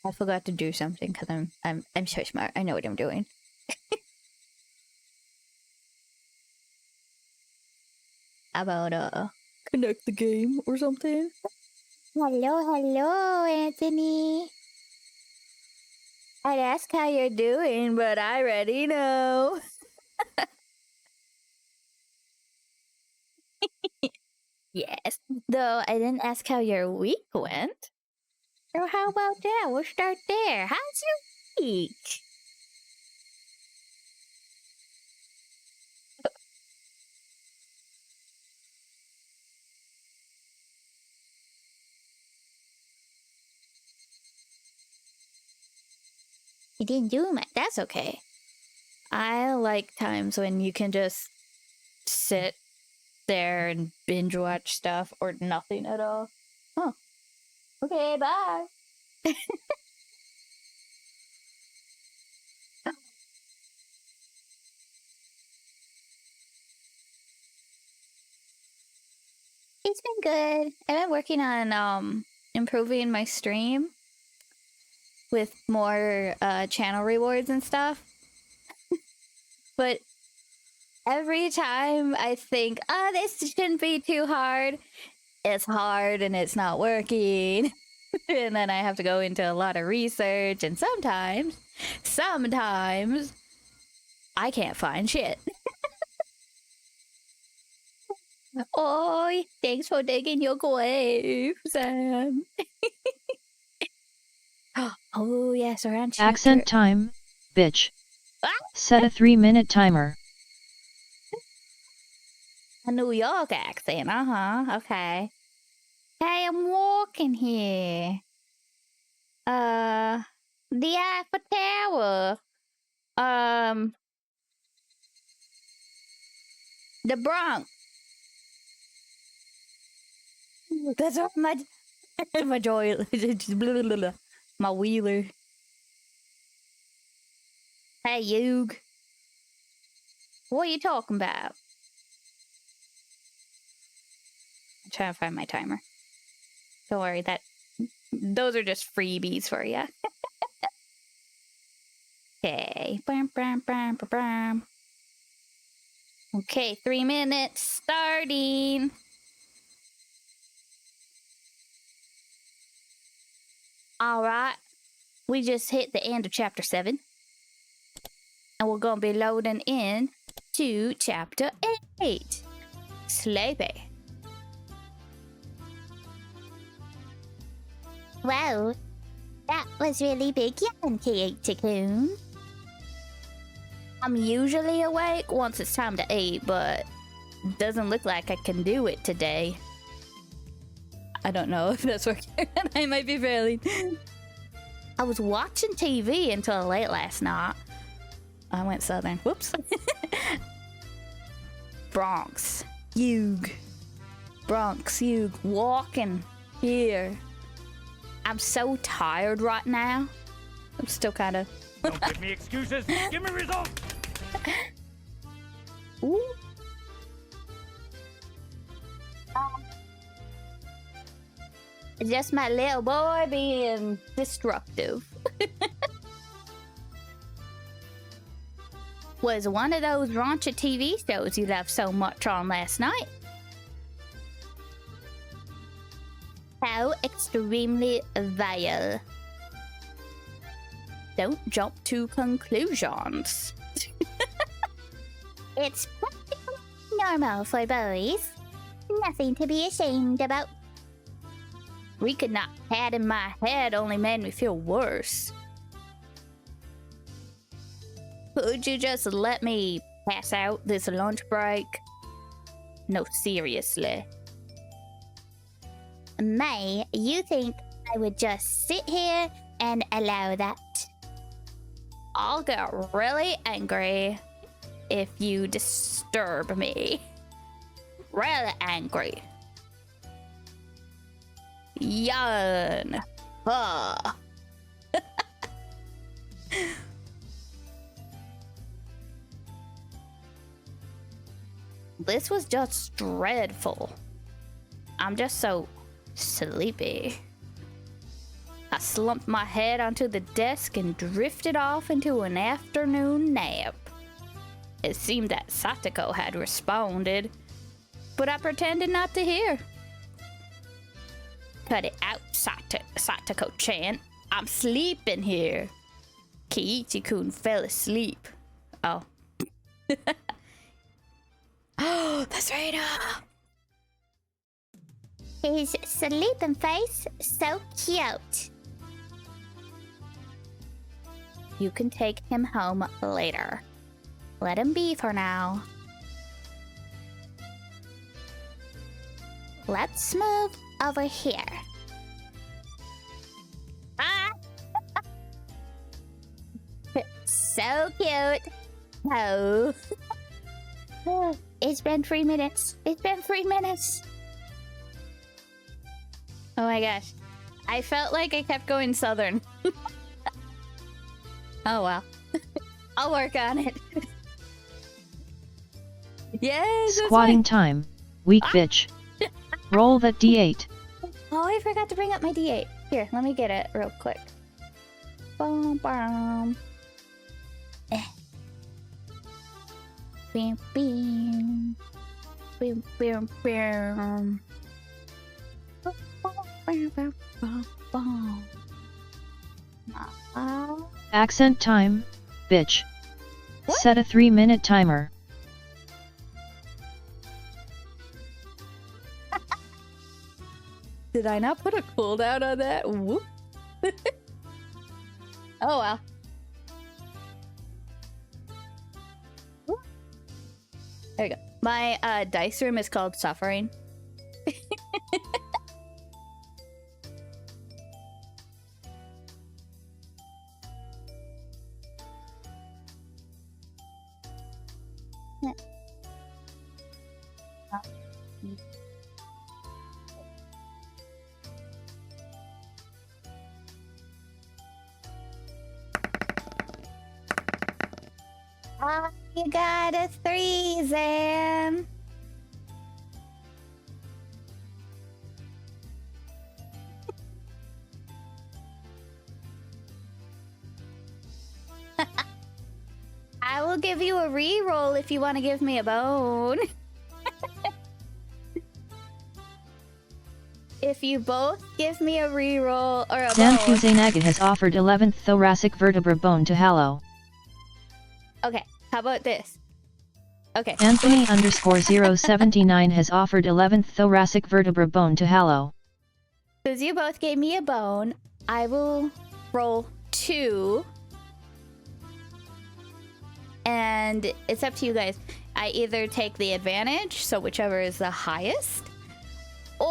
I forgot to do something because I'm so smart. I know what I'm doing. How about connect the game or something? Hello, Anthony. I'd ask how you're doing, but I already know. Yes, though I didn't ask how your week went. So how about that? We'll start there. How's your week? You didn't do much. That's okay. I like times when you can just sit there and binge watch stuff or nothing at all. Oh, okay, bye. It's been good. I've been working on improving my stream with more channel rewards and stuff. But every time I think, oh, this shouldn't be too hard, it's hard and it's not working. And then I have to go into a lot of research, and sometimes I can't find shit. Oh, thanks for digging your grave, Sam. Oh, yes, around chapter... Accent time, bitch. Ah! Set a 3-minute timer. A New York accent, okay. Hey, I'm walking here. The Eiffel Tower. The Bronx. That's what my my joy, my wheeler. Hey, Yug. What are you talking about? I'm trying to find my timer. Don't worry, those are just freebies for you. Okay. Okay, 3 minutes starting. All right. We just hit the end of chapter 7. And we're going to be loading in to chapter 8. Sleepy. Wow, that was really big yawn, T-Coon. I'm usually awake once it's time to eat, but doesn't look like I can do it today. I don't know if that's working. I might be failing. I was watching TV until late last night. I went southern. Whoops. Bronx. Yug. Bronx. Yug. Walking here. I'm so tired right now. I'm still kind of... Don't give me excuses. Give me results. Ooh. Just my little boy being destructive. Was one of those raunchy TV shows you loved so much on last night? How extremely vile. Don't jump to conclusions. It's practically normal for boys. Nothing to be ashamed about. Rika not patting my head only made me feel worse. Could you just let me pass out this lunch break? No, seriously. May, you think I would just sit here and allow that? I'll get really angry if you disturb me. Really angry. Yawn. Ugh. This was just dreadful. I'm just so sleepy. I slumped my head onto the desk and drifted off into an afternoon nap. It seemed that Satoko had responded, but I pretended not to hear. Cut it out, Satoko-chan. I'm sleeping here. Kiichi-kun fell asleep. Oh. Oh, that's right. His sleeping face, so cute. You can take him home later. Let him be for now. Let's move over here. Ah! So cute. Oh. It's been 3 minutes. It's been 3 minutes. Oh my gosh. I felt like I kept going southern. Oh well. I'll work on it. Yes. Squatting time. Weak bitch. Roll that d8. Oh, I forgot to bring up my D8. Here, let me get it real quick. Boom, boom. Bam, bam. Boom, boom, boom. Accent time, bitch. What? Set a 3-minute timer. Did I not put a cooldown on that? Whoop. Oh well. There we go. My dice room is called Suffering. Oh, you got a 3, Zan. I will give you a reroll if you want to give me a bone. If you both give me a reroll or a Sam bone. Kuzenaga has offered 11th thoracic vertebra bone to Hallow. Okay, how about this? Okay. Anthony _079 has offered 11th thoracic vertebra bone to Hallow. Since you both gave me a bone, I will roll 2. And it's up to you guys. I either take the advantage, so whichever is the highest, or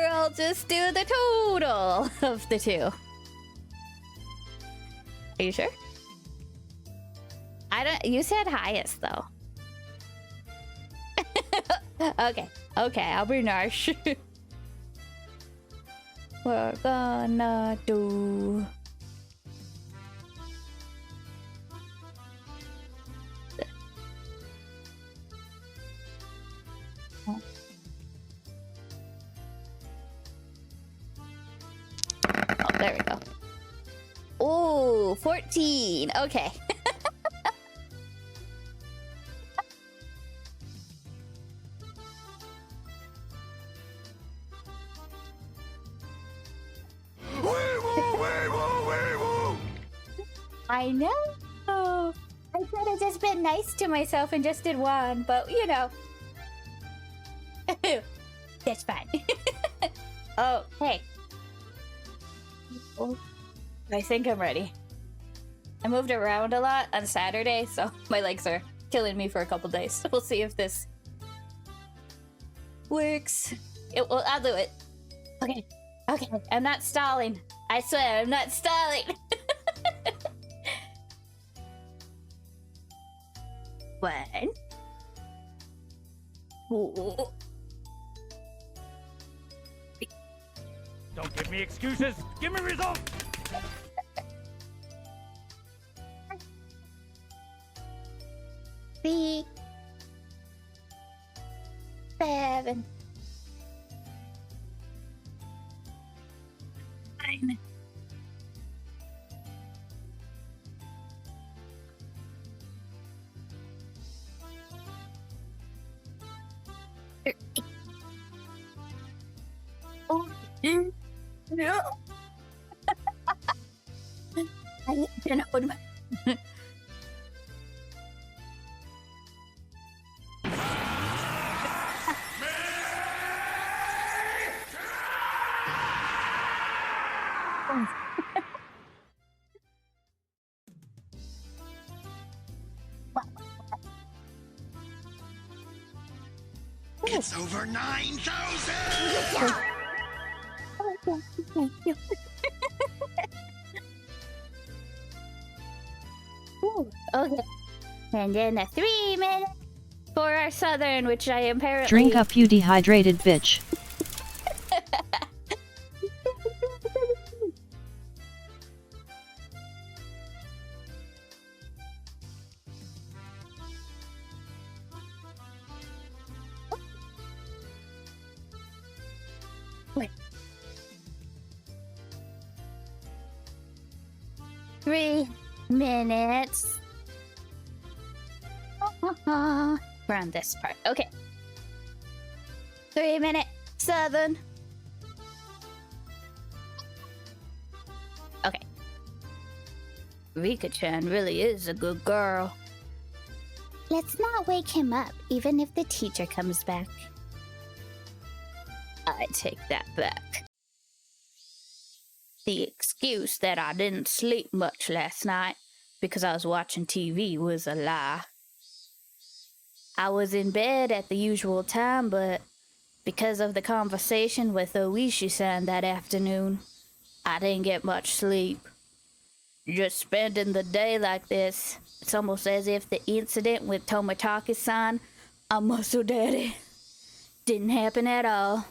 I'll just do the total of the 2. Are you sure? You said highest though. Okay, I'll be nice. We're gonna do... Oh, there we go. Ooh, 14. Okay. I know. I could have just been nice to myself and just did 1, but you know. That's fine. Oh, hey. I think I'm ready. I moved around a lot on Saturday, so my legs are killing me for a couple days. We'll see if this works. I'll do it. Okay. I'm not stalling. I swear, I'm not stalling. 1. Ooh. Don't give me excuses. Give me results. 3, 7, 9, No. I can hold my. It's over 9,000! Thank you. Ooh, okay. And then a 3 minute for our southern, which I apparently Drink up, you dehydrated bitch. Wait. 3 minutes. We're on this part. Okay. 3 minute southern. Okay. Rika-chan really is a good girl. Let's not wake him up, even if the teacher comes back. I take that back. The excuse that I didn't sleep much last night because I was watching TV was a lie. I was in bed at the usual time, but because of the conversation with Oishi-san that afternoon, I didn't get much sleep. Just spending the day like this, it's almost as if the incident with Tomotaki-san, a muscle daddy, didn't happen at all.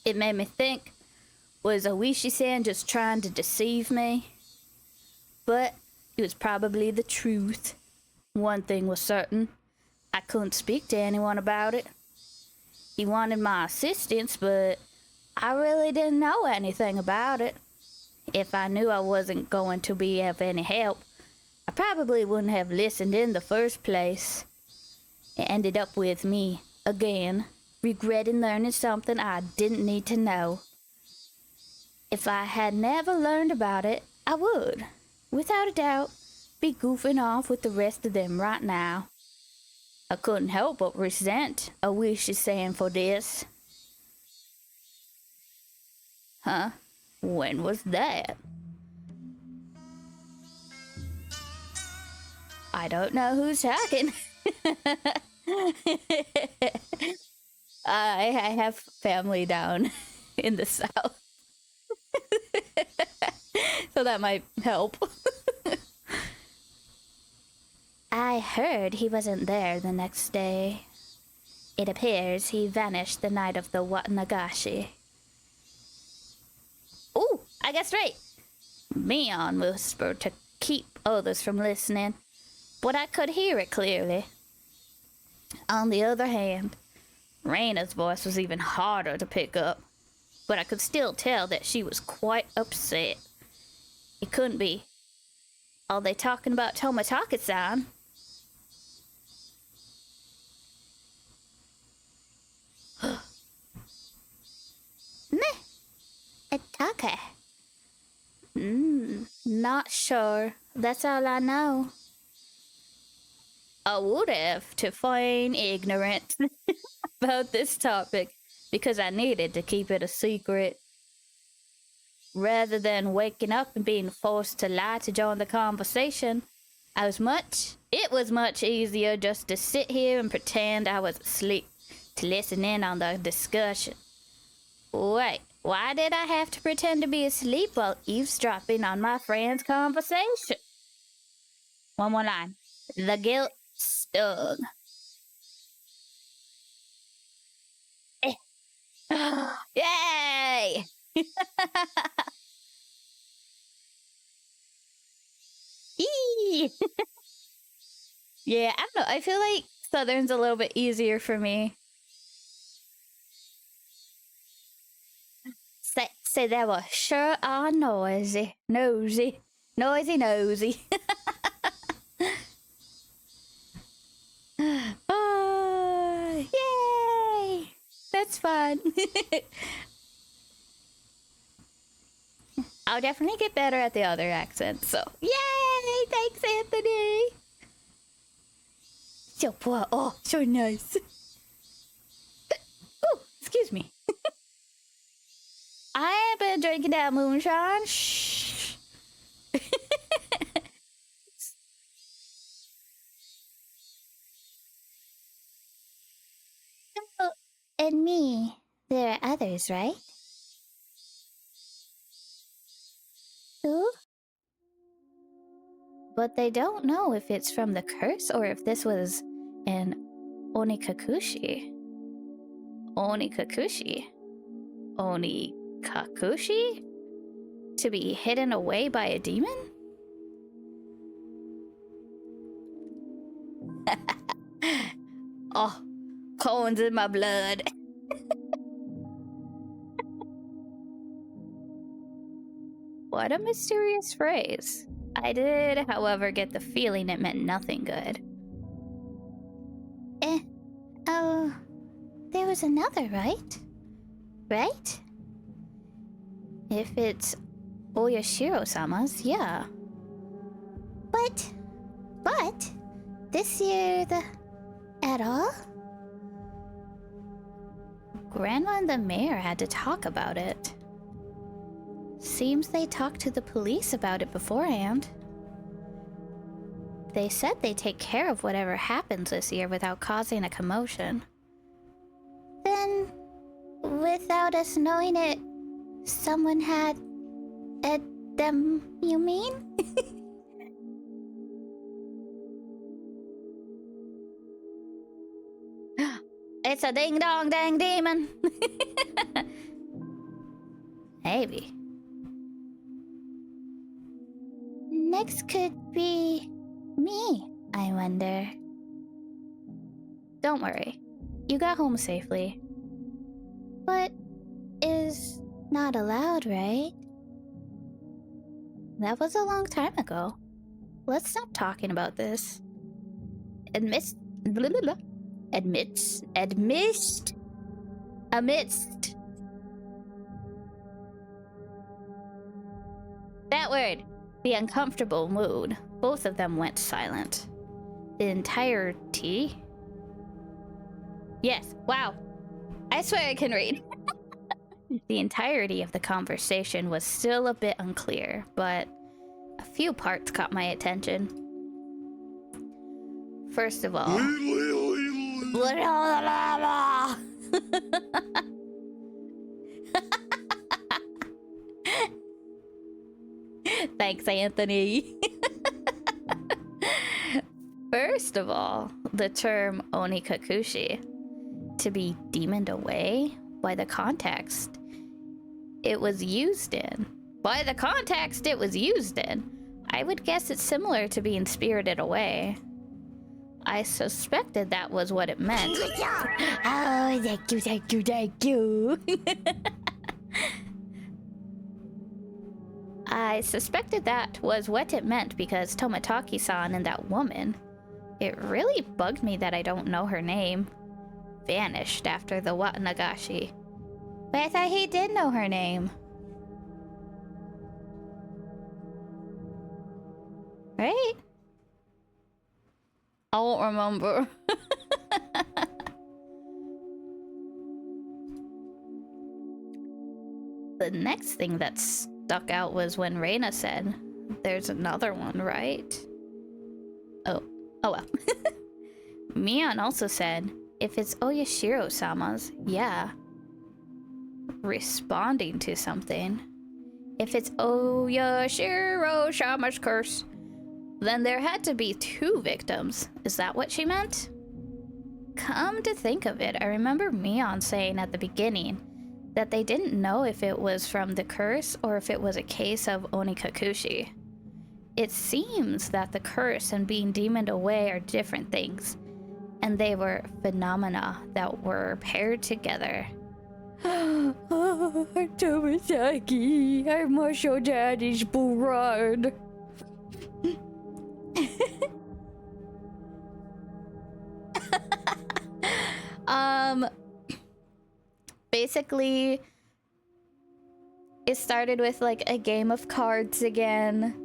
It made me think, was Oishi-san just trying to deceive me? But it was probably the truth. One thing was certain, I couldn't speak to anyone about it. He wanted my assistance, but I really didn't know anything about it. If I knew I wasn't going to be of any help, I probably wouldn't have listened in the first place. It ended up with me, again, regretting learning something I didn't need to know. If I had never learned about it, I would, without a doubt, be goofing off with the rest of them right now. I couldn't help but resent Oishi-san for this. Huh? When was that? I don't know who's talking. I have family down in the south. So that might help. I heard he wasn't there the next day. It appears he vanished the night of the Onikakushi. Ooh, I guessed right. Mion whispered to keep others from listening, but I could hear it clearly. On the other hand, Reina's voice was even harder to pick up, but I could still tell that she was quite upset. It couldn't be. Are they talking about Tomotaki-san? Meh. Atake. Not sure. That's all I know. I would have to feign ignorance about this topic because I needed to keep it a secret. Rather than waking up and being forced to lie to join the conversation, it was much easier just to sit here and pretend I was asleep to listen in on the discussion. Wait, why did I have to pretend to be asleep while eavesdropping on my friend's conversation? One more line. The guilt stung. Yay! Eee! Yeah, I don't know. I feel like Southern's a little bit easier for me. Say that was sure are noisy. Nosy. Nosy. Yay! That's It's fun. I'll definitely get better at the other accents, so. Yay! Thanks, Anthony! So poor. Oh, so nice. Oh, excuse me. I have been drinking that moonshine. Shh. Oh, and me. There are others, right? Who? But they don't know if it's from the curse or if this was an Onikakushi. Onikakushi? Onikakushi? To be hidden away by a demon? Oh, cones in my blood. What a mysterious phrase. I did, however, get the feeling it meant nothing good. Oh, there was another, right? Right? If it's Oyashiro-sama's, yeah. But, this year at all? Grandma and the mayor had to talk about it. Seems they talked to the police about it beforehand. They said they'd take care of whatever happens this year without causing a commotion. Then, without us knowing it, someone had... them, you mean? It's a ding-dong-dang demon. Maybe. Next could be me, I wonder. Don't worry. You got home safely. But is not allowed, right? That was a long time ago. Let's stop talking about this. Amidst that word, the uncomfortable mood, both of them went silent. The entirety? Yes, wow. I swear I can read. The entirety of the conversation was still a bit unclear, but a few parts caught my attention. First of all, Thanks, Anthony. First of all, the term Onikakushi, to be demoned away, by the context it was used in. I would guess it's similar to being spirited away. I suspected that was what it meant. Oh, thank you. I suspected that was what it meant because Tomataki-san and that woman, it really bugged me that I don't know her name, vanished after the Watanagashi. But I thought he did know her name. Right? I won't remember. The next thing that stuck out was when Reina said, "There's another one, right?" Oh well. Mion also said, "If it's Oyashiro-sama's, yeah." Responding to something. If it's Oyashiro-sama's curse, then there had to be 2 victims. Is that what she meant? Come to think of it, I remember Mion saying at the beginning that they didn't know if it was from the curse or if it was a case of Onikakushi. It seems that the curse and being demoned away are different things, and they were phenomena that were paired together. Tomasaki, I'm Marshall Daddy's blood. basically, it started with like a game of cards again,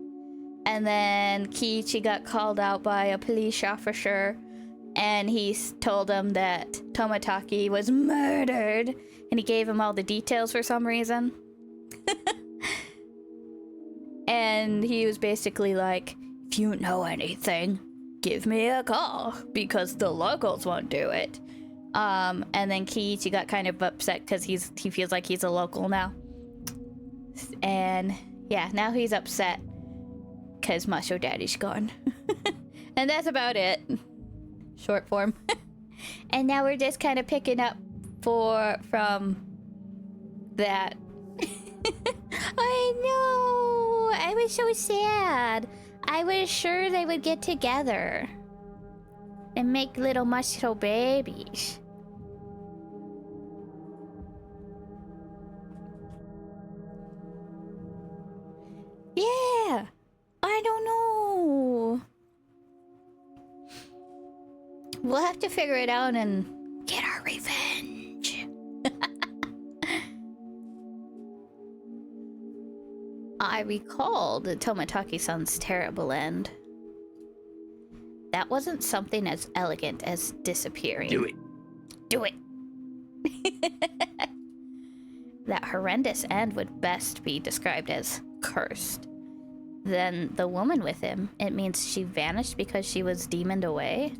and then Kiichi got called out by a police officer, and he told him that Tomataki was murdered, and he gave him all the details for some reason. And he was basically like, if you know anything, give me a call, because the locals won't do it. And then Kiichi got kind of upset because he feels like he's a local now. And yeah, now he's upset because Macho Daddy's gone. And that's about it. Short form. And now we're just kind of picking up from that. I know! I was so sad. I was sure they would get together and make little muscle babies. Yeah! I don't know. We'll have to figure it out and get our revenge. I recalled Tomataki-san's terrible end. That wasn't something as elegant as disappearing. Do it. Do it. That horrendous end would best be described as cursed. Then the woman with him, it means she vanished because she was demoned away?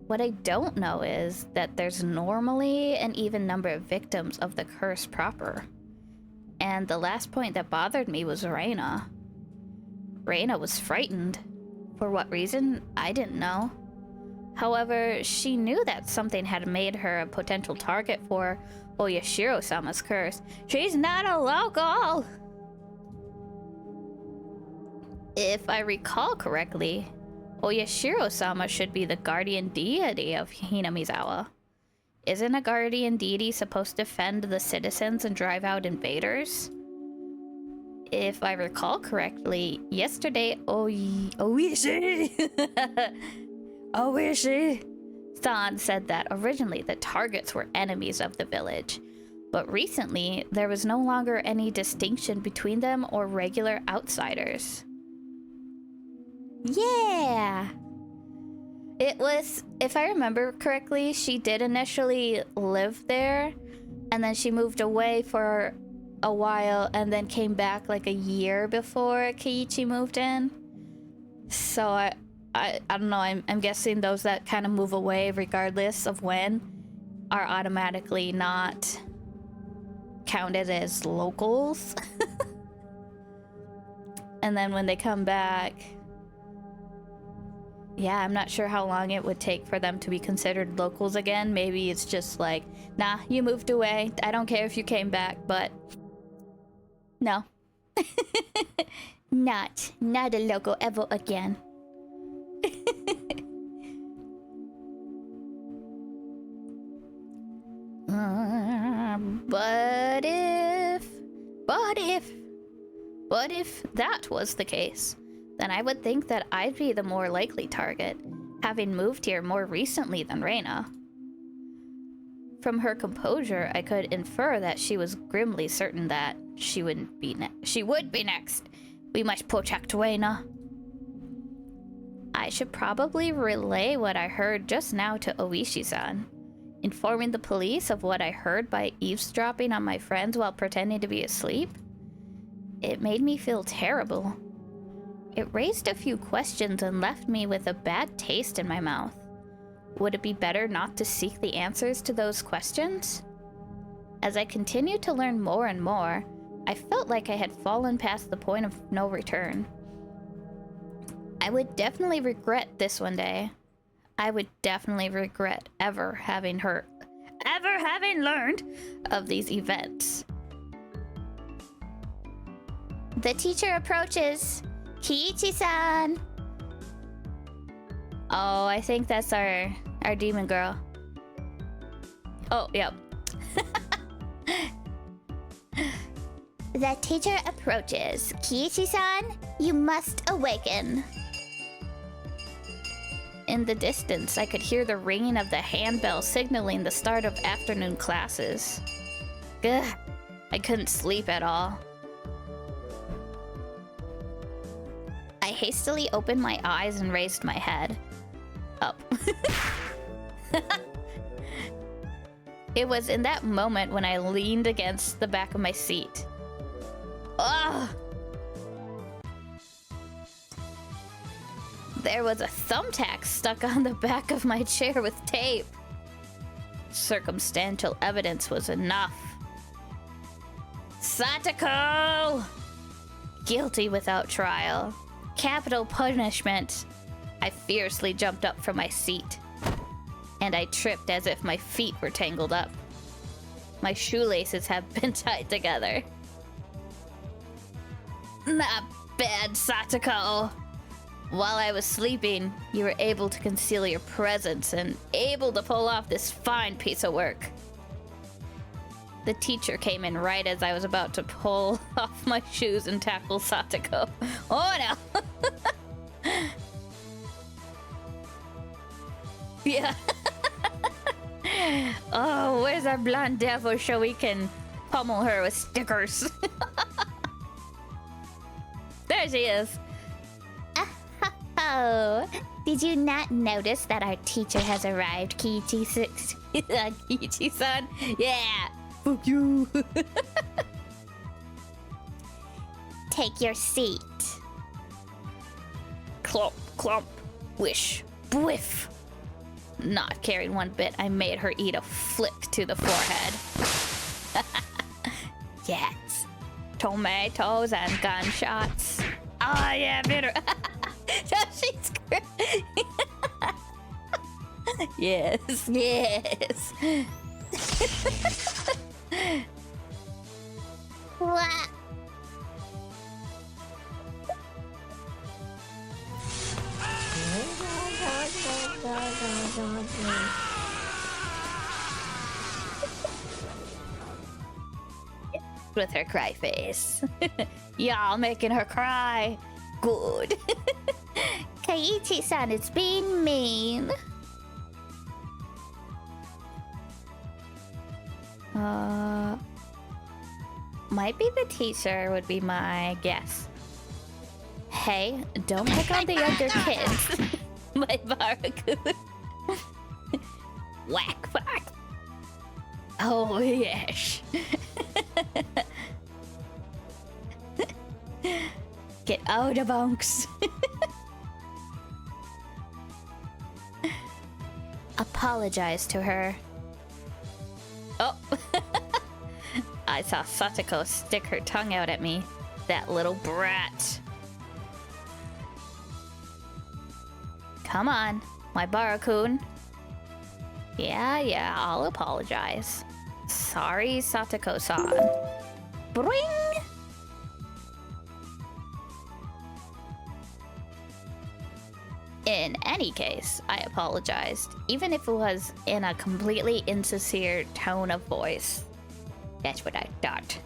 What I don't know is that there's normally an even number of victims of the curse proper. And the last point that bothered me was Reina. Reina was frightened. For what reason, I didn't know. However, she knew that something had made her a potential target for Oyashiro-sama's curse. She's not a local! If I recall correctly, Oyashiro-sama should be the guardian deity of Hinamizawa. Isn't a guardian deity supposed to defend the citizens and drive out invaders? If I recall correctly, yesterday Oishi-san said that originally the targets were enemies of the village, but recently there was no longer any distinction between them or regular outsiders. Yeah! It was, if I remember correctly, she did initially live there, and then she moved away for a while, and then came back like a year before Kiichi moved in. So I don't know, I'm guessing those that kind of move away regardless of when are automatically not counted as locals. And then when they come back, yeah, I'm not sure how long it would take for them to be considered locals again. Maybe it's just like, nah, you moved away. I don't care if you came back, but no. Not a local ever again. But if that was the case, then I would think that I'd be the more likely target, having moved here more recently than Reina. From her composure, I could infer that she was grimly certain that she would be next. We must protect Reina. I should probably relay what I heard just now to Oishi-san, informing the police of what I heard by eavesdropping on my friends while pretending to be asleep. It made me feel terrible. It raised a few questions and left me with a bad taste in my mouth. Would it be better not to seek the answers to those questions? As I continued to learn more and more, I felt like I had fallen past the point of no return. I would definitely regret this one day. I would definitely regret ever having learned of these events. The teacher approaches. Kiichi-san! Oh, I think that's our demon girl. Oh, yep. The teacher approaches. Kiichi-san, you must awaken. In the distance, I could hear the ringing of the handbell signaling the start of afternoon classes. Ugh, I couldn't sleep at all. I hastily opened my eyes and raised my head. Up. It was in that moment when I leaned against the back of my seat. Ugh! There was a thumbtack stuck on the back of my chair with tape. Circumstantial evidence was enough. Satoko! Guilty without trial. Capital punishment. I fiercely jumped up from my seat, and I tripped as if my feet were tangled up. My shoelaces have been tied together. Not bad, Satoko. While I was sleeping, you were able to conceal your presence and able to pull off this fine piece of work. The teacher came in right as I was about to pull off my shoes and tackle Satoko. Oh no! Yeah. Oh, where's our blonde devil so we can pummel her with stickers? There she is. Oh, did you not notice that our teacher has arrived, Kiichi-san? Yeah, fuck you. Take your seat. Clomp, clomp, wish, whiff. Not caring one bit, I made her eat a flick to the forehead. Yes, tomatoes and gunshots. Oh yeah, bitter. She's great. Yes, yes. What? With her cry face. Y'all making her cry. Good. Kiichi-san is being mean. Might be the teacher would be my guess. Hey, don't pick on the younger kids. My Barakuda. Whack, whack. Oh, yes. Get out of bunks. Apologize to her. Oh. I saw Satoko stick her tongue out at me. That little brat. Come on, my Barakun. Yeah, I'll apologize. Sorry, Satoko-san. Bring! In any case, I apologized, even if it was in a completely insincere tone of voice. That's what I thought.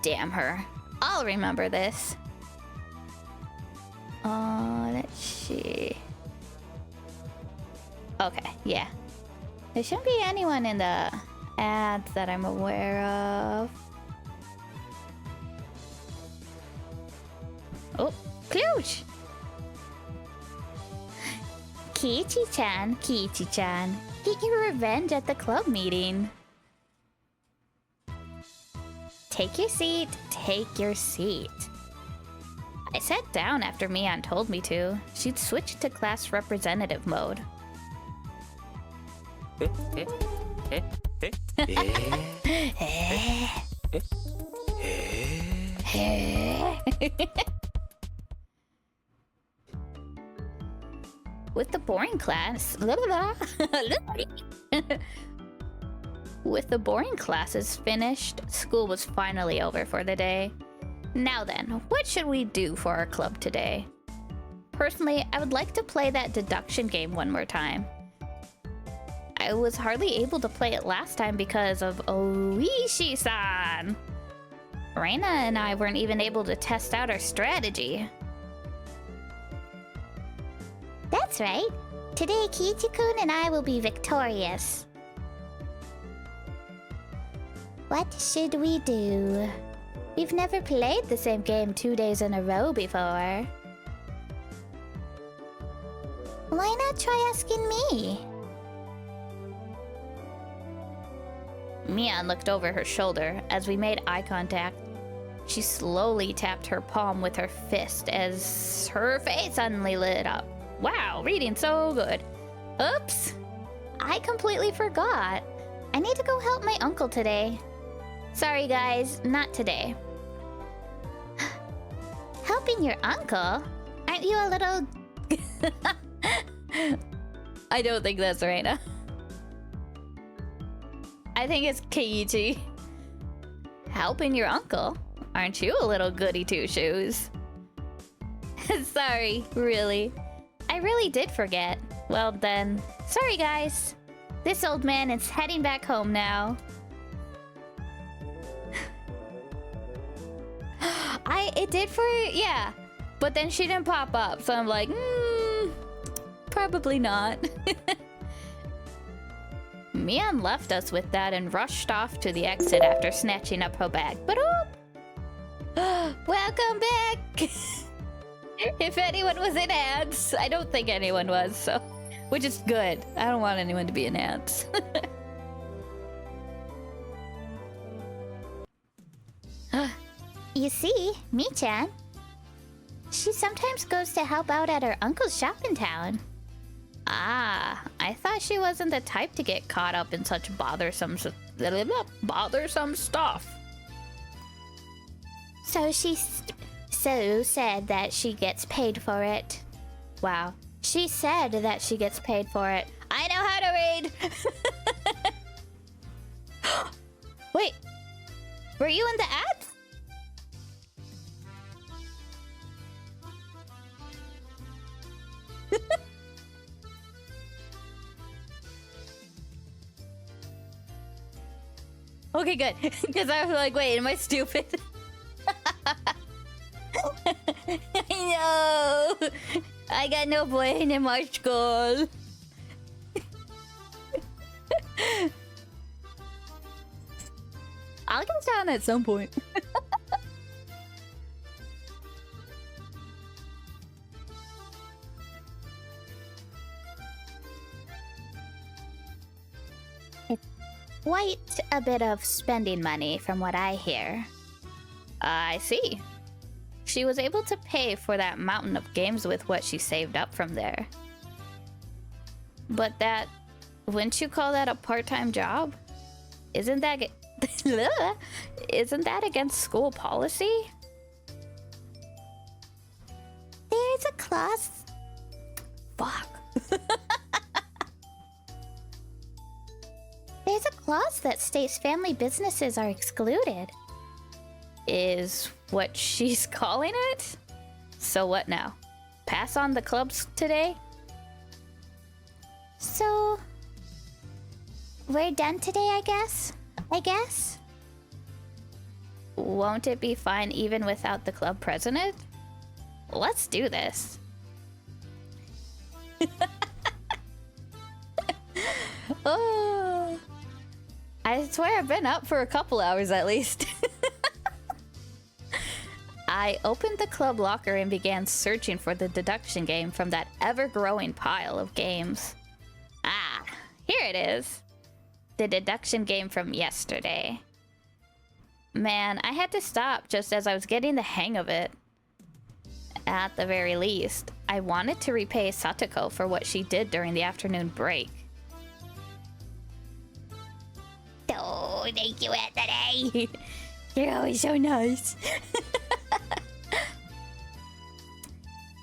Damn her. I'll remember this. Let's see. Okay, yeah. There shouldn't be anyone in the ads that I'm aware of. Oh, Kluge! Kiichi-chan, Kiichi-chan, get your revenge at the club meeting. Take your seat, take your seat. I sat down after Mion told me to. She'd switched to class representative mode. With the boring class... With the boring classes finished, school was finally over for the day. Now then, what should we do for our club today? Personally, I would like to play that deduction game one more time. I was hardly able to play it last time because of Oishi-san. Reina and I weren't even able to test out our strategy. That's right. Today, Kiichi-kun and I will be victorious. What should we do? We've never played the same game 2 days in a row before. Why not try asking me? Mian looked over her shoulder as we made eye contact. She slowly tapped her palm with her fist as her face suddenly lit up. Wow, reading so good. Oops! I completely forgot. I need to go help my uncle today. Sorry guys, not today. Helping your uncle? Aren't you a little... I don't think that's Reina. I think it's Keiichi. Helping your uncle? Aren't you a little goody two-shoes? Sorry, really. I really did forget. Well then, sorry guys. This old man is heading back home now. It did for, yeah. But then she didn't pop up, so I'm like, probably not. Mian left us with that and rushed off to the exit after snatching up her bag. But Welcome back! If anyone was in ants, I don't think anyone was, so. Which is good. I don't want anyone to be in ants. you see, Mi-chan, she sometimes goes to help out at her uncle's shop in town. Ah, I thought she wasn't the type to get caught up in such bothersome stuff. So she said that she gets paid for it. Wow. She said that she gets paid for it. I know how to read! Wait, were you in the ads? Okay, good. Because I was like, wait, am I stupid? I know! I got no brain in my skull. I'll get down at some point. Quite a bit of spending money from what I hear. I see. She was able to pay for that mountain of games with what she saved up from there. But that... wouldn't you call that a part-time job? Isn't that... isn't that against school policy? There's a clause... Fuck. There's a clause that states family businesses are excluded. Is what she's calling it? So what now? Pass on the clubs today? So... we're done today, I guess? Won't it be fine even without the club president? Let's do this. Oh, I swear I've been up for a couple hours at least. I opened the club locker and began searching for the deduction game from that ever-growing pile of games. Ah, here it is. The deduction game from yesterday. Man, I had to stop just as I was getting the hang of it. At the very least, I wanted to repay Satoko for what she did during the afternoon break. Oh, thank you, Anthony. You're always so nice.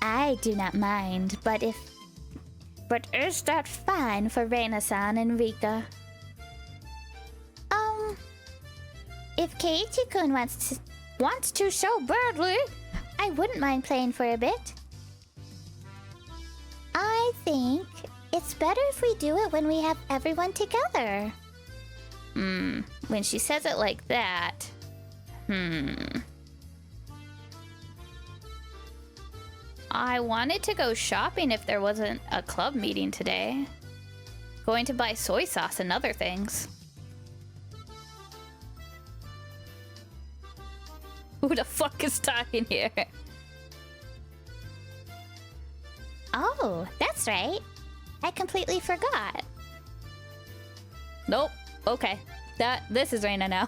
I do not mind, but is that fine for Reina-san and Rika? If Keiichi-kun wants to so badly, I wouldn't mind playing for a bit. I think it's better if we do it when we have everyone together. When she says it like that, I wanted to go shopping if there wasn't a club meeting today. Going to buy soy sauce and other things. Who the fuck is talking here? Oh, that's right. I completely forgot. Nope. Okay. This is Reina now.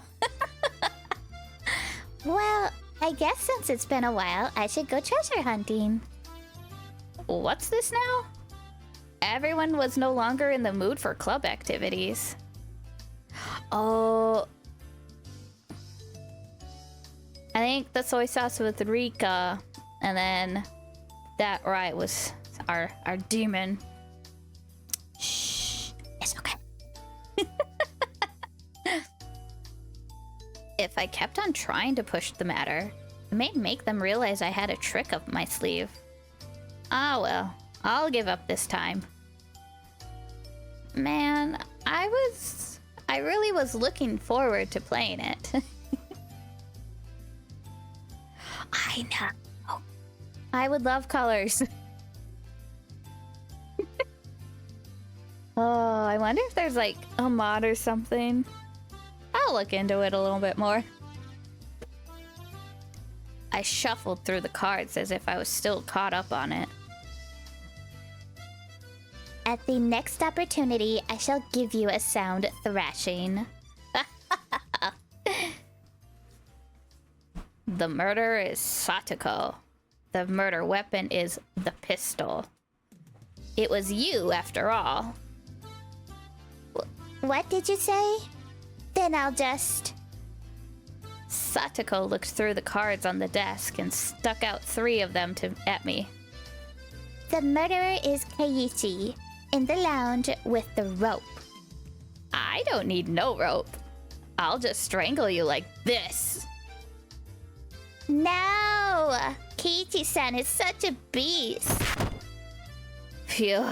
Well, I guess since it's been a while, I should go treasure hunting. What's this now? Everyone was no longer in the mood for club activities. Oh. I think the soy sauce with Rika, and then that right was our demon. Shh, it's okay. If I kept on trying to push the matter, it may make them realize I had a trick up my sleeve. Ah well, I'll give up this time. Man, I really was looking forward to playing it. I know. I would love colors. Oh, I wonder if there's like a mod or something. I'll look into it a little bit more. I shuffled through the cards as if I was still caught up on it. At the next opportunity, I shall give you a sound thrashing. The murderer is Satoko. The murder weapon is the pistol. It was you, after all. What did you say? Then I'll just... Satoko looked through the cards on the desk and stuck out 3 of them at me. The murderer is Keiichi, in the lounge with the rope. I don't need no rope. I'll just strangle you like this. No! Keiichi-san is such a beast. Phew.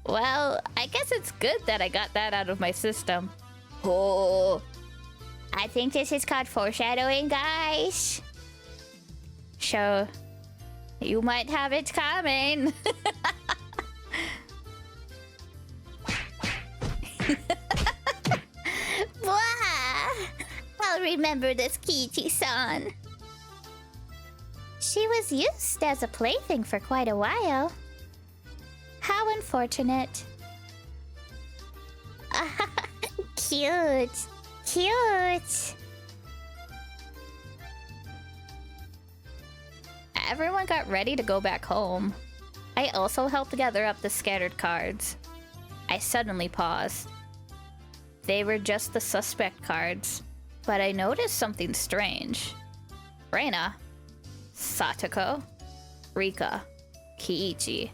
Well, I guess it's good that I got that out of my system. Oh. I think this is called foreshadowing, guys. So, you might have it coming. Blah! I'll remember this Keiichi-san. She was used as a plaything for quite a while. How unfortunate. Cute. Cute. Everyone got ready to go back home. I also helped gather up the scattered cards. I suddenly paused. They were just the suspect cards, but I noticed something strange. Reina, Satoko, Rika, Keiichi,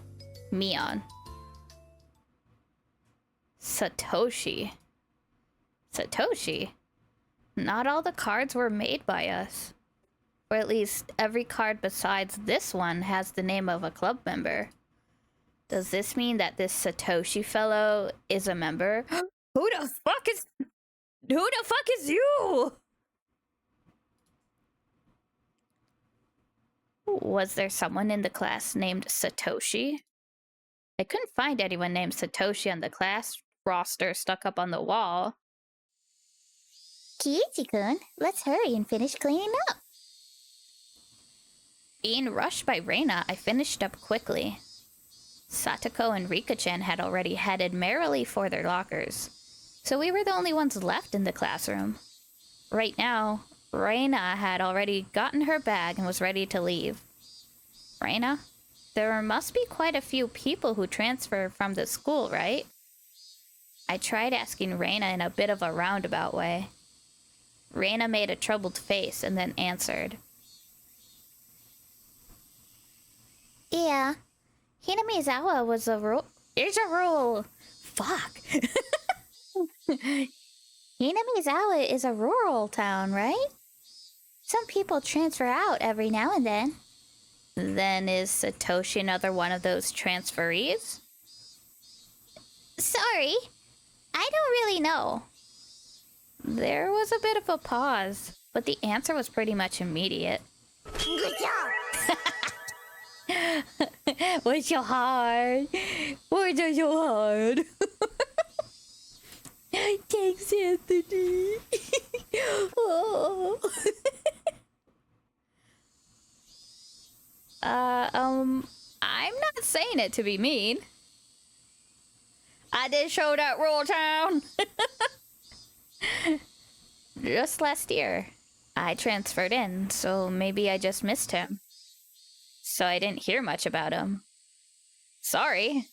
Mion, Satoshi. Satoshi? Not all the cards were made by us. Or at least every card besides this one has the name of a club member. Does this mean that this Satoshi fellow is a member? Who the fuck is you? Was there someone in the class named Satoshi? I couldn't find anyone named Satoshi on the class roster stuck up on the wall. Keiichi-kun, let's hurry and finish cleaning up. Being rushed by Reina, I finished up quickly. Satoko and Rika-chan had already headed merrily for their lockers, so we were the only ones left in the classroom. Right now, Reina had already gotten her bag and was ready to leave. Reina, there must be quite a few people who transfer from the school, right? I tried asking Reina in a bit of a roundabout way. Reina made a troubled face and then answered. Yeah. Hinamizawa was a rule. Is a rule. Fuck. Hinamizawa is a rural town, right? Some people transfer out every now and then. Then is Satoshi another one of those transferees? Sorry, I don't really know. There was a bit of a pause, but the answer was pretty much immediate. Good job! What's so hard? Words are so hard. Thanks, Anthony. Oh. I'm not saying it to be mean. I did show that Roll Town. Just last year, I transferred in, so maybe I just missed him. So I didn't hear much about him. Sorry.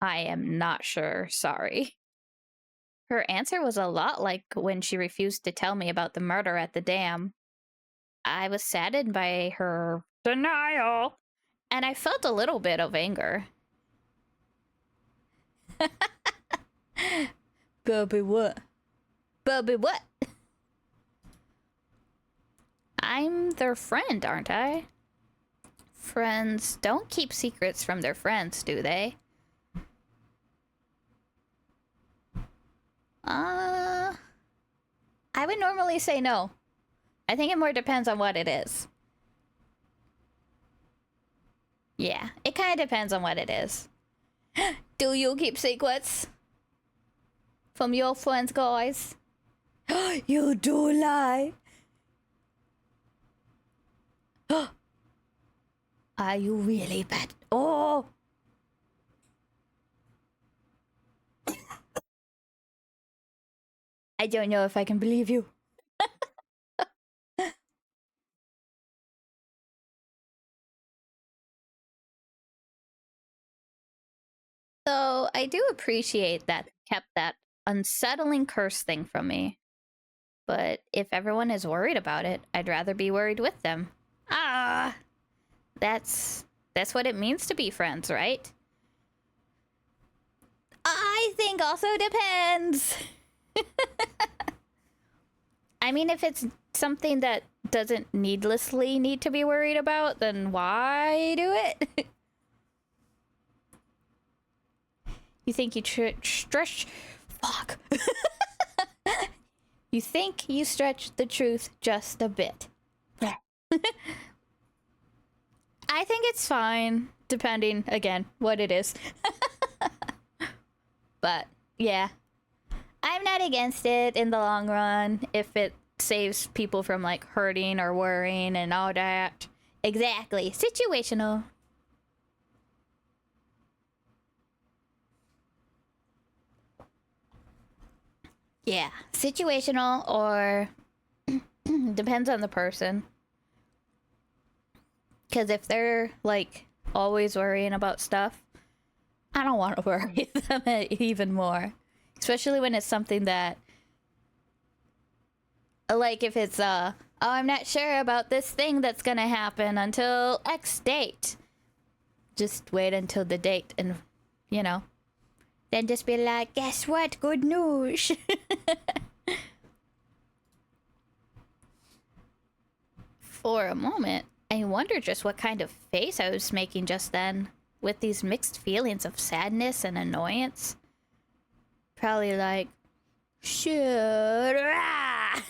I am not sure, sorry. Her answer was a lot like when she refused to tell me about the murder at the dam. I was saddened by her denial, and I felt a little bit of anger. Bubby what? Bubby what? I'm their friend, aren't I? Friends don't keep secrets from their friends, do they? I would normally say no. I think it more depends on what it is. Yeah, it kind of depends on what it is. Do you keep secrets from your friends, guys? You do lie. Are you really bad? Oh! I don't know if I can believe you. So I do appreciate that kept that unsettling curse thing from me. But if everyone is worried about it, I'd rather be worried with them. Ah, that's what it means to be friends, right? I think also depends. I mean, if it's something that doesn't needlessly need to be worried about, then why do it? You think you stretch... Fuck. You think you stretch the truth just a bit. I think it's fine, depending, again, what it is. But, yeah. I'm not against it in the long run if it saves people from, like, hurting or worrying and all that. Exactly. Situational. Yeah. Situational or... depends on the person. Because if they're, like, always worrying about stuff, I don't want to worry them even more. Especially when it's something that... like, if it's, oh, I'm not sure about this thing that's gonna happen until X date. Just wait until the date and, you know, then just be like, guess what? Good news. For a moment, I wondered just what kind of face I was making just then, with these mixed feelings of sadness and annoyance. Probably like, shut up.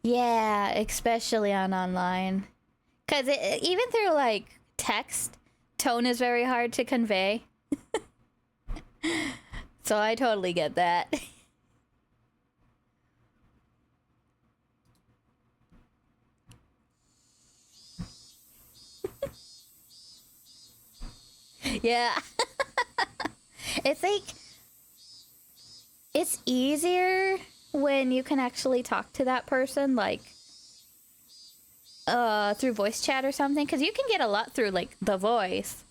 Yeah, especially on online. Because even through, like, text, tone is very hard to convey. So I totally get that. Yeah. It's like, it's easier when you can actually talk to that person, like, through voice chat or something, because you can get a lot through, like, the voice.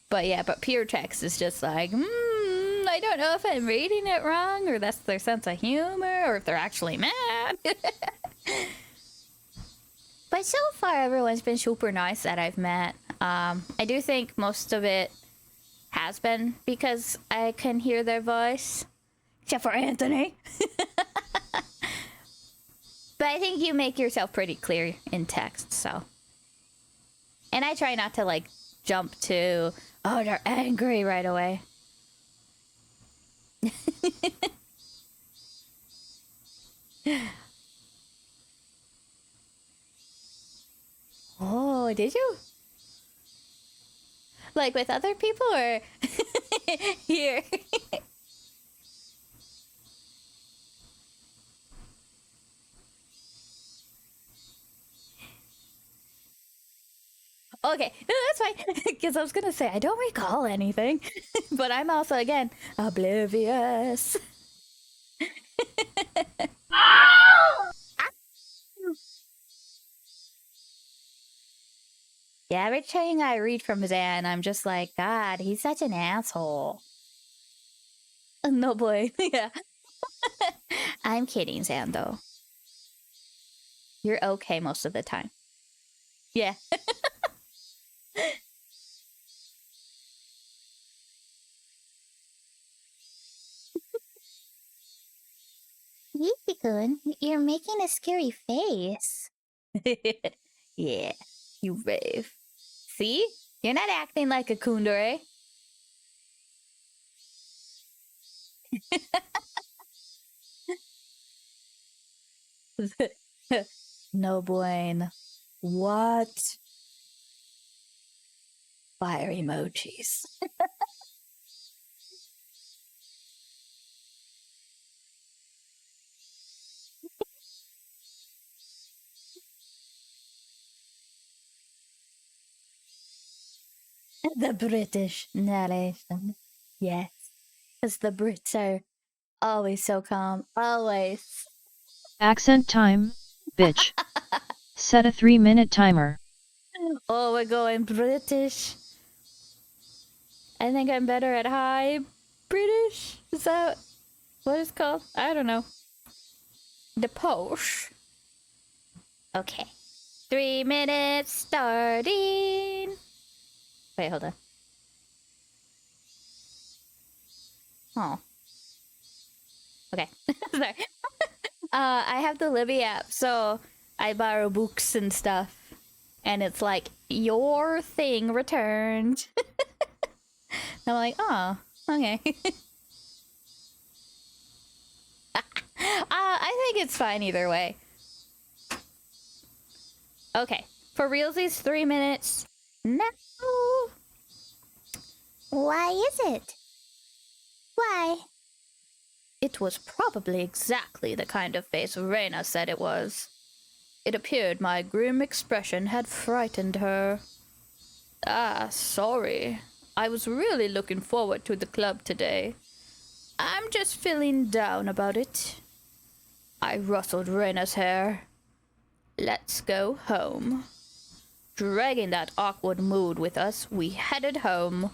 But yeah, but pure text is just like, I don't know if I'm reading it wrong, or that's their sense of humor, or if they're actually mad. But so far, everyone's been super nice that I've met. I do think most of it has been because I can hear their voice. Except for Anthony. But I think you make yourself pretty clear in text, so. And I try not to, like, jump to, oh, they're angry right away. Oh, did you? Like with other people or here? Okay, no, that's fine. Because I was gonna say I don't recall anything, but I'm also again oblivious. Yeah, every thing I read from Zan, I'm just like, God, he's such an asshole. No boy, yeah. I'm kidding, Zan. Though you're okay most of the time. Yeah. Yuki-kun, you're making a scary face. Yeah, you rave. See? You're not acting like a kundere. No bueno. What? Fire emojis. The British narration. Yes. Because the Brits are always so calm. Always. Accent time, bitch. Set a 3-minute timer. Oh, we're going British. I think I'm better at high British. Is that what it's called? I don't know. The posh. Okay. 3 minutes starting. Wait, hold on. Oh. Okay. Sorry. I have the Libby app, so I borrow books and stuff. And it's like, your thing returned. I'm like, oh, okay. I think it's fine either way. Okay. For realsies, 3 minutes. No. Why is it? Why? It was probably exactly the kind of face Reyna said it was. It appeared my grim expression had frightened her. Ah, sorry. I was really looking forward to the club today. I'm just feeling down about it. I rustled Reyna's hair. Let's go home. Dragging that awkward mood with us, we headed home.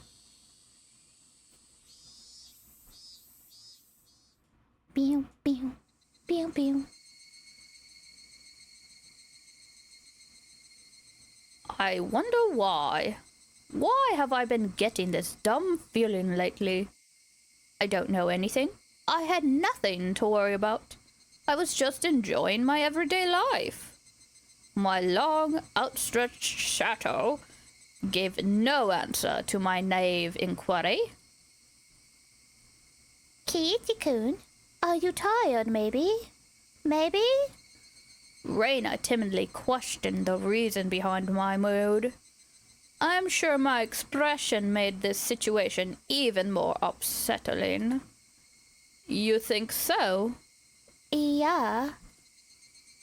Pew, pew, pew, pew. I wonder why. Why have I been getting this dumb feeling lately? I don't know anything. I had nothing to worry about. I was just enjoying my everyday life. My long, outstretched shadow gave no answer to my naive inquiry. Kiichi-kun, are you tired, maybe? Maybe? Reina timidly questioned the reason behind my mood. I'm sure my expression made this situation even more upsetting. You think so? Yeah.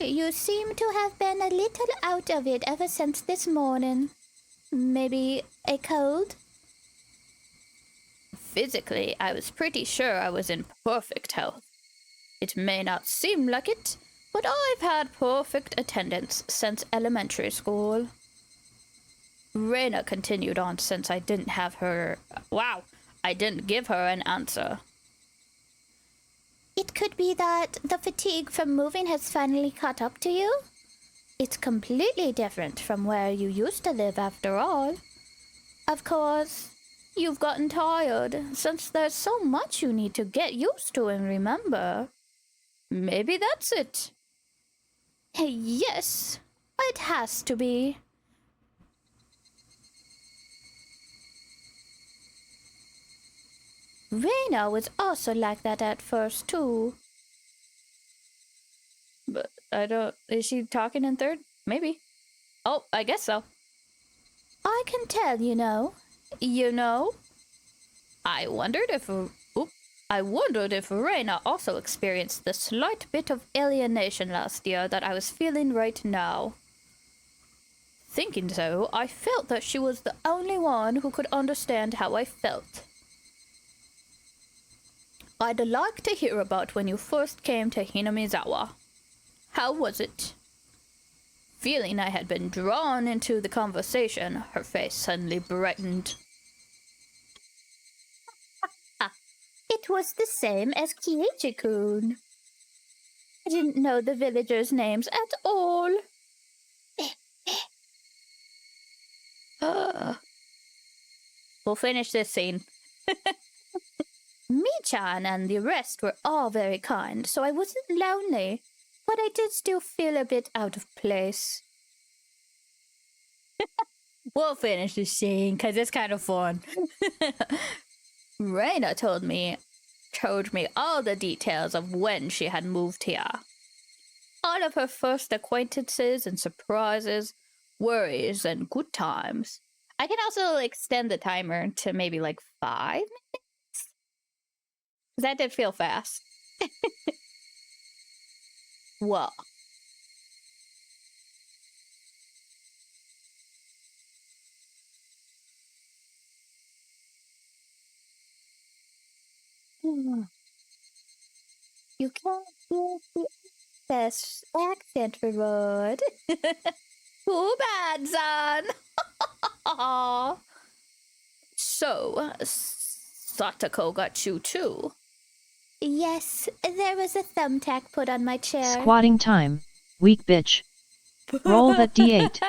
You seem to have been a little out of it ever since this morning. Maybe a cold? Physically, I was pretty sure I was in perfect health. It may not seem like it, but I've had perfect attendance since elementary school. Reyna continued on since I didn't have her... Wow, I didn't give her an answer. It could be that the fatigue from moving has finally caught up to you. It's completely different from where you used to live after all. Of course, you've gotten tired since there's so much you need to get used to and remember. Maybe that's it. Yes, it has to be. Reyna was also like that at first, too. But I don't. Is she talking in third? Maybe. Oh, I guess so. I can tell, you know. You know? I wondered if. I wondered if Reina also experienced the slight bit of alienation last year that I was feeling right now. Thinking so, I felt that she was the only one who could understand how I felt. I'd like to hear about when you first came to Hinamizawa. How was it? Feeling I had been drawn into the conversation, her face suddenly brightened. It was the same as Kiichi-kun. I didn't know the villagers' names at all. We'll finish this scene. Mi-chan and the rest were all very kind, so I wasn't lonely, but I did still feel a bit out of place. We'll finish this scene, because it's kind of fun. Reina told me all the details of when she had moved here. All of her first acquaintances and surprises, worries, and good times. I can also extend the timer to maybe like 5 minutes. That did feel fast. Well. You can't get the best accent reward. Too bad, son. So, Satoko got you too? Yes, there was a thumbtack put on my chair. Squatting time, weak bitch. Roll that d8.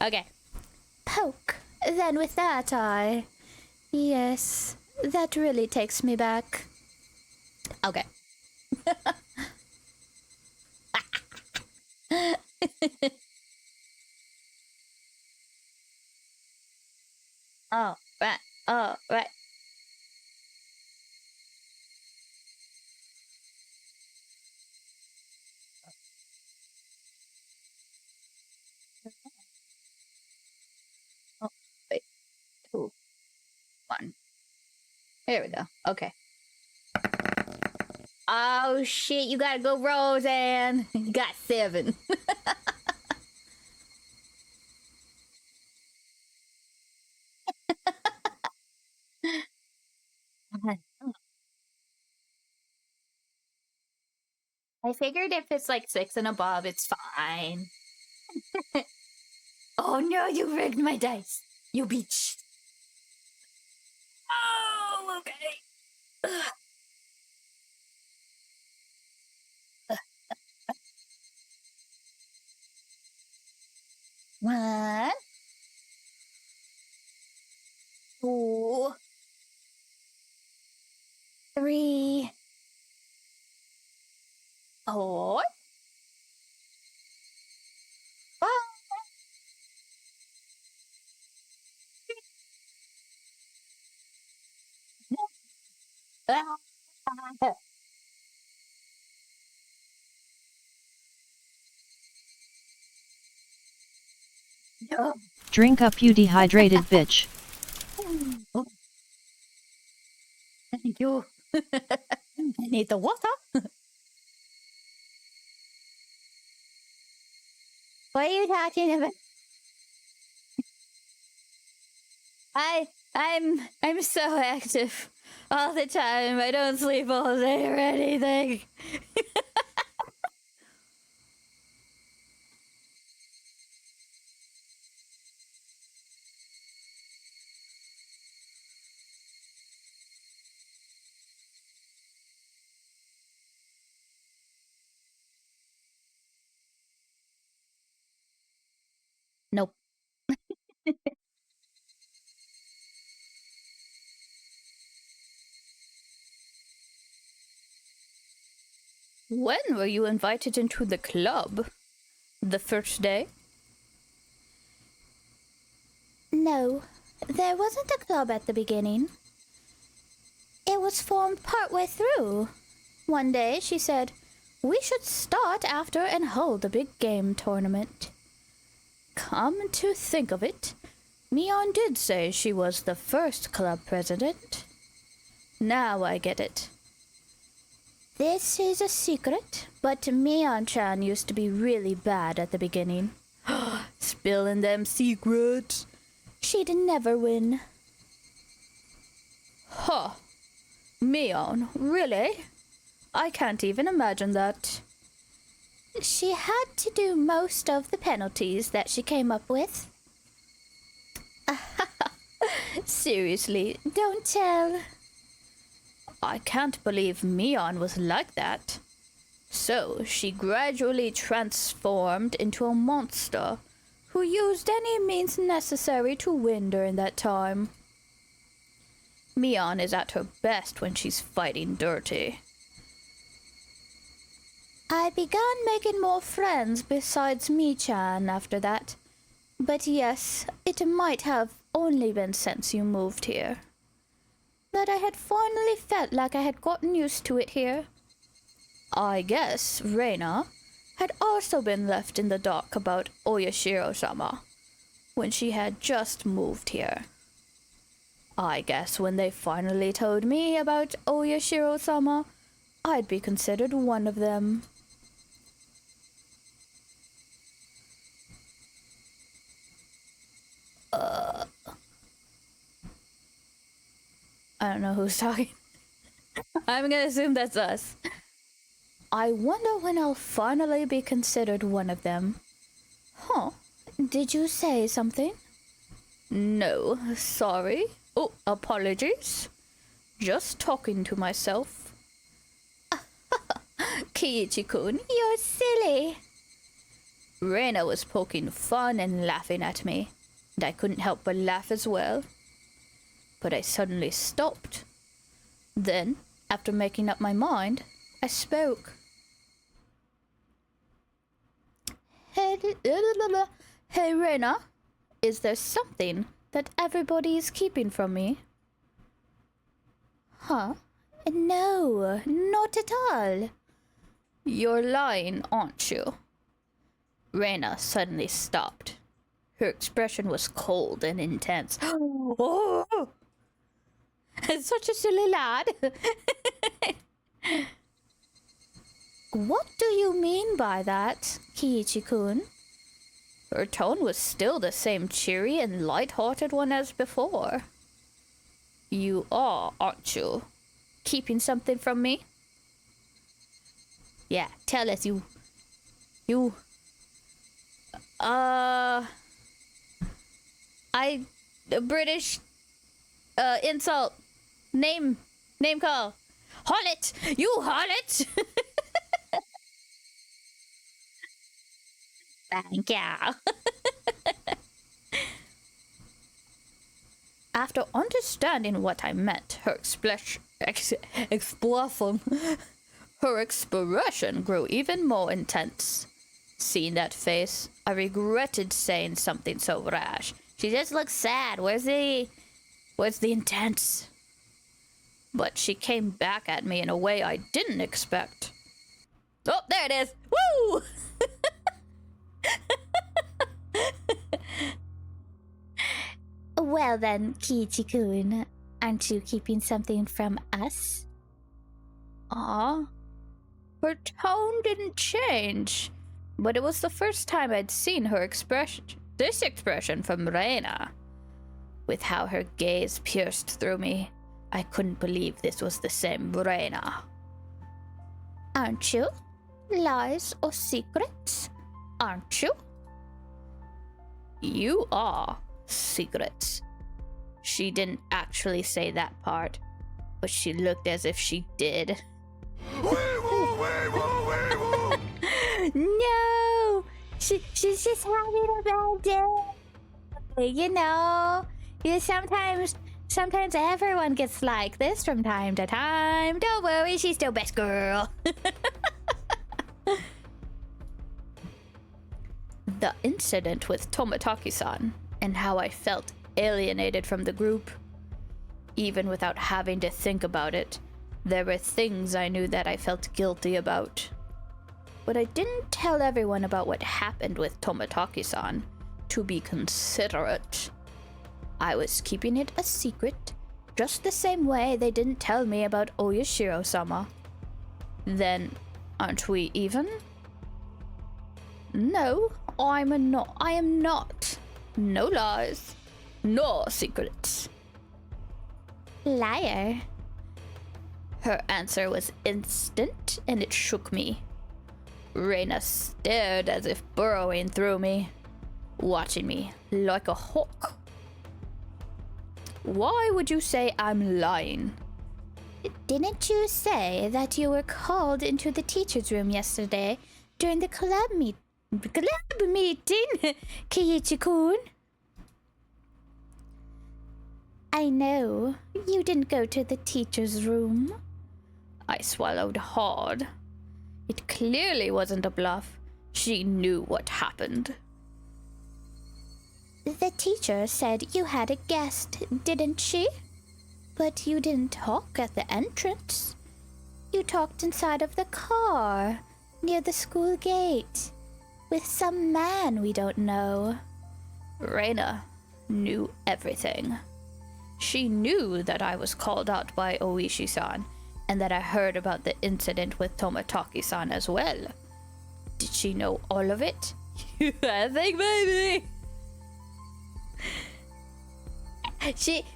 Okay. Poke. Then with that I... Yes, that really takes me back. Okay. Oh, right. Oh, right. Oh, wait. 2, 1. Here we go. Okay. Oh, shit. You gotta go, Roseanne. You got 7. I figured if it's like 6 and above, it's fine. Oh no, you rigged my dice. You bitch. Oh, okay. One, 2, 3, 4, 5. No. Drink up, you dehydrated bitch. Oh. Thank you. I need the water. What are you talking about? I'm so active all the time. I don't sleep all day or anything. Nope. When were you invited into the club? The first day? No, there wasn't a club at the beginning. It was formed partway through, One day she said, we should start after and hold a big game tournament. Come to think of it, Mion did say she was the first club president. Now I get it. This is a secret, but Mion-chan used to be really bad at the beginning. Spilling them secrets. She'd never win. Huh. Mion, really? I can't even imagine that. She had to do most of the penalties that she came up with. Seriously, don't tell. I can't believe Mion was like that. So she gradually transformed into a monster who used any means necessary to win during that time. Mion is at her best when she's fighting dirty. I began making more friends besides Mi-chan after that. But yes, it might have only been since you moved here that I had finally felt like I had gotten used to it here. I guess Reina had also been left in the dark about Oyashiro-sama when she had just moved here. I guess when they finally told me about Oyashiro-sama, I'd be considered one of them. I don't know who's talking. I'm gonna assume that's us. I wonder when I'll finally be considered one of them. Huh? Did you say something? No, sorry. Oh, apologies. Just talking to myself. Kiichi-kun, you're silly. Reina was poking fun and laughing at me, and I couldn't help but laugh as well. But I suddenly stopped. Then, after making up my mind, I spoke. Hey, Reina, is there something that everybody is keeping from me? Huh? No, not at all. You're lying, aren't you? Reina suddenly stopped. Her expression was cold and intense. Oh! Such a silly lad. What do you mean by that, Kiichi-kun? Her tone was still the same cheery and light-hearted one as before. You are, aren't you? Keeping something from me? Yeah, tell us, you... British... insult... Name call. Harlot! You harlot! Thank you. After understanding what I meant, her expression grew even more intense. Seeing that face, I regretted saying something so rash. She just looks sad. Where's the intense? But she came back at me in a way I didn't expect. Oh, there it is! Woo! Well then, Kiichi-kun, aren't you keeping something from us? Aw, her tone didn't change, but it was the first time I'd seen this expression from Reina. With how her gaze pierced through me, I couldn't believe this was the same Reina. Aren't you? Lies or secrets? Aren't you? You are secrets. She didn't actually say that part, but she looked as if she did. No! She's just having a bad day. You know, sometimes everyone gets like this from time to time. Don't worry, she's still best girl. The incident with Tomotaki-san and how I felt alienated from the group. Even without having to think about it, There were things I knew that I felt guilty about. But I didn't tell everyone about what happened with Tomotaki-san to be considerate. I was keeping it a secret, just the same way they didn't tell me about Oyashiro-sama. Then, aren't we even? No, I am not. No lies, no secrets. Liar. Her answer was instant, and it shook me. Reina stared as if burrowing through me, watching me like a hawk. Why would you say I'm lying? Didn't you say that you were called into the teacher's room yesterday during the club meeting, Kiichi-kun? I know. You didn't go to the teacher's room. I swallowed hard. It clearly wasn't a bluff. She knew what happened. The teacher said you had a guest, didn't she? But you didn't talk at the entrance. You talked inside of the car, near the school gate, with some man we don't know. Reina knew everything. She knew that I was called out by Oishi-san, and that I heard about the incident with Tomotaki-san as well. Did she know all of it? I think maybe.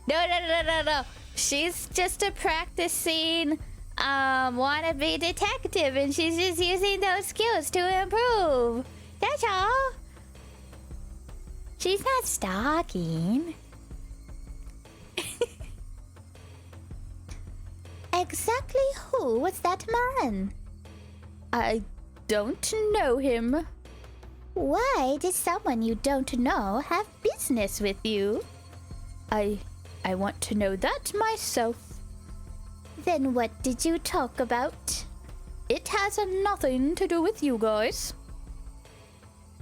No. She's just a practicing wannabe detective, and she's just using those skills to improve. That's all. She's not stalking. Exactly who was that man? I don't know him. Why did someone you don't know have business with you? I want to know that myself. Then what did you talk about? It has nothing to do with you guys.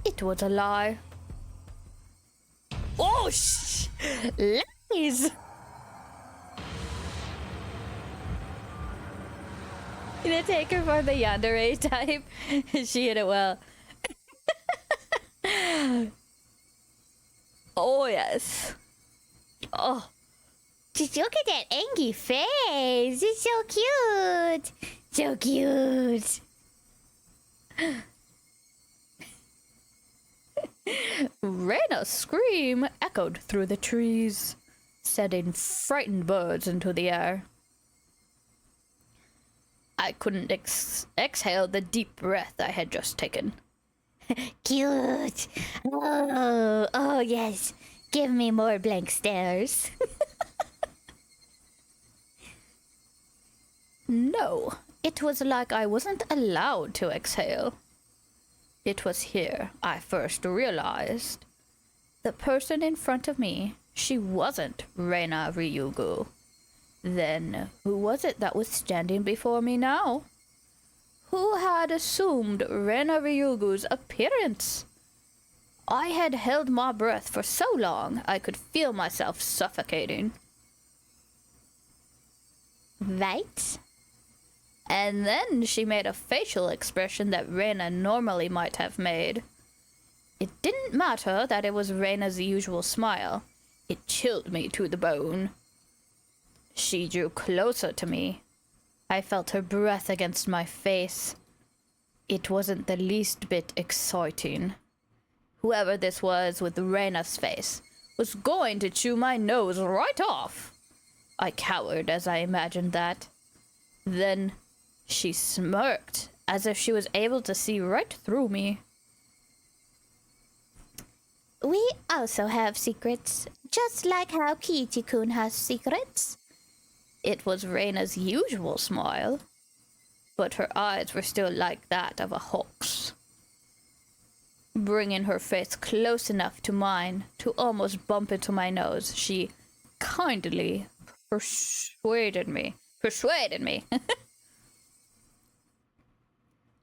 It was a lie. Oh, lies! You gonna take her for the yandere type? She hit it well. Oh, yes. Oh. Just look at that angry face. It's so cute. So cute. Reina's scream echoed through the trees, sending frightened birds into the air. I couldn't exhale the deep breath I had just taken. Cute. Oh, yes. Give me more blank stares. No, it was like I wasn't allowed to exhale. It was here I first realized. The person in front of me, she wasn't Reina Ryugu. Then who was it that was standing before me now? Who had assumed Reina Ryugu's appearance? I had held my breath for so long I could feel myself suffocating. Right? And then she made a facial expression that Reina normally might have made. It didn't matter that it was Reina's usual smile. It chilled me to the bone. She drew closer to me. I felt her breath against my face. It wasn't the least bit exciting. Whoever this was with Reina's face was going to chew my nose right off. I cowered as I imagined that. Then she smirked, as if she was able to see right through me. We also have secrets, just like how Kiichi-kun has secrets. It was Reina's usual smile, but her eyes were still like that of a hawk's. Bringing her face close enough to mine to almost bump into my nose, she kindly persuaded me.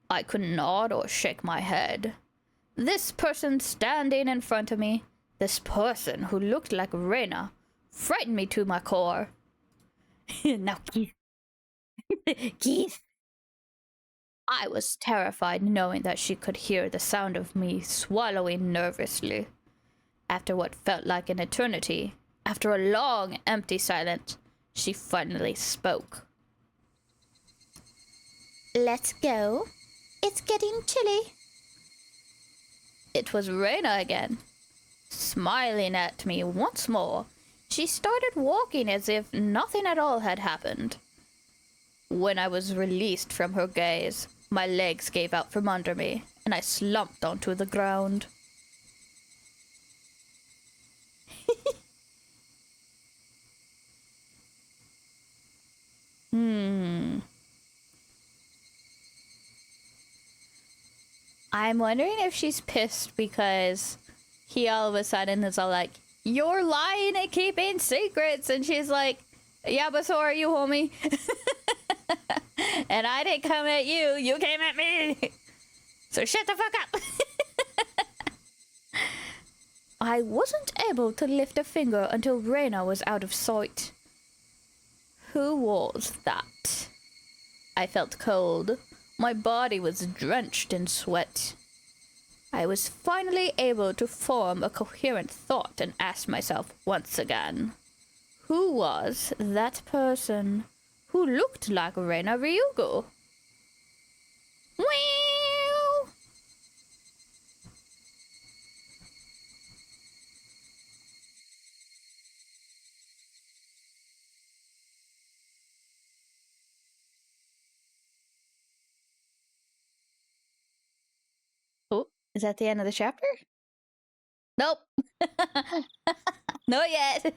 I could nod or shake my head. This person standing in front of me, this person who looked like Reina, frightened me to my core. Now Keith. I was terrified knowing that she could hear the sound of me swallowing nervously. After what felt like an eternity, after a long, empty silence, she finally spoke. Let's go. It's getting chilly. It was Reyna again. Smiling at me once more, she started walking as if nothing at all had happened. When I was released from her gaze, my legs gave out from under me, and I slumped onto the ground. I'm wondering if she's pissed because he all of a sudden is all like, "You're lying and keeping secrets," and she's like, "Yeah, but so are you, homie." And I didn't come at you, you came at me. So shut the fuck up. I wasn't able to lift a finger until Reyna was out of sight. Who was that? I felt cold. My body was drenched in sweat. I was finally able to form a coherent thought and ask myself once again, who was that person who looked like Reyna Ryugu? Wow! Oh, is that the end of the chapter? Nope. Not yet.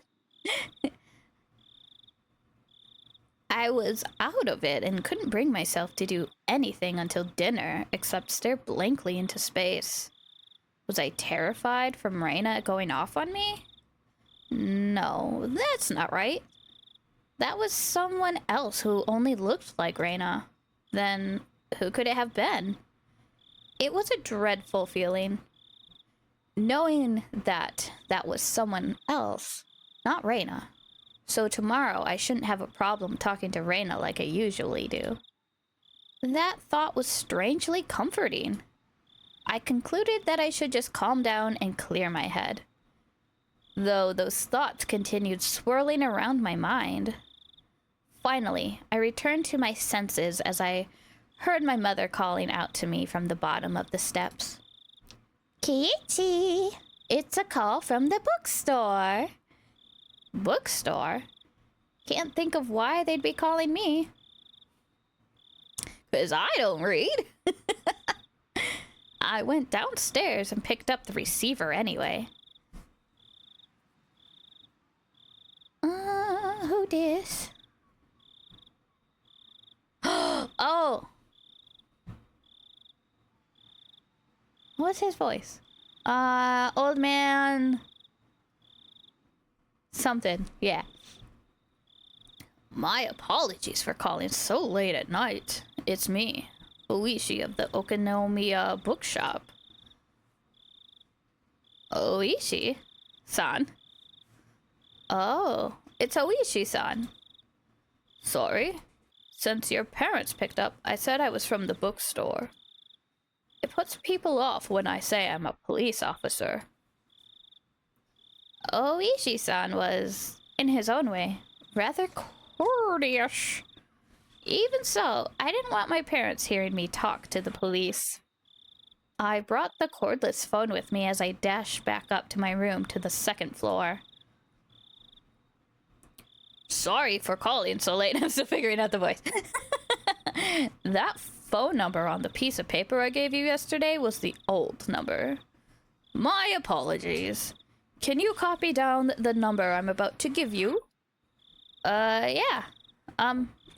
I was out of it and couldn't bring myself to do anything until dinner except stare blankly into space. Was I terrified from Reyna going off on me? No, that's not right. That was someone else who only looked like Reyna. Then who could it have been? It was a dreadful feeling. Knowing that that was someone else, not Reyna. So tomorrow I shouldn't have a problem talking to Reyna like I usually do. That thought was strangely comforting. I concluded that I should just calm down and clear my head. Though those thoughts continued swirling around my mind. Finally, I returned to my senses as I heard my mother calling out to me from the bottom of the steps. Kitty. It's a call from the bookstore. Bookstore? Can't think of why they'd be calling me. 'Cause I don't read. I went downstairs and picked up the receiver anyway. Who dis? Oh! What's his voice? Old man... something, yeah. My apologies for calling so late at night. It's me, Oishi of the Okonomiya bookshop. Oishi-san? Oh, it's Oishi-san. Sorry. Since your parents picked up, I said I was from the bookstore. It puts people off when I say I'm a police officer. Oishi-san was, in his own way, rather courteous. Even so, I didn't want my parents hearing me talk to the police. I brought the cordless phone with me as I dashed back up to my room to the second floor. Sorry for calling so late. I'm still figuring out the voice. That phone number on the piece of paper I gave you yesterday was the old number. My apologies. Can you copy down the number I'm about to give you? Yeah.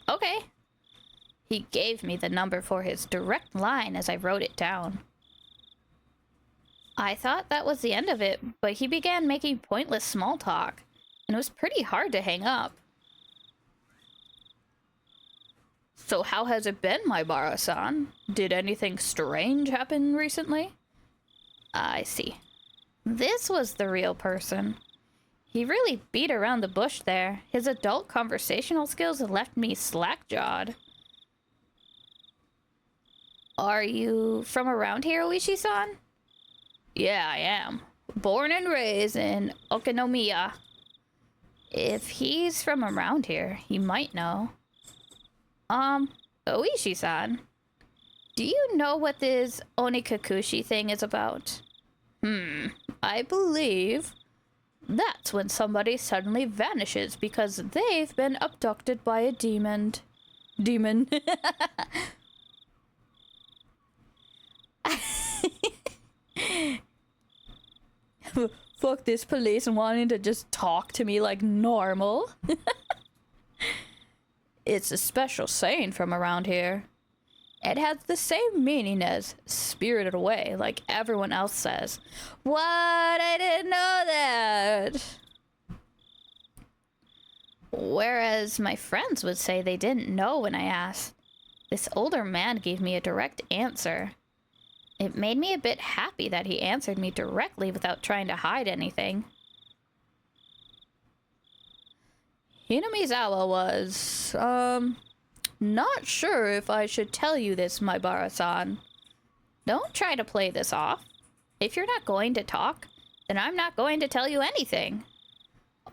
Okay. He gave me the number for his direct line as I wrote it down. I thought that was the end of it, but he began making pointless small talk, and it was pretty hard to hang up. So how has it been, my Bara-san? Did anything strange happen recently? I see. This was the real person. He really beat around the bush there. His adult conversational skills have left me slack-jawed. Are you from around here, Oishi-san? Yeah, I am. Born and raised in Okinomiya. If he's from around here, he might know. Oishi-san, do you know what this Onikakushi thing is about? I believe that's when somebody suddenly vanishes because they've been abducted by a demon. Fuck this police and wanting to just talk to me like normal. It's a special saying from around here. It has the same meaning as spirited away, like everyone else says. What? I didn't know that. Whereas my friends would say they didn't know when I asked. This older man gave me a direct answer. It made me a bit happy that he answered me directly without trying to hide anything. Hinamizawa was, not sure if I should tell you this, my Bara-san. Don't try to play this off. If you're not going to talk, then I'm not going to tell you anything.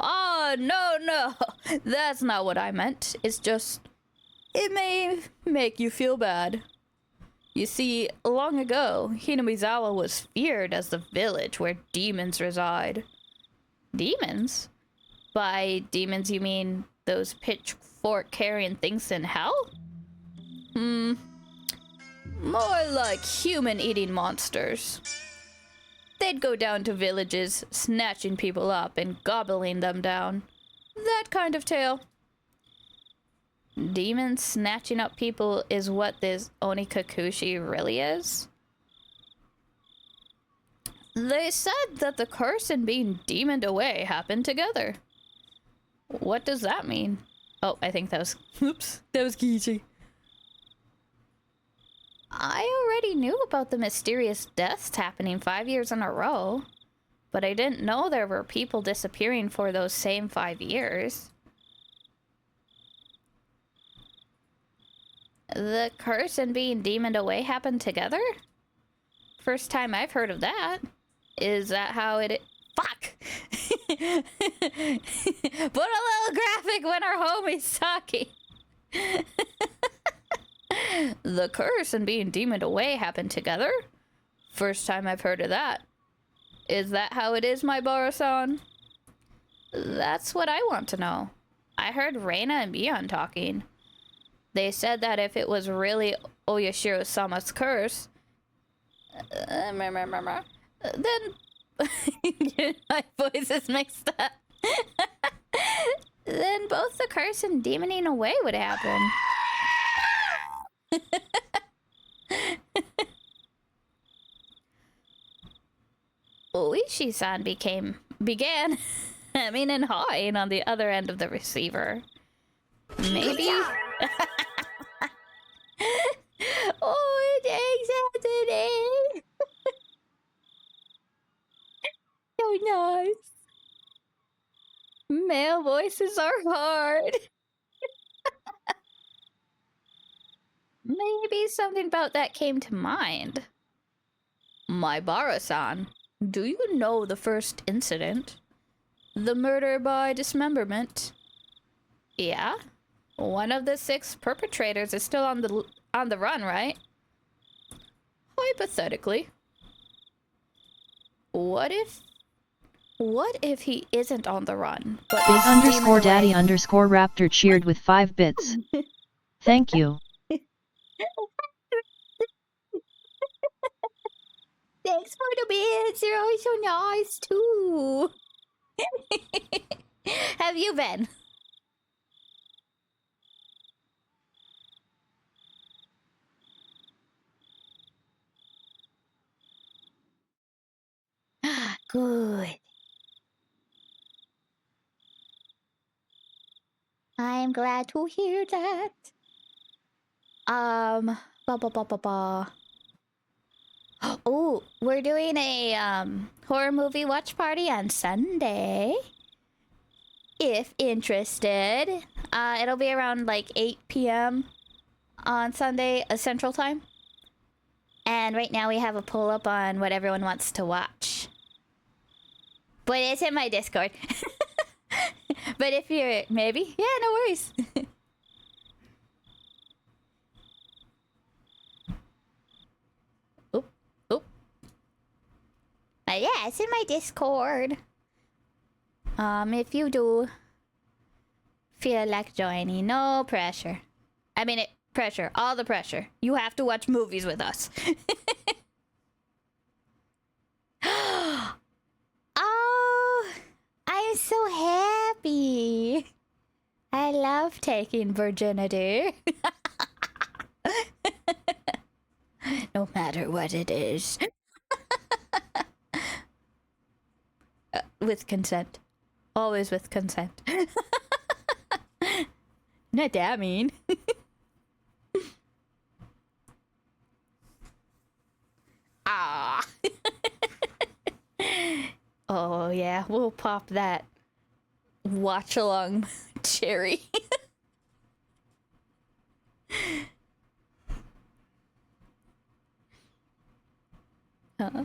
Oh, no, that's not what I meant. It's just, it may make you feel bad. You see, long ago, Hinamizawa was feared as the village where demons reside. Demons? By demons, you mean those pitchfork-carrying things in hell? More like human-eating monsters. They'd go down to villages, snatching people up and gobbling them down. That kind of tale. Demons snatching up people is what this Onikakushi really is? They said that the curse and being demoned away happened together. What does that mean? Oh, I think that was... Oops, that was Kichi. I already knew about the mysterious deaths happening 5 years in a row, but I didn't know there were people disappearing for those same 5 years. The curse and being demoned away happened together? First time I've heard of that. Is that how it... Fuck! Put a little graphic when our homie's talking. The curse and being demoned away happened together? First time I've heard of that. Is that how it is, my Bara-san? That's what I want to know. I heard Reina and Mion talking. They said that if it was really Oyashiro-sama's curse, then my voice is mixed up. Then both the curse and demoning away would happen. Oishi-san began hemming and hawing on the other end of the receiver. Maybe... Oh, it takes today. So nice. Male voices are hard. Maybe something about that came to mind. My Bara-san, do you know the first incident? The murder by dismemberment? Yeah? One of the 6 perpetrators is still on the run, right? Hypothetically. What if he isn't on the run, but Biz_daddy_raptor cheered with 5 bits. Thank you. Thanks for the bits. You're always so nice too. Have you been? Good. I'm glad to hear that. Oh, we're doing a horror movie watch party on Sunday. if interested. It'll be around like 8 p.m. on Sunday, Central Time. And right now we have a poll up on what everyone wants to watch. But it's in my Discord. But if you're... maybe? Yeah, no worries. Oop. Oop. Yeah, it's in my Discord. If you do feel like joining, no pressure. I mean, pressure, all the pressure. You have to watch movies with us. Oh, I'm so happy. I love taking virginity. No matter what it is. With consent. Always with consent. Not that mean. Ah. Oh yeah, we'll pop that watch along cherry. Huh.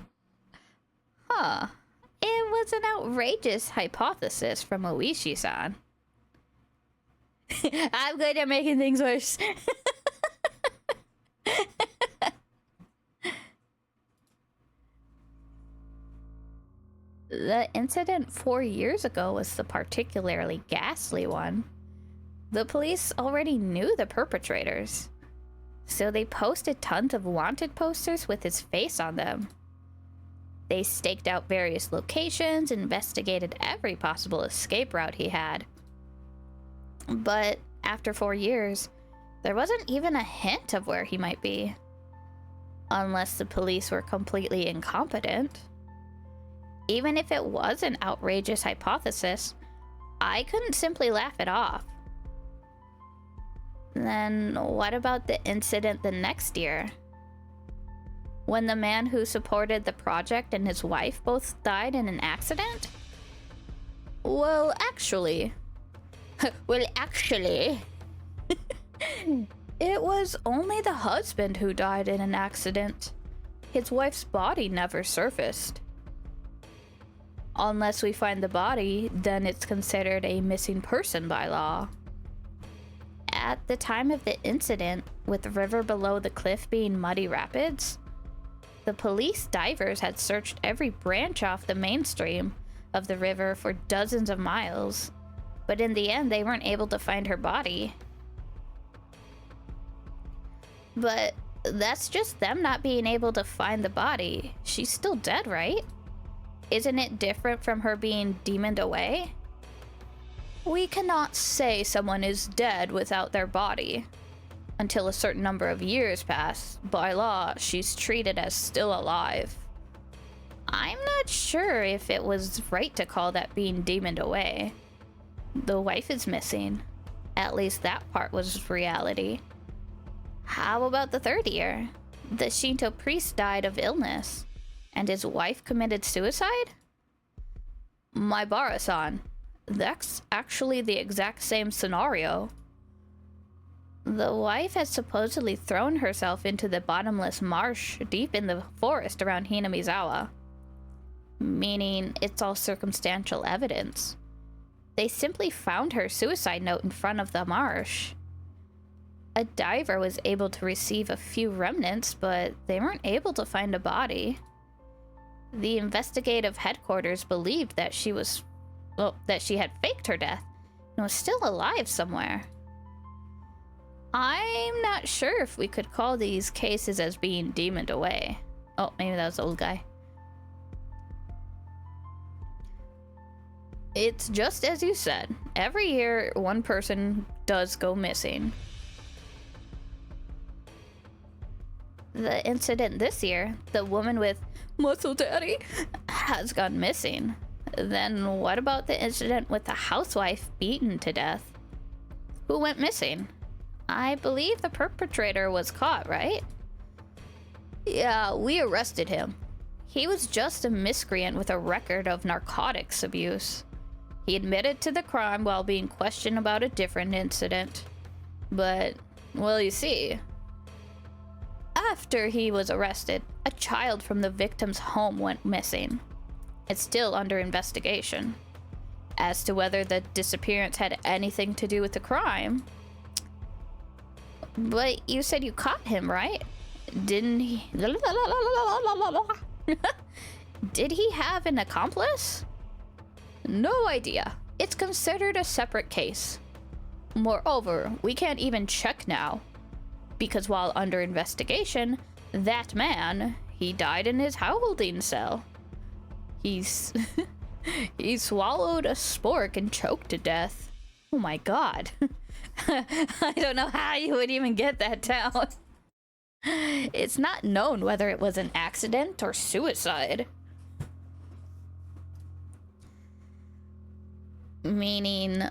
It was an outrageous hypothesis from Oishi-san. I'm good at making things worse. The incident 4 years ago was the particularly ghastly one. The police already knew the perpetrators, so they posted tons of wanted posters with his face on them. They staked out various locations, investigated every possible escape route he had. But after 4 years, there wasn't even a hint of where he might be. Unless the police were completely incompetent. Even if it was an outrageous hypothesis, I couldn't simply laugh it off. Then what about the incident the next year? When the man who supported the project and his wife both died in an accident? Well, actually... it was only the husband who died in an accident. His wife's body never surfaced. Unless we find the body, then it's considered a missing person by law. At the time of the incident, with the river below the cliff being muddy rapids, the police divers had searched every branch off the mainstream of the river for dozens of miles, but in the end they weren't able to find her body. But that's just them not being able to find the body. She's still dead, right? Isn't it different from her being demoned away? We cannot say someone is dead without their body. Until a certain number of years pass, by law, she's treated as still alive. I'm not sure if it was right to call that being demoned away. The wife is missing. At least that part was reality. How about the 3rd year? The Shinto priest died of illness, and his wife committed suicide? Maibara-san, that's actually the exact same scenario. The wife has supposedly thrown herself into the bottomless marsh deep in the forest around Hinamizawa. Meaning it's all circumstantial evidence. They simply found her suicide note in front of the marsh. A diver was able to receive a few remnants, but they weren't able to find a body. The investigative headquarters believed that she had faked her death and was still alive somewhere. I'm not sure if we could call these cases as being demoned away. Oh, maybe that was the old guy. It's just as you said. Every year, one person does go missing. The incident this year, the woman with muscle daddy, has gone missing. Then what about the incident with the housewife beaten to death? Who went missing? I believe the perpetrator was caught, right? Yeah, we arrested him. He was just a miscreant with a record of narcotics abuse. He admitted to the crime while being questioned about a different incident. But, well, you see, after he was arrested, a child from the victim's home went missing. It's still under investigation. As to whether the disappearance had anything to do with the crime. But you said you caught him, right? Didn't he? Did he have an accomplice? No idea. It's considered a separate case. Moreover, we can't even check now. Because while under investigation, that man, he died in his holding cell. He's... he swallowed a spork and choked to death. Oh my god. I don't know how you would even get that down. It's not known whether it was an accident or suicide. Meaning...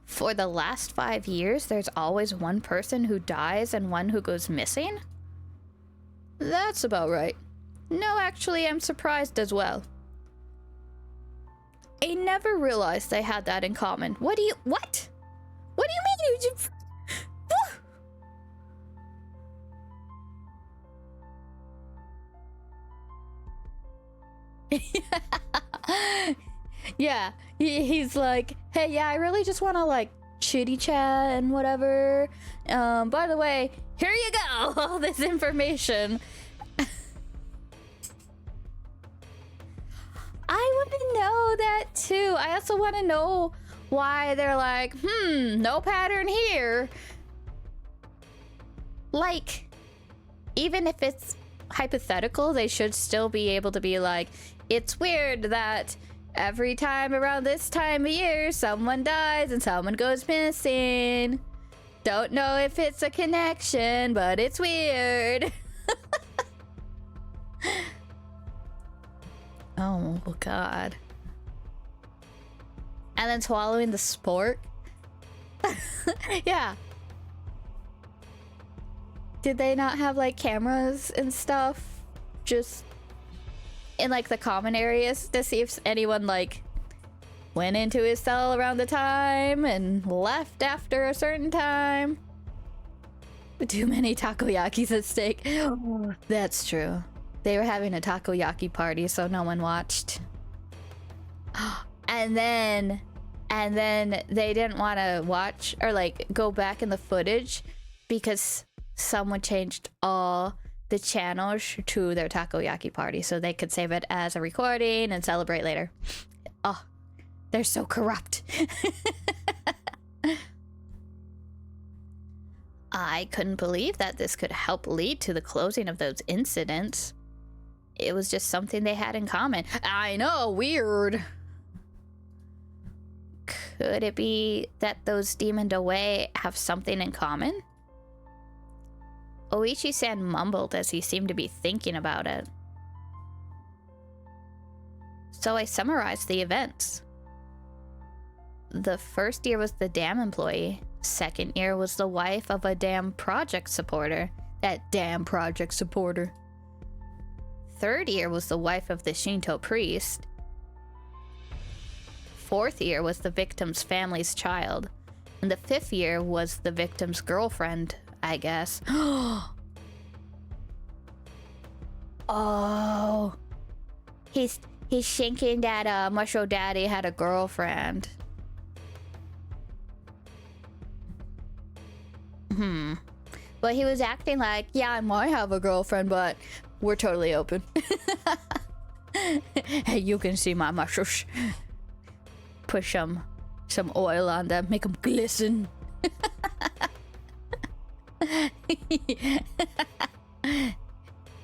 for the last 5 years, there's always one person who dies and one who goes missing? That's about right. No, actually, I'm surprised as well. I never realized they had that in common. What? What do you mean? Yeah, he's like, hey, yeah, I really just want to, like, chitty chat and whatever. By the way, here you go, all this information. I want to know that too. I also want to know why they're like, no pattern here. Like, even if it's hypothetical, they should still be able to be like, it's weird that every time around this time of year, someone dies and someone goes missing. Don't know if it's a connection, but it's weird. Oh, God. And then swallowing the spork? Yeah. Did they not have, like, cameras and stuff? Just in, like, the common areas to see if anyone, like, went into his cell around the time and left after a certain time? Too many takoyakis at stake. That's true. They were having a takoyaki party, so no one watched. And then they didn't want to watch or, like, go back in the footage because someone changed all the channels to their takoyaki party so they could save it as a recording and celebrate later. Oh, they're so corrupt. I couldn't believe that this could help lead to the closing of those incidents. It was just something they had in common. I know, weird. Could it be that those demoned away have something in common? Oichi-san mumbled as he seemed to be thinking about it. So I summarized the events. The first year was the dam employee. Second year was the wife of a dam project supporter. That damn project supporter. Third year was the wife of the Shinto priest. Fourth year was the victim's family's child. And the fifth year was the victim's girlfriend, I guess. Oh. He's thinking that Musho Daddy had a girlfriend. But he was acting like, yeah, I might have a girlfriend, but we're totally open. Hey, you can see my mushrooms. Put some oil on them, make them glisten.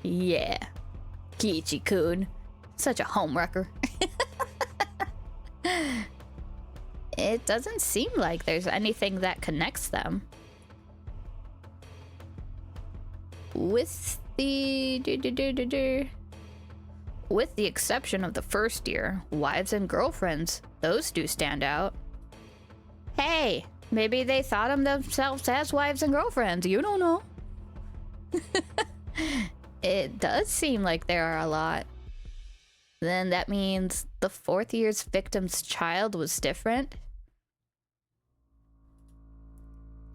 Yeah. Kiichi-kun. Such a homewrecker. It doesn't seem like there's anything that connects them. With the exception of the first year, wives and girlfriends, those do stand out. Hey, maybe they thought of themselves as wives and girlfriends, you don't know. It does seem like there are a lot. Then that means the fourth year's victim's child was different?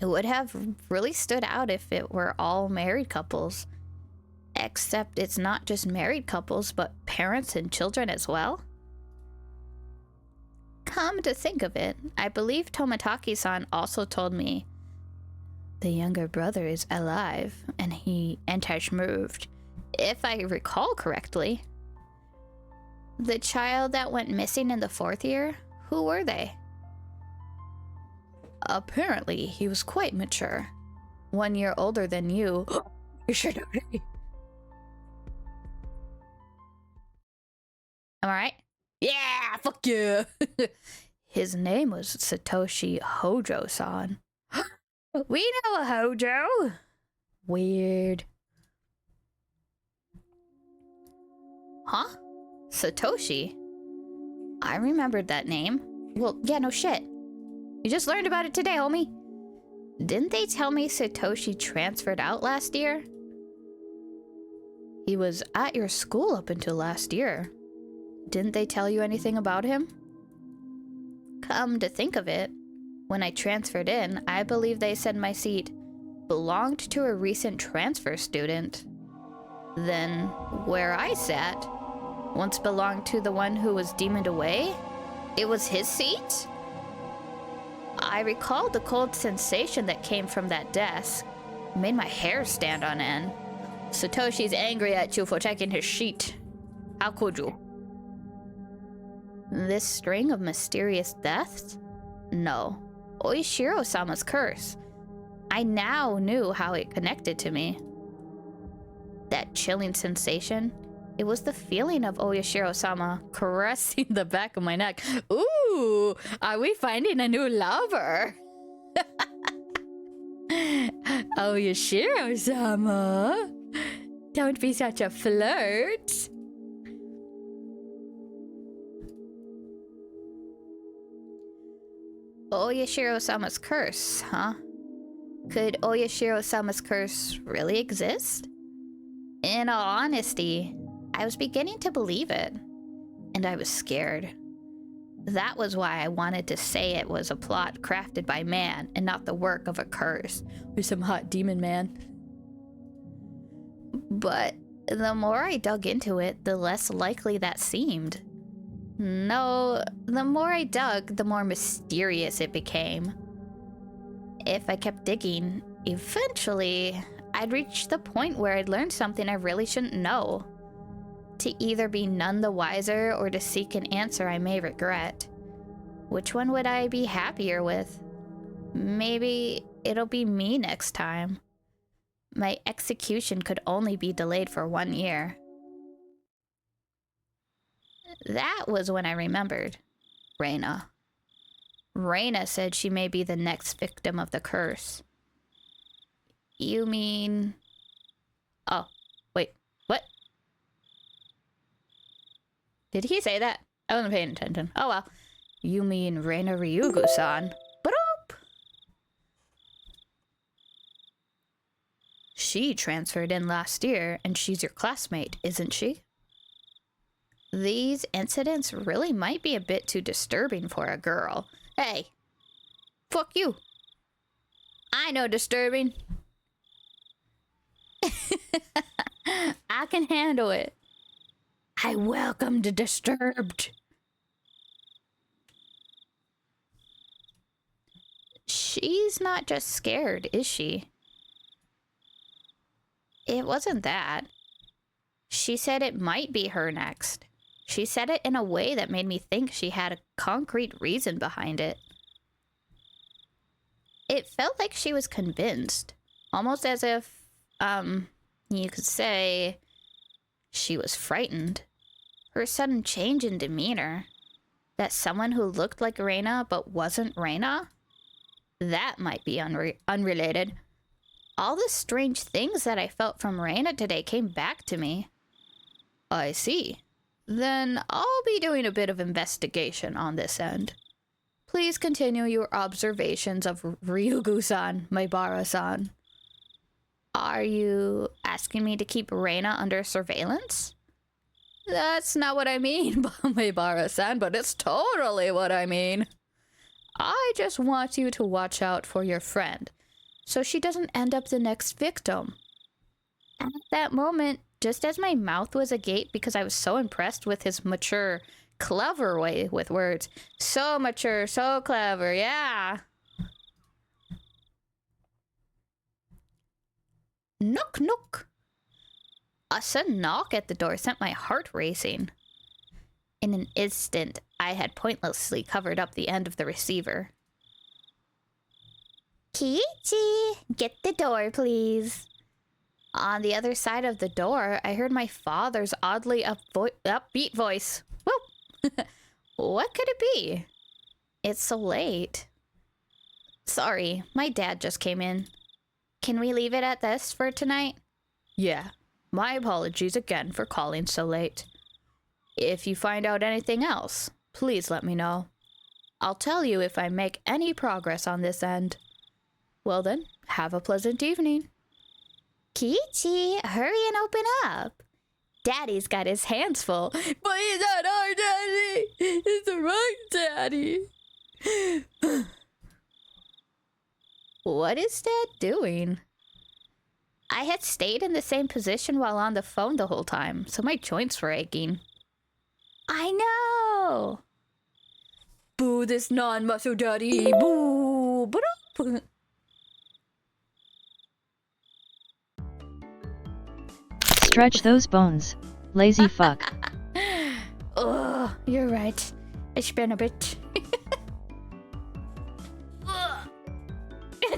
It would have really stood out if it were all married couples. Except it's not just married couples, but parents and children as well. Come to think of it, I believe Tomataki-san also told me the younger brother is alive and has moved, if I recall correctly. The child that went missing in the fourth year, who were they? Apparently, he was quite mature. 1 year older than you. You should know. Am I right? Yeah, fuck yeah. His name was Satoshi Hojo-san. We know a Hojo. Weird. Huh? Satoshi? I remembered that name. Well, yeah, no shit. You just learned about it today, homie. Didn't they tell me Satoshi transferred out last year? He was at your school up until last year. Didn't they tell you anything about him? Come to think of it, when I transferred in, I believe they said my seat belonged to a recent transfer student. Then, where I sat, once belonged to the one who was demoned away? It was his seat? I recalled the cold sensation that came from that desk. It made my hair stand on end. Satoshi's angry at you for taking his sheet. How could you? This string of mysterious deaths? No. Oishiro-sama's curse. I now knew how it connected to me. That chilling sensation, it was the feeling of Oyashiro-sama caressing the back of my neck. Ooh, are we finding a new lover? Oyashiro-sama, don't be such a flirt. Oyashiro-sama's curse, huh? Could Oyashiro-sama's curse really exist? In all honesty, I was beginning to believe it, and I was scared. That was why I wanted to say it was a plot crafted by man and not the work of a curse or some hot demon man. But the more I dug into it, the less likely that seemed. No, the more I dug, the more mysterious it became. If I kept digging, eventually, I'd reach the point where I'd learned something I really shouldn't know. To either be none the wiser or to seek an answer I may regret. Which one would I be happier with? Maybe it'll be me next time. My execution could only be delayed for 1 year. That was when I remembered. Reina. Reina said she may be the next victim of the curse. You mean... Oh, wait, what? Did he say that? I wasn't paying attention. Oh well. You mean Reina Ryugu-san. Ba-doop! She transferred in last year, and she's your classmate, isn't she? These incidents really might be a bit too disturbing for a girl. Hey! Fuck you! I know disturbing. I can handle it. I welcome the disturbed. She's not just scared, is she? It wasn't that. She said it might be her next. She said it in a way that made me think she had a concrete reason behind it. It felt like she was convinced. Almost as if, you could say, she was frightened. Her sudden change in demeanor. That someone who looked like Reina but wasn't Reina? That might be unrelated. All the strange things that I felt from Reina today came back to me. I see. Then I'll be doing a bit of investigation on this end. Please continue your observations of Ryugu-san, Maibara-san. Are you asking me to keep Reina under surveillance? That's not what I mean, Bamebara-san, but it's totally what I mean. I just want you to watch out for your friend, so she doesn't end up the next victim. At that moment, just as my mouth was agape because I was so impressed with his mature, clever way with words. So mature, so clever, yeah. Knock, knock. A sudden knock at the door sent my heart racing. In an instant, I had pointlessly covered up the end of the receiver. Kiichi, get the door, please. On the other side of the door, I heard my father's oddly upbeat voice. Whoop! What could it be? It's so late. Sorry, my dad just came in. Can we leave it at this for tonight? Yeah. My apologies again for calling so late. If you find out anything else, please let me know. I'll tell you if I make any progress on this end. Well then, have a pleasant evening. Kiichi, hurry and open up. Daddy's got his hands full. But he's not our daddy. It's the wrong daddy. What is Dad doing? I had stayed in the same position while on the phone the whole time, so my joints were aching. I know! Boo this non-muscle daddy! Boo! Ba-da! Stretch those bones, lazy fuck. Oh, you're right. Ich bin a bitch.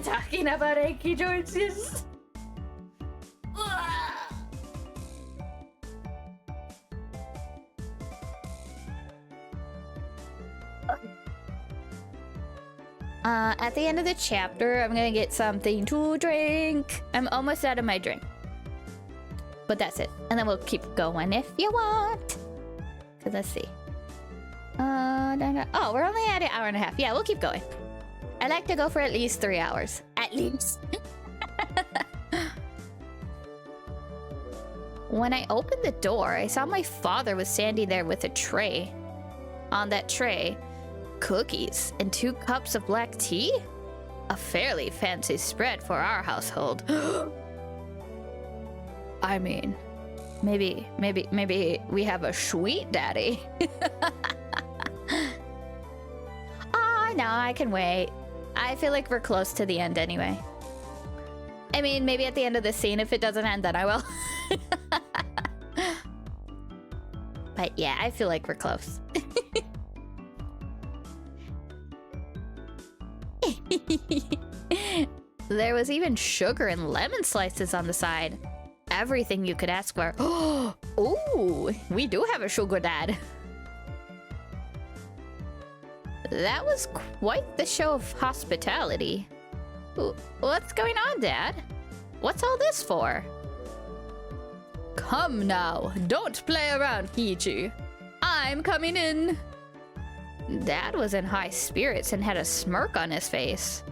Talking about achy joints is... At the end of the chapter, I'm gonna get something to drink. I'm almost out of my drink. But that's it. And then we'll keep going if you want. Cause let's see. Oh, we're only at an hour and a half. Yeah, we'll keep going. I like to go for at least 3 hours. At least. When I opened the door, I saw my father was standing there with a tray. On that tray, cookies and 2 cups of black tea? A fairly fancy spread for our household. I mean, maybe we have a sweet daddy. Oh, no, I can wait. I feel like we're close to the end anyway. I mean, maybe at the end of this scene, if it doesn't end, then I will. But yeah, I feel like we're close. There was even sugar and lemon slices on the side. Everything you could ask for. Ooh, we do have a sugar dad. That was quite the show of hospitality. What's going on, Dad? What's all this for? Come now, don't play around, Kiichi. I'm coming in. Dad was in high spirits and had a smirk on his face.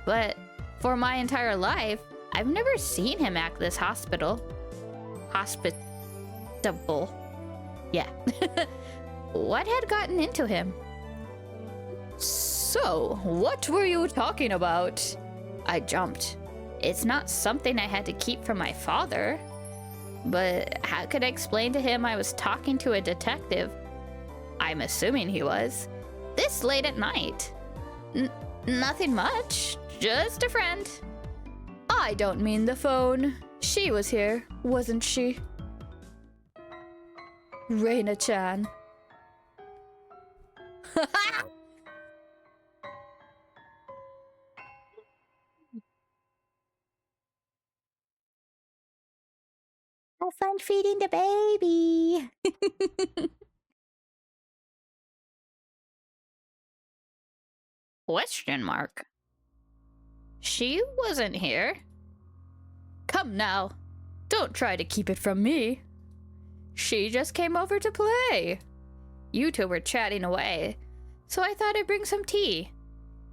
But for my entire life, I've never seen him act this hospitable. Yeah. What had gotten into him? So, what were you talking about? I jumped. It's not something I had to keep from my father. But how could I explain to him I was talking to a detective? I'm assuming he was. This late at night. Nothing much. Just a friend. I don't mean the phone. She was here, wasn't she? Reina-chan. Have fun feeding the baby. Question mark. She wasn't here. Come now. Don't try to keep it from me. She just came over to play. You two were chatting away, so I thought I'd bring some tea.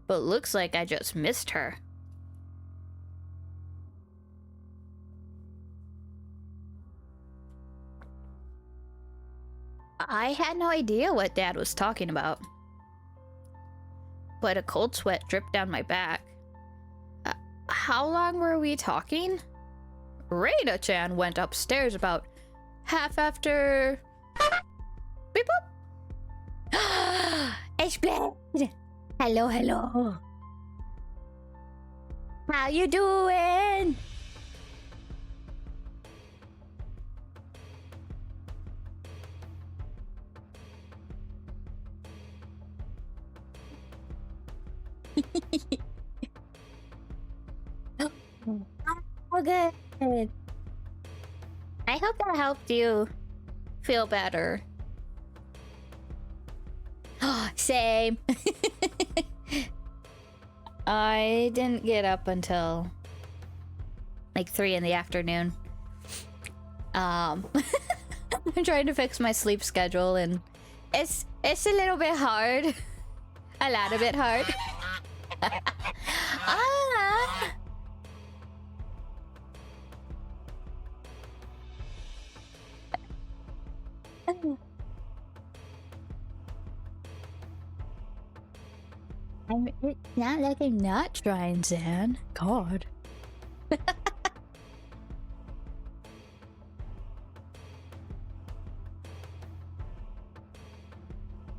But looks like I just missed her. I had no idea what Dad was talking about. But a cold sweat dripped down my back. How long were we talking? Reina-chan went upstairs about half after... Beep boop! It's Blade! Hello, hello. How you doing? Oh, good. I hope that helped you feel better. Same. I didn't get up until like 3 in the afternoon. I'm trying to fix my sleep schedule, and it's a little bit hard. A lot of bit hard. Ah. It's not like I'm not trying, Zan. God.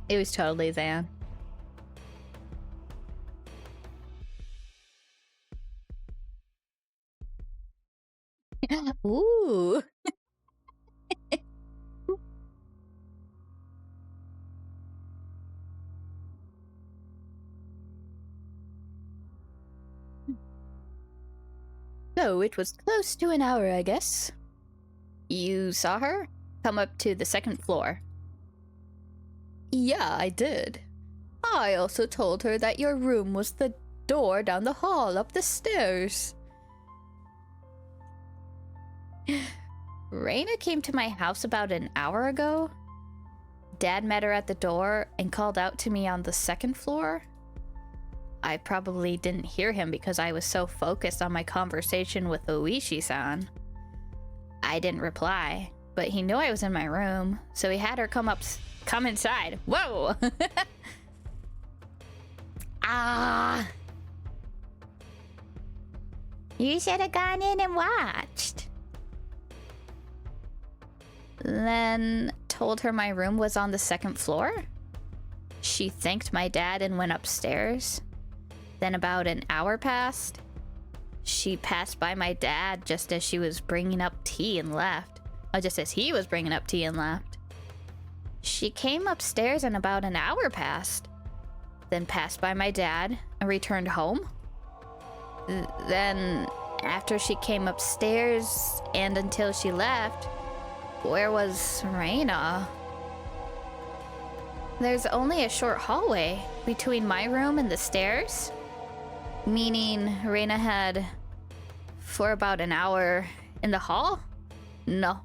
It was totally Zan. Ooh. So it was close to an hour, I guess. You saw her come up to the 2nd floor? Yeah, I did. I also told her that your room was the door down the hall up the stairs. Reina came to my house about an hour ago. Dad met her at the door and called out to me on the 2nd floor. I probably didn't hear him because I was so focused on my conversation with Oishi-san. I didn't reply, but he knew I was in my room, so he had her come inside. Whoa! Ah! You should have gone in and watched. Then told her my room was on the 2nd floor. She thanked my dad and went upstairs. Then about an hour passed. She passed by my dad just as she was bringing up tea and left. Or just as he was bringing up tea and left. She came upstairs and about an hour passed. Then passed by my dad and returned home. Then after she came upstairs and until she left, where was Reina? There's only a short hallway between my room and the stairs. Meaning Reina had for about an hour in the hall? No.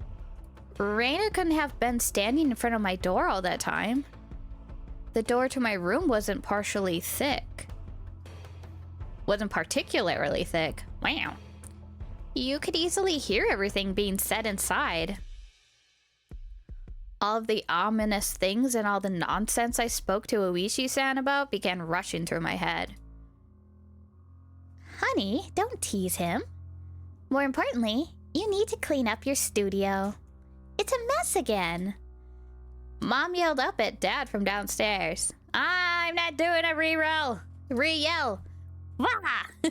Reina couldn't have been standing in front of my door all that time. The door to my room wasn't particularly thick. Wow. You could easily hear everything being said inside. All of the ominous things and all the nonsense I spoke to Oishi-san about began rushing through my head. Honey, don't tease him. More importantly, you need to clean up your studio. It's a mess again. Mom yelled up at Dad from downstairs. I'm not doing a re-yell. Wah!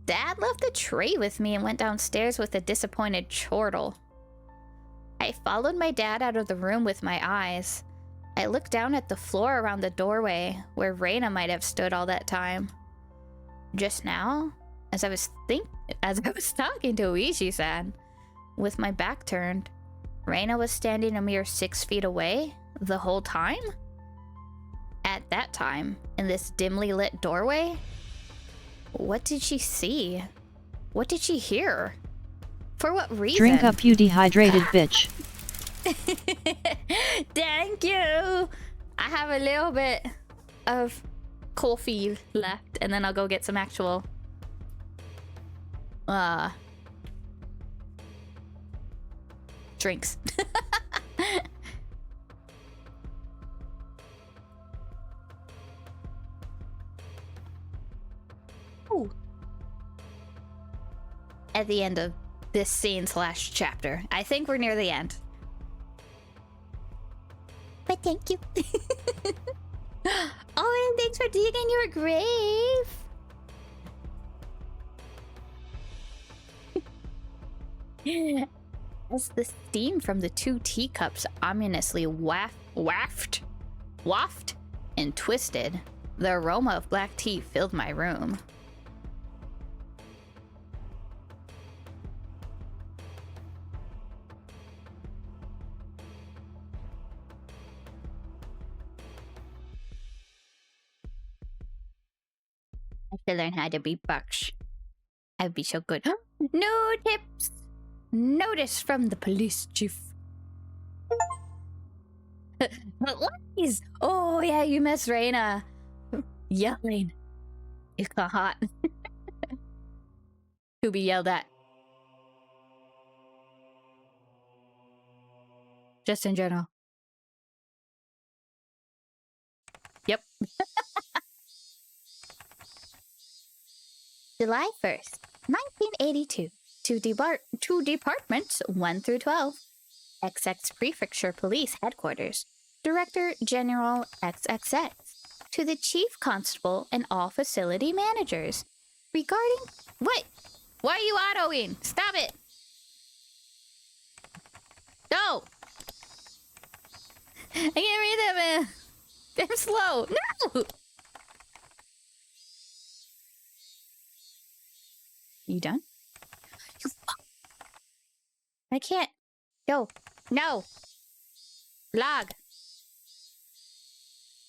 Dad left the tray with me and went downstairs with a disappointed chortle. I followed my dad out of the room with my eyes. I looked down at the floor around the doorway where Reina might have stood all that time. Just now, as I was talking to Oishi-san, with my back turned, Reina was standing a mere 6 feet away the whole time? At that time, in this dimly lit doorway? What did she see? What did she hear? For what reason? Drink up, you dehydrated bitch. Thank you! I have a little bit of coffee left, and then I'll go get some actual drinks. Ooh. At the end of this scene / chapter. I think we're near the end. But thank you. Oh, and thanks for digging your grave. As the steam from the 2 teacups ominously wafted and twisted, the aroma of black tea filled my room. I should learn how to beatbox. I'd be so good. No tips! Notice from the police chief. Lies! Oh yeah, you miss Reina. Yelling. It's not hot. To be yelled at. Just in general. Yep. July 1st, 1982. Two departments, 1 through 12. XX Prefecture Police Headquarters. Director General XXX. To the Chief Constable and all facility managers. Regarding... What? Why are you autoing? Stop it! No! I can't read that, man. I'm slow. No! You done? You fuck. I can't. Go. No. Log.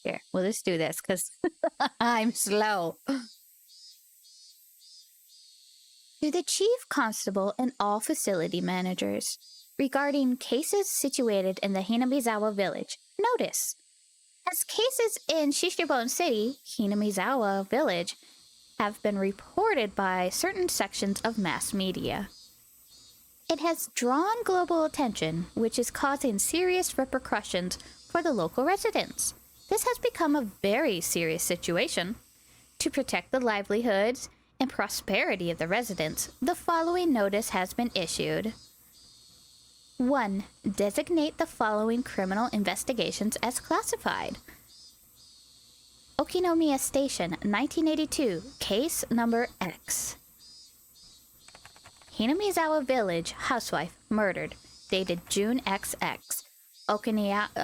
Here, we'll just do this because I'm slow. To the Chief Constable and all facility managers. Regarding cases situated in the Hinamizawa village, notice. As cases in Shishibone City, Hinamizawa village, have been reported by certain sections of mass media. It has drawn global attention, which is causing serious repercussions for the local residents. This has become a very serious situation. To protect the livelihoods and prosperity of the residents, the following notice has been issued. 1. Designate the following criminal investigations as classified. Okinomiya Station, 1982, case number X. Hinamizawa Village, housewife, murdered, dated June XX. Okinomiya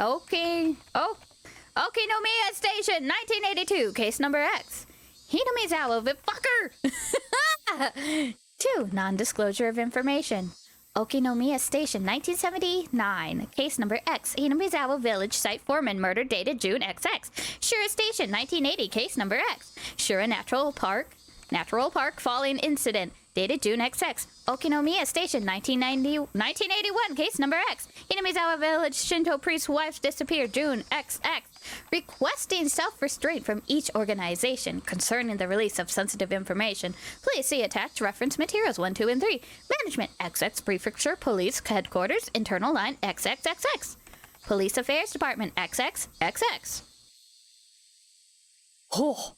Station, 1982, case number X. Hinamizawa fucker! 2. Non-disclosure of information. Okinomiya Station, 1979, case number X. Hinamizawa Village site foreman murder dated June XX. Shura Station, 1980, case number X. Shura Natural Park falling incident dated June XX. Okinomiya Station, 1981, case number X. Hinamizawa Village Shinto priest wife disappeared June XX. Requesting self-restraint from each organization concerning the release of sensitive information. Please see attached reference materials 1, 2, and 3. Management XX Prefecture Police Headquarters Internal Line XXXX. Police Affairs Department XXXX. Oh.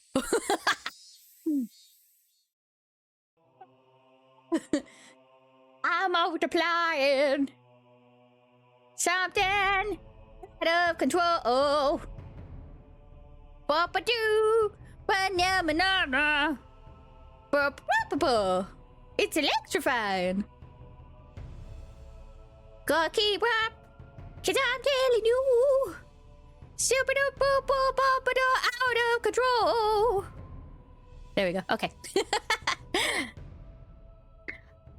I'm multiplying. Something out of control. Ba-ba-doo, ba-nya-ma-na-na. Ba-ba-ba-ba. It's electrifying. Gotta keep up, 'cause I'm telling you. Super-doo-boo-boo-ba-ba-doo, out of control. There we go. Okay.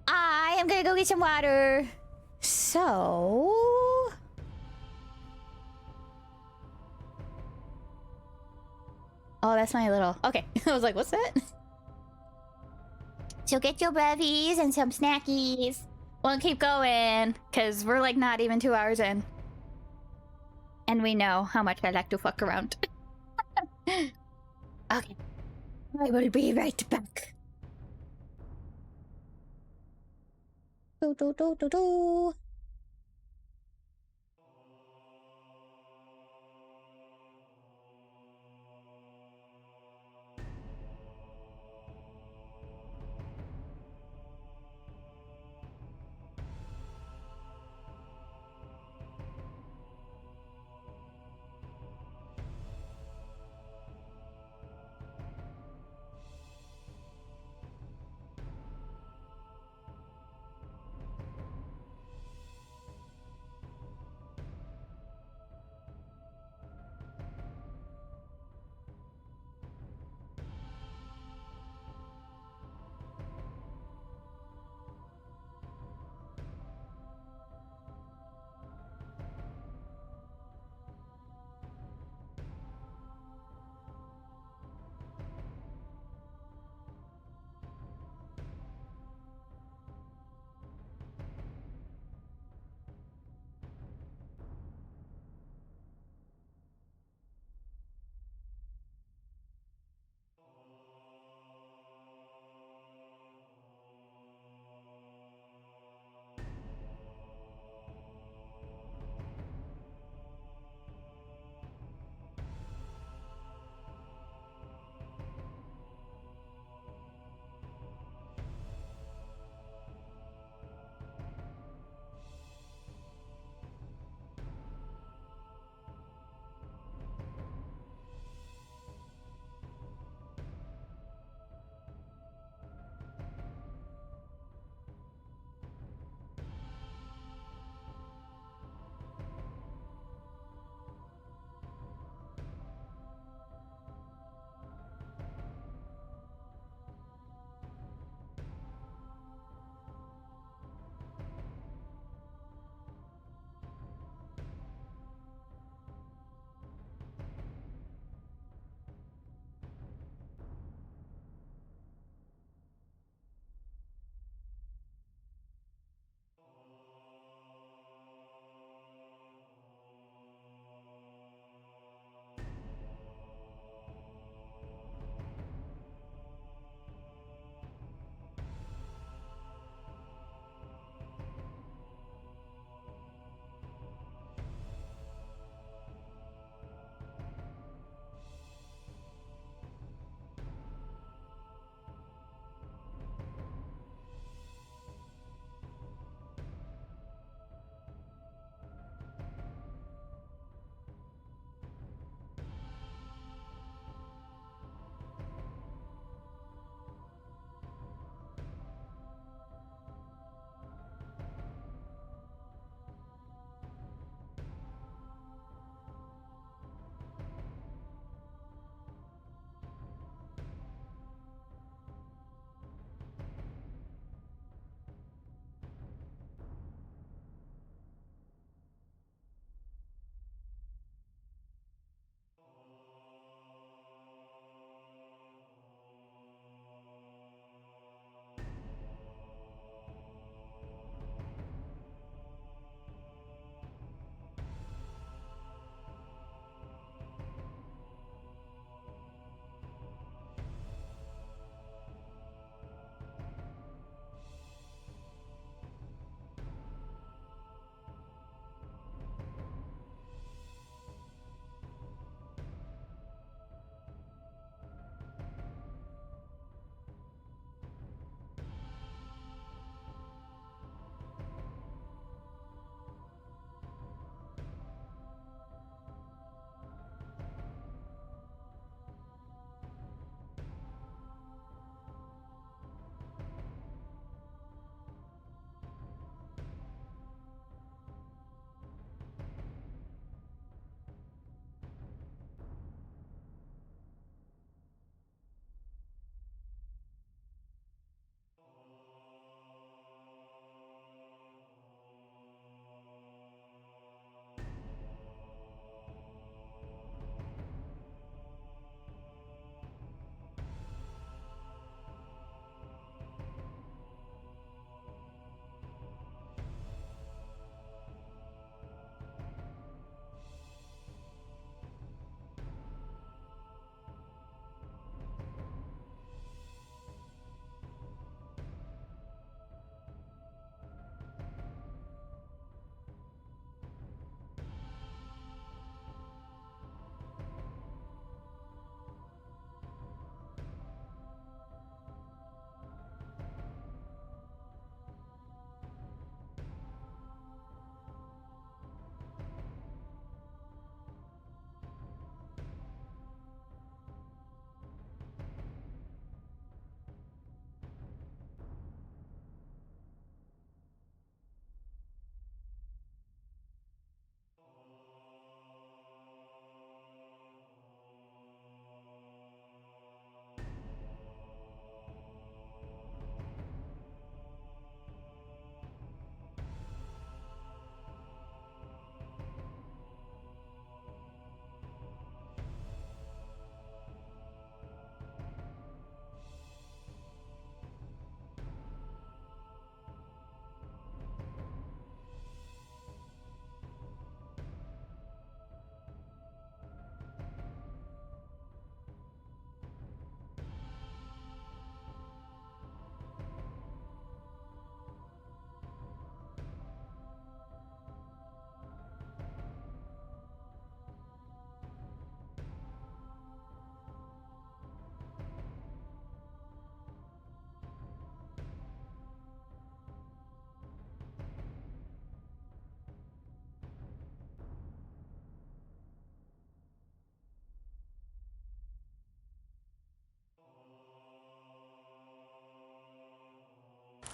I am gonna go get some water. So... Oh, that's my little... Okay. I was like, what's that? So get your brevies and some snackies. We'll keep going, because we're like not even 2 hours in. And we know how much I like to fuck around. Okay. I will be right back. Do do do do do.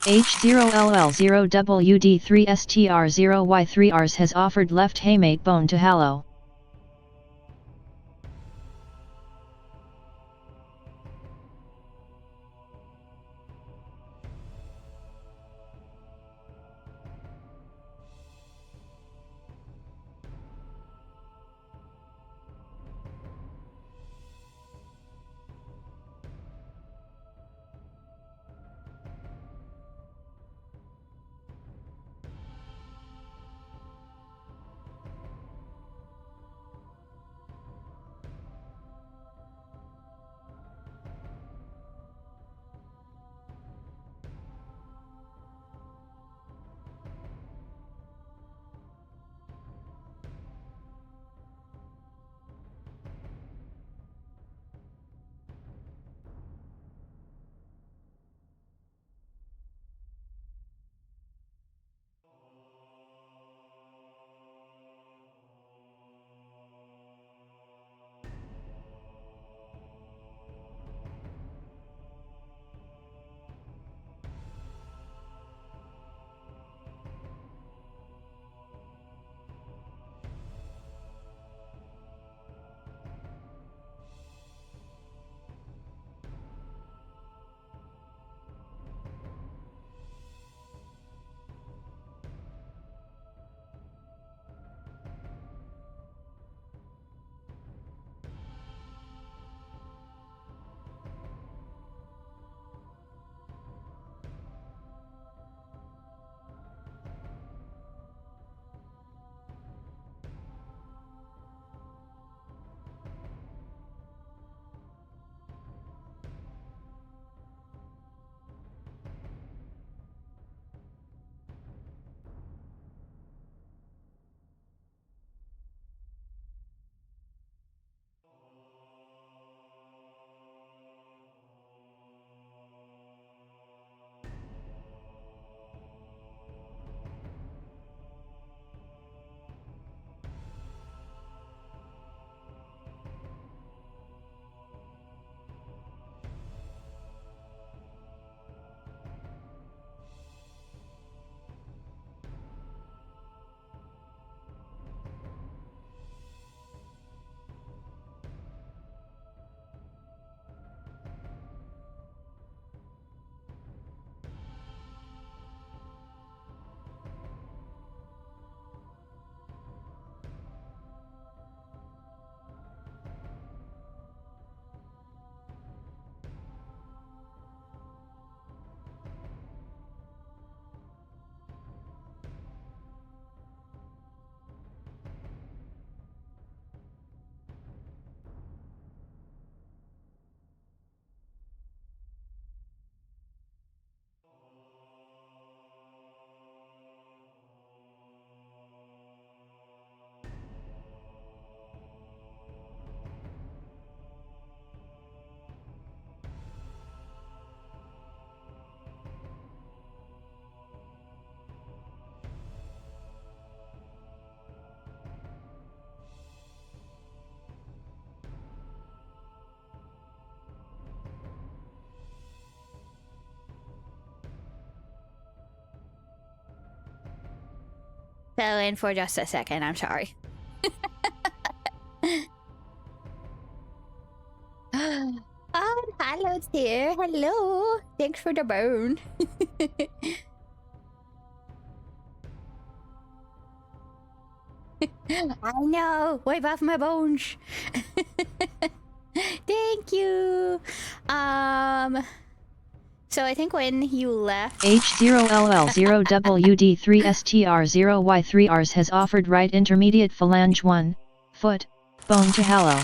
H0LL0WD3STR0Y3Rs has offered left haymate bone to Hallow. Fell in for just a second, I'm sorry. Oh, Hallow's here. Hello. Thanks for the bone. I know. Wipe off my bones. Thank you. So I think when you left H0LL0WD3STR0Y3Rs has offered right intermediate phalange 1 foot bone to Hallow.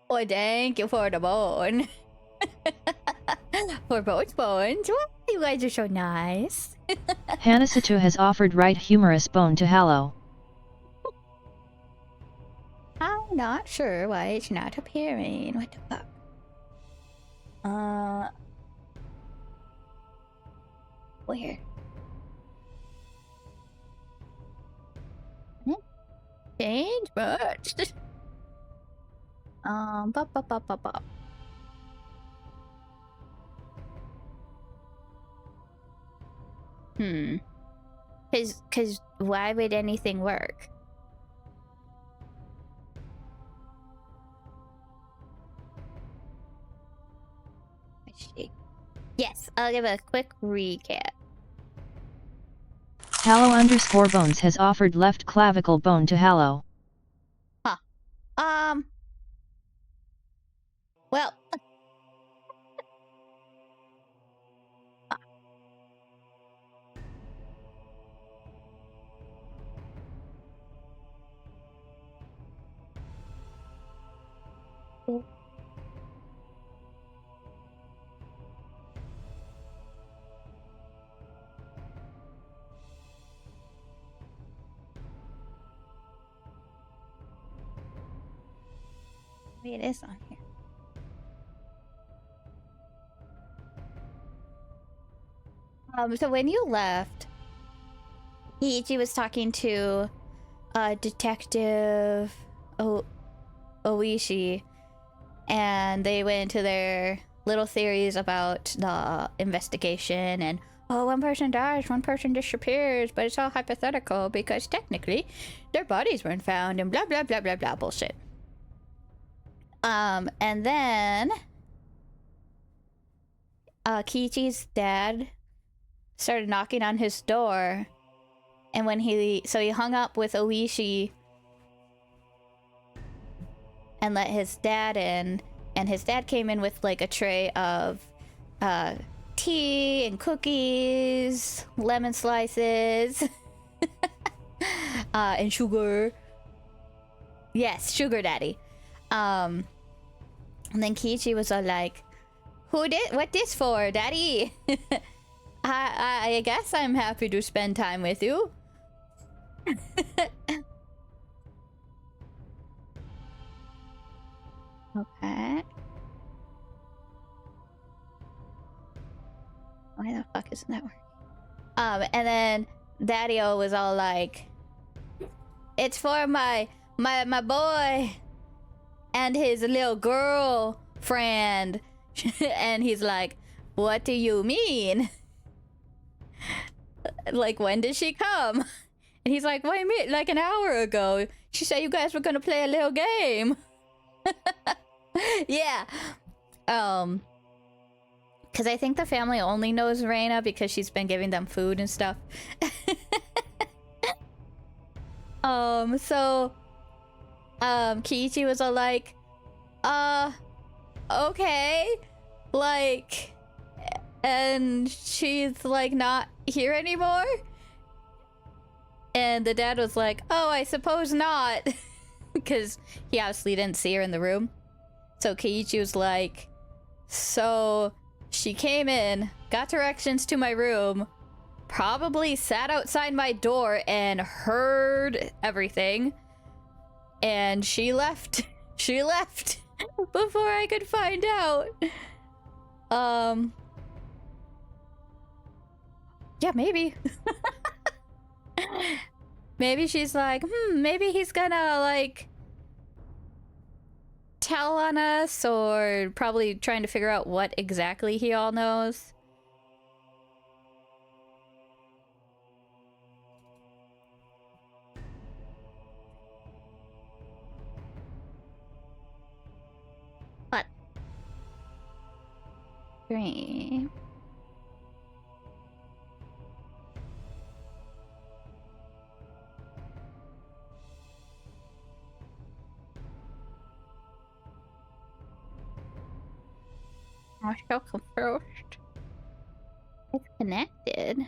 Oh, thank you for the bone. For both bones. Wow, you guys are so nice. Hanasatu has offered right humerus bone to Hallow. I'm not sure why it's not appearing. What the fuck? Where? Change much. Pop. Cause why would anything work? Yes, I'll give a quick recap. Hallow_bones has offered left clavicle bone to Hallow. Huh. Well. Maybe it is on here. So when you left, Ichi was talking to Detective Oishi, and they went into their little theories about the investigation, and one person dies, one person disappears, but it's all hypothetical because technically their bodies weren't found, and blah blah blah blah blah bullshit. And then Kiichi's dad started knocking on his door, and when he hung up with Oishi and let his dad in, and his dad came in with like a tray of tea and cookies, lemon slices, and sugar. Yes, sugar daddy. And then Kiichi was all like, what this for, daddy? I guess I'm happy to spend time with you. Okay. Why the fuck isn't that working? And then Daddy-O was all like, it's for my boy and his little girlfriend. And he's like, what do you mean? Like, when did she come? And he's like, wait a minute, like an hour ago. She said you guys were gonna play a little game. Yeah. Because I think the family only knows Reina because she's been giving them food and stuff. Kiichi was all like, okay. Like, and she's like not here anymore? And the dad was like, oh, I suppose not. Because he obviously didn't see her in the room. So Kiichi was like, so she came in, got directions to my room, probably sat outside my door and heard everything. And she left. She left before I could find out. Yeah, maybe. Maybe she's like, maybe he's gonna, like, tell on us, or probably trying to figure out what exactly he all knows. What? Great. I'm so confused. It's connected.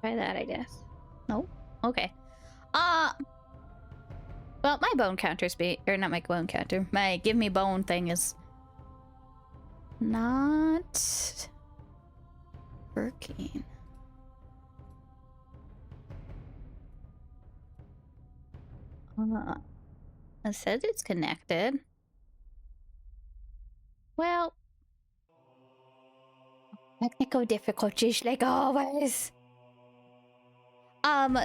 Try that, I guess. Nope. Okay. Well, my bone counter's or not my bone counter. My give me bone thing is not working. It says it's connected. Well, technical difficulties like always.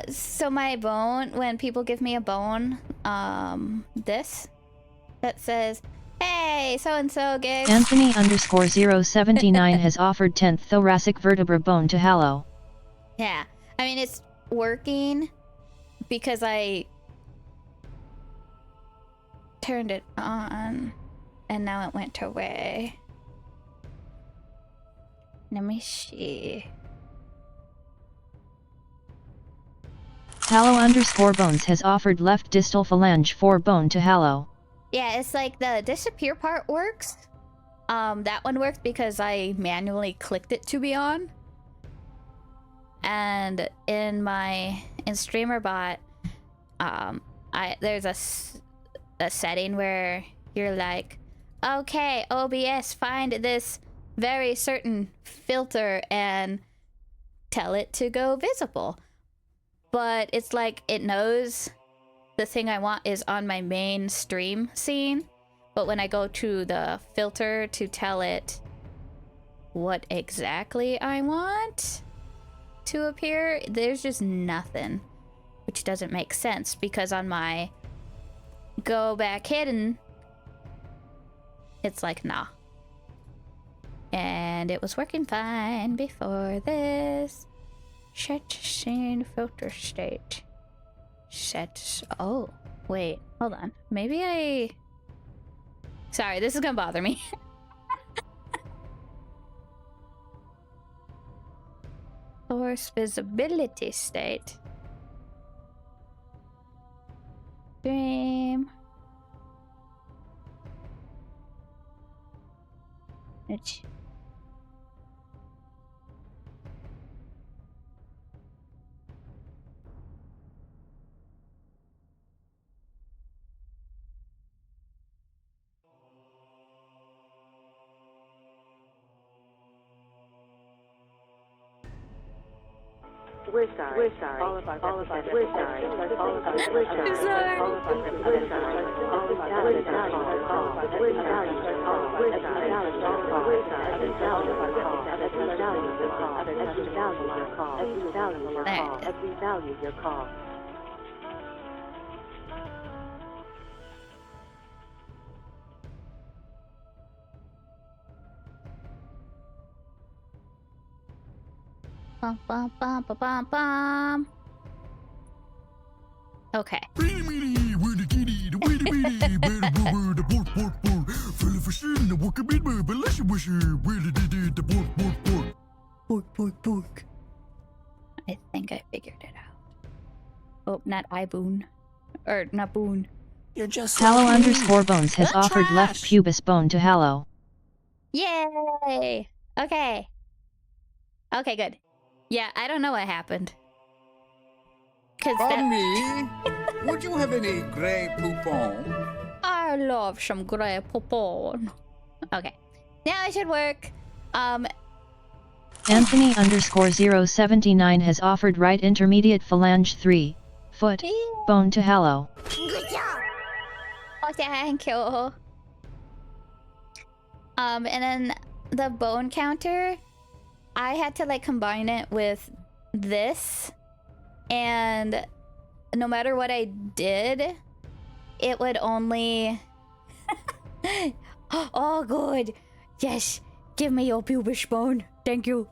So my bone, when people give me a bone, this, that says, "Hey, so and so gigs." Anthony underscore 079 has offered 10th thoracic vertebra bone to Hallow. Yeah, I mean it's working because I turned it on and now it went away. Let me see. Hallow underscore bones has offered left distal phalange 4 bone to Hallow. Yeah, it's like the disappear part works. That one worked because I manually clicked it to be on. And in StreamerBot, there's a setting where you're like, okay, OBS, find this very certain filter and tell it to go visible. But it's like it knows the thing I want is on my main stream scene. But when I go to the filter to tell it what exactly I want to appear, there's just nothing, which doesn't make sense because on my go back hidden, it's like, nah. And it was working fine before this. Set scene filter state. Set. Oh, wait, hold on. Maybe sorry, this is gonna bother me. Source visibility state. Stream. It's We're sorry. All of our representatives. We're sorry. All of our representatives. I'm sorry. All of our representatives. All of our representatives. We're sorry. We're sorry. We're sorry. Every value of your call. Every value of your call. Every value of your call. Every value of your call. Every value of your call. Bum, bum, bum, bum, bum, bum. Okay. I think I figured it out. Oh, not iBoon. Or not Boon. You're just Hallow like me. underscore bones has You're offered trash. left pubis bone to Hallow. Yay! Okay. Okay, good. Yeah, I don't know what happened. Cause Pardon that, me, would you have any Grey Poupon? I love some Grey Poupon. Okay. Now it should work. Anthony underscore 079 has offered right intermediate phalange 3 foot bone to Hallow. Good job. Oh, thank you. And then the bone counter, I had to like combine it with this, and no matter what I did, it would only. Oh, good. Yes, give me your pubic bone. Thank you.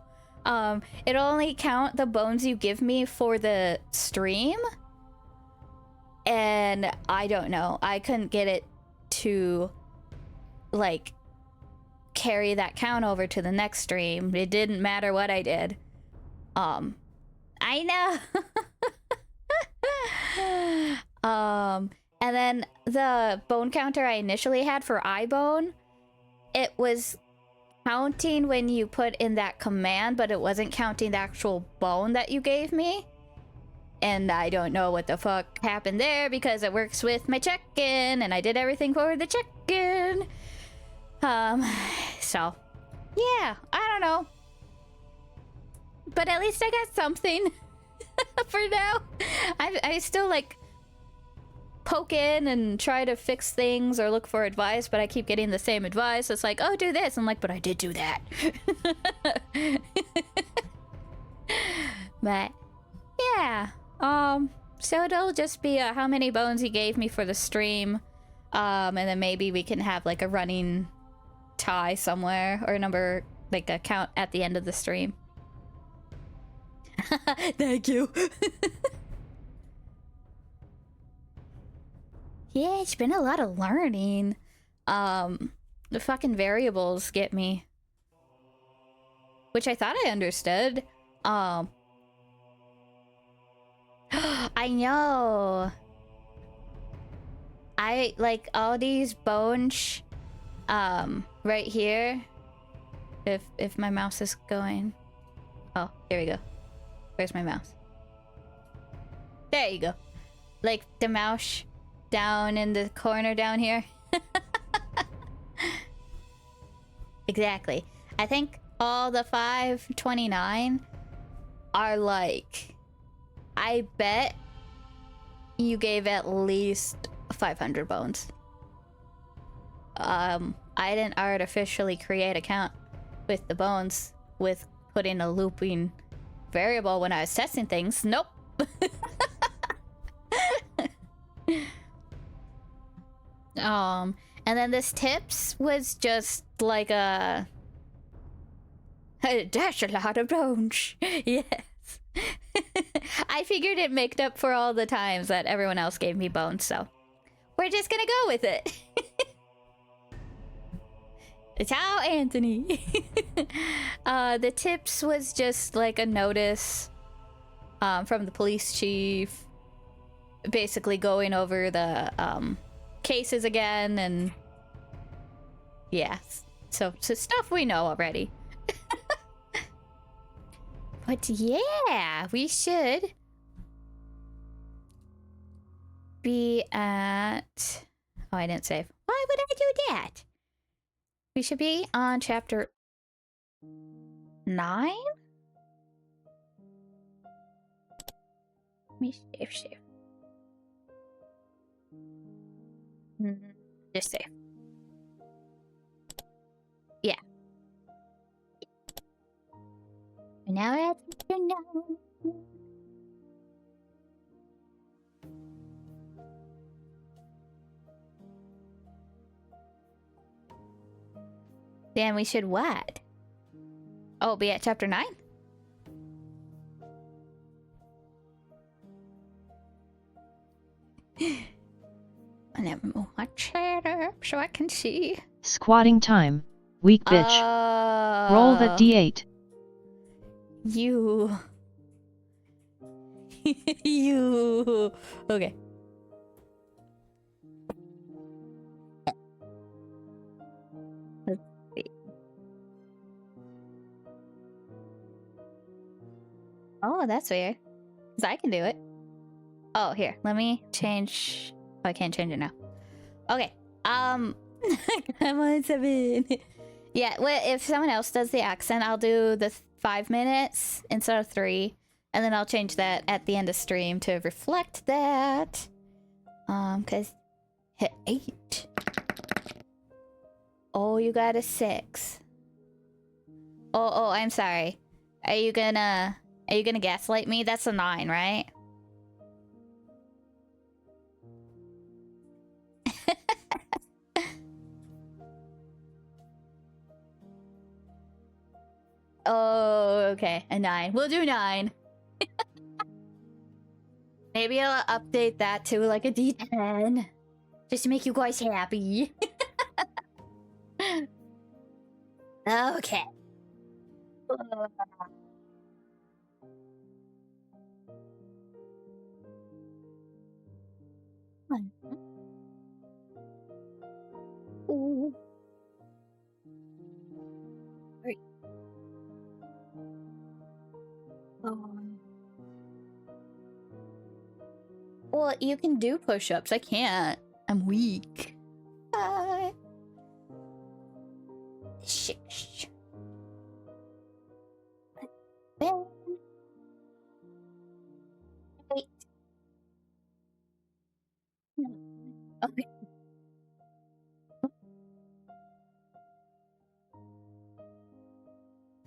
It'll only count the bones you give me for the stream. And I don't know. I couldn't get it to, like, carry that count over to the next stream. It didn't matter what I did. I know. And then the bone counter I initially had for iBone, it was counting when you put in that command, but it wasn't counting the actual bone that you gave me. And I don't know what the fuck happened there because it works with my check-in and I did everything for the check-in. So yeah, I don't know. But at least I got something for now. I still like poke in and try to fix things or look for advice, but I keep getting the same advice. It's like, oh, do this. I'm like, but I did do that. But yeah. So it'll just be how many bones he gave me for the stream And then maybe we can have like a running tie somewhere, or a number, like a count at the end of the stream. Thank you. Yeah, it's been a lot of learning. The fucking variables get me. Which I thought I understood. I know. I like all these bones right here. If my mouse is going. Oh, here we go. Where's my mouse? There you go. Like the mouse down in the corner down here. Exactly. I think all the 529 are like, I bet you gave at least 500 bones. I didn't artificially create a count with the bones with putting a looping variable when I was testing things. Nope. And then this tips was just like a that's a lot of bones. Yes. I figured it made up for all the times that everyone else gave me bones, so we're just gonna go with it. Ciao, Anthony. The tips was just like a notice from the police chief, basically going over the cases again, and yeah, so stuff we know already. But yeah, we should be at... Oh, I didn't save. Why would I do that? We should be on chapter 9? Let me save. Just save. Yeah. And now I have to know. Then we should what? Oh, be at chapter 9? And then move my chair up so I can see. Squatting time. Weak bitch. Roll that d8. You. You. Okay. Let's see. Oh, that's weird. 'Cause I can do it. Oh, here. Let me change. Oh, I can't change it now. Okay. I'm on 7. Yeah, well, if someone else does the accent, I'll do the 5 minutes instead of 3. And then I'll change that at the end of stream to reflect that. Cause hit 8. Oh, you got a 6. Oh, I'm sorry. Are you gonna gaslight me? That's a 9, right? Oh, okay. A 9. We'll do 9. Maybe I'll update that to like a D10. Just to make you guys happy. Okay. Ooh. Well, you can do push-ups. I can't. I'm weak. 6. 7. 8. Okay.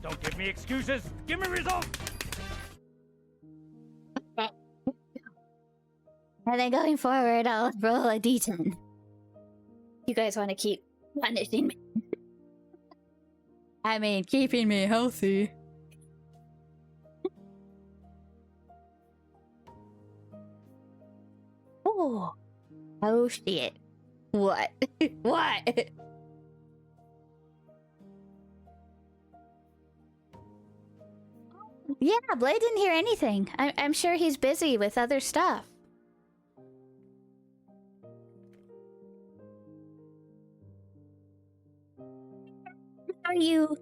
Don't give me excuses. Give me results. And then going forward, I'll roll a D10. You guys want to keep punishing me? I mean, keeping me healthy. Oh. Oh shit. What? What? Yeah, Blade didn't hear anything. I'm sure he's busy with other stuff. Are you?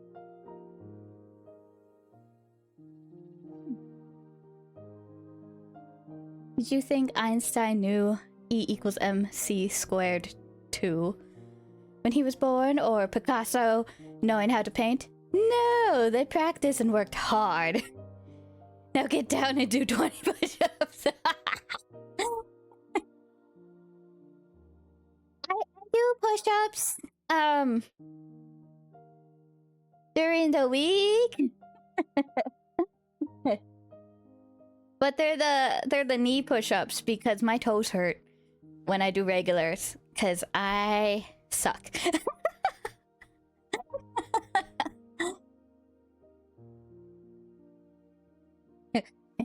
Did you think Einstein knew E equals MC squared 2 when he was born, or Picasso knowing how to paint? No, they practiced and worked hard. Now get down and do 20 push-ups. I do push-ups. During the week. But they're the knee push-ups because my toes hurt when I do regulars because I suck.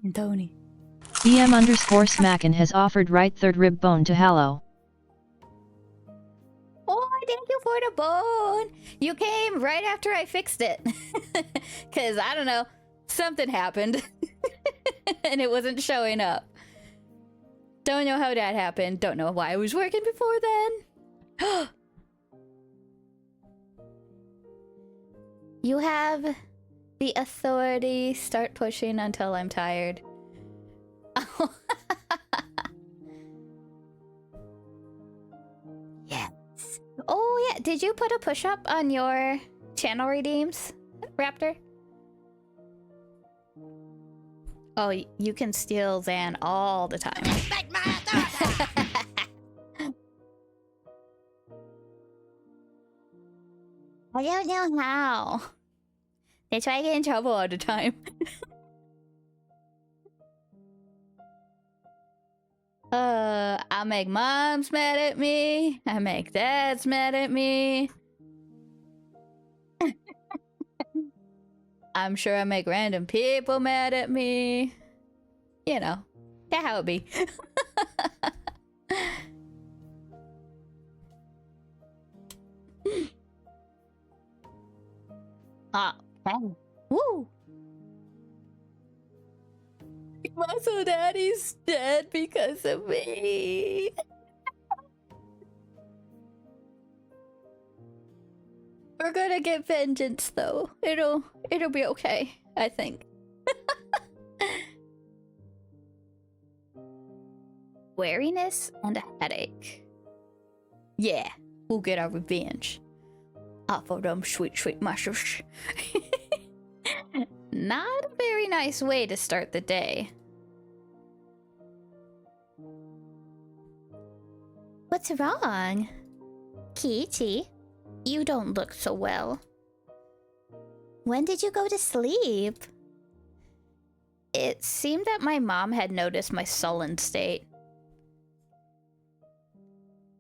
And Tony. EM_Smackin has offered right third rib bone to Hallow. Oh, thank you for the bone. You came right after I fixed it. Because, I don't know, something happened. And it wasn't showing up. Don't know how that happened. Don't know why I was working before then. You have the authority. Start pushing until I'm tired. Yes. Oh, yeah. Did you put a push-up on your channel redeems, Raptor? Oh, you can steal Zan all the time. Respect my authority! I don't know how. That's why I get in trouble all the time. I make moms mad at me. I make dads mad at me. I'm sure I make random people mad at me. You know, that's how it be. Oh. Woo! Muscle Daddy's dead because of me. We're gonna get vengeance, though. It'll be okay, I think. Wariness and a headache. Yeah, we'll get our revenge. Off of them sweet mushrooms. Not a very nice way to start the day. What's wrong? Kiichi, you don't look so well. When did you go to sleep? It seemed that my mom had noticed my sullen state.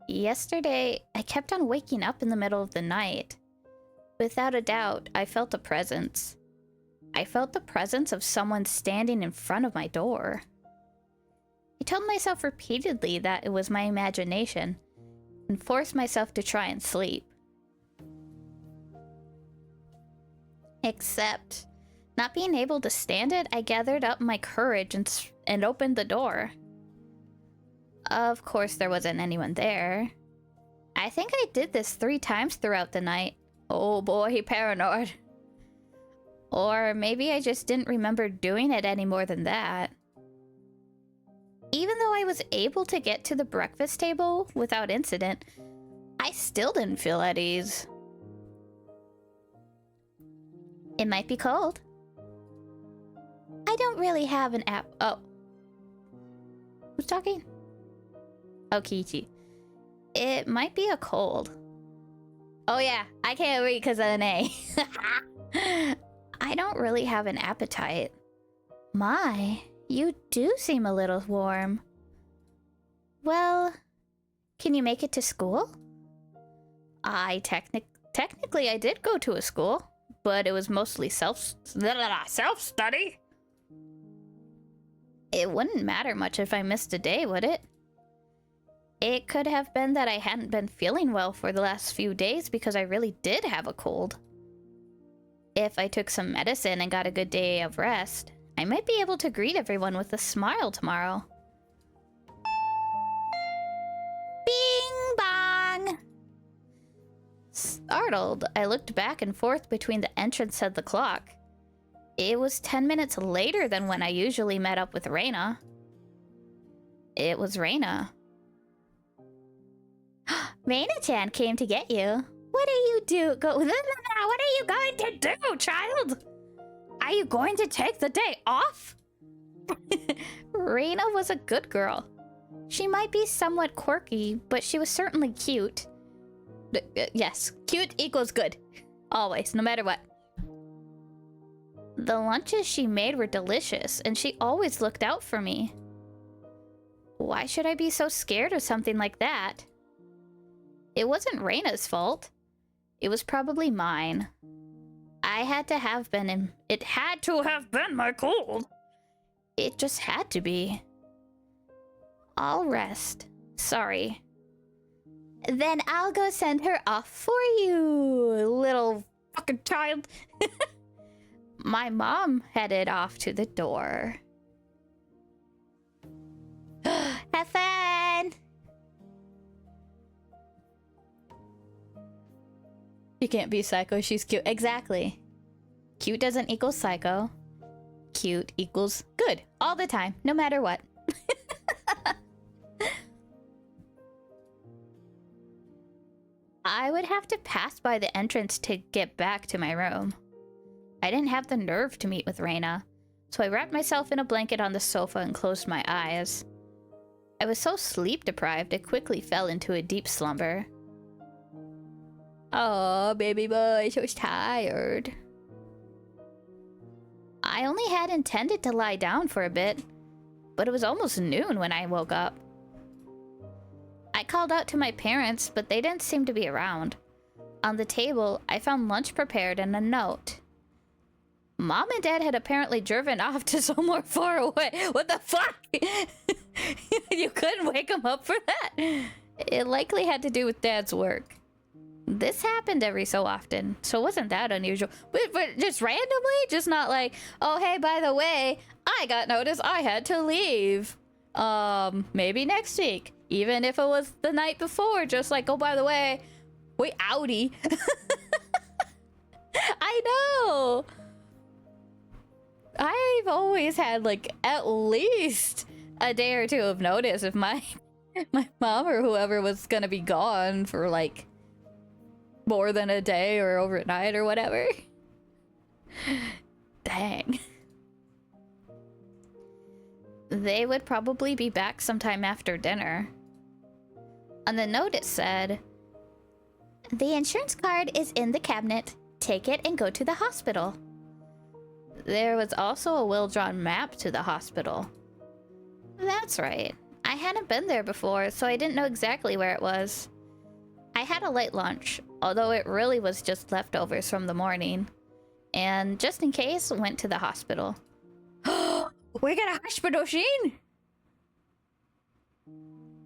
Yesterday, I kept on waking up in the middle of the night. Without a doubt, I felt a presence. I felt the presence of someone standing in front of my door. I told myself repeatedly that it was my imagination, and forced myself to try and sleep. Except, not being able to stand it, I gathered up my courage and opened the door. Of course, there wasn't anyone there. I think I did this 3 times throughout the night. Oh boy, paranoid. Or maybe I just didn't remember doing it any more than that. Even though I was able to get to the breakfast table without incident, I still didn't feel at ease. It might be cold. I don't really have an app. Oh. Who's talking? Oh, Kiichi. It might be a cold. Oh yeah, I can't read because of an A. I don't really have an appetite. My, you do seem a little warm. Well, can you make it to school? Technically I did go to a school, but it was mostly self-study. It wouldn't matter much if I missed a day, would it? It could have been that I hadn't been feeling well for the last few days because I really did have a cold. If I took some medicine and got a good day of rest, I might be able to greet everyone with a smile tomorrow. Bing bong! Startled, I looked back and forth between the entrance and the clock. It was 10 minutes later than when I usually met up with Reina. It was Reina. Reina-chan came to get you. What are you what are you going to do, child? Are you going to take the day off? Reina was a good girl. She might be somewhat quirky, but she was certainly cute. Yes, cute equals good. Always, no matter what. The lunches she made were delicious, and she always looked out for me. Why should I be so scared of something like that? It wasn't Reina's fault. It was probably mine. It had to have been my cold. It just had to be. I'll rest. Sorry. Then I'll go send her off for you, little fucking child. My mom headed off to the door. Have fun! She can't be psycho, she's cute. Exactly. Cute doesn't equal psycho. Cute equals good. All the time, no matter what. I would have to pass by the entrance to get back to my room. I didn't have the nerve to meet with Reina, so I wrapped myself in a blanket on the sofa and closed my eyes. I was so sleep-deprived, I quickly fell into a deep slumber. Oh, baby boy, so tired. I only had intended to lie down for a bit, but it was almost noon when I woke up. I called out to my parents, but they didn't seem to be around. On the table, I found lunch prepared and a note. Mom and Dad had apparently driven off to somewhere far away. What the fuck? You couldn't wake them up for that? It likely had to do with Dad's work. This happened every so often, so it wasn't that unusual. But just randomly? Just not like, oh, hey, by the way, I got notice I had to leave. Maybe next week. Even if it was the night before, just like, oh, by the way, wait, outie. I know. I've always had, like, at least a day or two of notice if my mom or whoever was gonna be gone for, like, more than a day or overnight or whatever. Dang. They would probably be back sometime after dinner. On the note it said, "The insurance card is in the cabinet. Take it and go to the hospital." There was also a well-drawn map to the hospital. That's right. I hadn't been there before, so I didn't know exactly where it was. I had a light lunch, although it really was just leftovers from the morning. And just in case, went to the hospital. We got a hospital scene?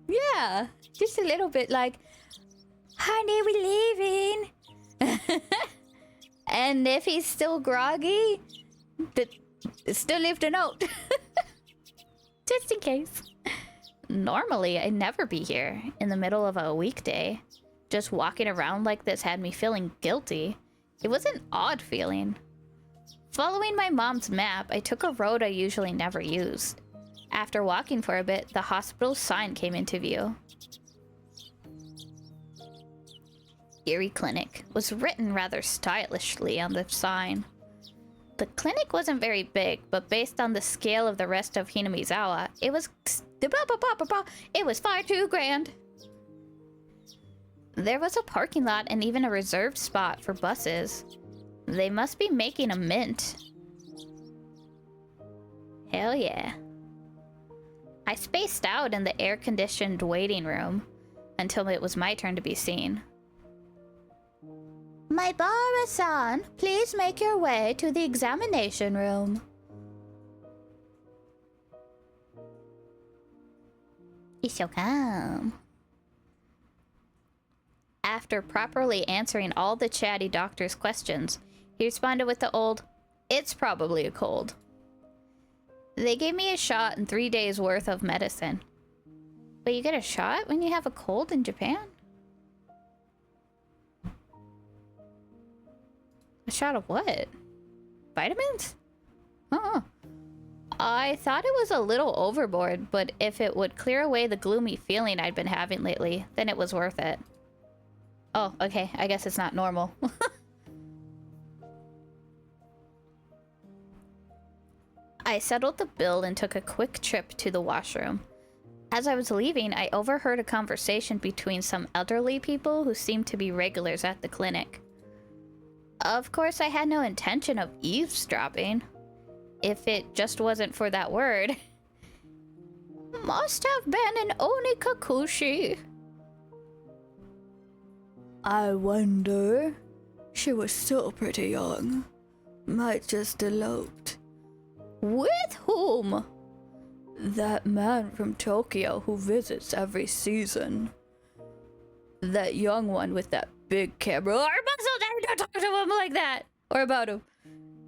Yeah, just a little bit like, honey, we leaving. And if he's still groggy, still left a note. Just in case. Normally, I'd never be here in the middle of a weekday. Just walking around like this had me feeling guilty. It was an odd feeling. Following my mom's map, I took a road I usually never used. After walking for a bit, the hospital sign came into view. Erie Clinic was written rather stylishly on the sign. The clinic wasn't very big, but based on the scale of the rest of Hinamizawa, it was far too grand. There was a parking lot and even a reserved spot for buses. They must be making a mint. Hell yeah. I spaced out in the air-conditioned waiting room until it was my turn to be seen. Maibara-san, please make your way to the examination room. You shall come. After properly answering all the chatty doctor's questions, he responded with the old, "It's probably a cold." They gave me a shot and 3 days worth of medicine. But you get a shot when you have a cold in Japan? A shot of what? Vitamins? Uh-uh. I thought it was a little overboard, but if it would clear away the gloomy feeling I'd been having lately, then it was worth it. Oh, okay. I guess it's not normal. I settled the bill and took a quick trip to the washroom. As I was leaving, I overheard a conversation between some elderly people who seemed to be regulars at the clinic. Of course, I had no intention of eavesdropping, if it just wasn't for that word. Must have been an Onikakushi. I wonder. She was still pretty young. Might just eloped. With whom? That man from Tokyo who visits every season. That young one with that big camera. Our muscle daddy, don't talk to him like that. Or about him.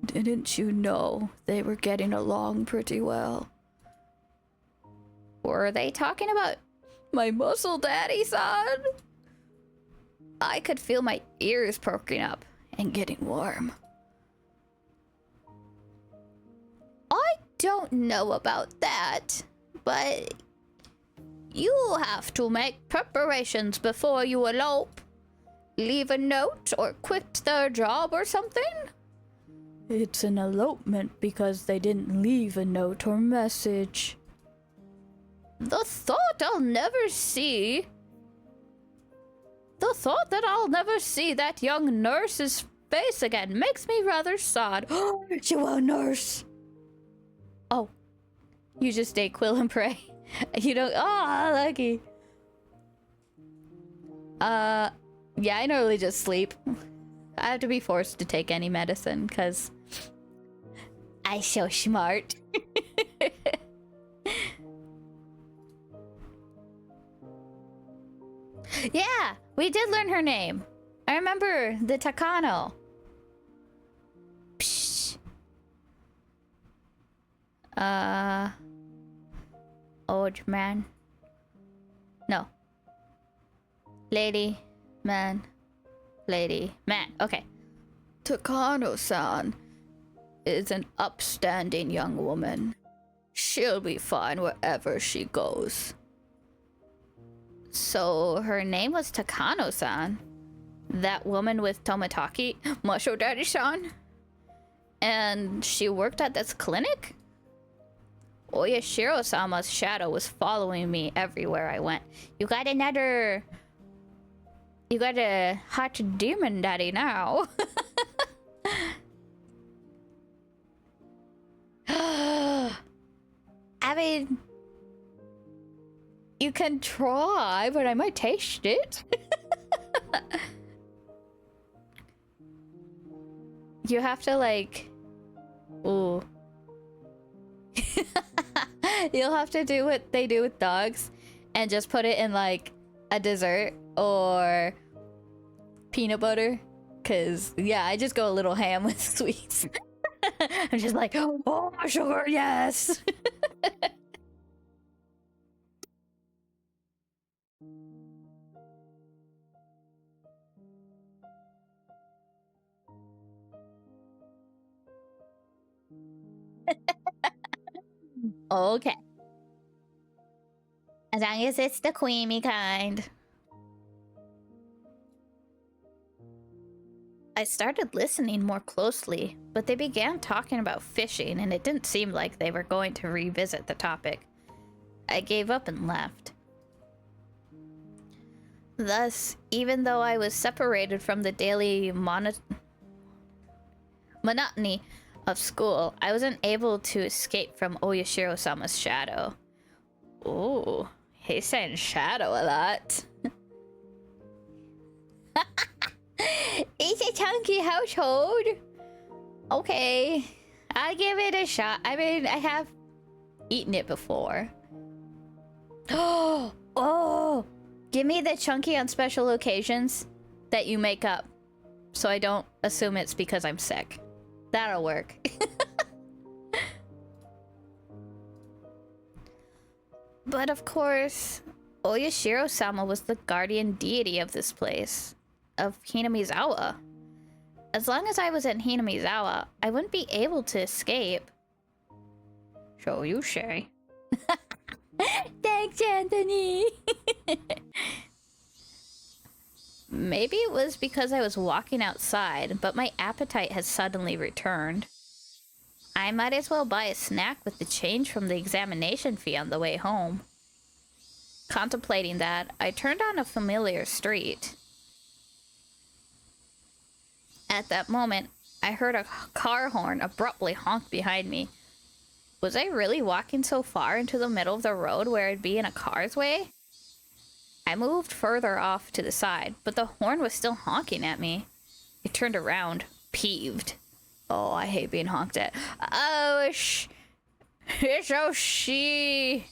Didn't you know they were getting along pretty well? Were they talking about My muscle daddy, son? I could feel my ears perking up and getting warm. I don't know about that, but you have to make preparations before you elope. Leave a note or quit their job or something? It's an elopement because they didn't leave a note or message. The thought I'll never see... The thought that I'll never see that young nurse's face again makes me rather sad. She was a nurse. Oh, you just stay quill and pray. You don't... Oh, lucky. Yeah, I normally just sleep. I have to be forced to take any medicine, because I so smart. Yeah, we did learn her name. I remember the Takano. Psh. Old man. No. Lady, man, lady, man. Okay. Takano-san is an upstanding young woman. She'll be fine wherever she goes. So her name was Takano-san? That woman with Tomataki? Musho Daddy-san? And she worked at this clinic? Oyashiro-sama's shadow was following me everywhere I went. You got a hot demon daddy now. I mean, you can try, but I might taste it. You have to like... Ooh. You'll have to do what they do with dogs and just put it in like a dessert or peanut butter. Cause yeah, I just go a little ham with sweets. I'm just like, oh, sugar, yes. Okay. As long as it's the creamy kind. I started listening more closely, but they began talking about fishing, and it didn't seem like they were going to revisit the topic. I gave up and left. Thus, even though I was separated from the daily monotony of school, I wasn't able to escape from Oyashiro-sama's shadow. Ooh, he's saying shadow a lot. He's a chunky household. Okay, I'll give it a shot. I mean, I have eaten it before. Oh, give me the chunky on special occasions that you make up, so I don't assume it's because I'm sick. That'll work. But of course, Oyashiro-sama was the guardian deity of this place, of Hinamizawa. As long as I was in Hinamizawa, I wouldn't be able to escape. So you say. Thanks, Anthony! Maybe it was because I was walking outside, but my appetite has suddenly returned. I might as well buy a snack with the change from the examination fee on the way home. Contemplating that, I turned on a familiar street. At that moment, I heard a car horn abruptly honk behind me. Was I really walking so far into the middle of the road where I'd be in a car's way? I moved further off to the side, but the horn was still honking at me. I turned around, peeved. Oh, I hate being honked at. Oh, it's Oishi.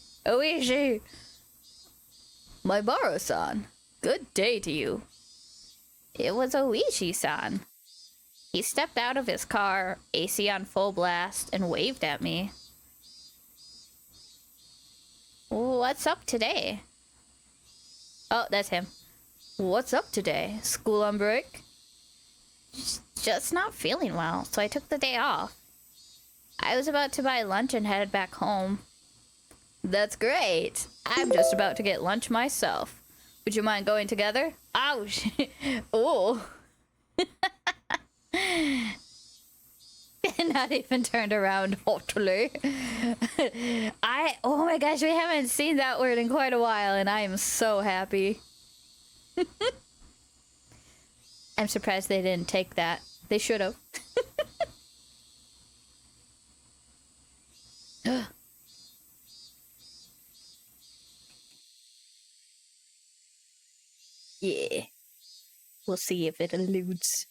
My Baro-san. Good day to you. It was Oishi-san. He stepped out of his car, AC on full blast, and waved at me. What's up today? Oh, that's him. What's up today? School on break? Just not feeling well, so I took the day off. I was about to buy lunch and headed back home. That's great. I'm just about to get lunch myself. Would you mind going together? Ouch. Oh. Not even turned around, hopefully. Oh my gosh, we haven't seen that word in quite a while, and I am so happy. I'm surprised they didn't take that. They should have. Yeah. We'll see if it eludes.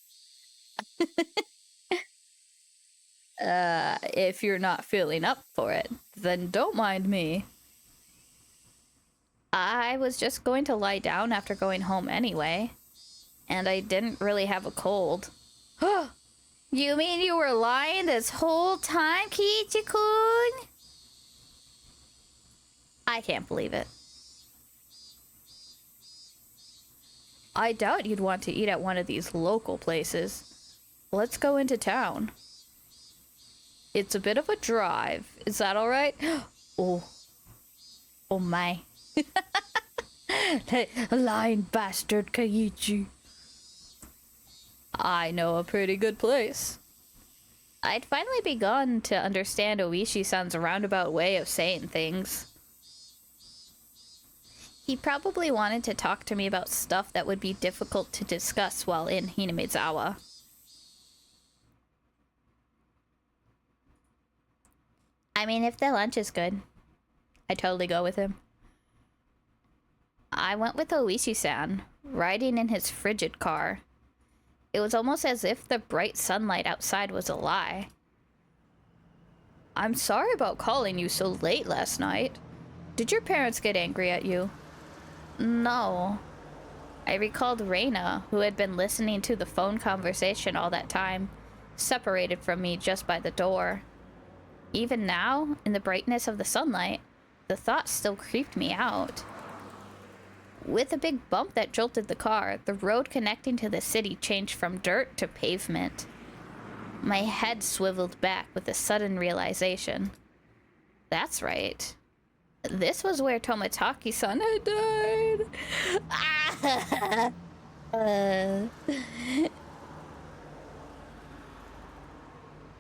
If you're not feeling up for it, then don't mind me. I was just going to lie down after going home anyway. And I didn't really have a cold. You mean you were lying this whole time, Kiichi-kun? I can't believe it. I doubt you'd want to eat at one of these local places. Let's go into town. It's a bit of a drive. Is that alright? Oh. Oh my. Lying bastard, Keiichi. I know a pretty good place. I'd finally begun to understand Oishi-san's roundabout way of saying things. He probably wanted to talk to me about stuff that would be difficult to discuss while in Hinamizawa. I mean, if the lunch is good, I'd totally go with him. I went with Oishi-san, riding in his frigid car. It was almost as if the bright sunlight outside was a lie. I'm sorry about calling you so late last night. Did your parents get angry at you? No. I recalled Reina, who had been listening to the phone conversation all that time, separated from me just by the door. Even now, in the brightness of the sunlight, the thought still creeped me out. With a big bump that jolted the car, the road connecting to the city changed from dirt to pavement. My head swiveled back with a sudden realization. That's right. This was where Tomotaki-san had died.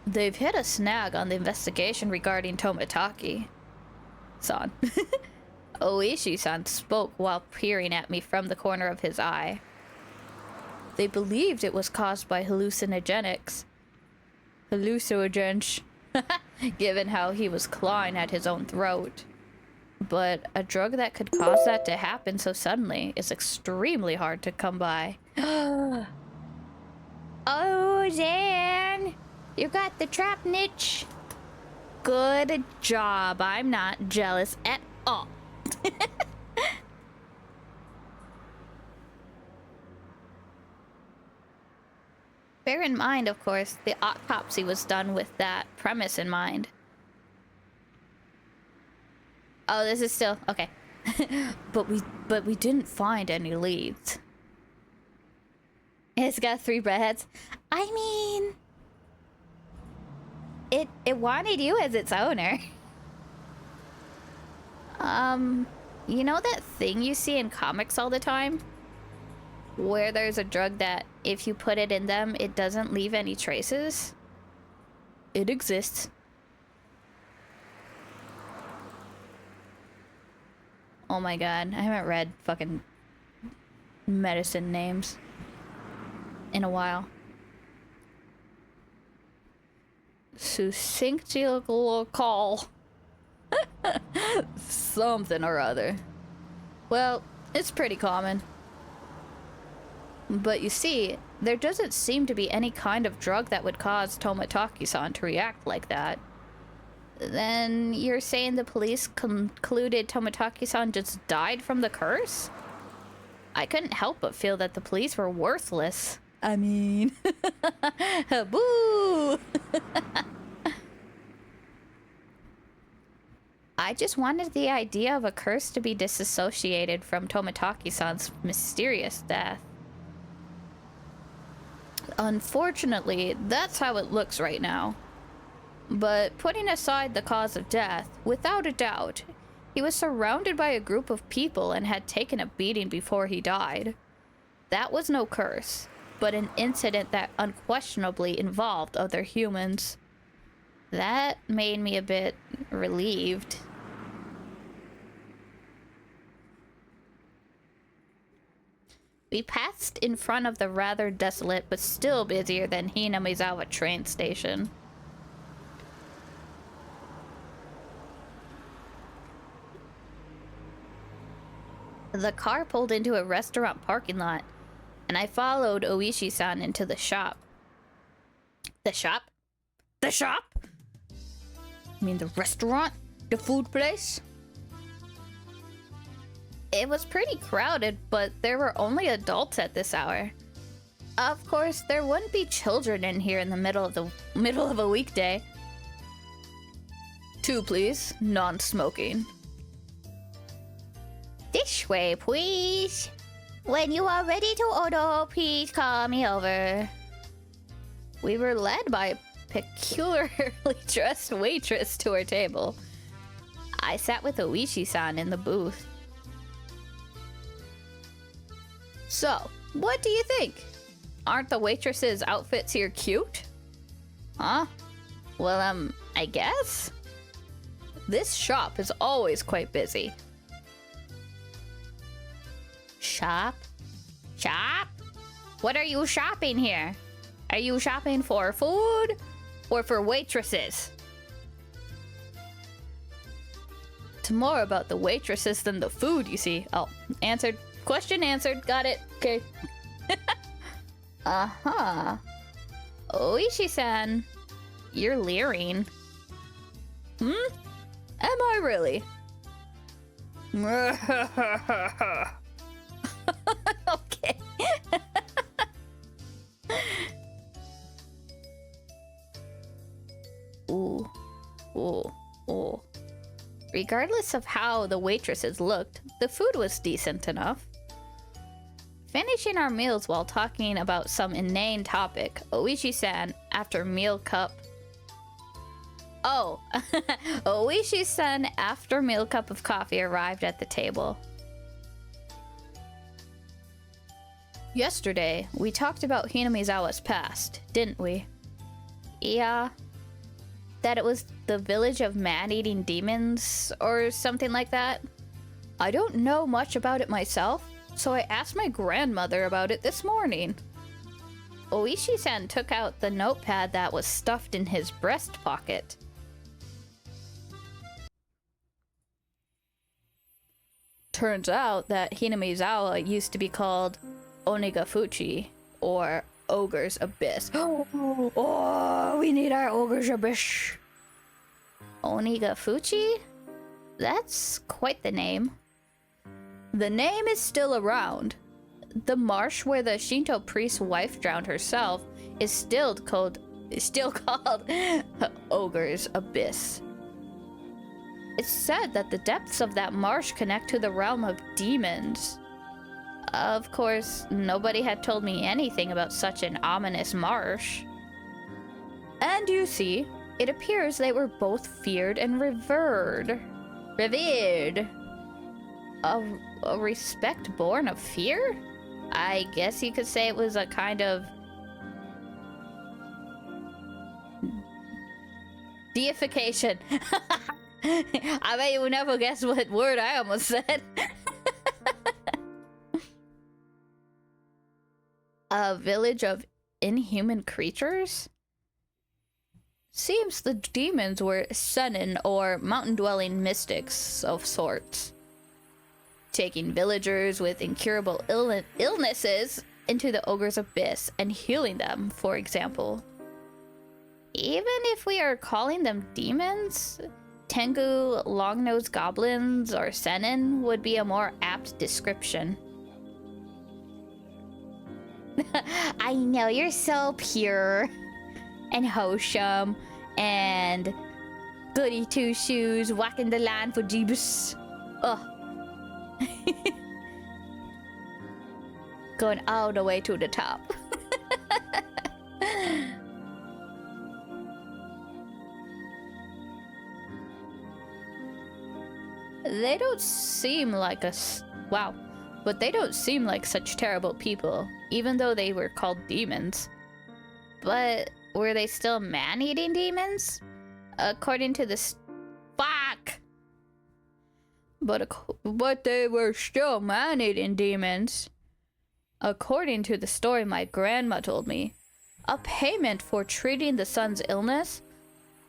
They've hit a snag on the investigation regarding Tomotaki-san. Oishi-san spoke while peering at me from the corner of his eye. They believed it was caused by hallucinogenics. Hallucinogens, given how he was clawing at his own throat. But a drug that could cause that to happen so suddenly is extremely hard to come by. Oh, Zan! You got the trap niche. Good job. I'm not jealous at all. Bear in mind, of course, the autopsy was done with that premise in mind. Oh, this is still okay. but we didn't find any leads. It's got 3 breadheads. I mean, it wanted you as its owner. You know that thing you see in comics all the time? Where there's a drug that if you put it in them, it doesn't leave any traces? It exists. Oh my god, I haven't read fucking medicine names in a while. Succinctical something or other. Well, it's pretty common. But you see, there doesn't seem to be any kind of drug that would cause Tomotaki-san to react like that. Then you're saying the police concluded Tomotaki-san just died from the curse? I couldn't help but feel that the police were worthless. I mean... Boo! I just wanted the idea of a curse to be disassociated from Tomotaki-san's mysterious death. Unfortunately, that's how it looks right now. But putting aside the cause of death, without a doubt, he was surrounded by a group of people and had taken a beating before he died. That was no curse, but an incident that unquestionably involved other humans. That made me a bit relieved. We passed in front of the rather desolate but still busier than Hinamizawa train station. The car pulled into a restaurant parking lot, and I followed Oishi-san into the shop. The shop? The shop? You mean the restaurant? The food place? It was pretty crowded, but there were only adults at this hour. Of course, there wouldn't be children in here in the middle of a weekday. 2, please. Non-smoking. This way, please. When you are ready to order, please call me over. We were led by a peculiarly dressed waitress to our table. I sat with Oishi-san in the booth. So, what do you think? Aren't the waitresses' outfits here cute? Huh? Well, I guess? This shop is always quite busy. Shop? Shop? What are you shopping here? Are you shopping for food or for waitresses? It's more about the waitresses than the food, you see. Oh, answered. Question answered. Got it. Okay. Uh-huh. Oishi-san, you're leering. Hmm? Am I really? Okay. Ooh. Ooh. Ooh. Regardless of how the waitresses looked, the food was decent enough. Finishing our meals while talking about some inane topic, Oishi-san, after meal cup... Oh! Oishi-san, after meal cup of coffee, arrived at the table. Yesterday, we talked about Hinamizawa's past, didn't we? Yeah. That it was the village of man-eating demons, or something like that? I don't know much about it myself, so I asked my grandmother about it this morning. Oishi-san took out the notepad that was stuffed in his breast pocket. Turns out that Hinamizawa used to be called Onikakushi, or Ogre's Abyss. Oh, we need our Ogre's Abyss. Onikakushi? That's quite the name. The name is still around. The marsh where the Shinto priest's wife drowned herself is still called Ogre's Abyss. It's said that the depths of that marsh connect to the realm of demons. Of course, nobody had told me anything about such an ominous marsh. And you see, it appears they were both feared and revered. A respect born of fear? I guess you could say it was a kind of deification. I bet you would never guess what word I almost said. A village of inhuman creatures? Seems the demons were Senin or mountain-dwelling mystics of sorts, taking villagers with incurable illnesses into the Ogre's Abyss and healing them, for example. Even if we are calling them demons, Tengu, long-nosed goblins, or Senin would be a more apt description. I know, you're so pure and wholesome and goody two-shoes, walking the line for Jeebus. Ugh. Going all the way to the top. They don't seem like wow, but they don't seem like such terrible people, even though they were called demons. But were they still man-eating demons? According to this, fuck. But they were still man-eating demons. According to the story my grandma told me, a payment for treating the son's illness,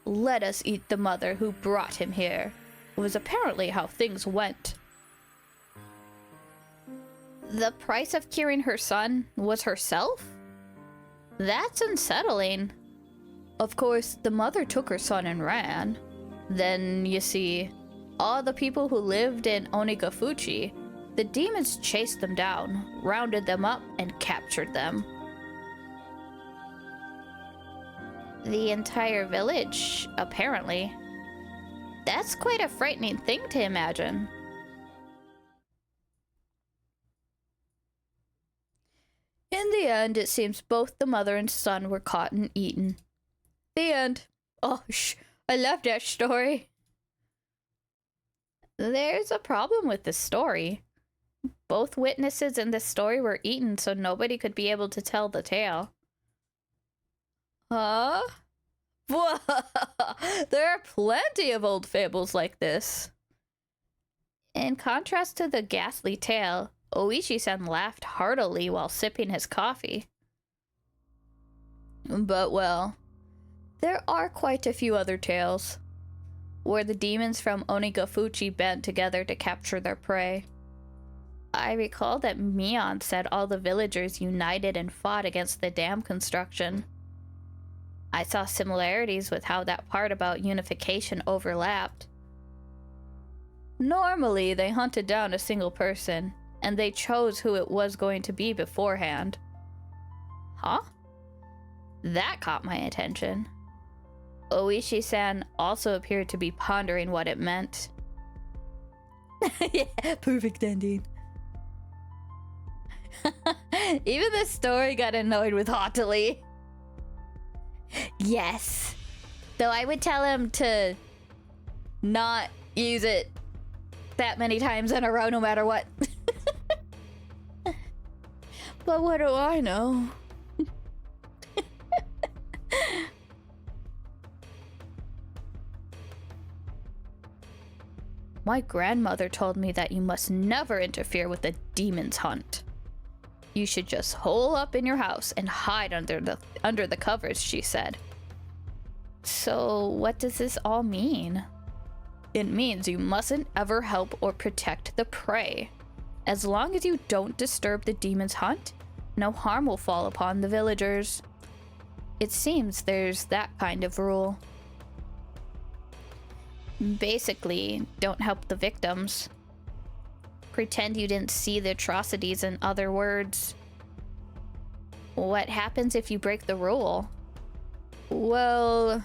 let us eat the mother who brought him here, was apparently how things went. The price of curing her son was herself? That's unsettling. Of course, the mother took her son and ran. Then, you see, all the people who lived in Onikakushi, the demons chased them down, rounded them up, and captured them. The entire village, apparently. That's quite a frightening thing to imagine. In the end, it seems both the mother and son were caught and eaten. The end. Oh, I love that story. There's a problem with this story. Both witnesses in this story were eaten, so nobody could be able to tell the tale. Huh? There are plenty of old fables like this. In contrast to the ghastly tale, Oishi-san laughed heartily while sipping his coffee. But well, there are quite a few other tales, where the demons from Onikakushi band together to capture their prey. I recall that Mion said all the villagers united and fought against the dam construction. I saw similarities with how that part about unification overlapped. Normally, they hunted down a single person, and they chose who it was going to be beforehand. Huh? That caught my attention. Oishi-san also appeared to be pondering what it meant. Yeah, perfect ending. Even the story got annoyed with haughtily. Yes. Though I would tell him to not use it that many times in a row no matter what. But what do I know? My grandmother told me that you must never interfere with a demon's hunt. You should just hole up in your house and hide under the covers, she said. So what does this all mean? It means you mustn't ever help or protect the prey. As long as you don't disturb the demon's hunt, no harm will fall upon the villagers. It seems there's that kind of rule. Basically, don't help the victims. Pretend you didn't see the atrocities, in other words. What happens if you break the rule? Well,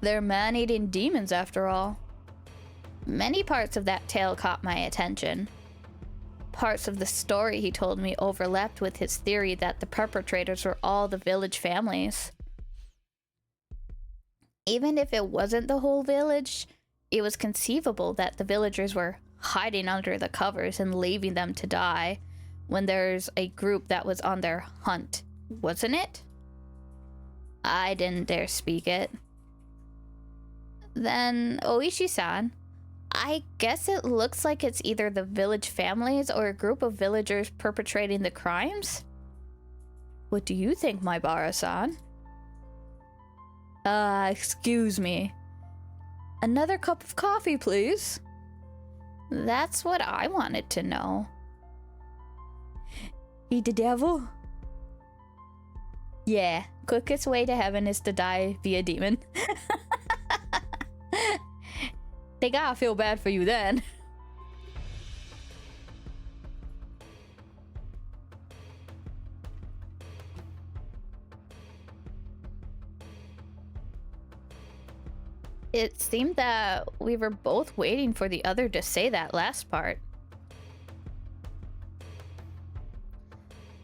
they're man-eating demons after all. Many parts of that tale caught my attention. Parts of the story he told me overlapped with his theory that the perpetrators were all the village families. Even if it wasn't the whole village, it was conceivable that the villagers were hiding under the covers and leaving them to die when there's a group that was on their hunt, wasn't it? I didn't dare speak it. Then, Oishi-san, I guess it looks like it's either the village families or a group of villagers perpetrating the crimes? What do you think, Maibara-san? Excuse me. Another cup of coffee, please. That's what I wanted to know. Eat the devil? Yeah, quickest way to heaven is to die via demon. They gotta feel bad for you then. It seemed that we were both waiting for the other to say that last part.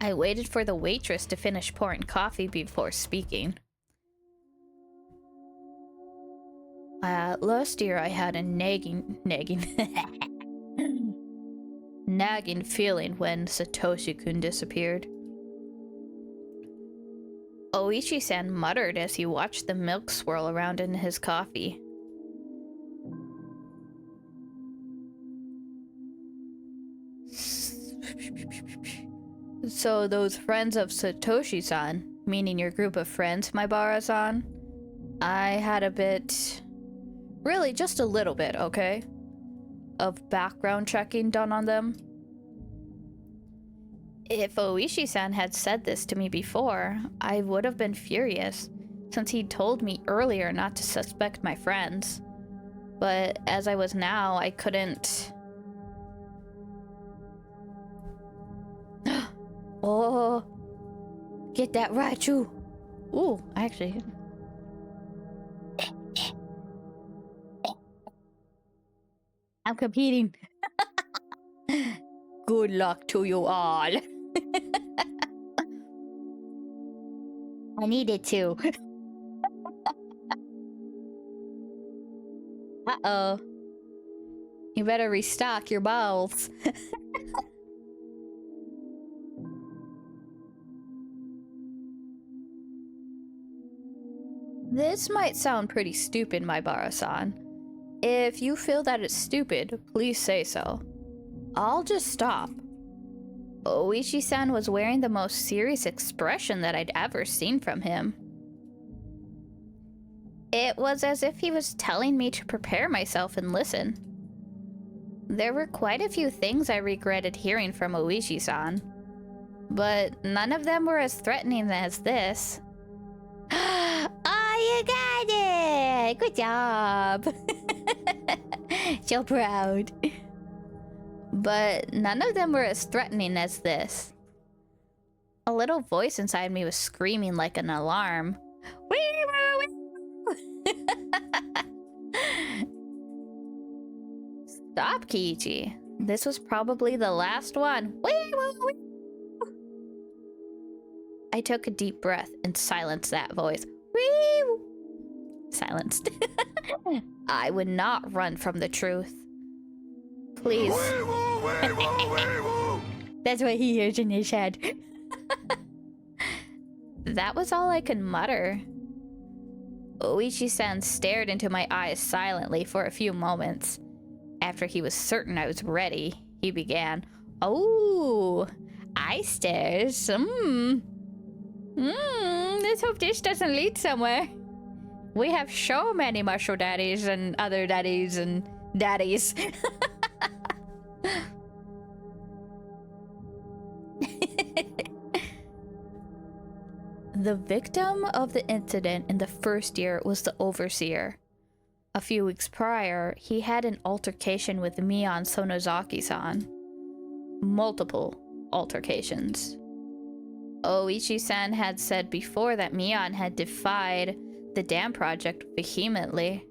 I waited for the waitress to finish pouring coffee before speaking. Last year I had a nagging feeling when Satoshi-kun disappeared. Oishi-san muttered as he watched the milk swirl around in his coffee. So those friends of Satoshi-san, meaning your group of friends, Maibara-san, I had a bit, really just a little bit, okay, of background checking done on them. If Oishi-san had said this to me before, I would have been furious, since he'd told me earlier not to suspect my friends. But as I was now, I couldn't... Oh, get that Raichu. Ooh, actually... I'm competing. Good luck to you all. I needed to. Uh-oh. You better restock your bowls. This might sound pretty stupid, Maibara-san. If you feel that it's stupid, please say so. I'll just stop. Oishi-san was wearing the most serious expression that I'd ever seen from him. It was as if he was telling me to prepare myself and listen. There were quite a few things I regretted hearing from Oishi-san, but none of them were as threatening as this. Oh, you got it! Good job! So proud. But none of them were as threatening as this. A little voice inside me was screaming like an alarm. Stop, Kiichi. This was probably the last one. I took a deep breath and silenced that voice. Silenced. I would not run from the truth. Please. That's what he hears in his head. That was all I could mutter. Oishi-san stared into my eyes silently for a few moments. After he was certain I was ready, he began, "Oh, eye stares. Let's hope this doesn't lead somewhere. We have so many martial daddies and other daddies and daddies." The victim of the incident in the first year was the overseer. A few weeks prior, he had an altercation with Mion Sonozaki-san. Multiple altercations. Oichi-san had said before that Mion had defied the dam project vehemently.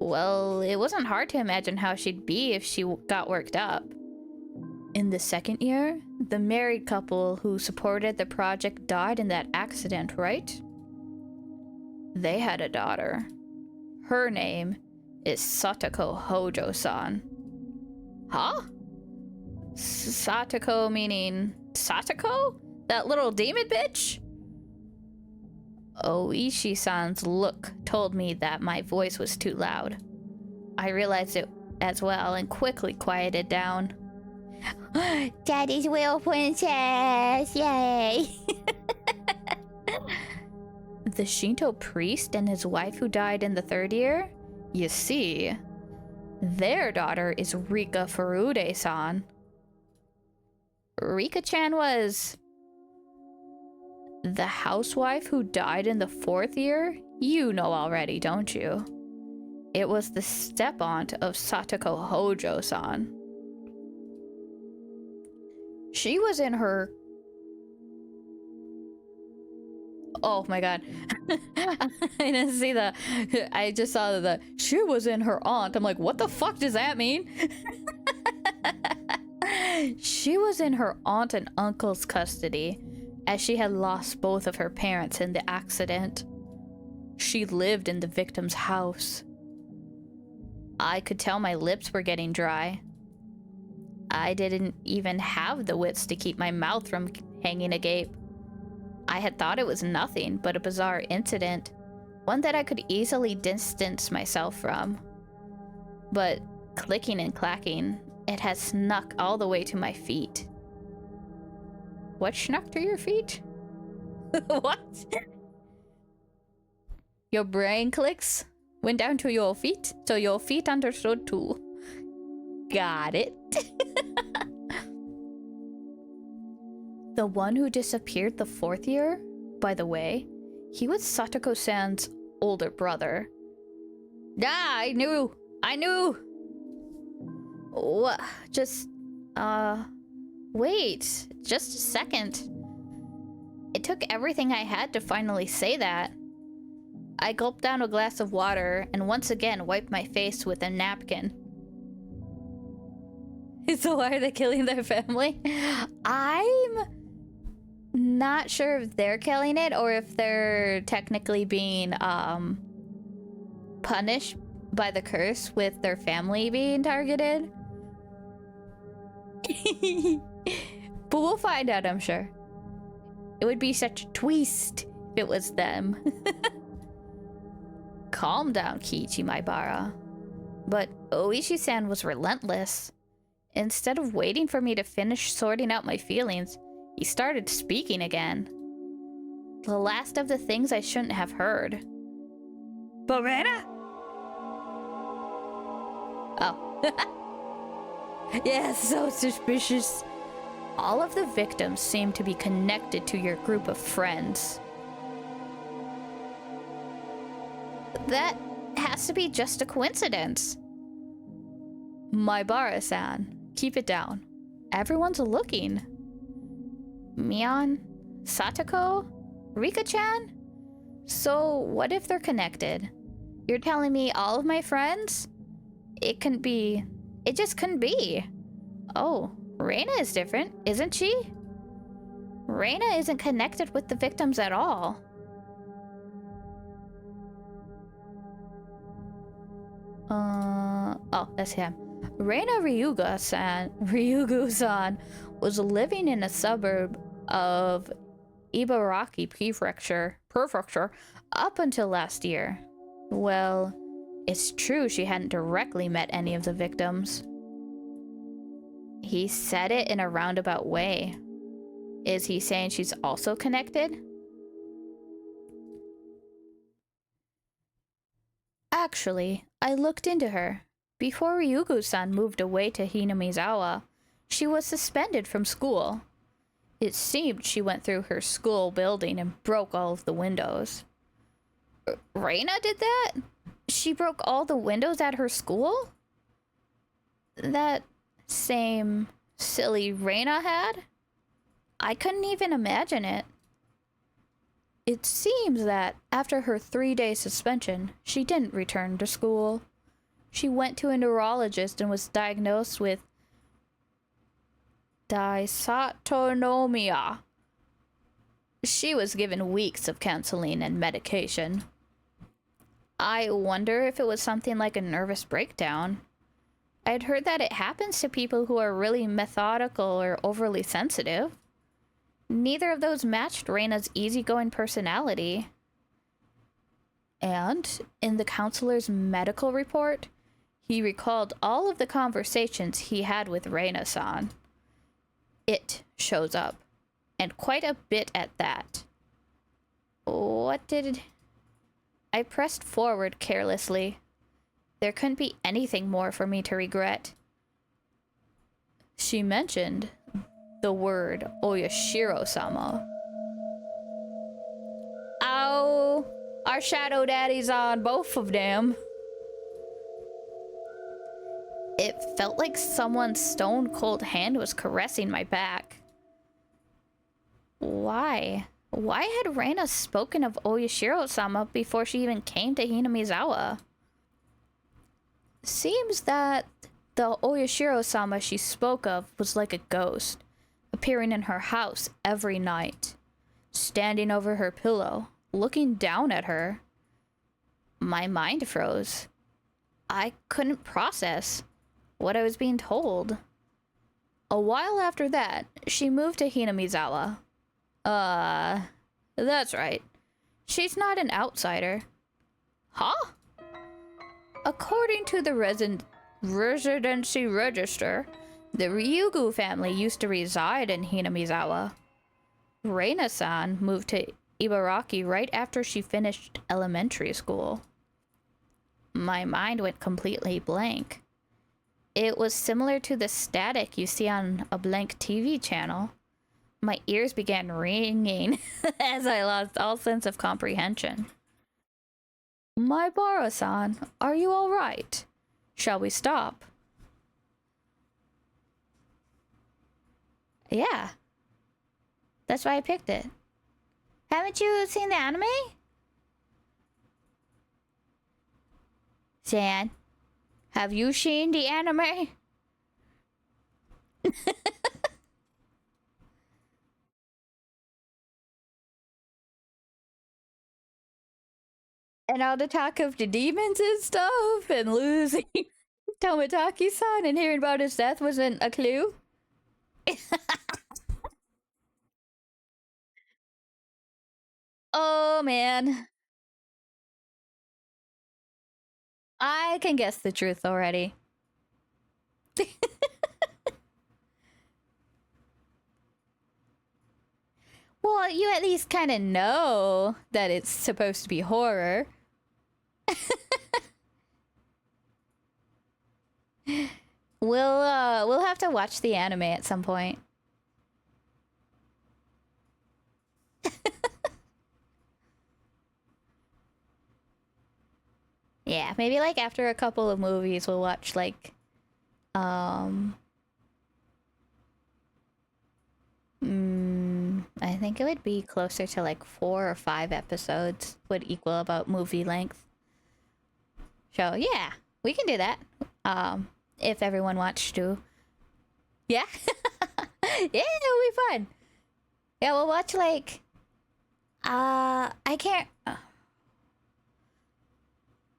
Well, it wasn't hard to imagine how she'd be if she got worked up. In the second year, the married couple who supported the project died in that accident, right? They had a daughter. Her name is Satoko Hojo-san. Huh? Satoko meaning Satoko? That little demon bitch? Oishi-san's look told me that my voice was too loud. I realized it as well and quickly quieted down. Daddy's Will Princess! Yay! The Shinto priest and his wife who died in the third year? You see, their daughter is Rika Furude-san. Rika-chan was... the housewife who died in the fourth year? You know already, don't you? It was the step-aunt of Satoko Hojo-san. She was in her... Oh my god. I didn't see the... I just saw the... She was in her aunt. I'm like, what the fuck does that mean? She was in her aunt and uncle's custody, as she had lost both of her parents in the accident. She lived in the victim's house. I could tell my lips were getting dry. I didn't even have the wits to keep my mouth from hanging agape. I had thought it was nothing but a bizarre incident, one that I could easily distance myself from. But clicking and clacking, it had snuck all the way to my feet. What snuck to your feet? What? Your brain clicks went down to your feet, so your feet understood too. Got it. The one who disappeared the fourth year, by the way, he was Satoko-san's older brother. Ah, I knew! What? Wait, just a second. It took everything I had to finally say that. I gulped down a glass of water and once again wiped my face with a napkin. So why are they killing their family? I'm not sure if they're killing it or if they're technically being punished by the curse with their family being targeted. But we'll find out, I'm sure. It would be such a twist if it was them. Calm down, Kiichi Maibara. But Oishi-san was relentless. Instead of waiting for me to finish sorting out my feelings, he started speaking again. The last of the things I shouldn't have heard. Borena? Oh. Yes, so suspicious. All of the victims seem to be connected to your group of friends. That has to be just a coincidence. Maibara-san, keep it down. Everyone's looking. Mion? Satoko? Rika-chan? So, what if they're connected? You're telling me all of my friends? It just couldn't be. Oh, Reina is different, isn't she? Reina isn't connected with the victims at all. Oh, that's him. Reina Ryugu-san was living in a suburb of Ibaraki Prefecture up until last year. Well, it's true she hadn't directly met any of the victims. He said it in a roundabout way. Is he saying she's also connected? Actually, I looked into her. Before Ryugu-san moved away to Hinamizawa, she was suspended from school. It seemed she went through her school building and broke all of the windows. Reina did that? She broke all the windows at her school? That same silly Reina had? I couldn't even imagine it. It seems that after her 3-day suspension, she didn't return to school. She went to a neurologist and was diagnosed with dysautonomia. She was given weeks of counseling and medication. I wonder if it was something like a nervous breakdown. I'd heard that it happens to people who are really methodical or overly sensitive. Neither of those matched Reina's easygoing personality. And in the counselor's medical report, he recalled all of the conversations he had with Reina-san. It shows up, and quite a bit at that. What did... I pressed forward carelessly. There couldn't be anything more for me to regret. She mentioned the word Oyashiro-sama. Ow! Our shadow daddy's on both of them. It felt like someone's stone-cold hand was caressing my back. Why? Why had Reina spoken of Oyashiro-sama before she even came to Hinamizawa? Seems that the Oyashiro-sama she spoke of was like a ghost, appearing in her house every night, standing over her pillow, looking down at her. My mind froze. I couldn't process what I was being told. A while after that, she moved to Hinamizawa. That's right. She's not an outsider. Huh? According to the residency register, the Ryugu family used to reside in Hinamizawa. Reina-san moved to Ibaraki right after she finished elementary school. My mind went completely blank. It was similar to the static you see on a blank TV channel. My ears began ringing as I lost all sense of comprehension. My Bara-san, are you all right? Shall we stop? Yeah. That's why I picked it. Haven't you seen the anime? San, have you seen the anime? And all the talk of the demons and stuff and losing Tomotaki-san and hearing about his death wasn't a clue? Oh man. I can guess the truth already. Well, you at least kind of know that it's supposed to be horror. We'll have to watch the anime at some point. Yeah, maybe like after a couple of movies we'll watch like I think it would be closer to like 4 or 5 episodes would equal about movie length. So yeah, we can do that. If everyone wants to. Yeah? Yeah, it'll be fun. Yeah, we'll watch like I can't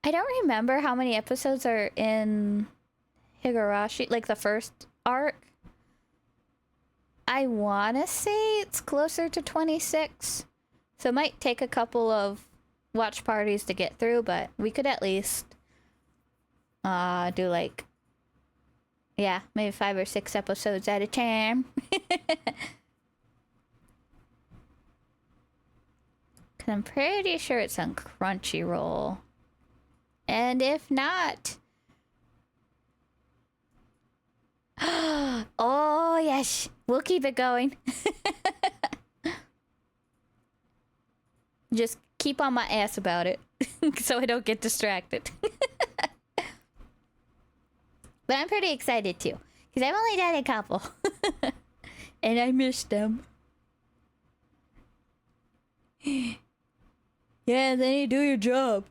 I don't remember how many episodes are in Higurashi, like the first arc. I want to say it's closer to 26. So it might take a couple of watch parties to get through, but we could at least do like, yeah, maybe 5 or 6 episodes at a time. Cause I'm pretty sure it's on Crunchyroll. And if not... Oh, yes. We'll keep it going. Just keep on my ass about it so I don't get distracted. But I'm pretty excited too, because I've only done a couple. And I miss them. Yeah, then you do your job.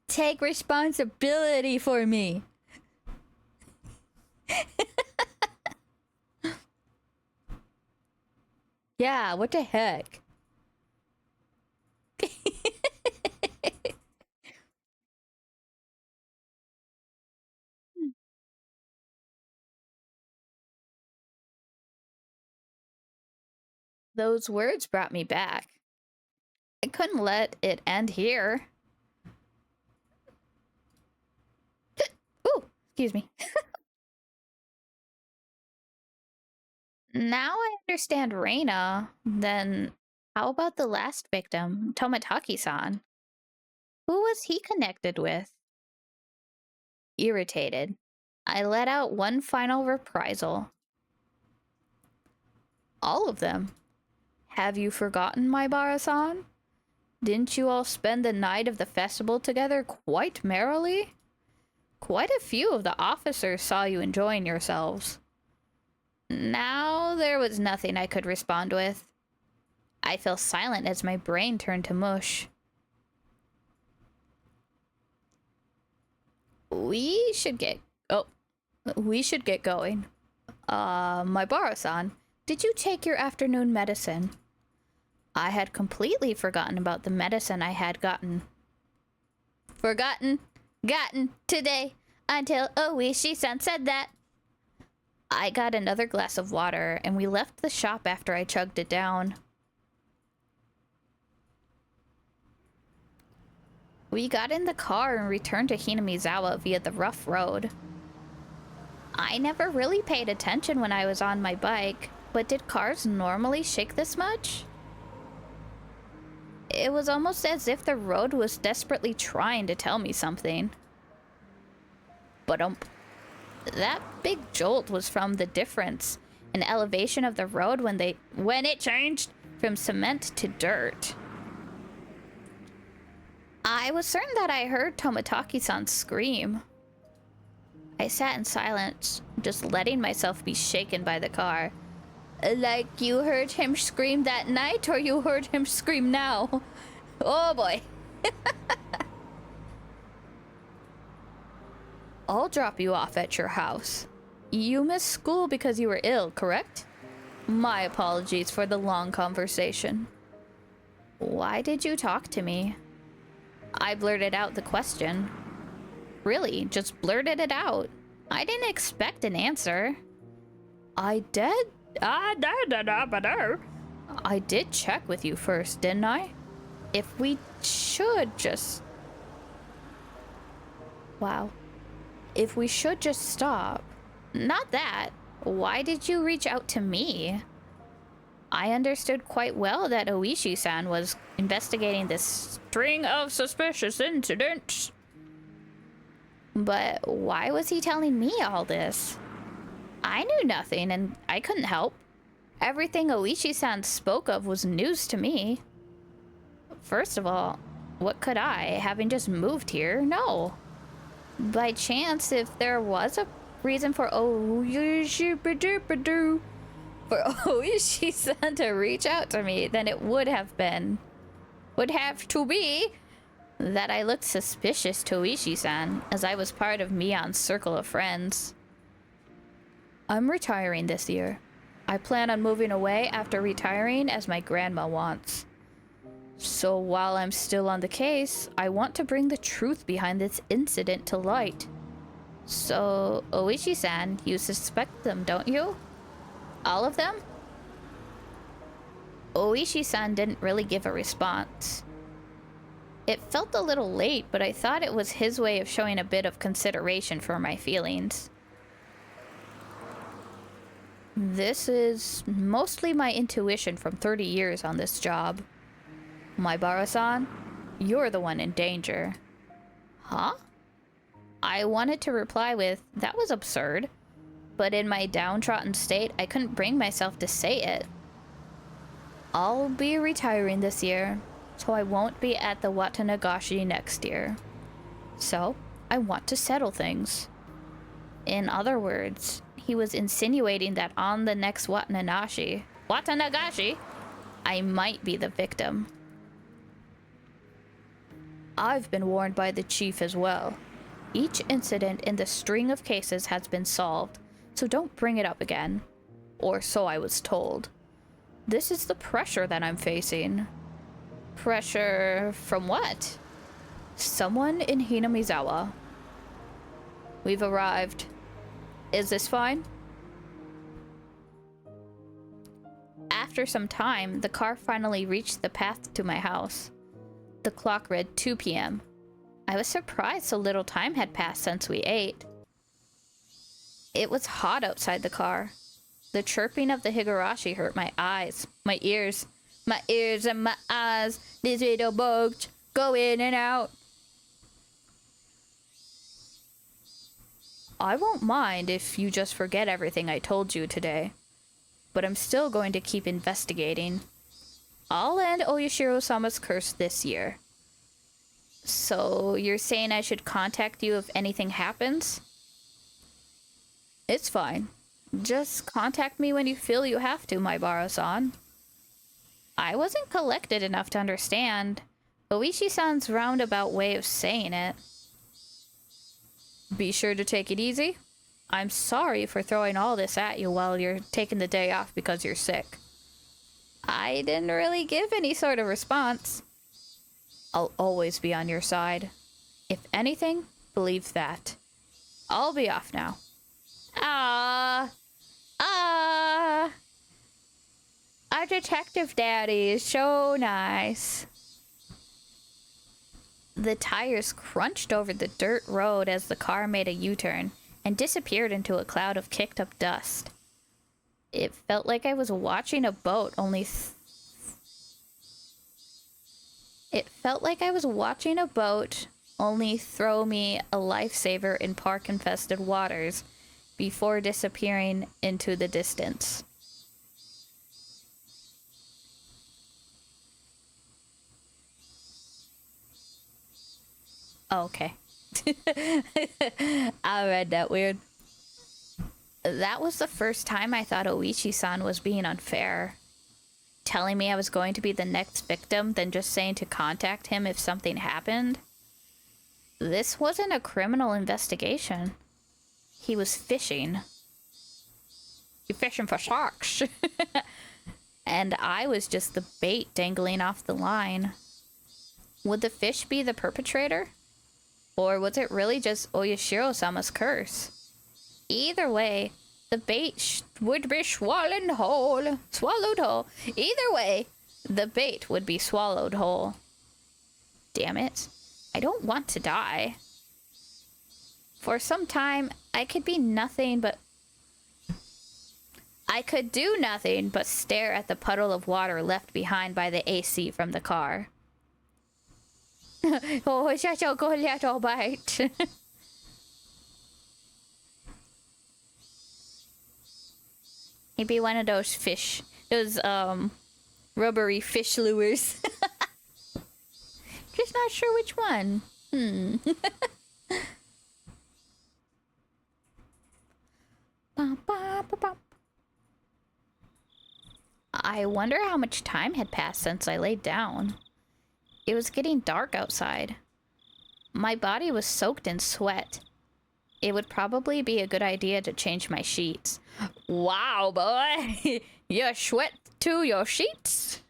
Take responsibility for me. Yeah, what the heck? Those words brought me back. I couldn't let it end here. Ooh, excuse me. Now I understand Reina. Then how about the last victim, Tomataki-san? Who was he connected with? Irritated, I let out one final reprisal. All of them. Have you forgotten, my Bara-san? Didn't you all spend the night of the festival together quite merrily? Quite a few of the officers saw you enjoying yourselves. Now there was nothing I could respond with. I fell silent as my brain turned to mush. We should get going. My Bara-san, did you take your afternoon medicine? I had completely forgotten about the medicine I had gotten today until Oishi-san said that. I got another glass of water and we left the shop after I chugged it down. We got in the car and returned to Hinamizawa via the rough road. I never really paid attention when I was on my bike, but did cars normally shake this much? It was almost as if the road was desperately trying to tell me something. But that big jolt was from the difference in elevation of the road when it changed from cement to dirt. I was certain that I heard Tomataki-san scream. I sat in silence, just letting myself be shaken by the car. Like you heard him scream that night, or you heard him scream now? Oh boy. I'll drop you off at your house. You missed school because you were ill, correct? My apologies for the long conversation. Why did you talk to me? I blurted out the question. Really, just blurted it out. I didn't expect an answer. I did check with you first, didn't I? If we should just... Wow. If we should just stop. Not that. Why did you reach out to me? I understood quite well that Oishi-san was investigating this string of suspicious incidents. But why was he telling me all this? I knew nothing and I couldn't help. Everything Oishi-san spoke of was news to me. First of all, what could I, having just moved here, know? By chance, if there was a reason for Oishi-san to reach out to me, then it would have to be that I looked suspicious to Oishi-san, as I was part of Mion's circle of friends. I'm retiring this year. I plan on moving away after retiring as my grandma wants. So while I'm still on the case, I want to bring the truth behind this incident to light. So, Oishi-san, you suspect them, don't you? All of them? Oishi-san didn't really give a response. It felt a little late, but I thought it was his way of showing a bit of consideration for my feelings. This is mostly my intuition from 30 years on this job. My Bara-san, you're the one in danger. Huh? I wanted to reply with, that was absurd. But in my downtrodden state, I couldn't bring myself to say it. I'll be retiring this year, so I won't be at the Watanagashi next year. So, I want to settle things. In other words, he was insinuating that on the next Watanagashi, I might be the victim. I've been warned by the chief as well. Each incident in the string of cases has been solved, so don't bring it up again. Or so I was told. This is the pressure that I'm facing. Pressure from what? Someone in Hinamizawa. We've arrived. Is this fine? After some time, the car finally reached the path to my house. The clock read 2 p.m. I was surprised so little time had passed since we ate. It was hot outside the car. The chirping of the Higurashi hurt my eyes, my ears and my eyes. These little bugs go in and out. I won't mind if you just forget everything I told you today, but I'm still going to keep investigating. I'll end Oyashiro-sama's curse this year. So you're saying I should contact you if anything happens? It's fine. Just contact me when you feel you have to, Maibara-san. I wasn't collected enough to understand Oishi-san's roundabout way of saying it. Be sure to take it easy. I'm sorry for throwing all this at you while you're taking the day off because you're sick. I didn't really give any sort of response. I'll always be on your side. If anything, believe that. I'll be off now. Our detective daddy is so nice. The tires crunched over the dirt road as the car made a U-turn and disappeared into a cloud of kicked up dust. It felt like I was watching a boat only throw me a lifesaver in park-infested waters before disappearing into the distance. Okay. I read that weird. That was the first time I thought Oishi-san was being unfair. Telling me I was going to be the next victim, then just saying to contact him if something happened. This wasn't a criminal investigation. He was fishing. You're fishing for sharks. And I was just the bait dangling off the line. Would the fish be the perpetrator? Or was it really just Oyashiro-sama's curse? Either way, the bait would be swallowed whole. Either way, the bait would be swallowed whole. Damn it. I don't want to die. For some time, I could do nothing but stare at the puddle of water left behind by the AC from the car. Oh, such a good little bite. He'd be one of those rubbery fish lures. Just not sure which one. I wonder how much time had passed since I laid down. It was getting dark outside. My body was soaked in sweat. It would probably be a good idea to change my sheets. Wow, boy! You sweat to your sheets?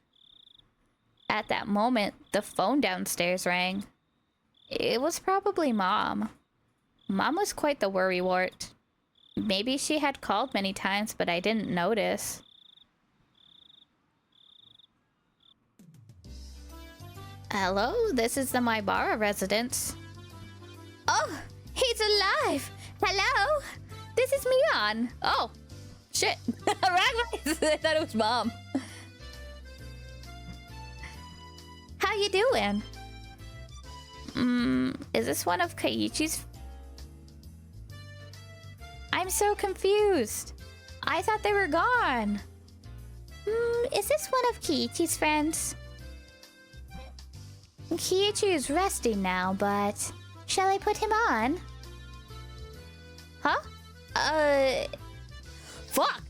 At that moment, the phone downstairs rang. It was probably Mom. Mom was quite the worrywart. Maybe she had called many times, but I didn't notice. Hello, this is the Maibara residence. Oh, he's alive! Hello? This is Mion. Oh, shit. I thought it was Mom. How you doing? Is this one of Kaiichi's? I'm so confused. I thought they were gone. Is this one of Kiichi's friends? Kiichi is resting now, but shall I put him on? Huh? Fuck!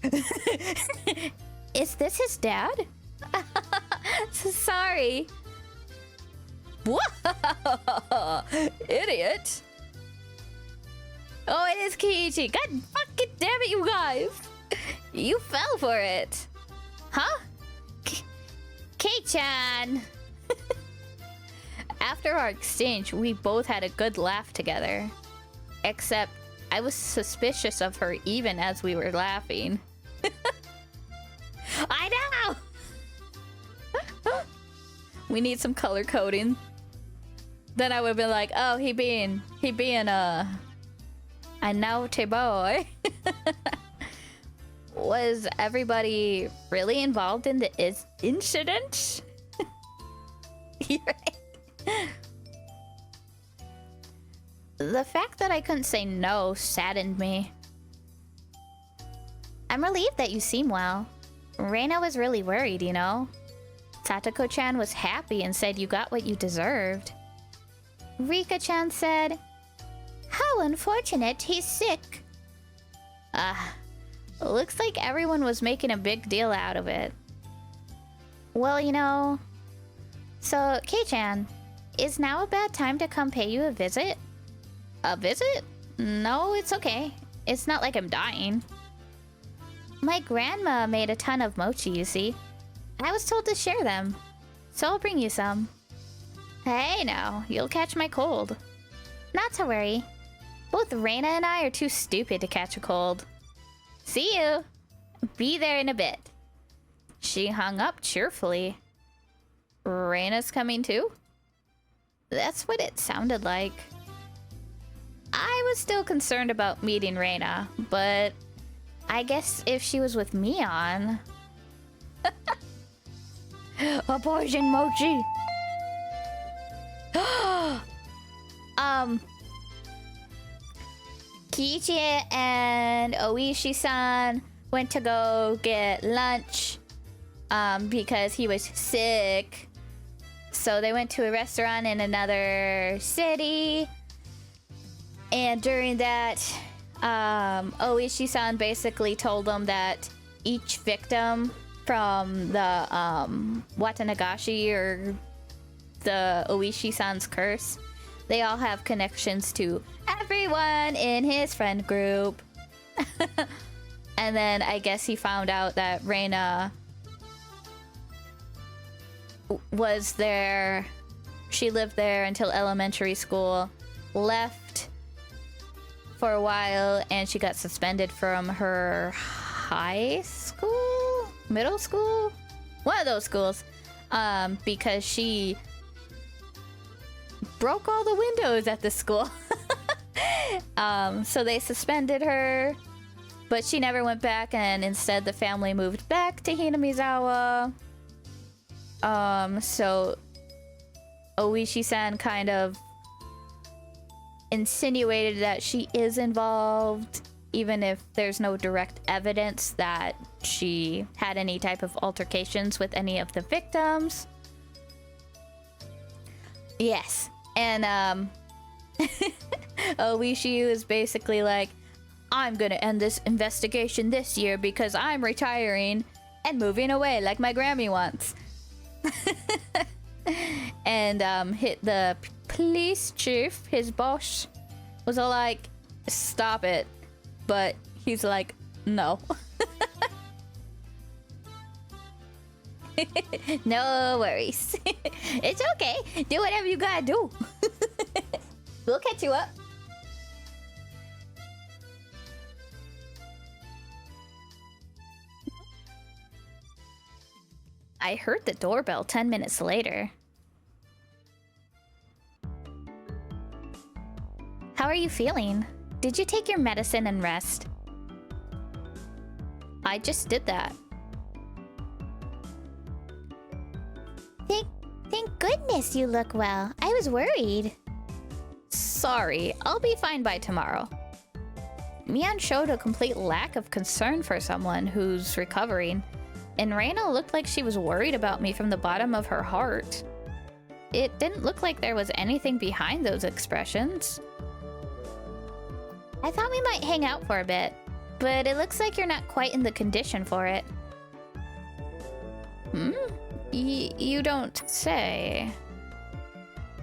Is this his dad? Sorry. Whoa! Idiot! Oh, it is Kiichi. God fucking damn it, you guys! You fell for it. Huh? K-chan! After our exchange, we both had a good laugh together. Except, I was suspicious of her even as we were laughing. I know! We need some color coding. Then I would have been like, oh, he being a naughty boy. Was everybody really involved in the incident? The fact that I couldn't say no saddened me. I'm relieved that you seem well. Reina was really worried, you know? Satoko-chan was happy and said you got what you deserved. Rika-chan said, how unfortunate, he's sick. Looks like everyone was making a big deal out of it. Well, you know... So, Kei-chan, is now a bad time to come pay you a visit? A visit? No, it's okay. It's not like I'm dying. My grandma made a ton of mochi, you see. I was told to share them, so I'll bring you some. Hey now, you'll catch my cold. Not to worry. Both Reina and I are too stupid to catch a cold. See you. Be there in a bit. She hung up cheerfully. Reina's coming too? That's what it sounded like. I was still concerned about meeting Reina, but I guess if she was with Mion... A poison mochi! Kiichi and Oishi-san went to go get lunch because he was sick. So they went to a restaurant in another city. And during that, Oishi-san basically told them that each victim from the Watanagashi or the Oishi-san's curse, they all have connections to everyone in his friend group. And then I guess he found out that Reina was there. She lived there until elementary school, left for a while, and she got suspended from her high school? Middle school? One of those schools. Because she broke all the windows at the school. So they suspended her, but she never went back, and instead the family moved back to Hinamizawa. So Oishi-san kind of insinuated that she is involved, even if there's no direct evidence that she had any type of altercations with any of the victims. Yes, and Oishi was basically like, I'm gonna end this investigation this year because I'm retiring and moving away like my Grammy wants. And hit the police chief, his boss, was all like, stop it. But he's like, no. No worries. It's okay. Do whatever you gotta do. We'll catch you up. I heard the doorbell 10 minutes later. How are you feeling? Did you take your medicine and rest? I just did that. Thank goodness you look well. I was worried. Sorry, I'll be fine by tomorrow. Mion showed a complete lack of concern for someone who's recovering. And Reina looked like she was worried about me from the bottom of her heart. It didn't look like there was anything behind those expressions. I thought we might hang out for a bit, but it looks like you're not quite in the condition for it. You don't say.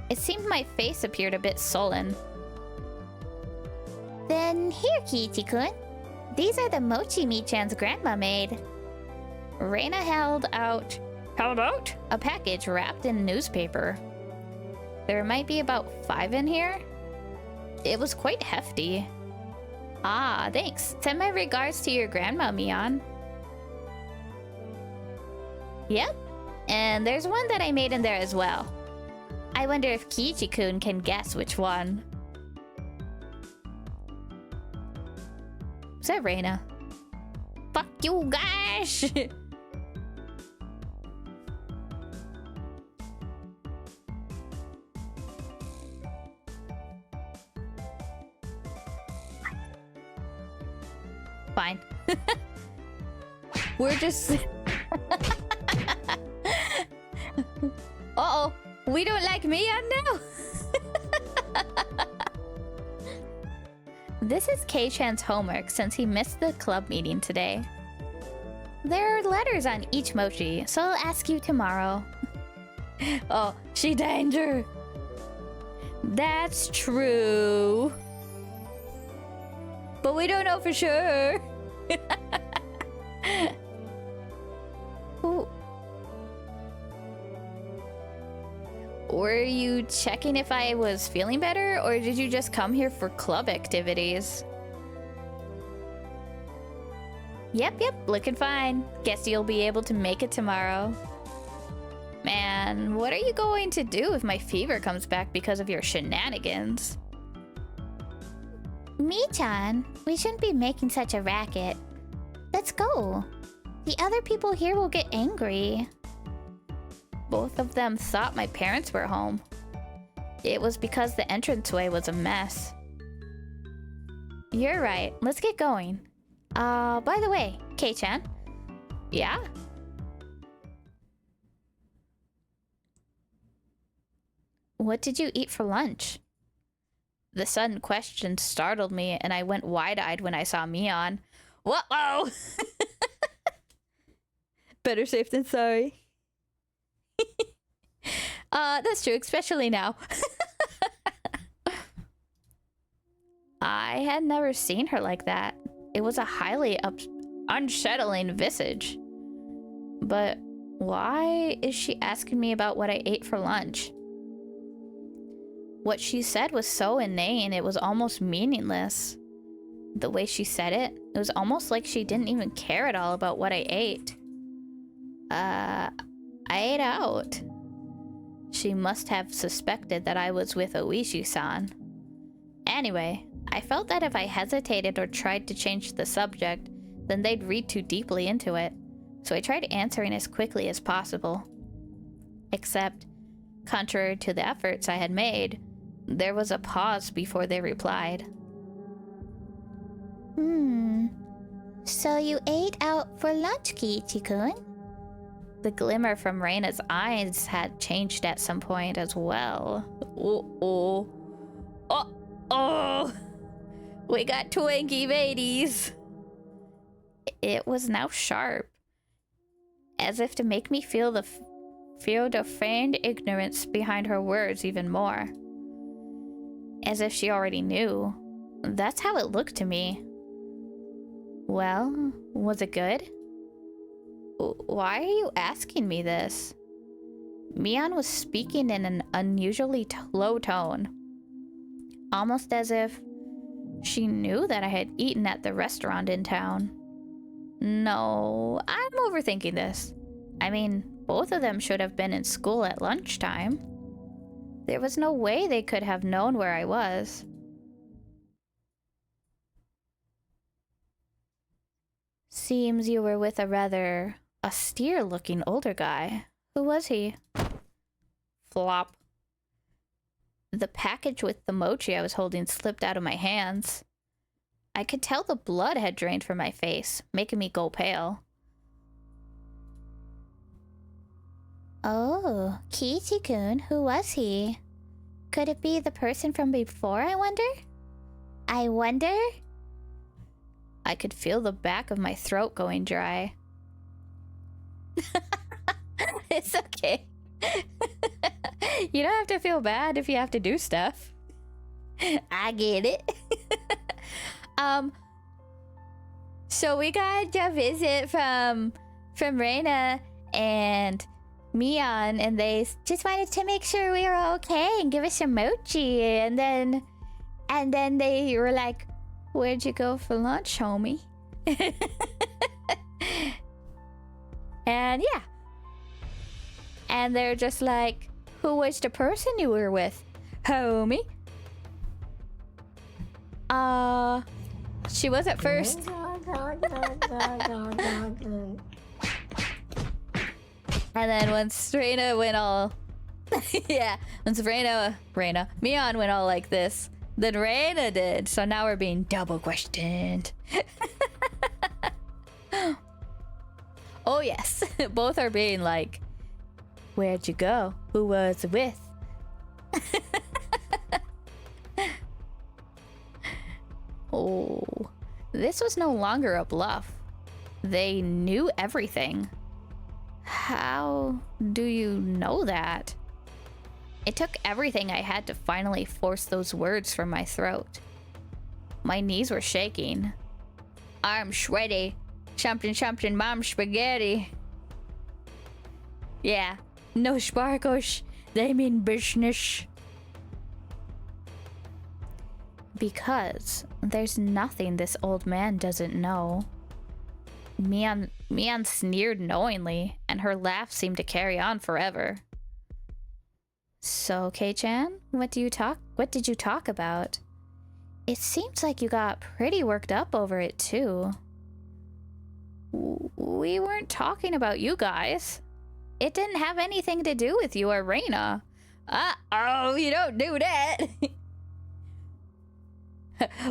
It seemed my face appeared a bit sullen. Then here, Kiichi-kun. These are the mochi Mi-chan's grandma made. Reina held out a package wrapped in newspaper. There might be about 5 in here. It was quite hefty. Ah, thanks. Send my regards to your grandma, Mion. Yep, and there's one that I made in there as well. I wonder if Kiichi-kun can guess which one. Is that Reina? Fuck you, gosh! Fine. We're just... Uh-oh. We don't like Mion now? This is Kei-chan's homework since he missed the club meeting today. There are letters on each mochi, so I'll ask you tomorrow. Oh, she danger. That's true. But we don't know for sure. Ooh. Were you checking if I was feeling better, or did you just come here for club activities? Yep, looking fine. Guess you'll be able to make it tomorrow. Man, what are you going to do if my fever comes back because of your shenanigans? Mi-chan, we shouldn't be making such a racket. Let's go. The other people here will get angry. Both of them thought my parents were home. It was because the entranceway was a mess. You're right. Let's get going. By the way, Kei-chan. Yeah? What did you eat for lunch? The sudden question startled me, and I went wide-eyed when I saw Mion. Whoa! Better safe than sorry. That's true, especially now. I had never seen her like that. It was a highly unsettling visage. But why is she asking me about what I ate for lunch? What she said was so inane, it was almost meaningless. The way she said it, it was almost like she didn't even care at all about what I ate. I ate out. She must have suspected that I was with Oishi-san. Anyway, I felt that if I hesitated or tried to change the subject, then they'd read too deeply into it, so I tried answering as quickly as possible. Except, contrary to the efforts I had made, there was a pause before they replied. So you ate out for lunch, Kiichi-kun? The glimmer from Reina's eyes had changed at some point as well. Oh! We got Twinkie babies! It was now sharp, as if to make me feel the feigned ignorance behind her words even more. As if she already knew. That's how it looked to me. Well, was it good? Why are you asking me this? Mion was speaking in an unusually low tone. Almost as if she knew that I had eaten at the restaurant in town. No, I'm overthinking this. I mean, both of them should have been in school at lunchtime. There was no way they could have known where I was. Seems you were with a rather austere-looking older guy. Who was he? Flop. The package with the mochi I was holding slipped out of my hands. I could tell the blood had drained from my face, making me go pale. Oh, Kichi-kun, who was he? Could it be the person from before, I wonder? I wonder? I could feel the back of my throat going dry. It's okay. You don't have to feel bad if you have to do stuff. I get it. So we got a visit from Reina and Mion, and they just wanted to make sure we were okay and give us some mochi, and then they were like, "Where'd you go for lunch, homie?" And yeah. And they're just like, "Who was the person you were with, homie?" She was at first. And then once Reina went all... yeah, once Mion went all like this, then Reina did. So now we're being double questioned. Oh yes, both are being like, "Where'd you go? Who was it with?" Oh, this was no longer a bluff. They knew everything. How do you know that? It took everything I had to finally force those words from my throat. My knees were shaking. I'm sweaty. Something, mom spaghetti. Yeah, no sparkles. They mean business. Because there's nothing this old man doesn't know. Mion sneered knowingly, and her laugh seemed to carry on forever. So, Kei-chan, what did you talk about? It seems like you got pretty worked up over it, too. We weren't talking about you guys. It didn't have anything to do with you or Reina. Uh-oh, you don't do that.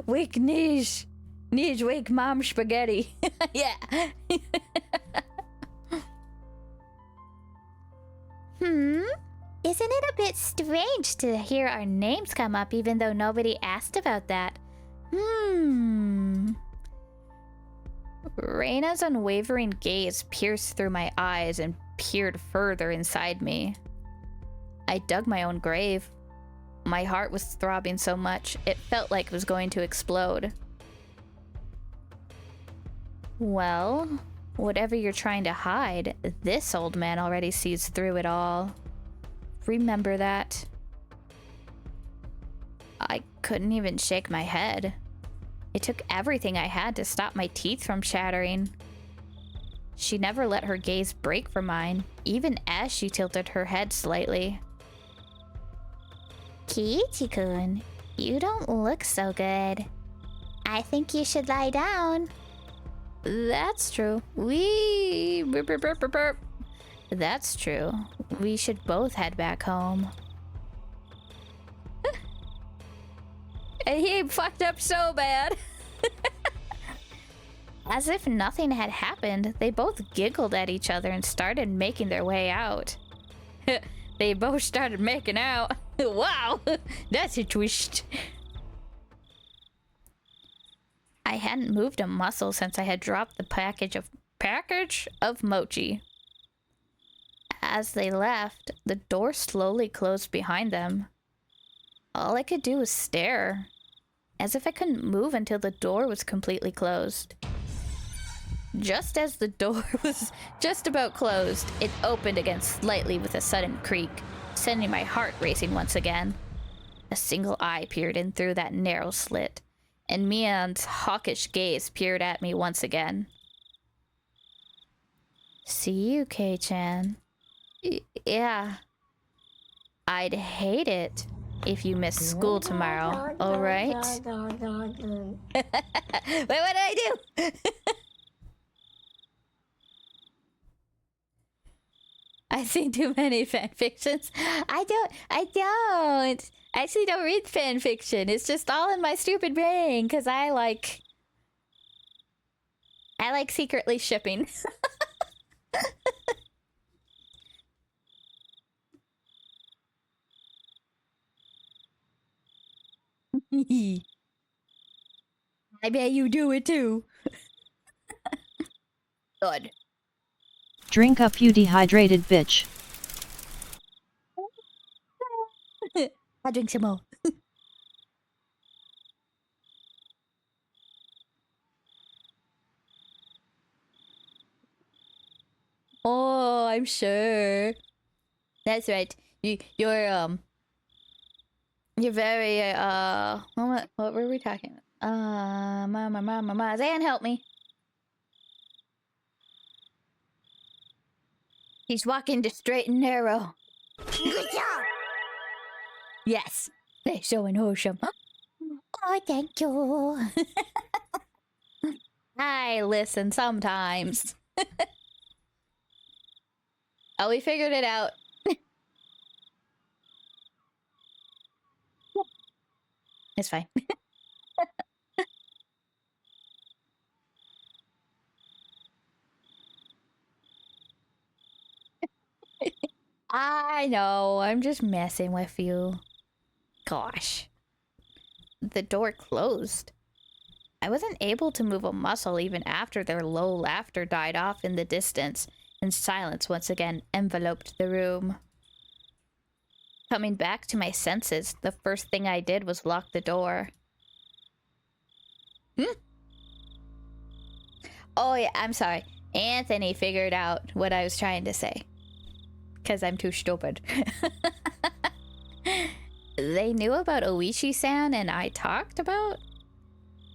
Weak knees. Knees weak mom spaghetti. Yeah. Isn't it a bit strange to hear our names come up even though nobody asked about that? Reina's unwavering gaze pierced through my eyes and peered further inside me. I dug my own grave. My heart was throbbing so much, it felt like it was going to explode. Well, whatever you're trying to hide, this old man already sees through it all. Remember that. I couldn't even shake my head. It took everything I had to stop my teeth from chattering. She never let her gaze break from mine, even as she tilted her head slightly. Kiichi-kun, you don't look so good. I think you should lie down. That's true. That's true. We should both head back home. And he fucked up so bad. As if nothing had happened, they both giggled at each other and started making their way out. They both started making out. Wow, that's a twist. I hadn't moved a muscle since I had dropped the package of mochi. As they left, the door slowly closed behind them. All I could do was stare, as if I couldn't move until the door was completely closed. Just as the door was just about closed, it opened again slightly with a sudden creak, sending my heart racing once again. A single eye peered in through that narrow slit, and Mion's hawkish gaze peered at me once again. See you, Kei-chan. Yeah. I'd hate it if you miss school tomorrow, alright? Wait, what did I do? I've seen too many fanfictions. I don't. I actually don't read fanfiction. It's just all in my stupid brain, because I like secretly shipping. I bet you do it too. Good. Drink up, you dehydrated bitch. I'll drink some more. Oh, I'm sure. That's right. You're very what were we talking about? Mama, Zan, help me. He's walking the straight and narrow. Good job. Yes, they're showing wholesome. Oh, thank you. I listen sometimes. Oh, we figured it out. It's fine. I know, I'm just messing with you. Gosh. The door closed. I wasn't able to move a muscle even after their low laughter died off in the distance, and silence once again enveloped the room. Coming back to my senses, the first thing I did was lock the door. Oh yeah, I'm sorry. Anthony figured out what I was trying to say. Because I'm too stupid. They knew about Oishi-san and I talked about?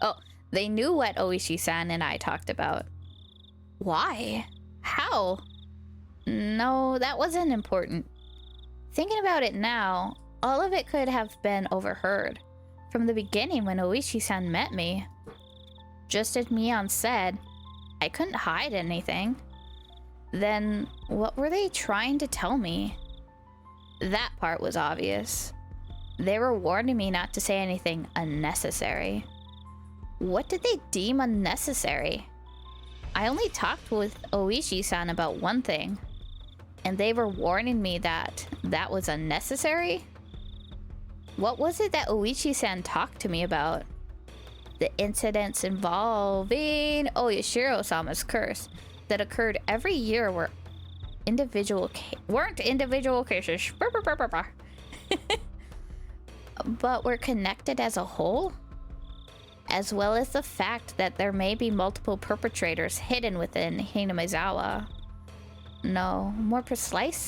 Oh, they knew what Oishi-san and I talked about. Why? How? No, that wasn't important. Thinking about it now, all of it could have been overheard. From the beginning when Oishi-san met me. Just as Mion said, I couldn't hide anything. Then, what were they trying to tell me? That part was obvious. They were warning me not to say anything unnecessary. What did they deem unnecessary? I only talked with Oishi-san about one thing, and they were warning me that that was unnecessary? What was it that Oishi-san talked to me about? The incidents involving Oyashiro-sama's curse that occurred every year weren't individual cases, but were connected as a whole, as well as the fact that there may be multiple perpetrators hidden within Hinamizawa. No, more precisely,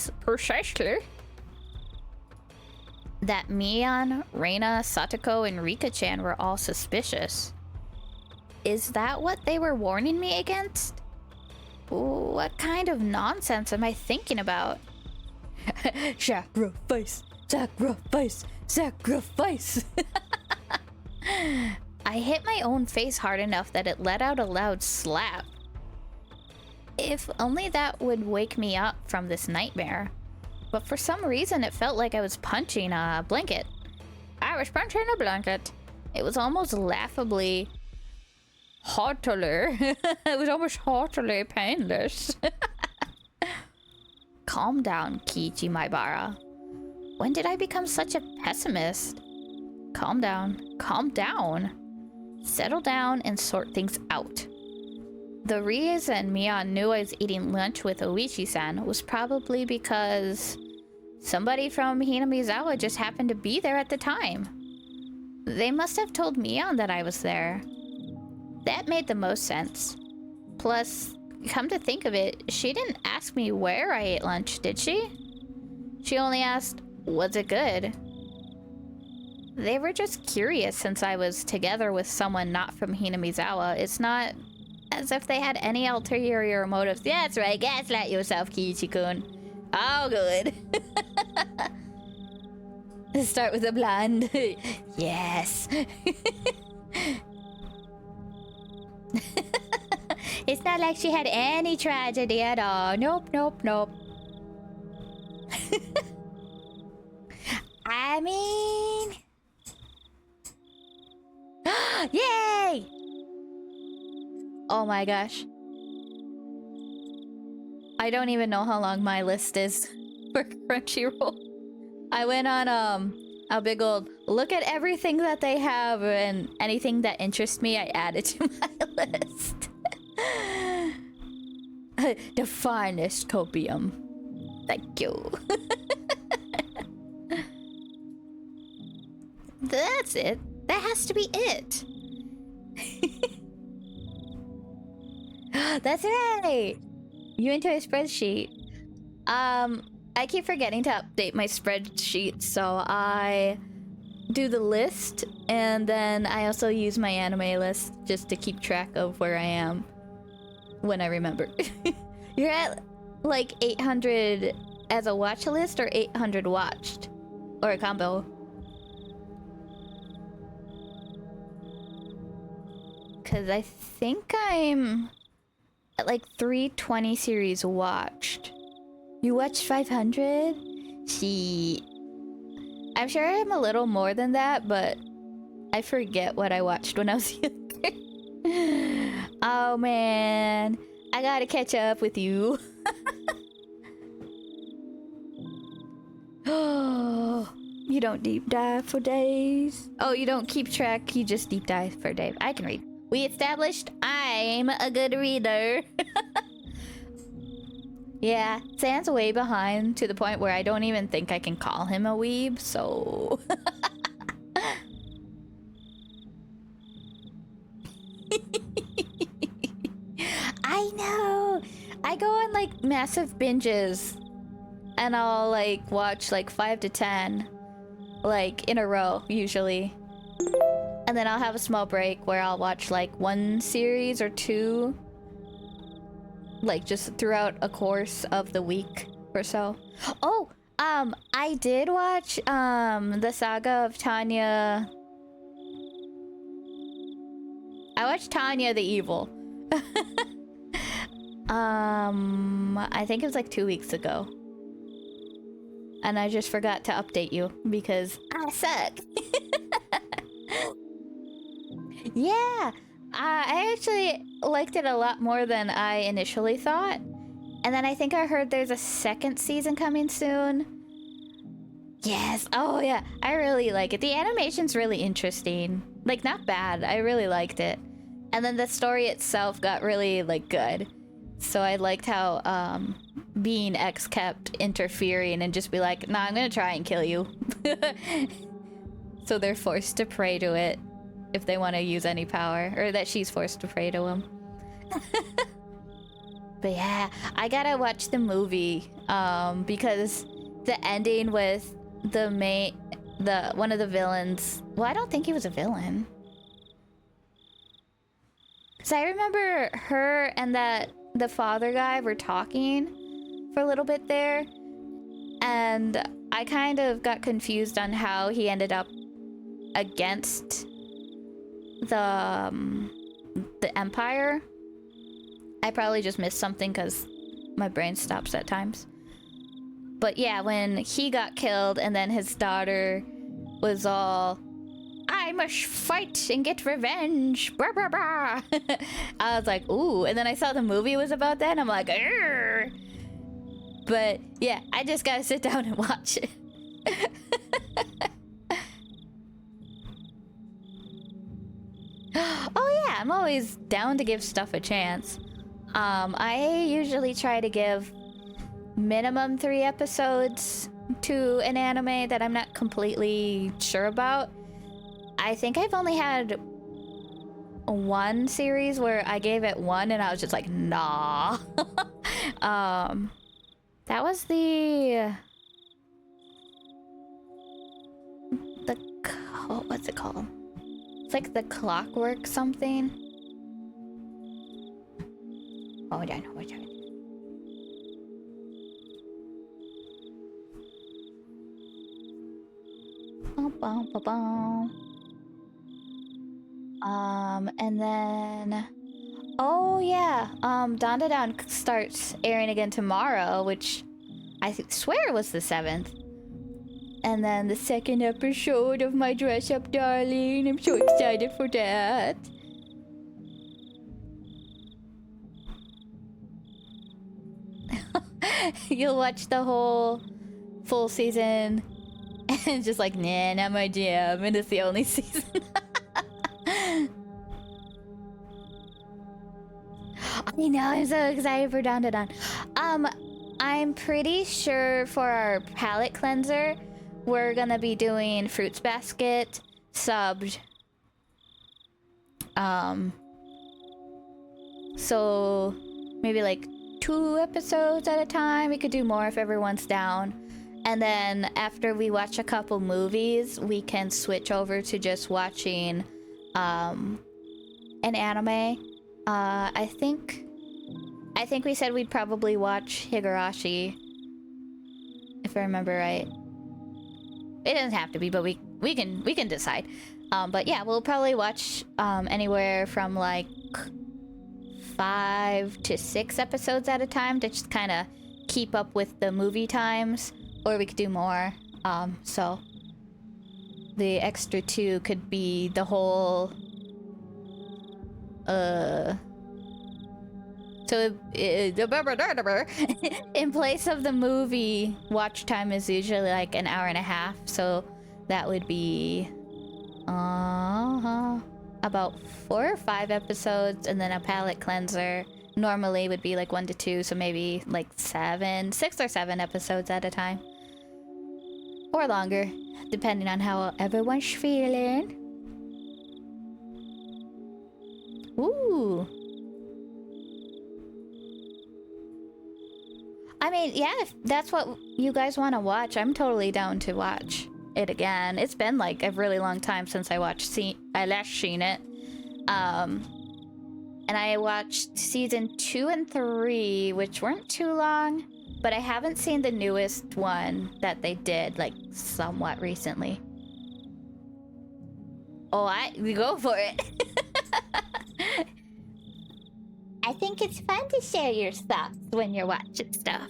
that Mion, Reina, Satoko, and Rika-chan were all suspicious. Is that what they were warning me against? What kind of nonsense am I thinking about? Sacrifice! Sacrifice! Sacrifice! I hit my own face hard enough that it let out a loud slap. If only that would wake me up from this nightmare. But for some reason it felt like I was punching a blanket. I was punching a blanket. It was almost laughably haughtily. It was almost haughtily painless. Calm down, Kiichi Maibara. When did I become such a pessimist? Calm down. Calm down. Settle down and sort things out. The reason Mion knew I was eating lunch with Oishi-san was probably because somebody from Hinamizawa just happened to be there at the time. They must have told Mion that I was there. That made the most sense. Plus, come to think of it, she didn't ask me where I ate lunch, did she? She only asked, was it good? They were just curious since I was together with someone not from Hinamizawa. It's not as if they had any ulterior motives. Yeah, that's right, gaslight yourself, Kiichi-kun. Oh, good. Start with a blonde. Yes. It's not like she had any tragedy at all. Nope, nope, nope. I mean... Yay! Oh my gosh. I don't even know how long my list is for Crunchyroll. I went on a big old look at everything that they have, and anything that interests me, I add it to my list. The finest copium. Thank you. That's it. That has to be it. That's right. You into a spreadsheet. I keep forgetting to update my spreadsheet, so I do the list, and then I also use my anime list just to keep track of where I am when I remember. You're at like 800 as a watch list or 800 watched? Or a combo? Because I think I'm at like 320 series watched. You watched 500? See, I'm sure I'm a little more than that, but I forget what I watched when I was younger. Oh man, I gotta catch up with you. Oh, you don't deep dive for days. Oh, you don't keep track, you just deep dive for days. I can read. We established I'm a good reader. Yeah, Sam's way behind to the point where I don't even think I can call him a weeb, so... I know! I go on like massive binges and I'll like watch like 5 to 10 like in a row usually. And then I'll have a small break where I'll watch like one series or two, like just throughout a course of the week or so. Oh, I did watch the Saga of Tanya. I watched Tanya the Evil. I think it was like 2 weeks ago. And I just forgot to update you because I suck. Yeah, I actually liked it a lot more than I initially thought. And then I think I heard there's a second season coming soon. Yes, oh yeah, I really like it. The animation's really interesting. Like, not bad, I really liked it. And then the story itself got really, like, good. So I liked how, being X kept interfering and just be like, nah, I'm gonna try and kill you. So they're forced to pray to it if they want to use any power, or that she's forced to pray to him. But yeah, I gotta watch the movie, because the ending with one of the villains. Well, I don't think he was a villain. So I remember her and the father guy were talking for a little bit there, and I kind of got confused on how he ended up against the Empire. I probably just missed something because my brain stops at times. But yeah, when he got killed and then his daughter was all, I must fight and get revenge, brah, brah, brah. I was like, ooh. And then I saw the movie was about that and I'm like, arr. But yeah, I just gotta sit down and watch it. Oh yeah, I'm always down to give stuff a chance. I usually try to give minimum 3 episodes to an anime that I'm not completely sure about. I think I've only had one series where I gave it 1 and I was just like, nah. That was what's it called? It's like the Clockwork something. Hold on. And then, oh yeah, Dandadan starts airing again tomorrow, which I swear was the 7th. And then the 2nd episode of My Dress Up Darling. I'm so excited for that. You'll watch the whole full season It's just like, nah, not my jam, and it's the only season. I know, I'm so excited for Dawn to Dawn. I'm pretty sure for our palette cleanser, we're gonna be doing Fruits Basket subbed. So maybe like 2 episodes at a time. We could do more if everyone's down. And then after we watch a couple movies, we can switch over to just watching an anime. I think we said we'd probably watch Higurashi, if I remember right. It doesn't have to be, but we can decide. But yeah, we'll probably watch anywhere from like 5 to 6 episodes at a time to just kind of keep up with the movie times, or we could do more. So the extra 2 could be the whole so in place of the movie, watch time is usually like an hour and a half, so that would be about 4 or 5 episodes, and then a palette cleanser normally would be like 1 to 2, so maybe like 6 or 7 episodes at a time, or longer, depending on how everyone's feeling. Ooh. I mean, yeah, if that's what you guys want to watch, I'm totally down to watch it again. It's been like a really long time since I last seen it. And I watched season 2 and 3, which weren't too long, but I haven't seen the newest one that they did like somewhat recently. Oh, go for it. I think it's fun to share your thoughts when you're watching stuff.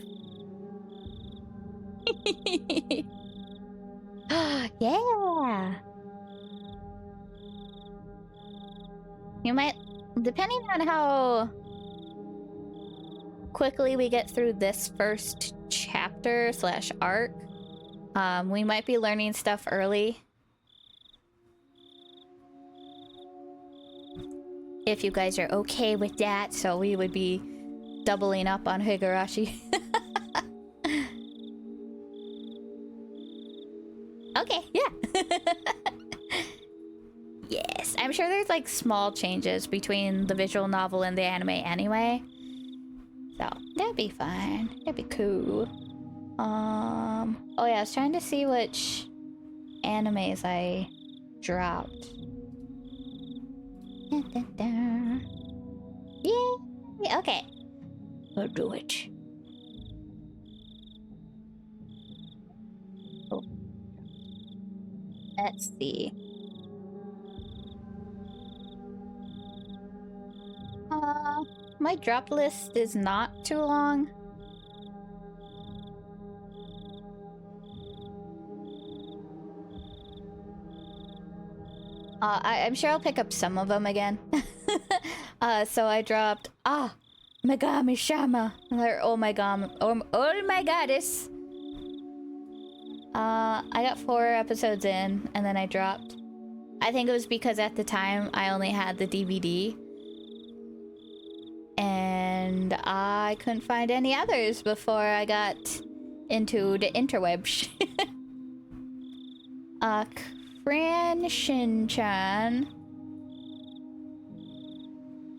Yeah. You might, depending on how quickly we get through this first chapter / arc, we might be learning stuff early. If you guys are okay with that, so we would be doubling up on Higurashi. Okay, yeah. Yes, I'm sure there's like small changes between the visual novel and the anime anyway. So, that'd be fine. That'd be cool. Oh yeah, I was trying to see which animes I dropped. Yay! Okay. I'll do it. Oh. Let's see. My drop list is not too long. I'm sure I'll pick up some of them again. So I dropped Megami Shama, or oh my goddess. I got 4 episodes in, and then I dropped. I think it was because at the time I only had the DVD, and I couldn't find any others before I got into the interwebs. Fran Shin-chan.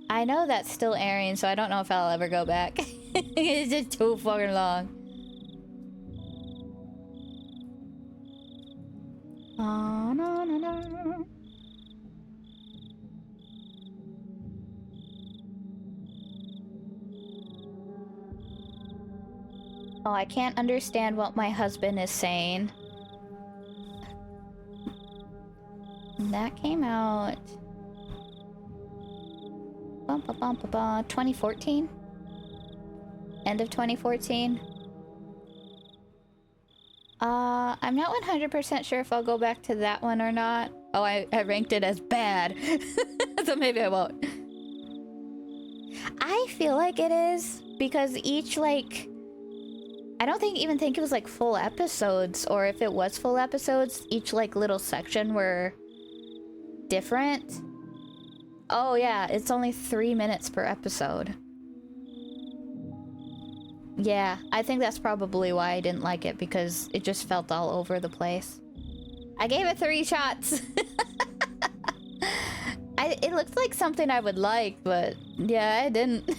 I know that's still airing, so I don't know if I'll ever go back. It's just too fucking long. Oh, no. Oh, I can't understand what my husband is saying. That came out 2014? End of 2014? I'm not 100% sure if I'll go back to that one or not. Oh, I ranked it as bad. So maybe I won't. I feel like it is, because each, like, I don't even think it was like full episodes, or if it was full episodes, each like little section were different. Oh yeah, it's only 3 minutes per episode. Yeah, I think that's probably why I didn't like it, because it just felt all over the place. I gave it 3 shots. It looked like something I would like, but yeah, I didn't.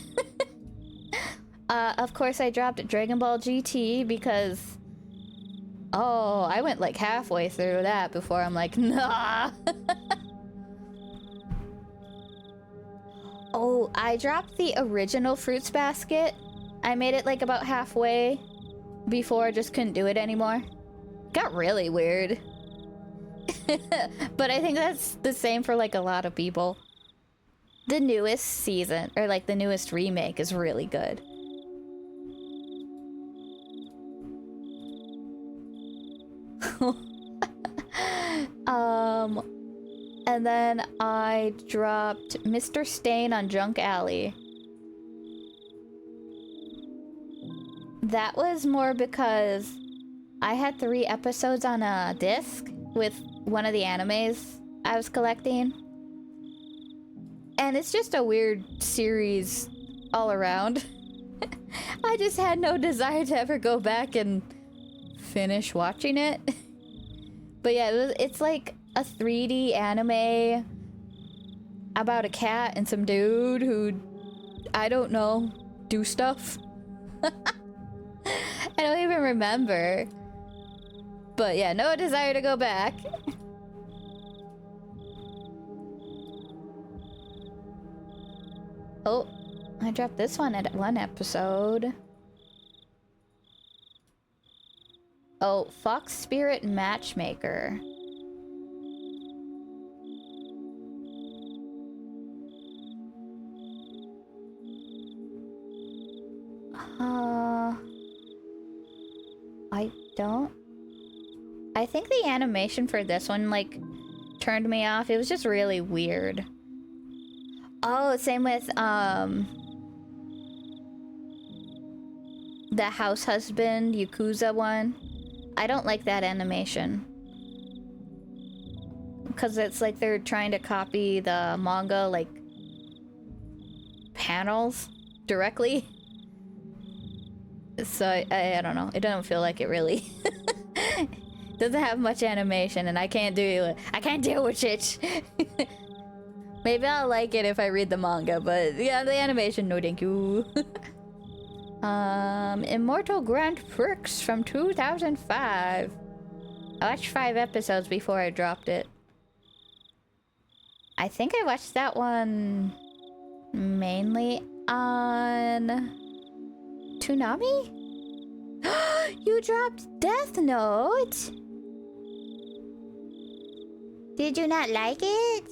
Of course I dropped Dragon Ball GT because... Oh, I went like halfway through that before I'm like, nah. Oh, I dropped the original Fruits Basket. I made it like about halfway before I just couldn't do it anymore. Got really weird. But I think that's the same for like a lot of people. The newest season, or like the newest remake, is really good. And then I dropped Mr. Stain on Junk Alley. That was more because I had 3 episodes on a disc with one of the animes I was collecting. And it's just a weird series all around. I just had no desire to ever go back and finish watching it. But yeah, it's like a 3D anime about a cat and some dude who, I don't know, do stuff. I don't even remember. But yeah, no desire to go back. Oh, I dropped this one at 1 episode. Oh, Fox Spirit Matchmaker. I don't... I think the animation for this one, like, turned me off. It was just really weird. Oh, same with, the House Husband Yakuza one. I don't like that animation. Because it's like they're trying to copy the manga, like, panels directly. So, I don't know. It doesn't feel like it really... doesn't have much animation, and I can't deal with it. Maybe I'll like it if I read the manga, but yeah, the animation, no thank you. Immortal Grand Prix from 2005. I watched 5 episodes before I dropped it. I think I watched that one mainly on Toonami? You dropped Death Note? Did you not like it?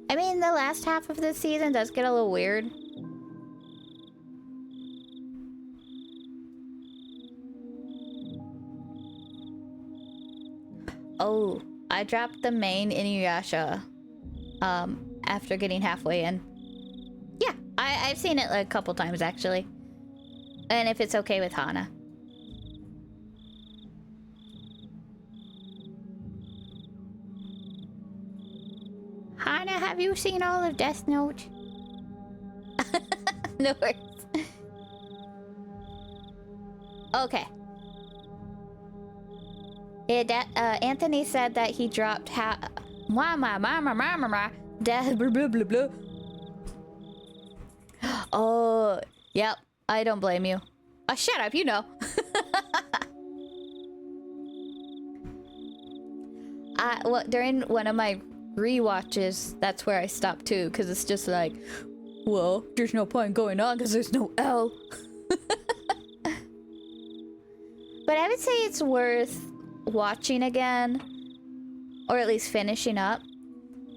I mean, the last half of the season does get a little weird. Oh, I dropped the main Inuyasha after getting halfway in. Yeah, I've seen it a couple times actually. And if it's okay with Hana. Hana, have you seen all of Death Note? No worries. Okay. Yeah, Anthony said that he dropped Death blah blah blah blah. Oh, yep. I don't blame you. Oh, shut up, you know. Well, during one of my rewatches, that's where I stopped too, because it's just like, well, there's no point going on because there's no L. But I would say it's worth watching again, or at least finishing up.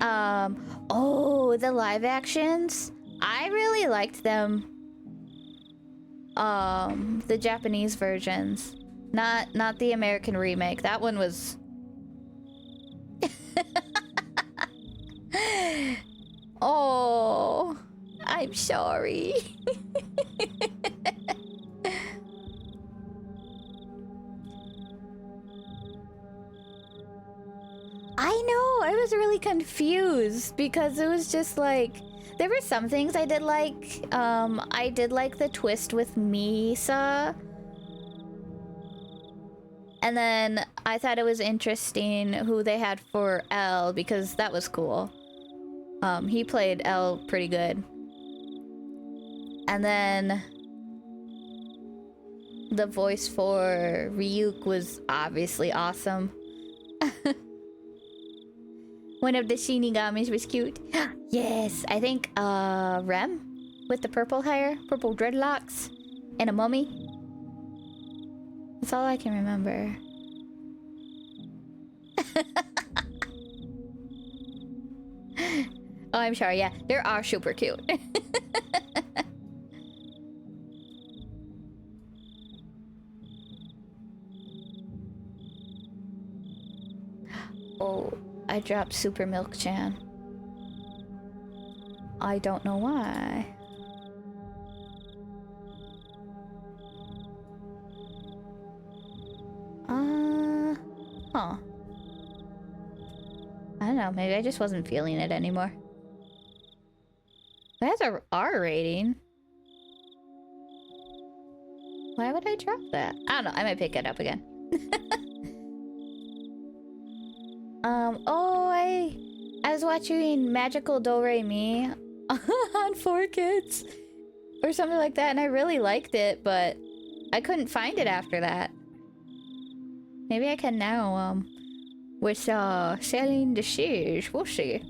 Oh, the live actions. I really liked them. The Japanese versions, not the American remake. That one was oh, I'm sorry. was really confused because it was just like there were some things I did like. I did like the twist with Misa. And then I thought it was interesting who they had for L because that was cool. He played L pretty good. And then the voice for Ryuk was obviously awesome. One of the Shinigamis was cute. Yes, I think Rem with the purple hair, purple dreadlocks, and a mummy. That's all I can remember. Oh, I'm sorry, yeah. They are super cute. Oh, I dropped Super Milk Chan. I don't know why. Huh. I don't know, maybe I just wasn't feeling it anymore. It has a R rating. Why would I drop that? I don't know, I might pick it up again. Oh, I was watching Magical Do-Re-Mi on 4Kids or something like that, and I really liked it, but I couldn't find it after that. Maybe I can now, with selling the shares, we'll see.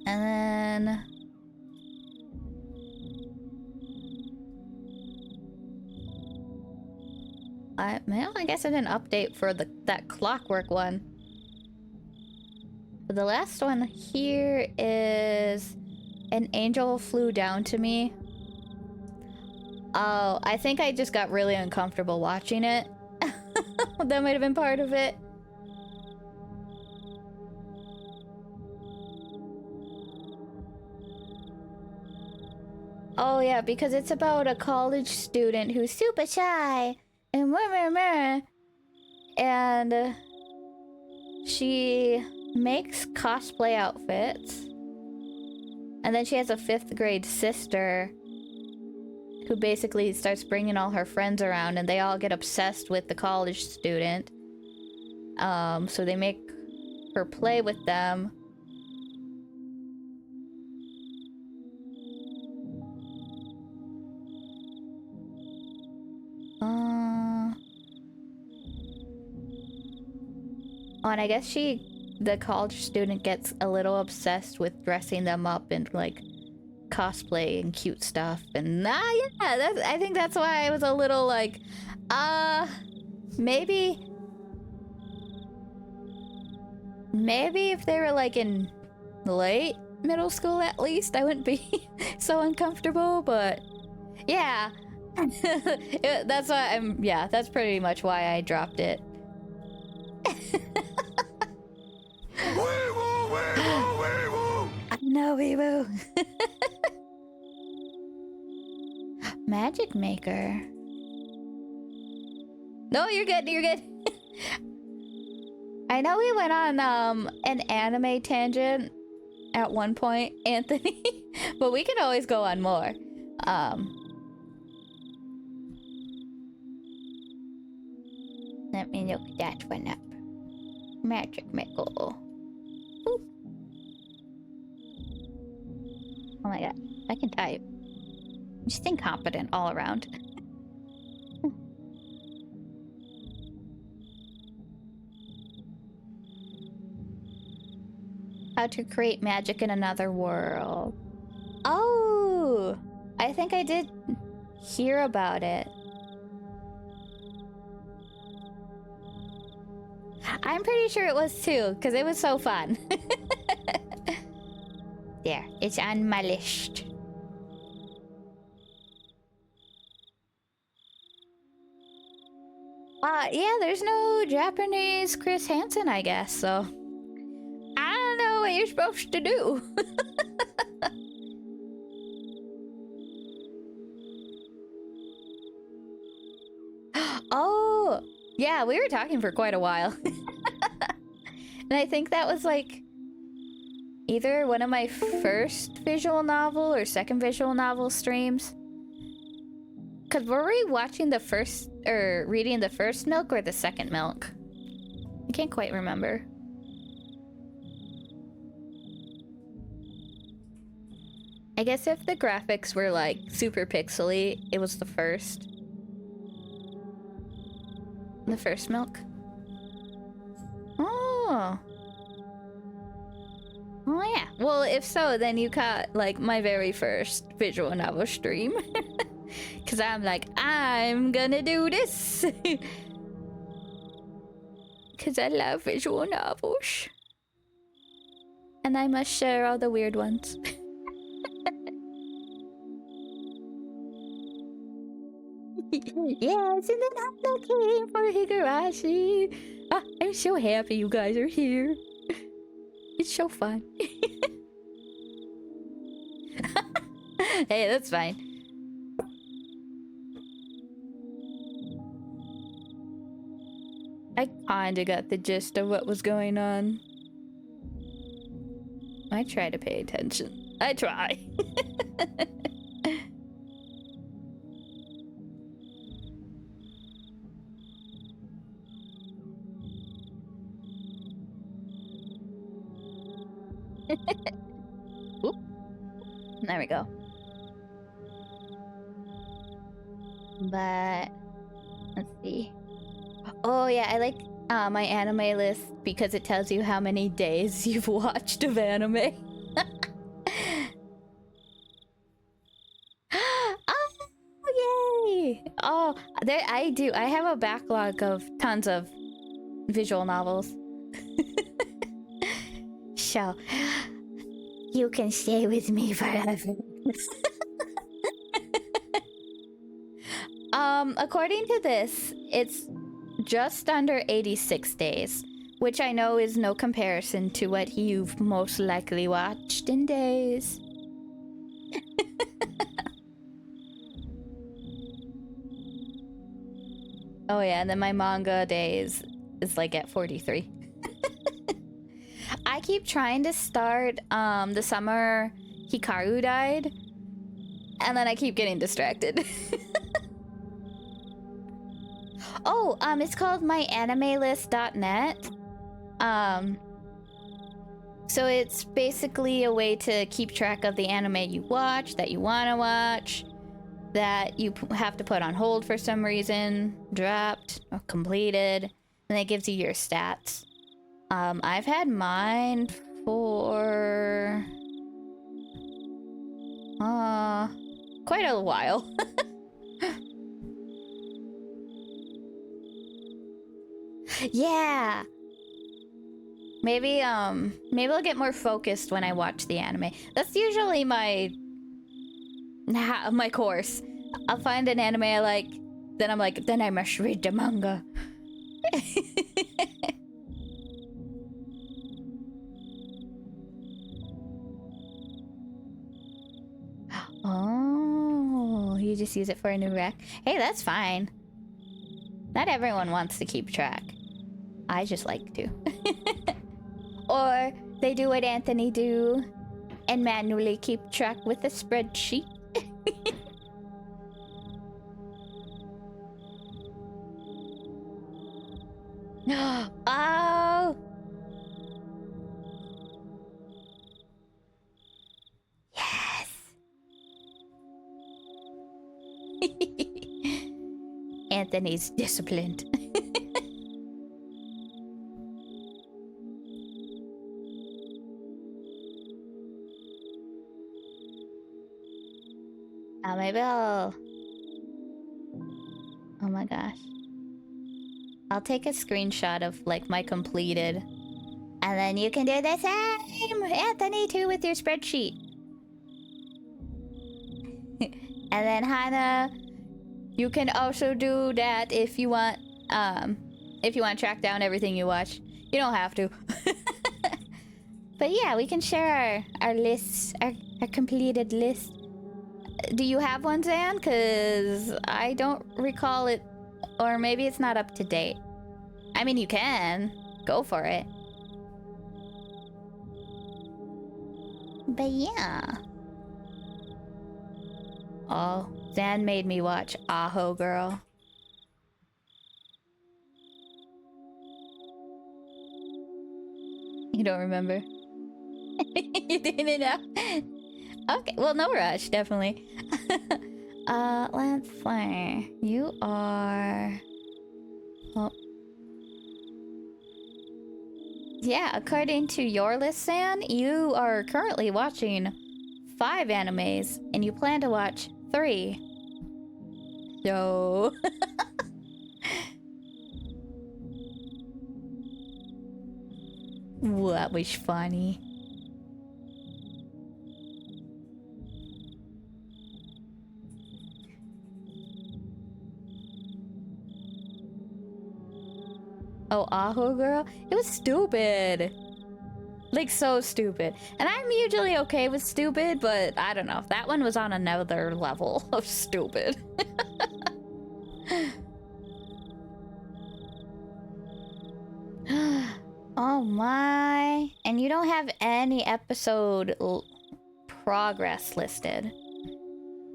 And then I guess I didn't update for that Clockwork one. But the last one here is An Angel Flew Down to Me. Oh, I think I just got really uncomfortable watching it. That might have been part of it. Oh yeah, because it's about a college student who's super shy and and she makes cosplay outfits, and then she has a 5th grade sister who basically starts bringing all her friends around, and they all get obsessed with the college student. So they make her play with them. Oh, and I guess the college student gets a little obsessed with dressing them up in like cosplay and cute stuff, and I think that's why I was a little like, maybe if they were like in late middle school at least, I wouldn't be so uncomfortable, but yeah. That's why that's pretty much why I dropped it. No, Weemoo. Magic Maker. No, you're good. I know we went on an anime tangent at one point, Anthony, but we can always go on more. Let me look that one up. Magic Maker. Ooh. Oh my god, I can type. I'm just incompetent all around. How to create magic in another world. Oh! I think I did hear about it. I'm pretty sure it was too, because it was so fun. There, it's on my list. Yeah, there's no Japanese Chris Hansen, I guess, so I don't know what you're supposed to do. Oh, yeah, we were talking for quite a while. And I think that was like either one of my first visual novel or second visual novel streams. Cause were we watching the first or reading the first milk or the second milk? I can't quite remember. I guess if the graphics were like super pixely, it was the first. The first milk. Oh. Oh yeah. Well, if so, then you caught like my very first visual novel stream. Cause I'm like, I'm gonna do this. Cause I love visual novels. And I must share all the weird ones. Yes, and then Hana came for Higurashi. Ah, I'm so happy you guys are here. It's so fun. Hey, that's fine. I kinda got the gist of what was going on. I try to pay attention. I try. Oop. There we go. But let's see. Oh yeah, I like my anime list because it tells you how many days you've watched of anime. Oh yay! Oh, there I do. I have a backlog of tons of visual novels. So you can stay with me forever. According to this, it's just under 86 days, which I know is no comparison to what you've most likely watched in days. Oh yeah, and then my manga days is like at 43. I keep trying to start the summer Hikaru died, and then I keep getting distracted. Oh, it's called myanimelist.net. So it's basically a way to keep track of the anime you watch, that you want to watch, that you have to put on hold for some reason, dropped, or completed, and it gives you your stats. I've had mine for quite a while. Yeah. Maybe I'll get more focused when I watch the anime. That's usually my course. I'll find an anime I like, then I'm like, then I must read the manga. Oh, you just use it for a new rec? Hey, that's fine. Not everyone wants to keep track. I just like to. Or they do what Anthony do and manually keep track with a spreadsheet. Oh! Yes! Anthony's disciplined. Maybe I'll... Oh my gosh. I'll take a screenshot of, like, my completed. And then you can do the same, Anthony, too, with your spreadsheet. And then, Hannah, you can also do that if you want to track down everything you watch. You don't have to. But yeah, we can share our lists, our completed list. Do you have one, Zan? Because I don't recall it, or maybe it's not up to date. I mean, you can. Go for it. But yeah. Oh, Zan made me watch Aho Girl. You don't remember? You didn't know? Okay, well, no rush, definitely. Let's see. You are... Oh. Yeah, according to your list, San, you are currently watching 5 animes, and you plan to watch 3. So... That was funny. Oh, Aho Girl? It was stupid. Like, so stupid. And I'm usually okay with stupid, but I don't know. That one was on another level of stupid. Oh my. And you don't have any episode progress listed.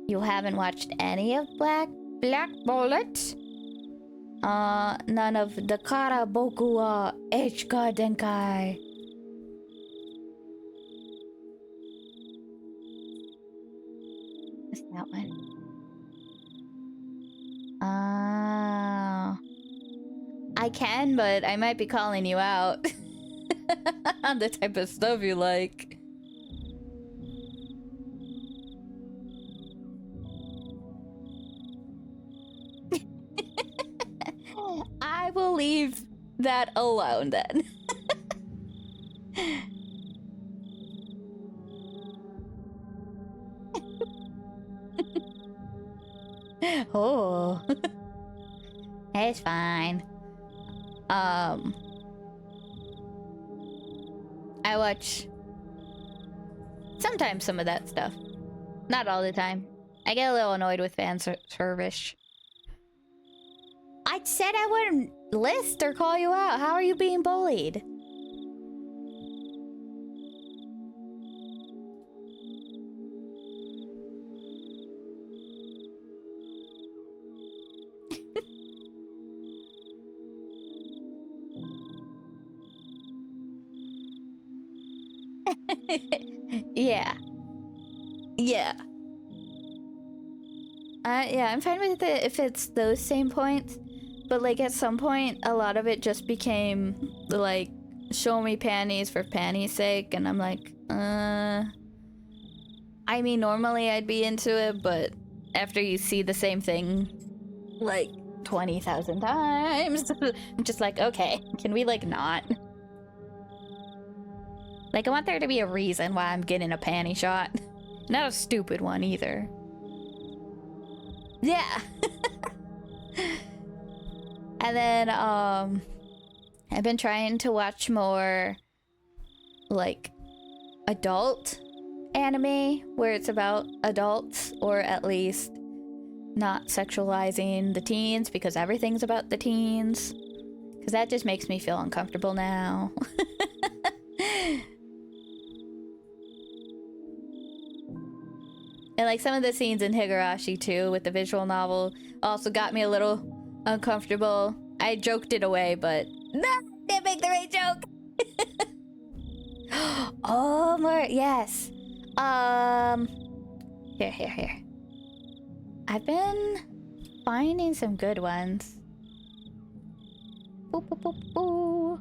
You haven't watched any of Black Bullet? None of Dakara Boku wa Echika Denkai. What's that one? I can, but I might be calling you out on the type of stuff you like. I will leave that alone then. Oh. It's fine. I watch sometimes some of that stuff. Not all the time. I get a little annoyed with fan service. I said I wouldn't list or call you out. How are you being bullied? Yeah. Yeah. Yeah, I'm fine with it if it's those same points. But, like, at some point, a lot of it just became, like, show me panties for panties' sake. And I'm like, I mean, normally I'd be into it, but after you see the same thing, like, 20,000 times, I'm just like, okay, can we, like, not? Like, I want there to be a reason why I'm getting a panty shot. Not a stupid one, either. Yeah. And then, I've been trying to watch more, like, adult anime, where it's about adults, or at least not sexualizing the teens, because everything's about the teens. Because that just makes me feel uncomfortable now. And, like, some of the scenes in Higurashi, too, with the visual novel, also got me a little uncomfortable. I joked it away, but no, didn't make the right joke. Oh, more, yes. Here. I've been finding some good ones. Boop, boop, boop, boo.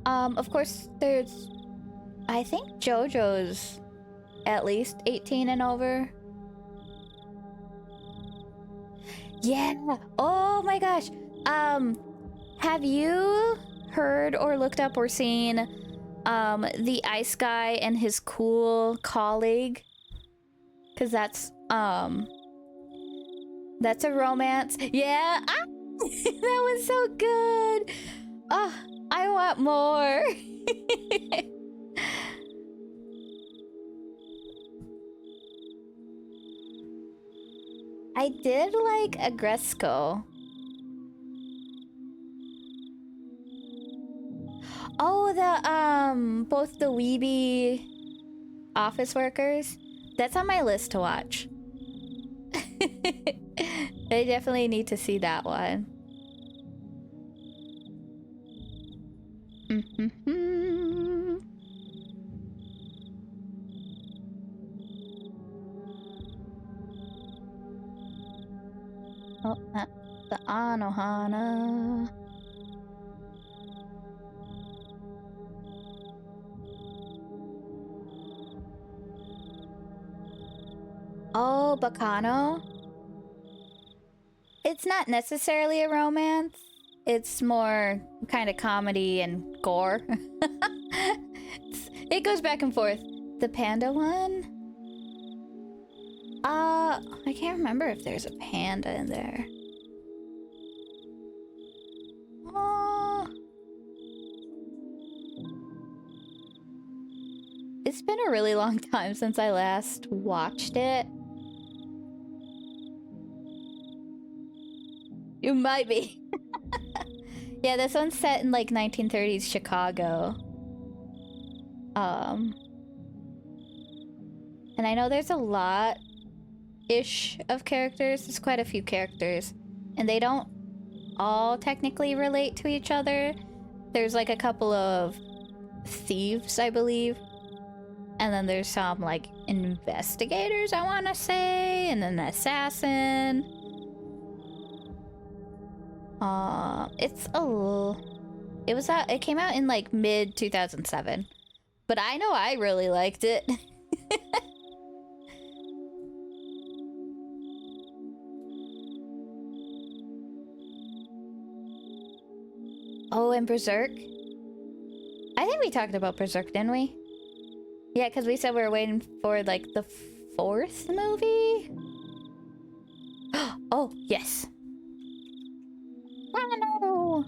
Of course, there's, I think JoJo's at least 18 and over. Yeah. Oh my gosh. Have you heard or looked up or seen the ice guy and his cool colleague? Cause that's a romance. Yeah. Ah! That was so good. Oh, I want more. I did like Agresco. Oh, Oh, the both the weeby office workers. That's on my list to watch. I definitely need to see that one. Oh, that's the Anohana. Oh, Bacano. It's not necessarily a romance. It's more kind of comedy and gore. It goes back and forth. The panda one? I can't remember if there's a panda in there. It's been a really long time since I last watched it. You might be. Yeah, this one's set in like 1930s Chicago. And I know there's a lot-ish of characters. There's quite a few characters. And they don't all technically relate to each other. There's like a couple of thieves, I believe. And then there's some like investigators, I want to say. And then the assassin. It came out in like mid 2007. But I know I really liked it. Oh, and Berserk? I think we talked about Berserk, didn't we? Yeah, because we said we were waiting for, like, the 4th movie? Oh, yes. Oh, no.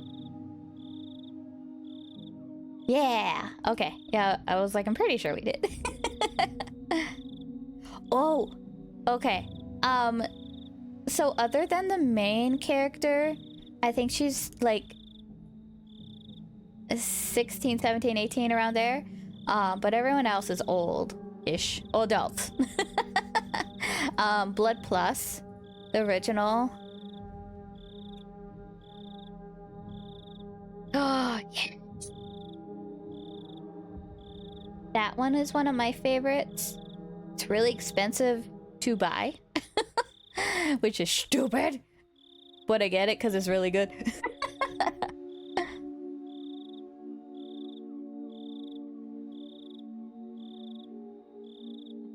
Yeah. Okay. Yeah, I was like, I'm pretty sure we did. Oh, okay. So other than the main character, I think she's, like, 16, 17, 18, around there. But everyone else is old-ish. Adults. Blood Plus, the original. Oh, yeah. That one is one of my favorites. It's really expensive to buy. Which is stupid. But I get it because it's really good.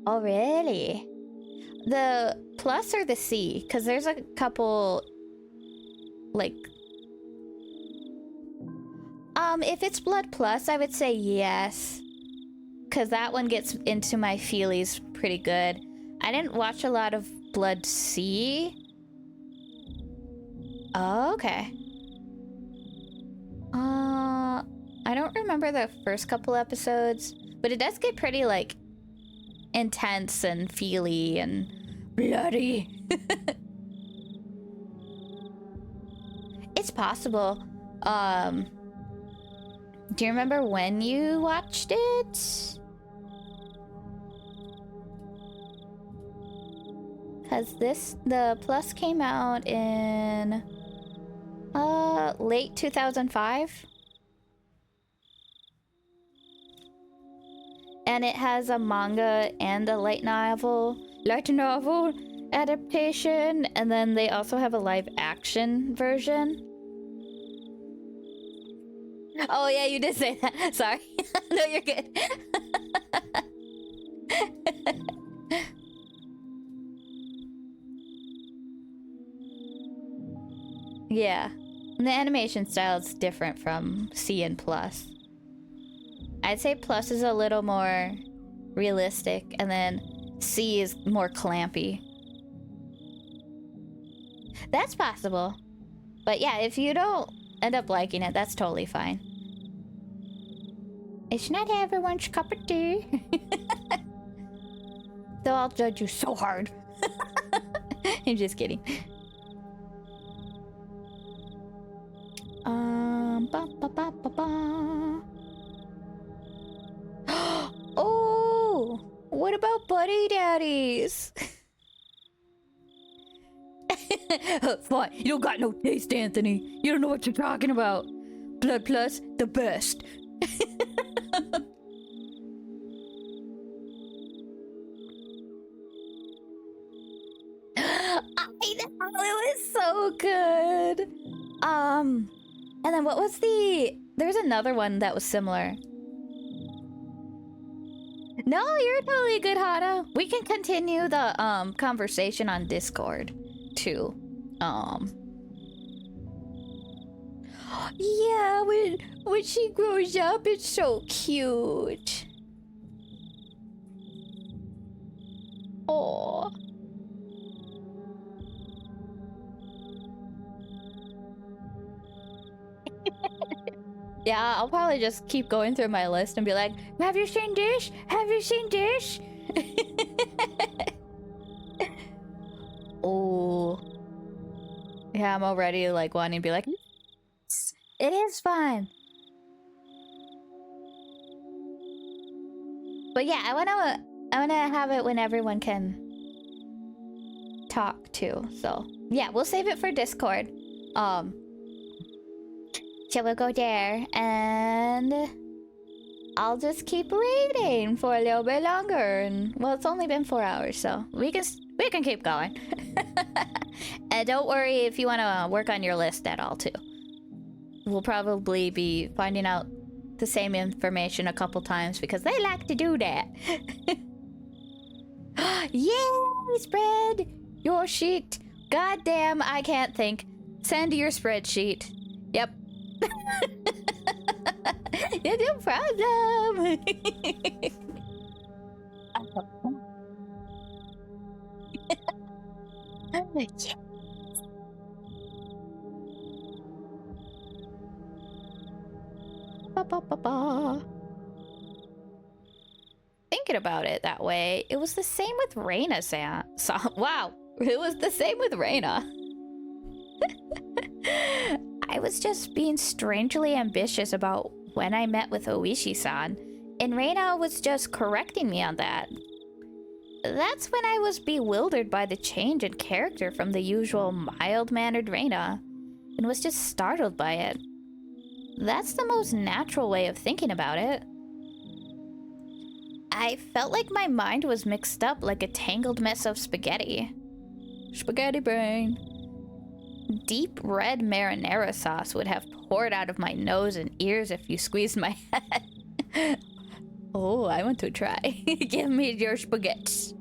Oh, really? The plus or the C? Because there's a couple, like... if it's Blood Plus, I would say yes. Because that one gets into my feelies pretty good. I didn't watch a lot of Blood C. Oh, okay. I don't remember the first couple episodes, but it does get pretty, like, intense and feely and bloody. It's possible. Do you remember when you watched it? Because the plus came out in late 2005. And it has a manga and a light novel adaptation, and then they also have a live action version. Oh yeah, you did say that. Sorry. No, you're good. Yeah. And the animation style is different from C and Plus. I'd say Plus is a little more realistic, and then C is more clampy. That's possible. But yeah, if you don't end up liking it, that's totally fine. It's not everyone's cup of tea. Though I'll judge you so hard. I'm just kidding. Ba, ba, ba, ba, ba. Oh, what about buddy daddies? Fine, you don't got no taste, Anthony. You don't know what you're talking about. Blood Plus, the best. I know, it was so good. And then what was there's another one that was similar. No, you're totally good, Hana. We can continue the conversation on Discord too. Yeah, when she grows up, it's so cute. Oh. Yeah, I'll probably just keep going through my list and be like, have you seen this? Have you seen this? Oh. Yeah, I'm already like wanting to be like, it is fun. But yeah, I wanna have it when everyone can talk too. So yeah, we'll save it for Discord. So we'll go there, and I'll just keep reading for a little bit longer. And well, it's only been 4 hours, so we can keep going. And don't worry if you want to work on your list at all too. We'll probably be finding out the same information a couple times because they like to do that. Yay, spread your sheet. Goddamn, I can't think. Send your spreadsheet. Yep. Yeah, no problem. Yeah. Ba, ba, ba, ba. Thinking about it that way, it was the same with Reina-san. Wow, it was the same with Reina. I was just being strangely ambitious about when I met with Oishi-san, and Reina was just correcting me on that. That's when I was bewildered by the change in character from the usual mild-mannered Reina, and was just startled by it. That's the most natural way of thinking about it. I felt like my mind was mixed up like a tangled mess of spaghetti. Spaghetti brain. Deep red marinara sauce would have poured out of my nose and ears if you squeezed my head. Oh, I want to try. Give me your spaghetti.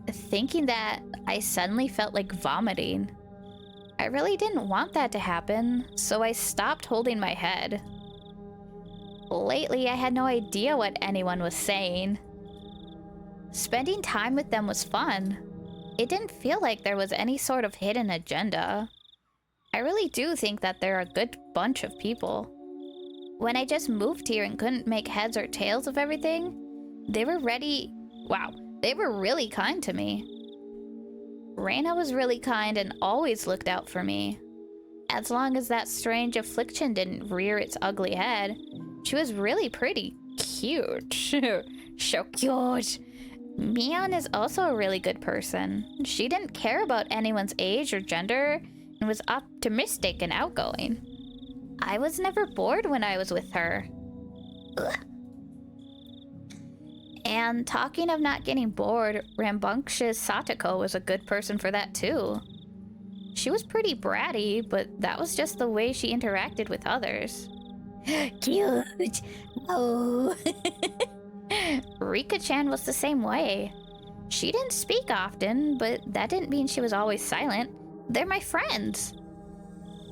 Thinking that, I suddenly felt like vomiting. I really didn't want that to happen, so I stopped holding my head. Lately, I had no idea what anyone was saying. Spending time with them was fun. It didn't feel like there was any sort of hidden agenda. I really do think that they're a good bunch of people. When I just moved here and couldn't make heads or tails of everything, they were they were really kind to me. Reina was really kind and always looked out for me. As long as that strange affliction didn't rear its ugly head, she was really pretty cute. So cute. Mion is also a really good person. She didn't care about anyone's age or gender and was optimistic and outgoing. I was never bored when I was with her. Ugh. And talking of not getting bored, rambunctious Satoko was a good person for that too. She was pretty bratty, but that was just the way she interacted with others. Cute! Oh. Rika-chan was the same way. She didn't speak often, but that didn't mean she was always silent. They're my friends.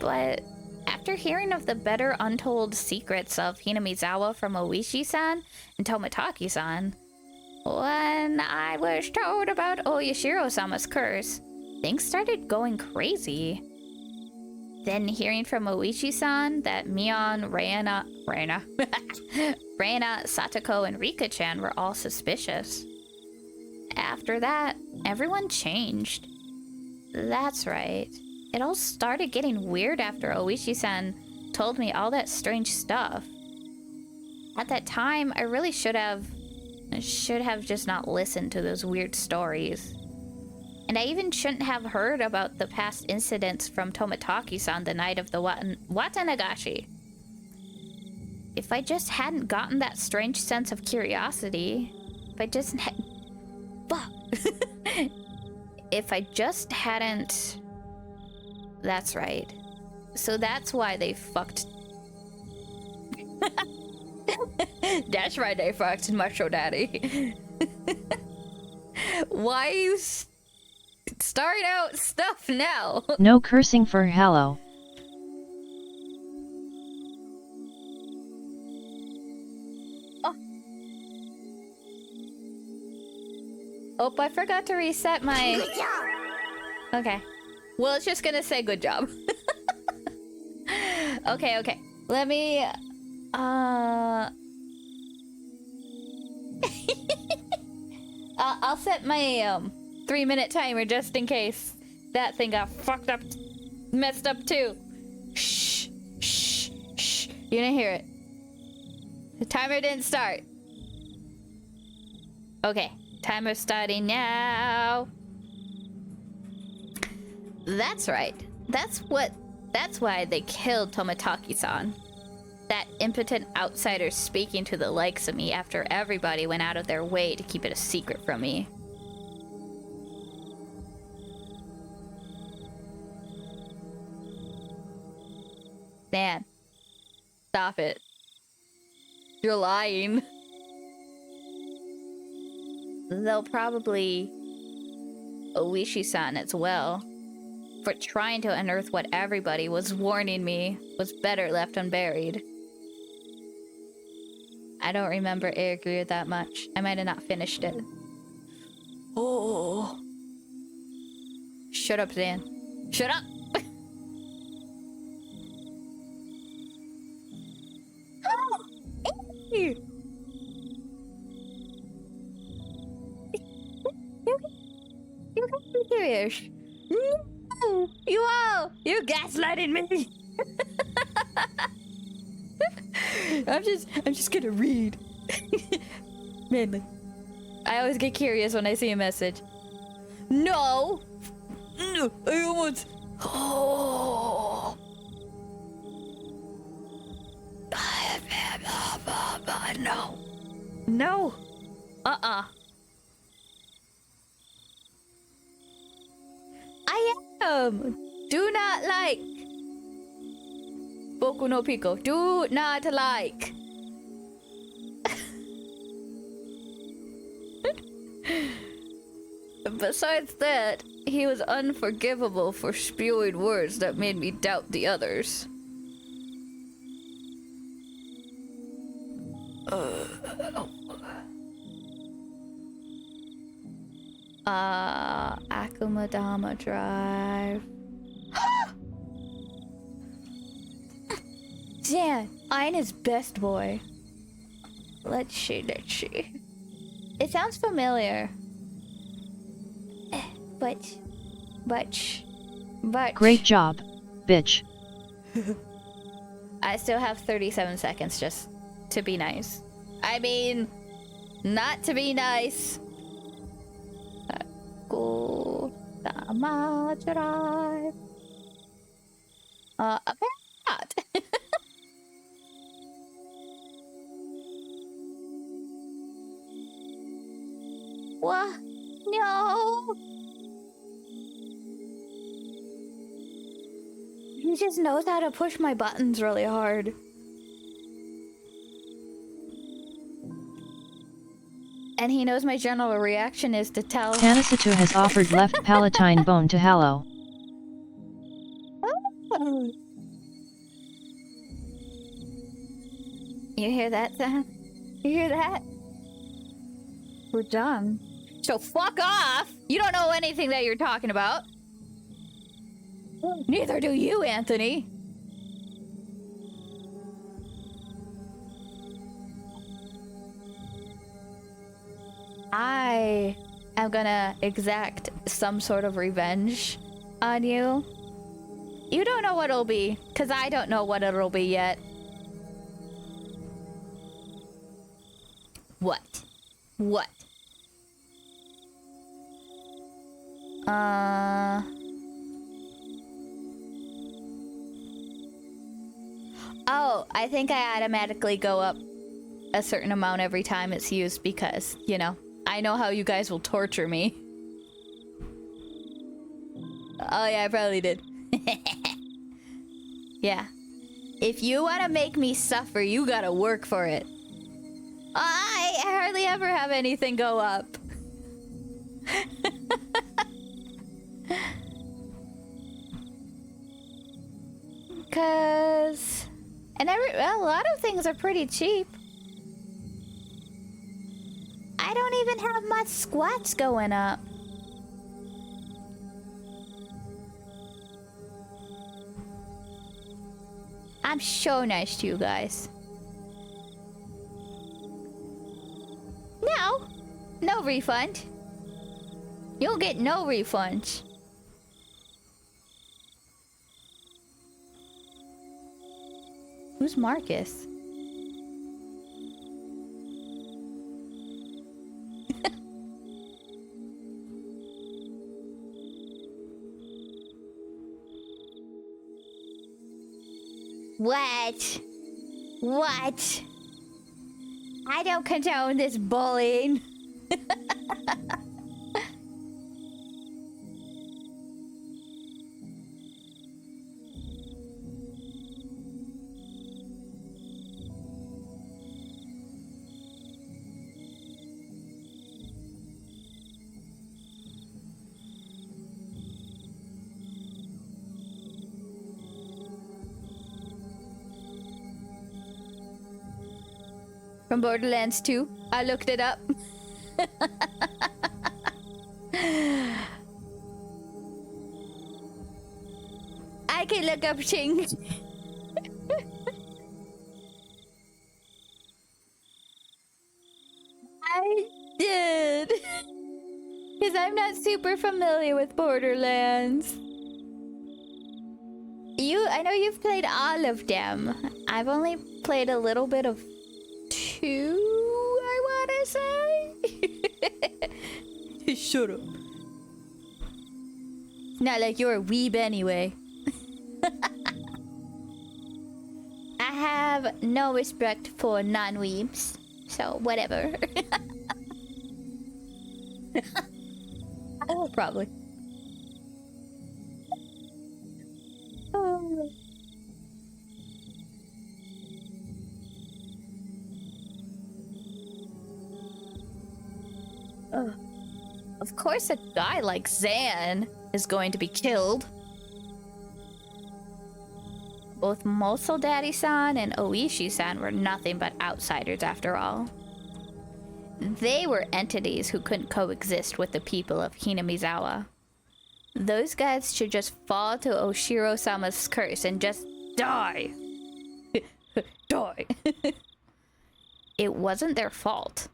But after hearing of the better untold secrets of Hinamizawa from Oishi-san and Tomitaki-san, when I was told about Oyashiro-sama's curse, things started going crazy. Then hearing from Oishi-san that Mion, Reina, Satoko, and Rika-chan were all suspicious. After that, everyone changed. That's right. It all started getting weird after Oishi-san told me all that strange stuff. At that time, I really should have just not listened to those weird stories. And I even shouldn't have heard about the past incidents from Tomotaki-san the night of the Watanagashi. If I just hadn't gotten that strange sense of curiosity, if I just if I just hadn't... That's right. So that's why they fucked... That's right, they fucked Macho Daddy. Why are you starting out stuff now? No cursing for hello. Oh, I forgot to reset my... Good job. Okay. Well, it's just gonna say good job. Okay. Let me... I'll set my 3-minute timer just in case that thing got fucked up, messed up too. Shh. You didn't hear it. The timer didn't start. Okay, timer starting now. That's right. That's why they killed Tomotaki-san. That impotent outsider speaking to the likes of me after everybody went out of their way to keep it a secret from me. Dan, stop it. You're lying. They'll probably Oishi-san as well, for trying to unearth what everybody was warning me was better left unburied. I don't remember Air that much. I might have not finished it. Oh. Shut up, Dan. Shut up! You curious? No! You are! You're gaslighting me! I'm just gonna read. Mainly. I always get curious when I see a message. No! I almost... Oh! No. No. I am. Do not like. Boku no Pico. Do not like. Besides that, he was unforgivable for spewing words that made me doubt the others. Akumadama Drive. Dan, Aina's best boy. Let's see. It sounds familiar. But... Great job, bitch. I still have 37 seconds just to be nice. I mean, not to be nice. Akumadama Drive. Apparently not. What? No. He just knows how to push my buttons really hard. And he knows my general reaction is to tell... Tanasutu has offered left palatine bone to Hallow. Oh. You hear that, Sam? You hear that? We're done. So fuck off! You don't know anything that you're talking about. Neither do you, Anthony. I am gonna exact some sort of revenge on you. You don't know what it'll be, because I don't know what it'll be yet. What? What? Oh, I think I automatically go up a certain amount every time it's used because, you know, I know how you guys will torture me. Oh yeah, I probably did. Yeah. If you want to make me suffer, you gotta work for it. I hardly ever have anything go up. Cause... And a lot of things are pretty cheap. I don't even have much squats going up. I'm so nice to you guys. No. No refund. You'll get no refunds. Who's Marcus? What? What? I don't condone this bullying. From Borderlands 2. I looked it up. I can look up things. I did. Because I'm not super familiar with Borderlands. I know you've played all of them. I've only played a little bit of 2, I wanna say. Shut up. Not like you're a weeb anyway. I have no respect for non-weebs, so whatever. Probably. Oh. Of course a guy like Zan is going to be killed. Both Moso Daddy-san and Oishi-san were nothing but outsiders after all. They were entities who couldn't coexist with the people of Hinamizawa. Those guys should just fall to Oshiro-sama's curse and just die. Die. It wasn't their fault.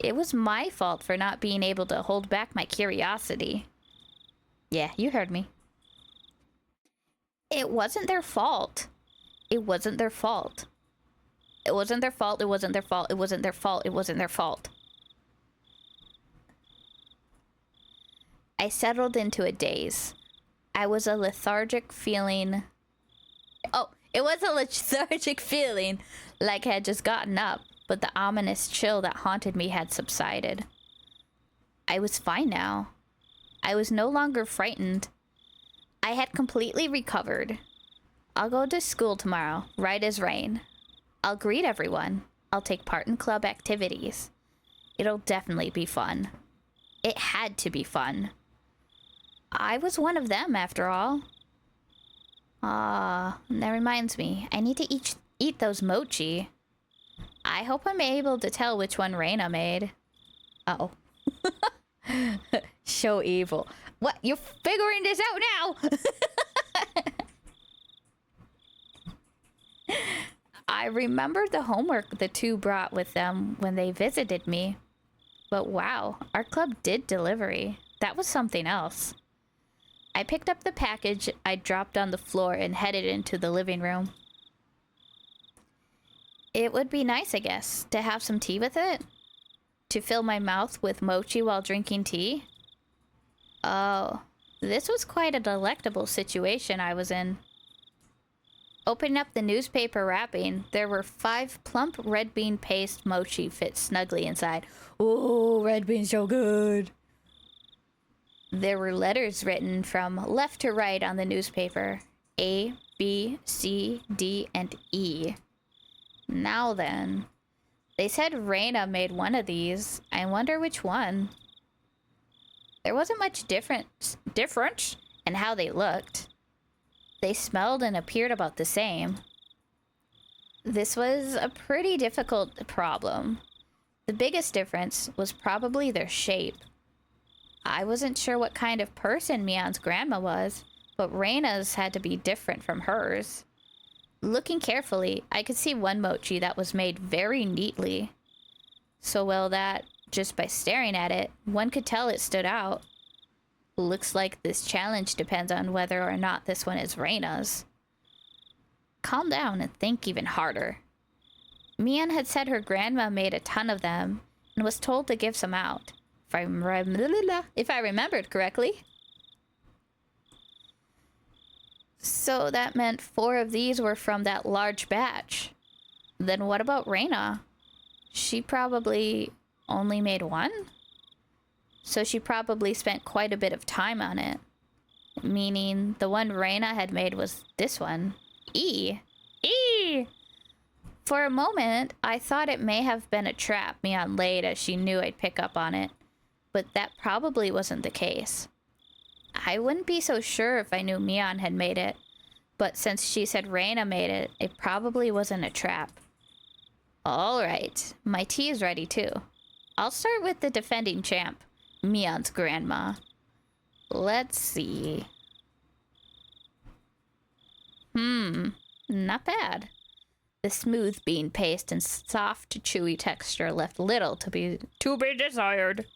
It was my fault for not being able to hold back my curiosity. Yeah, you heard me. It wasn't their fault. It wasn't their fault. It wasn't their fault. It wasn't their fault. It wasn't their fault. It wasn't their fault. I settled into a daze. I was a lethargic feeling... Oh, it was a lethargic feeling like I had just gotten up, but the ominous chill that haunted me had subsided. I was fine now. I was no longer frightened. I had completely recovered. I'll go to school tomorrow, right as rain. I'll greet everyone. I'll take part in club activities. It'll definitely be fun. It had to be fun. I was one of them, after all. That reminds me. I need to eat those mochi. I hope I'm able to tell which one Reina made. Uh-oh. So evil. What? You're figuring this out now? I remembered the homework the two brought with them when they visited me. But wow, our club did delivery. That was something else. I picked up the package I dropped on the floor and headed into the living room. It would be nice, I guess, to have some tea with it. To fill my mouth with mochi while drinking tea? Oh, this was quite a delectable situation I was in. Opening up the newspaper wrapping, there were 5 plump red bean paste mochi fit snugly inside. Ooh, red beans so good. There were letters written from left to right on the newspaper. A, B, C, D, and E. Now then. They said Reina made one of these. I wonder which one. There wasn't much difference in how they looked. They smelled and appeared about the same. This was a pretty difficult problem. The biggest difference was probably their shape. I wasn't sure what kind of person Mion's grandma was, but Reina's had to be different from hers. Looking carefully, I could see one mochi that was made very neatly. So well that, just by staring at it, one could tell it stood out. Looks like this challenge depends on whether or not this one is Reina's. Calm down and think even harder. Mion had said her grandma made a ton of them and was told to give some out. If I remembered correctly. So that meant 4 of these were from that large batch. Then what about Reina? She probably only made 1? So she probably spent quite a bit of time on it. Meaning the one Reina had made was this one. E! For a moment, I thought it may have been a trap Mion laid as she knew I'd pick up on it. But that probably wasn't the case. I wouldn't be so sure if I knew Mion had made it, but since she said Reina made it, it probably wasn't a trap. Alright, my tea is ready too. I'll start with the defending champ, Mion's grandma. Let's see. Not bad. The smooth bean paste and soft, chewy texture left little to be desired.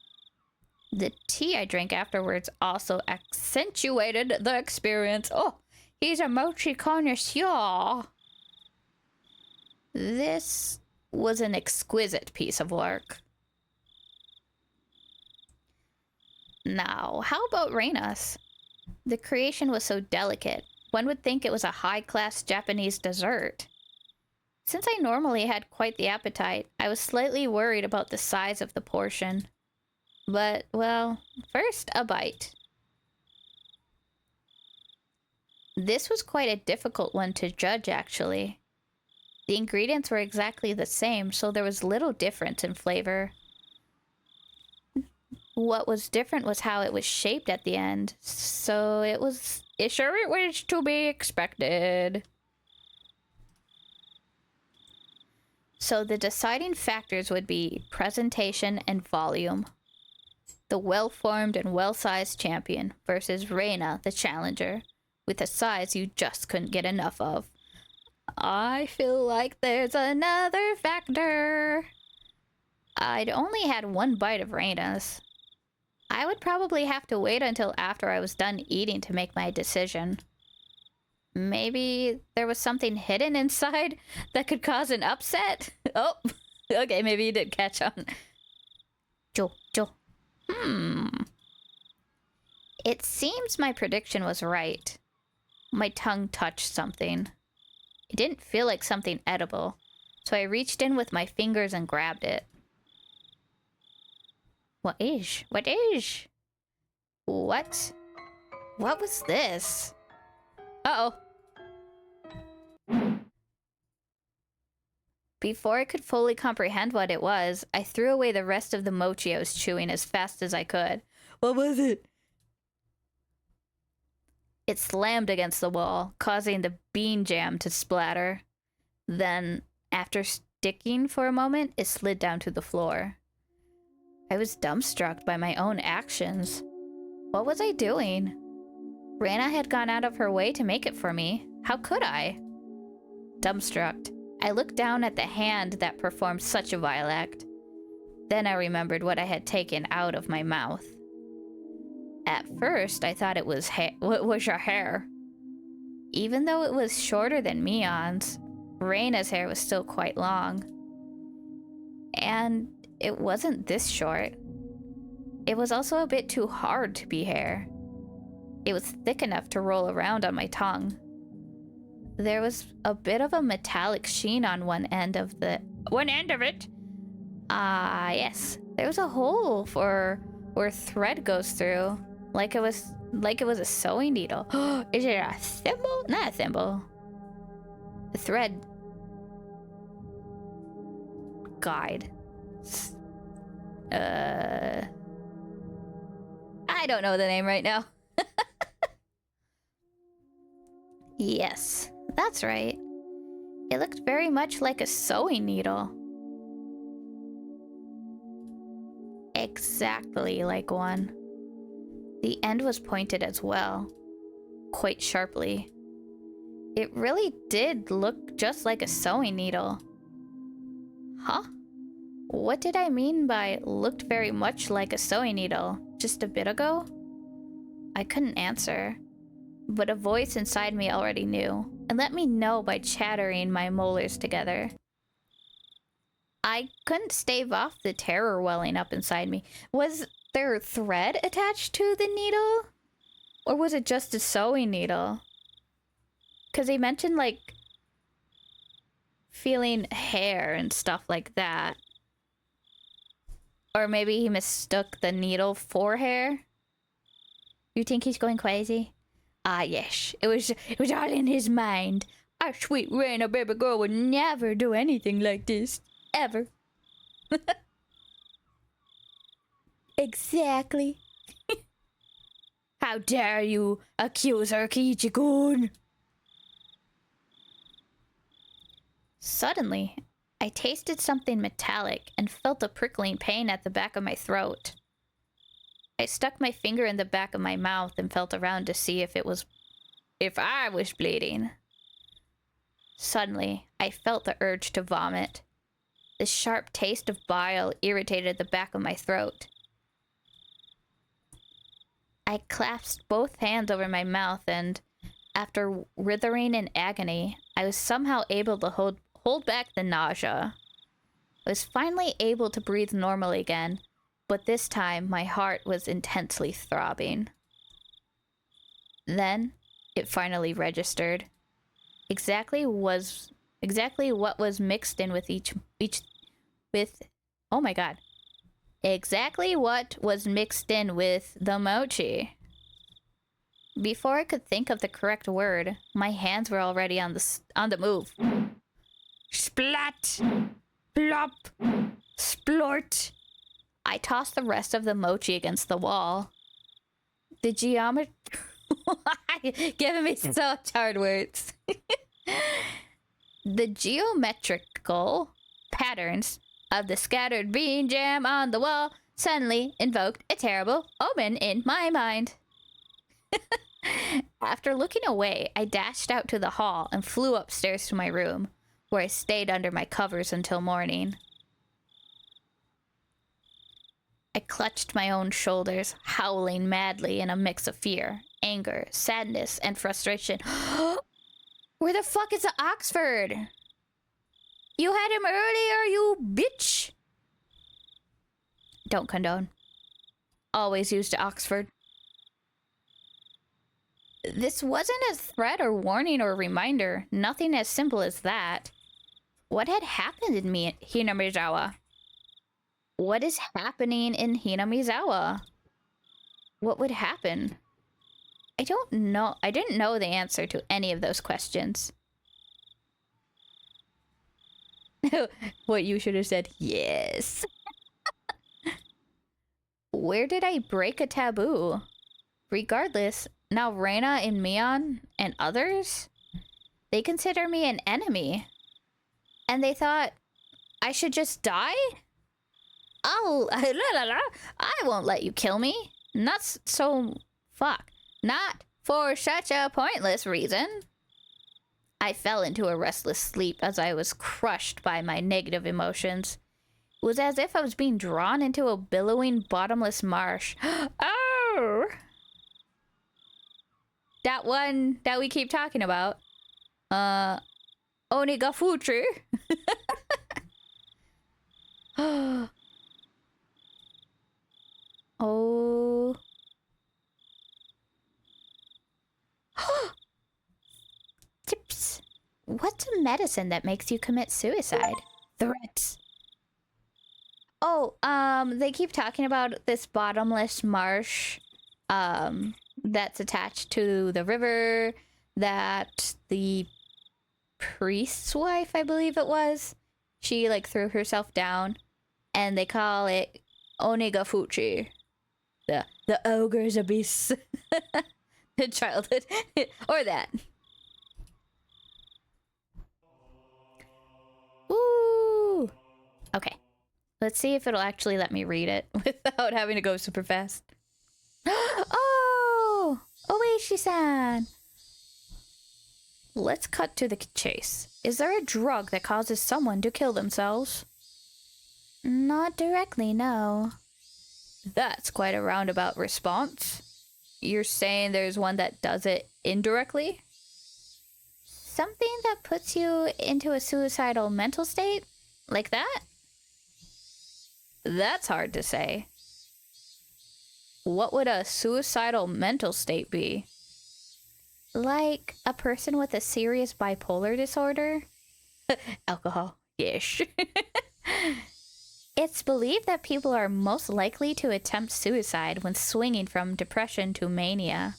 The tea I drank afterwards also accentuated the experience. Oh, he's a mochi connoisseur. This was an exquisite piece of work. Now, how about Reina's? The creation was so delicate, one would think it was a high-class Japanese dessert. Since I normally had quite the appetite, I was slightly worried about the size of the portion. But, well, first, a bite. This was quite a difficult one to judge, actually. The ingredients were exactly the same, so there was little difference in flavor. What was different was how it was shaped at the end, so it was to be expected. So the deciding factors would be presentation and volume. The well-formed and well-sized champion versus Reina, the challenger, with a size you just couldn't get enough of. I feel like there's another factor. I'd only had 1 bite of Reina's. I would probably have to wait until after I was done eating to make my decision. Maybe there was something hidden inside that could cause an upset? Oh, okay, maybe you did catch on. Joe. It seems my prediction was right. My tongue touched something. It didn't feel like something edible, so I reached in with my fingers and grabbed it. What is? What was this? Uh-oh. Before I could fully comprehend what it was, I threw away the rest of the mochi I was chewing as fast as I could. What was it? It slammed against the wall, causing the bean jam to splatter. Then, after sticking for a moment, it slid down to the floor. I was dumbstruck by my own actions. What was I doing? Reina had gone out of her way to make it for me. How could I? Dumbstruck, I looked down at the hand that performed such a vile act. Then I remembered what I had taken out of my mouth. At first, I thought it was your hair. Even though it was shorter than Mion's, Reina's hair was still quite long. And it wasn't this short. It was also a bit too hard to be hair. It was thick enough to roll around on my tongue. There was a bit of a metallic sheen on one end of it. Yes. There was a hole for where thread goes through, like it was a sewing needle. Is it a thimble? Not a thimble. The thread guide. I don't know the name right now. Yes, that's right. It looked very much like a sewing needle. Exactly like one. The end was pointed as well, quite sharply. It really did look just like a sewing needle. Huh? What did I mean by looked very much like a sewing needle just a bit ago? I couldn't answer, but a voice inside me already knew, and let me know by chattering my molars together. I couldn't stave off the terror welling up inside me. Was there thread attached to the needle? Or was it just a sewing needle? Because he mentioned, like, feeling hair and stuff like that. Or maybe he mistook the needle for hair? You think he's going crazy? Ah, yes. It was all in his mind. Our sweet Raina baby girl would never do anything like this. Ever. Exactly. How dare you accuse her, Kichi-kun? Suddenly, I tasted something metallic and felt a prickling pain at the back of my throat. I stuck my finger in the back of my mouth and felt around to see if I was bleeding. Suddenly, I felt the urge to vomit. The sharp taste of bile irritated the back of my throat. I clasped both hands over my mouth and, after writhing in agony, I was somehow able to hold back the nausea. I was finally able to breathe normally again, but this time my heart was intensely throbbing. Then, it finally registered. Exactly what was mixed in with oh my god. Exactly what was mixed in with the mochi. Before I could think of the correct word, my hands were already on the move. Splat! Plop! Splort! I tossed the rest of the mochi against the wall. The geometry... Giving me such hard words. The geometrical patterns of the scattered bean jam on the wall suddenly invoked a terrible omen in my mind. After looking away, I dashed out to the hall and flew upstairs to my room, where I stayed under my covers until morning. I clutched my own shoulders, howling madly in a mix of fear, anger, sadness, and frustration. Where the fuck is the Oxford? You had him earlier, you bitch! Don't condone. Always use the Oxford. This wasn't a threat or warning or reminder. Nothing as simple as that. What had happened in Hinamizawa? What is happening in Hinamizawa? What would happen? I don't know. I didn't know the answer to any of those questions. What you should have said, yes. Where did I break a taboo? Regardless, now Reina and Mion and others, they consider me an enemy. And they thought I should just die? Oh, I won't let you kill me. Not for such a pointless reason. I fell into a restless sleep as I was crushed by my negative emotions. It was as if I was being drawn into a billowing, bottomless marsh. Oh! That one that we keep talking about. Onikakushi. What's a medicine that makes you commit suicide? Threats. Oh, they keep talking about this bottomless marsh, that's attached to the river that the priest's wife, I believe it was, she like threw herself down, and they call it Onikakushi, the ogre's abyss. The childhood, or that. Ooh. Okay. Let's see if it'll actually let me read it without having to go super fast. Oh! Oishi-san! Let's cut to the chase. Is there a drug that causes someone to kill themselves? Not directly, no. That's quite a roundabout response. You're saying there's one that does it indirectly? Something that puts you into a suicidal mental state? Like that? That's hard to say. What would a suicidal mental state be? Like a person with a serious bipolar disorder? Alcohol. Yes. It's believed that people are most likely to attempt suicide when swinging from depression to mania.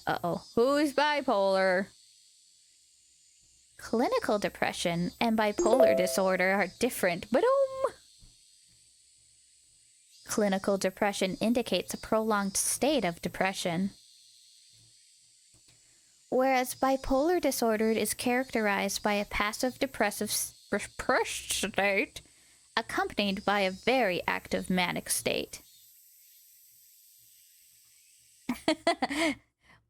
Uh-oh. Who's bipolar? Clinical depression and bipolar disorder are different, but clinical depression indicates a prolonged state of depression, whereas bipolar disorder is characterized by a passive depressive state accompanied by a very active manic state.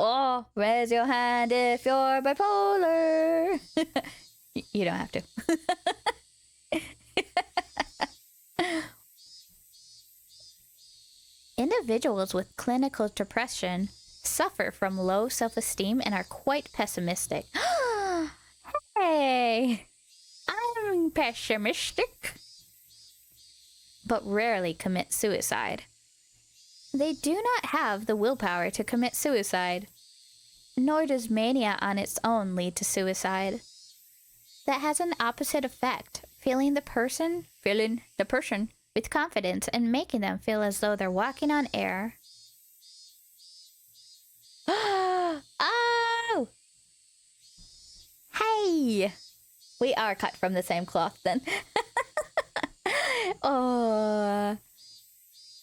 Oh, raise your hand if you're bipolar. You don't have to. Individuals with clinical depression suffer from low self-esteem and are quite pessimistic. Hey, I'm pessimistic. But rarely commit suicide. They do not have the willpower to commit suicide, nor does mania on its own lead to suicide. That has an opposite effect, filling the person with confidence and making them feel as though they're walking on air. Oh! Hey! We are cut from the same cloth then. Oh...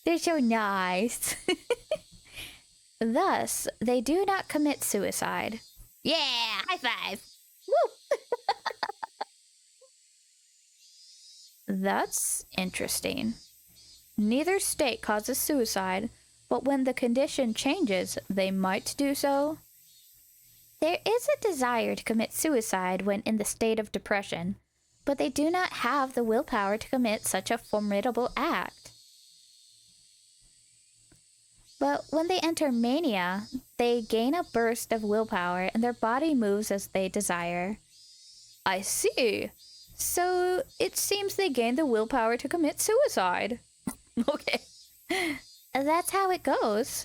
They're so nice. Thus, they do not commit suicide. Yeah, high five. Woo! That's interesting. Neither state causes suicide, but when the condition changes, they might do so. There is a desire to commit suicide when in the state of depression, but they do not have the willpower to commit such a formidable act. But when they enter mania, they gain a burst of willpower and their body moves as they desire. I see. So it seems they gain the willpower to commit suicide. Okay. That's how it goes.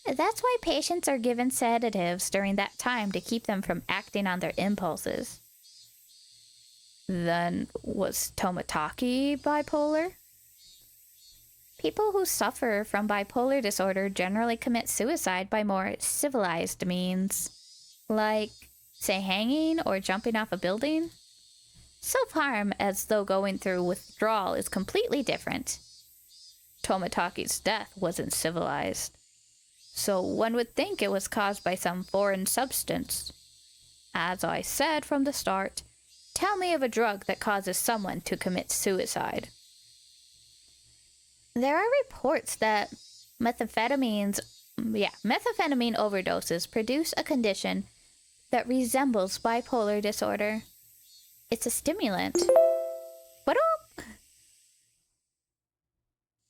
That's why patients are given sedatives during that time to keep them from acting on their impulses. Then was Tomataki bipolar? People who suffer from bipolar disorder generally commit suicide by more civilized means, like, say, hanging or jumping off a building. Self-harm, as though going through withdrawal, is completely different. Tomataki's death wasn't civilized, so one would think it was caused by some foreign substance. As I said from the start, tell me of a drug that causes someone to commit suicide. There are reports that methamphetamine overdoses produce a condition that resembles bipolar disorder. It's a stimulant.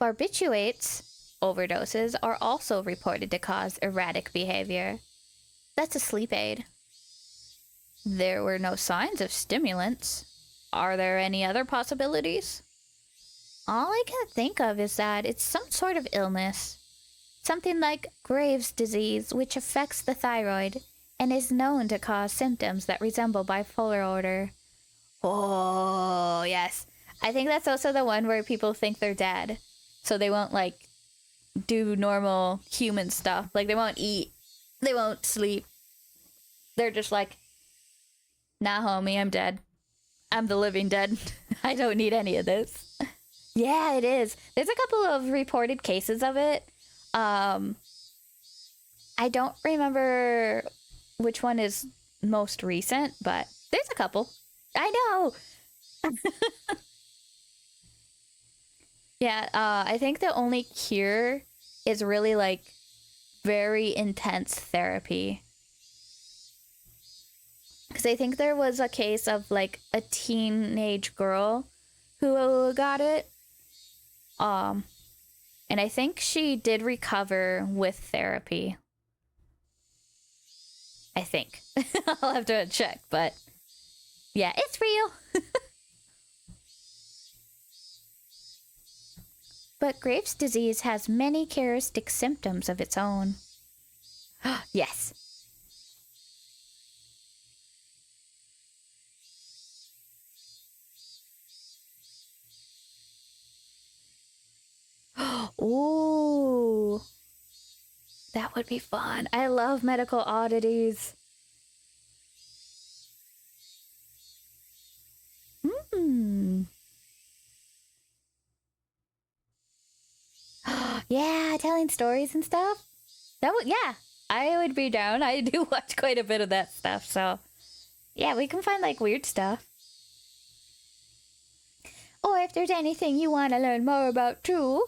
Barbiturates overdoses are also reported to cause erratic behavior. That's a sleep aid. There were no signs of stimulants. Are there any other possibilities? All I can think of is that it's some sort of illness. Something like Graves' disease, which affects the thyroid, and is known to cause symptoms that resemble bipolar order. Oh, yes. I think that's also the one where people think they're dead. So they won't, like, do normal human stuff. Like, they won't eat. They won't sleep. They're just like, nah, homie, I'm dead. I'm the living dead. I don't need any of this. Yeah, it is. There's a couple of reported cases of it. I don't remember which one is most recent, but there's a couple. I know. Yeah, I think the only cure is really like very intense therapy. Because I think there was a case of like a teenage girl who got it. And I think she did recover with therapy. I think. I'll have to check, but yeah, it's real. But Graves' disease has many characteristic symptoms of its own. Yes. Ooh. That would be fun. I love medical oddities. Yeah, telling stories and stuff. That would, yeah, I would be down. I do watch quite a bit of that stuff, so yeah, we can find like weird stuff. Or if there's anything you want to learn more about too,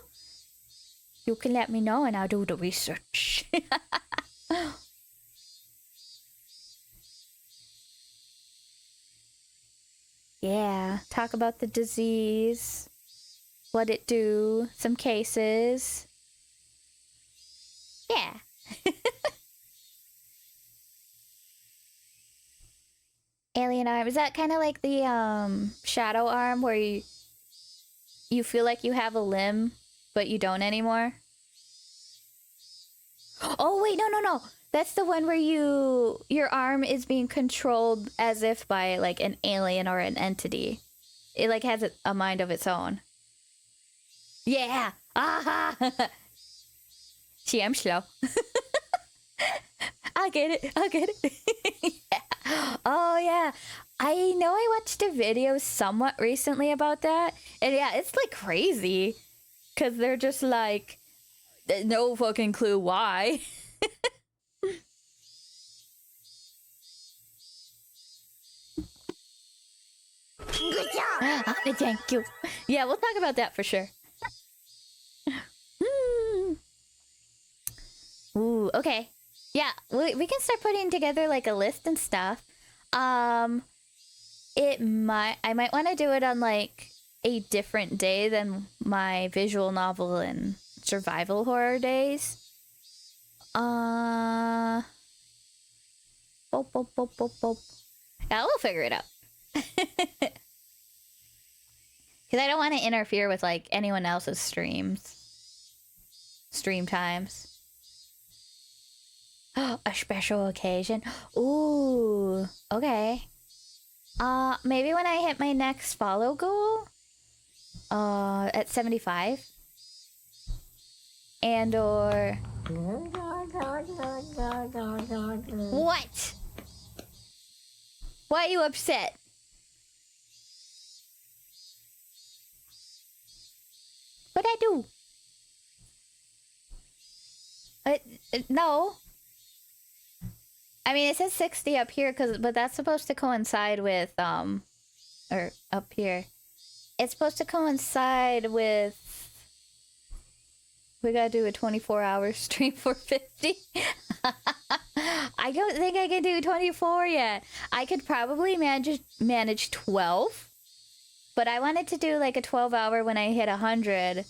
you can let me know and I'll do the research. Yeah, talk about the disease, what it do, some cases. Yeah. Alien arm, is that kind of like the shadow arm where you feel like you have a limb but you don't anymore? Oh wait, no. That's the one where your arm is being controlled as if by like an alien or an entity. It like has a mind of its own. Yeah. Aha. See, I'm slow. I'll get it. Yeah. Oh yeah. I know I watched a video somewhat recently about that. And yeah, it's like crazy. Cause they're just like no fucking clue why. Good job. Thank you. Yeah, we'll talk about that for sure. Ooh, okay. Yeah, we can start putting together like a list and stuff. I might want to do it on like a different day than my visual novel and survival horror days. Boop, boop, boop, boop, boop. Yeah, we'll figure it out. Because I don't want to interfere with like anyone else's stream times. A special occasion. Ooh, okay. Maybe when I hit my next follow goal, at 75, and or what? Why are you upset? What'd I do? No. I mean, it says 60 up here, but that's supposed to coincide with, or up here. It's supposed to coincide with, we gotta do a 24-hour stream for 50. I don't think I can do 24 yet. I could probably manage 12, but I wanted to do like a 12-hour when I hit 100,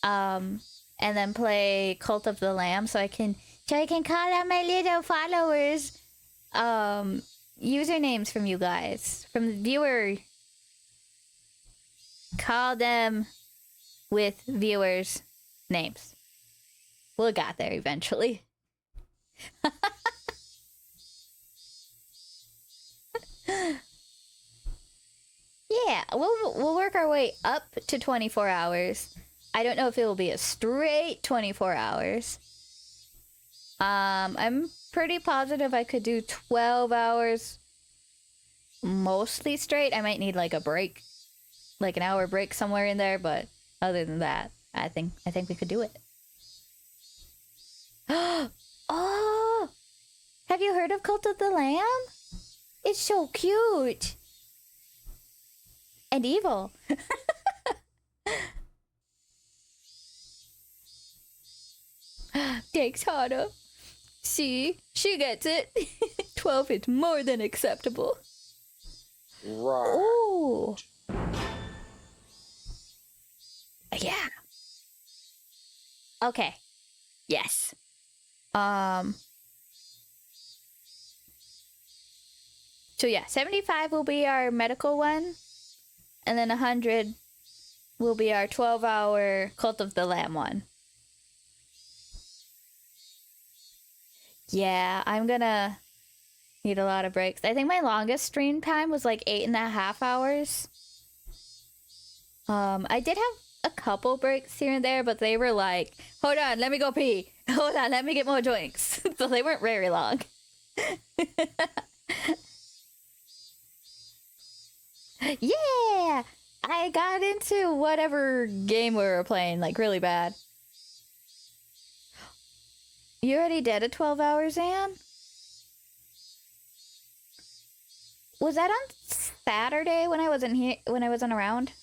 and then play Cult of the Lamb so I can call out my little followers usernames from you guys, from the viewer. Call them with viewers' names. We'll get there eventually. Yeah, we'll work our way up to 24 hours. I don't know if it will be a straight 24 hours. I'm pretty positive I could do 12 hours mostly straight. I might need like a break, like an hour break somewhere in there, but other than that, I think we could do it. Oh, have you heard of Cult of the Lamb? It's so cute and evil. Thanks, Hana. See, she gets it. 12 is more than acceptable. Right. Ooh. Yeah. Okay. Yes. So yeah, 75 will be our medical one, and then 100 will be our 12-hour Cult of the Lamb one. Yeah, I'm gonna need a lot of breaks. I think my longest stream time was like 8.5 hours. I did have a couple breaks here and there, but they were like, hold on, let me go pee. Hold on, let me get more drinks. So they weren't very long. Yeah! I got into whatever game we were playing, like, really bad. You already did a 12 hours, Anne? Was that on Saturday when I wasn't here, when I wasn't around?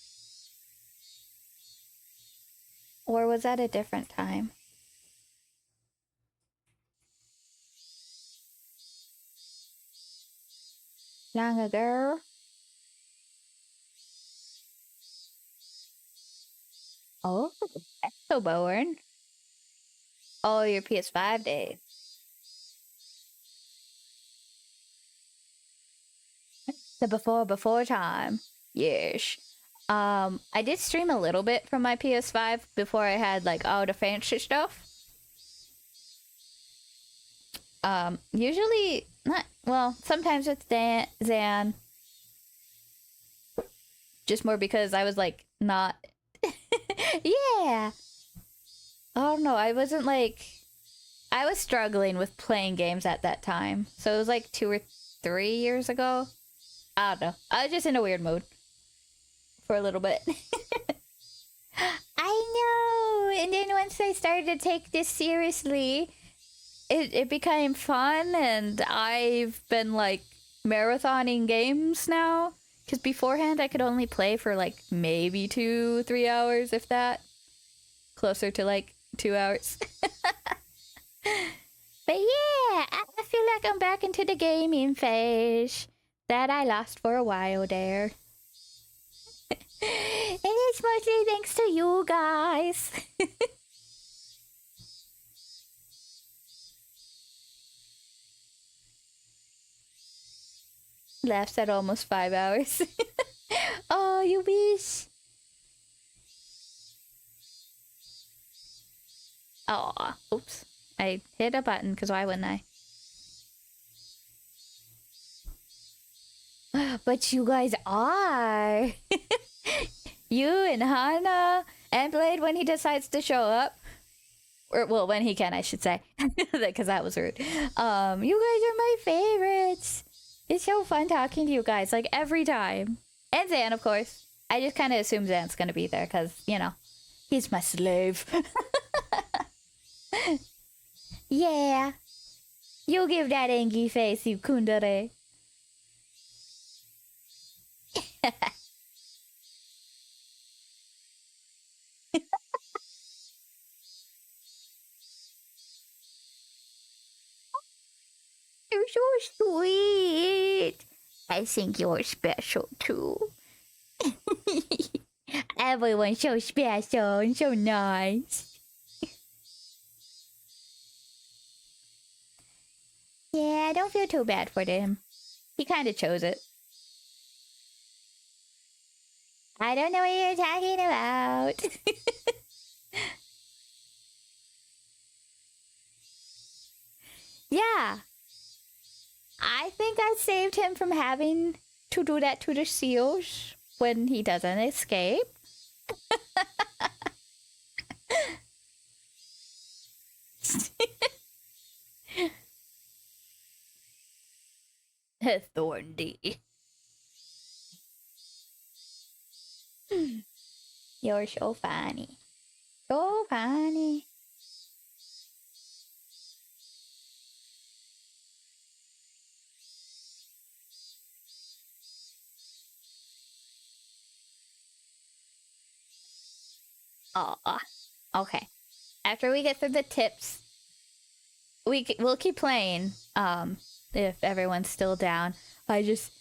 Or was that a different time? Long ago? Oh, that's so boring. Oh, your PS5 days. The before time. Yes. I did stream a little bit from my PS5 before I had like all the fancy stuff. Usually not, well, sometimes with Zan. Just more because I was like not yeah. Oh no, I wasn't like, I was struggling with playing games at that time. So it was like 2 or 3 years ago. I don't know. I was just in a weird mood for a little bit. I know. And then once I started to take this seriously, it became fun, and I've been like marathoning games now. Because beforehand I could only play for like maybe 2-3 hours, if that. Closer to like 2 hours. But yeah, I feel like I'm back into the gaming phase that I lost for a while there. And it's mostly thanks to you guys. Laughs at almost 5 hours. Oh, you wish. Oh, oops. I hit a button, because why wouldn't I? But you guys are. You and Hana and Blade when he decides to show up. Or, well, when he can, I should say. Because that was rude. You guys are my favorites. It's so fun talking to you guys, like, every time. And Zan, of course. I just kind of assume Zan's gonna be there, because, you know, he's my slave. Yeah. You give that angry face, you kundere. You're so sweet. I think you're special too. Everyone's so special and so nice. Yeah, don't feel too bad for him. He kind of chose it. I don't know what you're talking about. Yeah. I think I saved him from having to do that to the seals. when he doesn't escape. Thorndy. You're so funny. So funny. Oh, okay. After we get through the tips, we'll keep playing. If everyone's still down, I just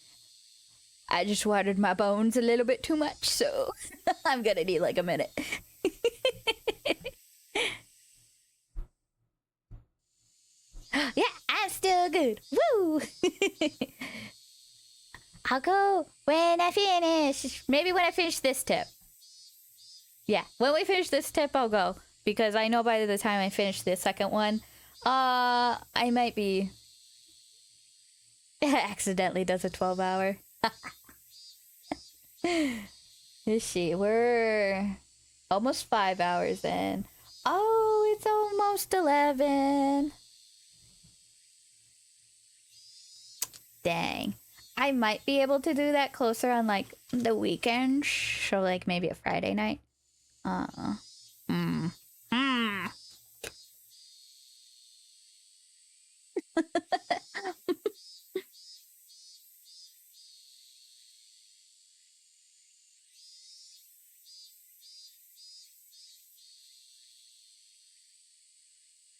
watered my bones a little bit too much, so I'm gonna need like a minute. Yeah, I'm still good. Woo! I'll go when I finish. Maybe when I finish this tip. Yeah, when we finish this tip, I'll go. Because I know by the time I finish the second one, I might be... accidentally does a 12-hour. Let's see, we're almost 5 hours in. Oh, it's almost 11. Dang. I might be able to do that closer on, like, the weekend. So, like, maybe a Friday night.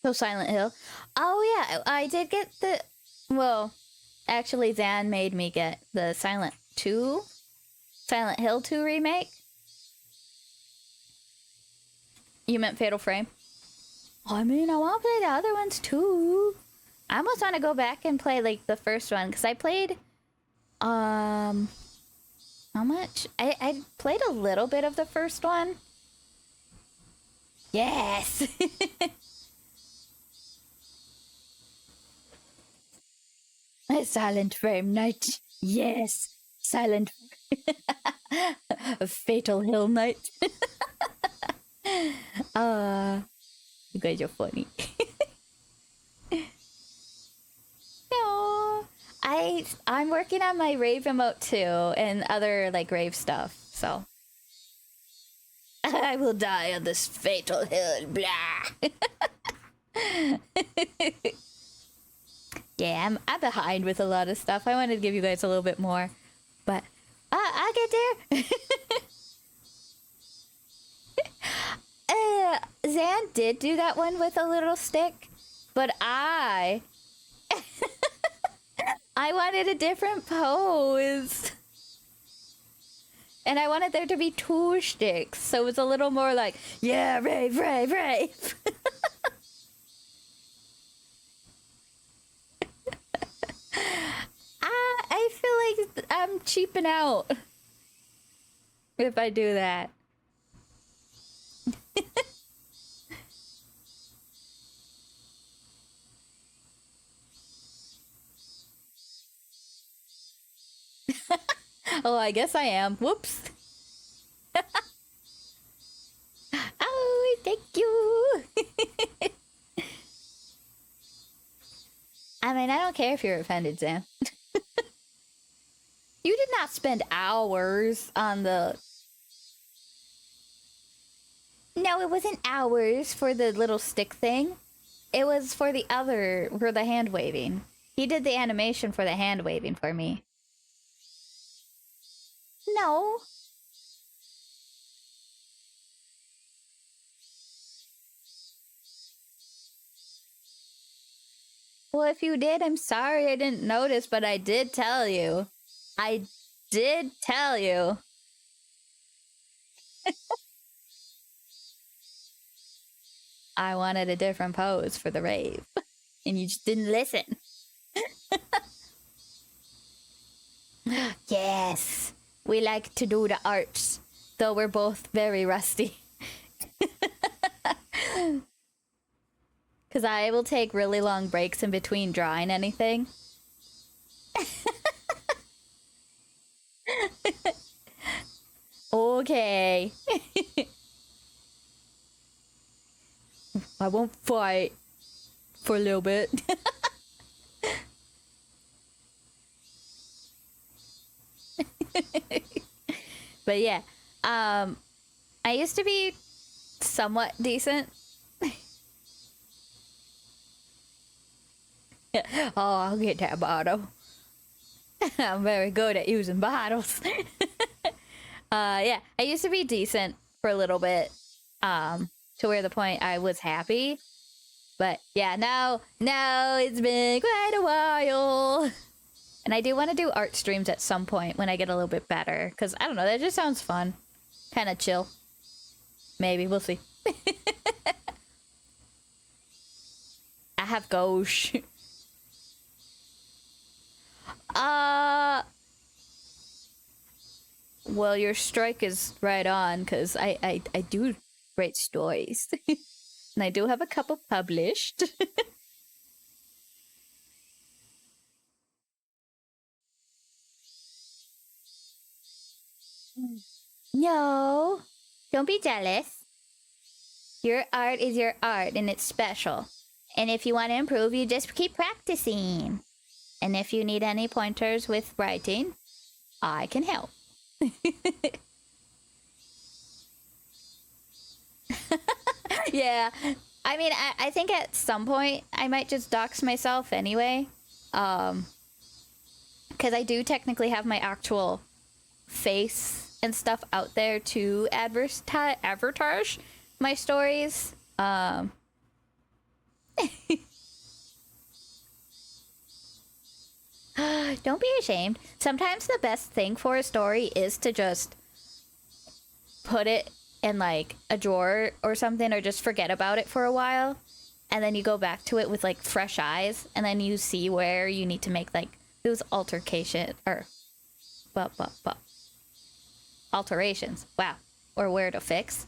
So Silent Hill. Oh yeah, I did get the... Well, actually Zan made me get the Silent Hill 2 remake. You meant Fatal Frame? I mean, I want to play the other ones too. I almost want to go back and play like the first one, because I played... How much? I played a little bit of the first one. Yes! A Silent Frame night. Yes. Silent. A Fatal Hill night. You guys are funny. No. I'm working on my rave emote too and other like rave stuff. So I will die on this fatal hill. Blah. Yeah, I'm behind with a lot of stuff. I wanted to give you guys a little bit more, but I'll get there. Zan did do that one with a little stick, but I wanted a different pose. And I wanted there to be 2 sticks, so it was a little more like, yeah, rave, rave, rave. I feel like I'm cheaping out if I do that. Oh, I guess I am. Whoops. Oh, thank you. I mean, I don't care if you're offended, Sam. You did not spend hours on the... No, it wasn't hours for the little stick thing. It was for the hand waving. He did the animation for the hand waving for me. No. Well, if you did, I'm sorry I didn't notice, but I did tell you. I did tell you. I wanted a different pose for the rave, and you just didn't listen. Yes, we like to do the arts, though we're both very rusty. Because I will take really long breaks in between drawing anything. Okay. I won't fight for a little bit. But yeah, I used to be somewhat decent. Oh, I'll get that bottle. I'm very good at using bottles. Yeah, I used to be decent for a little bit, to where the point I was happy. But yeah, now it's been quite a while. And I do want to do art streams at some point when I get a little bit better. Because, I don't know, that just sounds fun. Kind of chill. Maybe, we'll see. I have gosh. Well, your strike is right on, because I do write stories. And I do have a couple published. No, don't be jealous. Your art is your art and it's special. And if you want to improve, you just keep practicing. And if you need any pointers with writing, I can help. Yeah, I mean, I think at some point I might just dox myself anyway. Because I do technically have my actual face and stuff out there to advertise my stories. Don't be ashamed. Sometimes the best thing for a story is to just put it in like a drawer or something, or just forget about it for a while, and then you go back to it with like fresh eyes, and then you see where you need to make like those alterations. Wow. Or where to fix.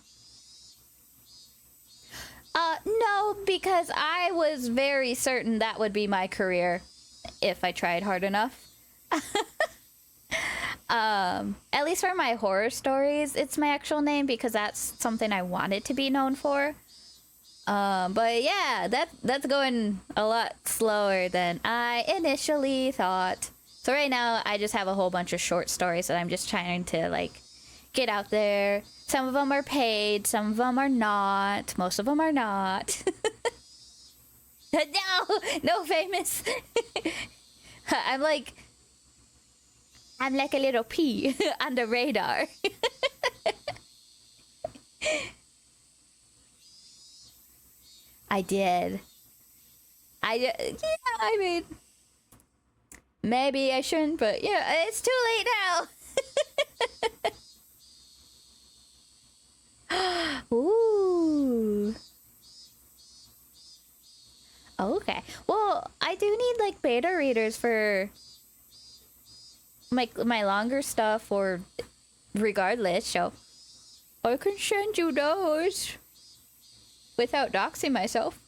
No, because I was very certain that would be my career if I tried hard enough. At least for my horror stories, it's my actual name because that's something I wanted to be known for. But yeah, that's going a lot slower than I initially thought. So right now, I just have a whole bunch of short stories that I'm just trying to like get out there. Some of them are paid, some of them are not. Most of them are not. No famous. I'm like a little pea on the radar. I did. Yeah, I mean, maybe I shouldn't, but yeah, it's too late now. Ooh. Okay. Well, I do need like beta readers for my longer stuff, or regardless, so I can send you those without doxing myself.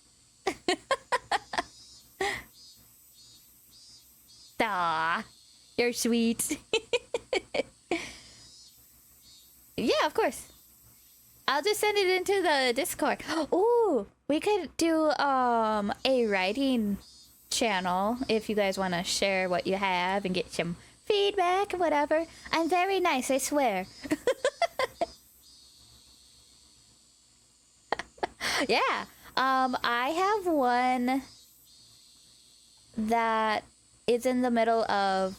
Aw, you're sweet. Yeah, of course. I'll just send it into the Discord. Ooh, we could do a writing channel if you guys want to share what you have and get some feedback and whatever. I'm very nice, I swear. Yeah. I have one that is in the middle of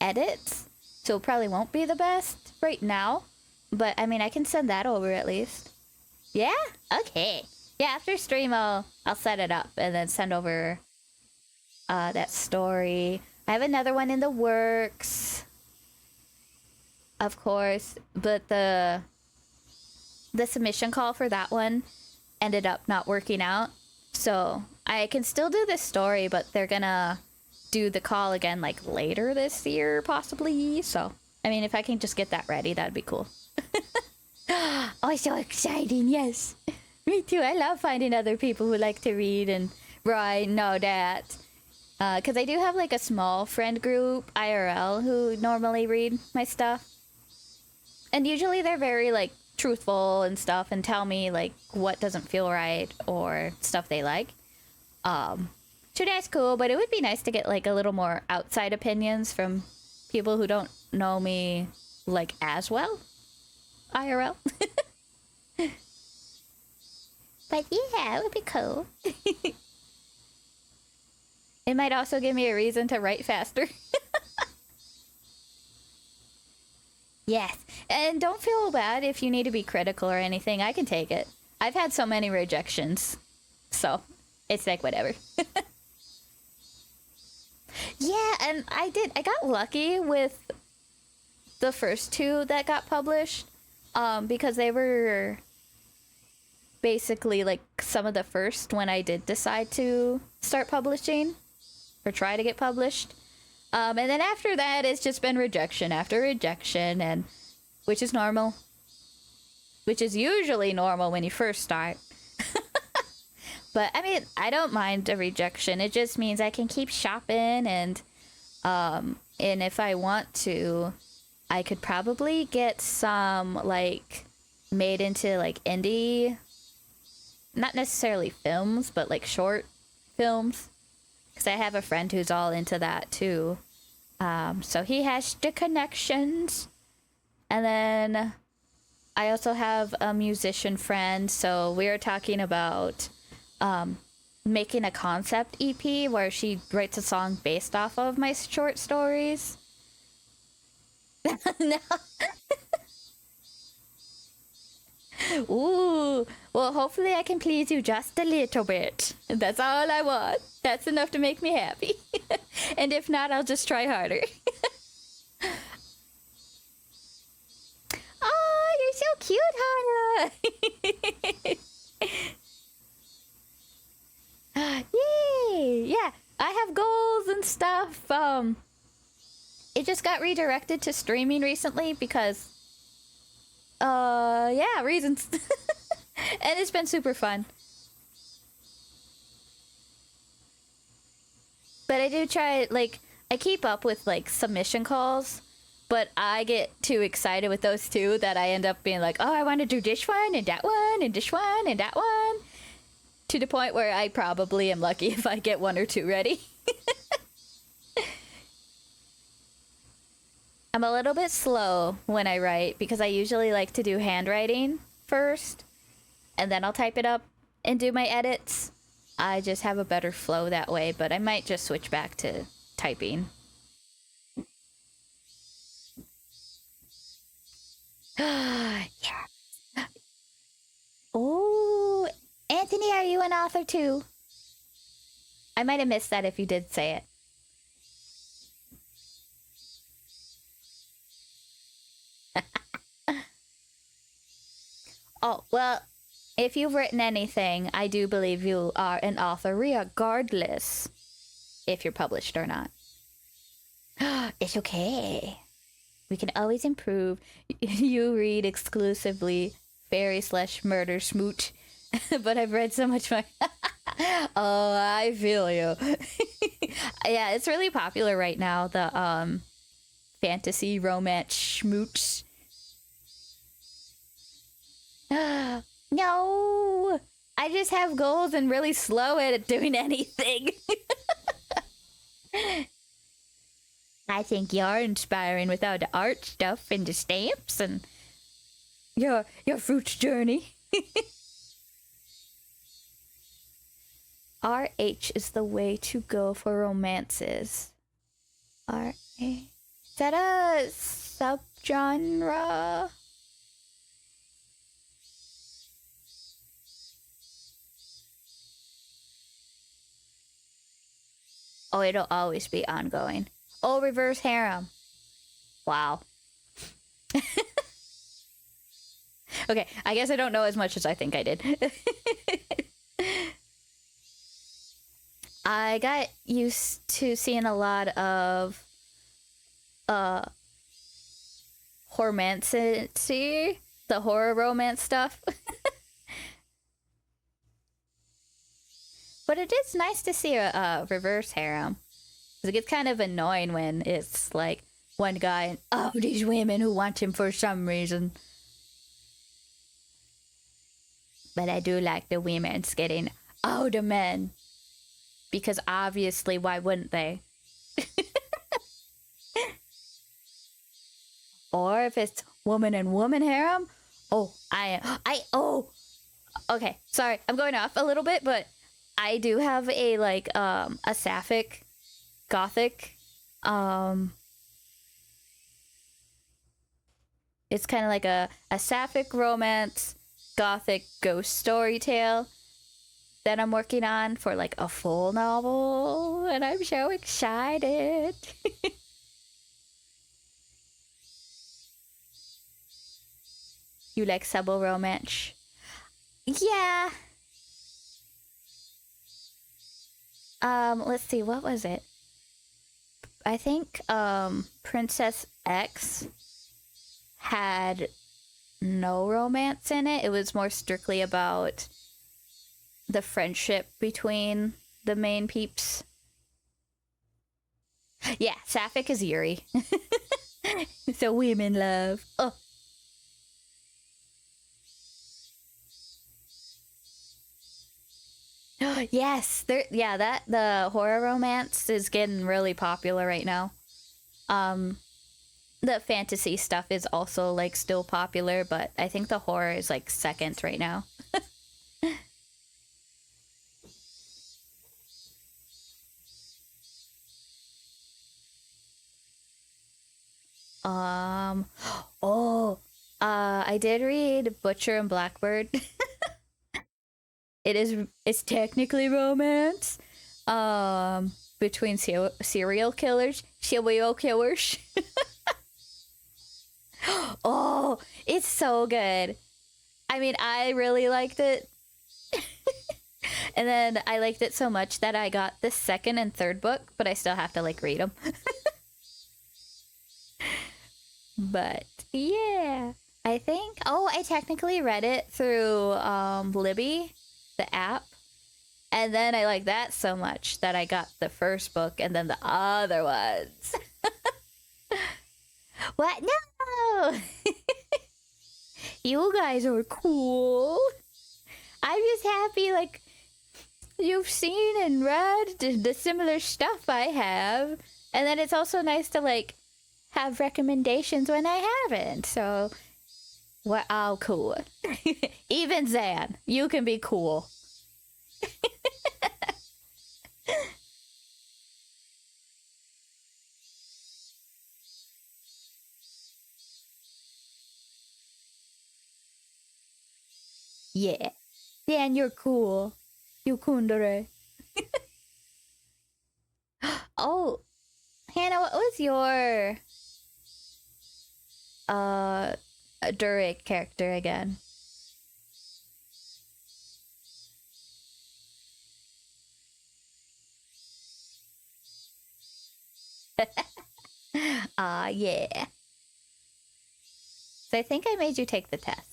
edits, so it probably won't be the best right now. But I mean, I can send that over at least. Yeah? Okay. Yeah, after stream I'll set it up and then send over that story. I have another one in the works, of course, but the submission call for that one ended up not working out. So I can still do this story, but they're gonna do the call again like later this year, possibly. So, I mean, if I can just get that ready, that'd be cool. Oh, so exciting, yes. Me too. I love finding other people who like to read and write and all that. Because I do have like a small friend group, IRL, who normally read my stuff. And usually they're very like truthful and stuff and tell me like what doesn't feel right or stuff they like. So that's cool, but it would be nice to get like a little more outside opinions from people who don't know me like as well. IRL. But yeah, it would be cool. It might also give me a reason to write faster. Yes. And don't feel bad if you need to be critical or anything. I can take it. I've had so many rejections. So, it's like whatever. Yeah, and I got lucky with the first two that got published. Because they were basically like some of the first when I did decide to start publishing or try to get published. And then after that, it's just been rejection after rejection, and which is normal. Which is usually normal when you first start. But I mean, I don't mind a rejection. It just means I can keep shopping, and if I want to, I could probably get some like made into like indie, not necessarily films, but like short films. Because I have a friend who's all into that too. So he has the connections. And then I also have a musician friend. So we were talking about making a concept EP where she writes a song based off of my short stories. No. Ooh, well, hopefully I can please you just a little bit. That's all I want. That's enough to make me happy. And if not, I'll just try harder. Oh, you're so cute, Hana. Yay! Yeah, I have goals and stuff. It just got redirected to streaming recently because yeah, reasons. And it's been super fun. But I do try, like, I keep up with, like, submission calls, but I get too excited with those two that I end up being like, oh, I want to do this one, and that one, and this one, and that one. To the point where I probably am lucky if I get one or two ready. I'm a little bit slow when I write because I usually like to do handwriting first and then I'll type it up and do my edits. I just have a better flow that way, but I might just switch back to typing. Yeah. Oh, Anthony, are you an author too? I might have missed that if you did say it. Oh, well, if you've written anything, I do believe you are an author regardless if you're published or not. It's okay. We can always improve. You read exclusively fairy/murder smooch, but I've read so much more. Oh, I feel you. Yeah, it's really popular right now, the fantasy romance schmooch. No, I just have goals and really slow at doing anything. I think you're inspiring with all the art stuff and the stamps and your fruits journey. RH is the way to go for romances. RA. Is that a subgenre? Oh, it'll always be ongoing. Oh, reverse harem. Wow. Okay, I guess I don't know as much as I think I did. I got used to seeing a lot of hormancy, the horror romance stuff. But it is nice to see a reverse harem. It gets kind of annoying when it's like one guy and oh, these women who want him for some reason. But I do like the women getting older men. Because obviously, why wouldn't they? Or if it's woman and woman harem. Oh, okay, sorry, I'm going off a little bit, but I do have a like a sapphic gothic it's kind of like a sapphic romance gothic ghost story tale that I'm working on for like a full novel, and I'm so excited. You like sub romance? Yeah. Let's see, what was it? I think Princess X had no romance in it. It was more strictly about the friendship between the main peeps. Yeah, sapphic is Yuri. So women love. Oh. Yes, that the horror romance is getting really popular right now. The fantasy stuff is also like still popular, but I think the horror is like second right now. I did read Butcher and Blackbird. It's technically romance. Between serial killers. Oh, it's so good. I mean, I really liked it. And then I liked it so much that I got the second and third book, but I still have to like read them. But yeah, I think. Oh, I technically read it through Libby, the app, and then I liked that so much that I got the first book and then the other ones. What? No! You guys are cool. I'm just happy, like, you've seen and read the similar stuff I have. And then it's also nice to, like, have recommendations when I haven't. So, we're all cool. Even Zan, you can be cool. Yeah. Dan, you're cool. You kundere. Oh, Hannah, what was your Durek character again? Yeah. So I think I made you take the test.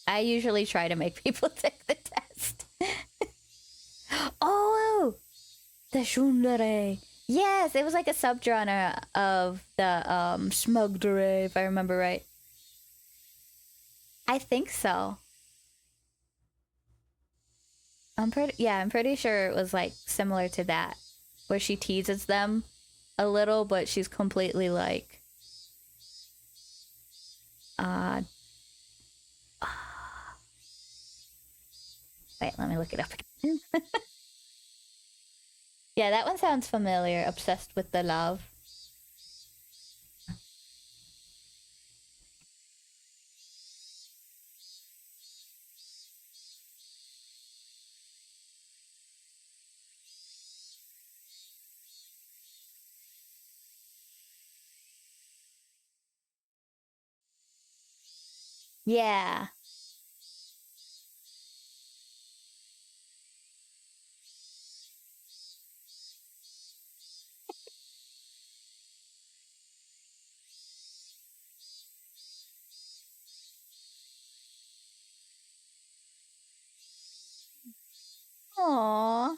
I usually try to make people take the test. Oh, the Shundere. Yes, it was like a subgenre of the Smugdere, if I remember right. I think so. I'm pretty sure it was like similar to that, where she teases them a little, but she's completely like, wait, let me look it up again. Yeah, that one sounds familiar. Obsessed with the love. Yeah. Aww.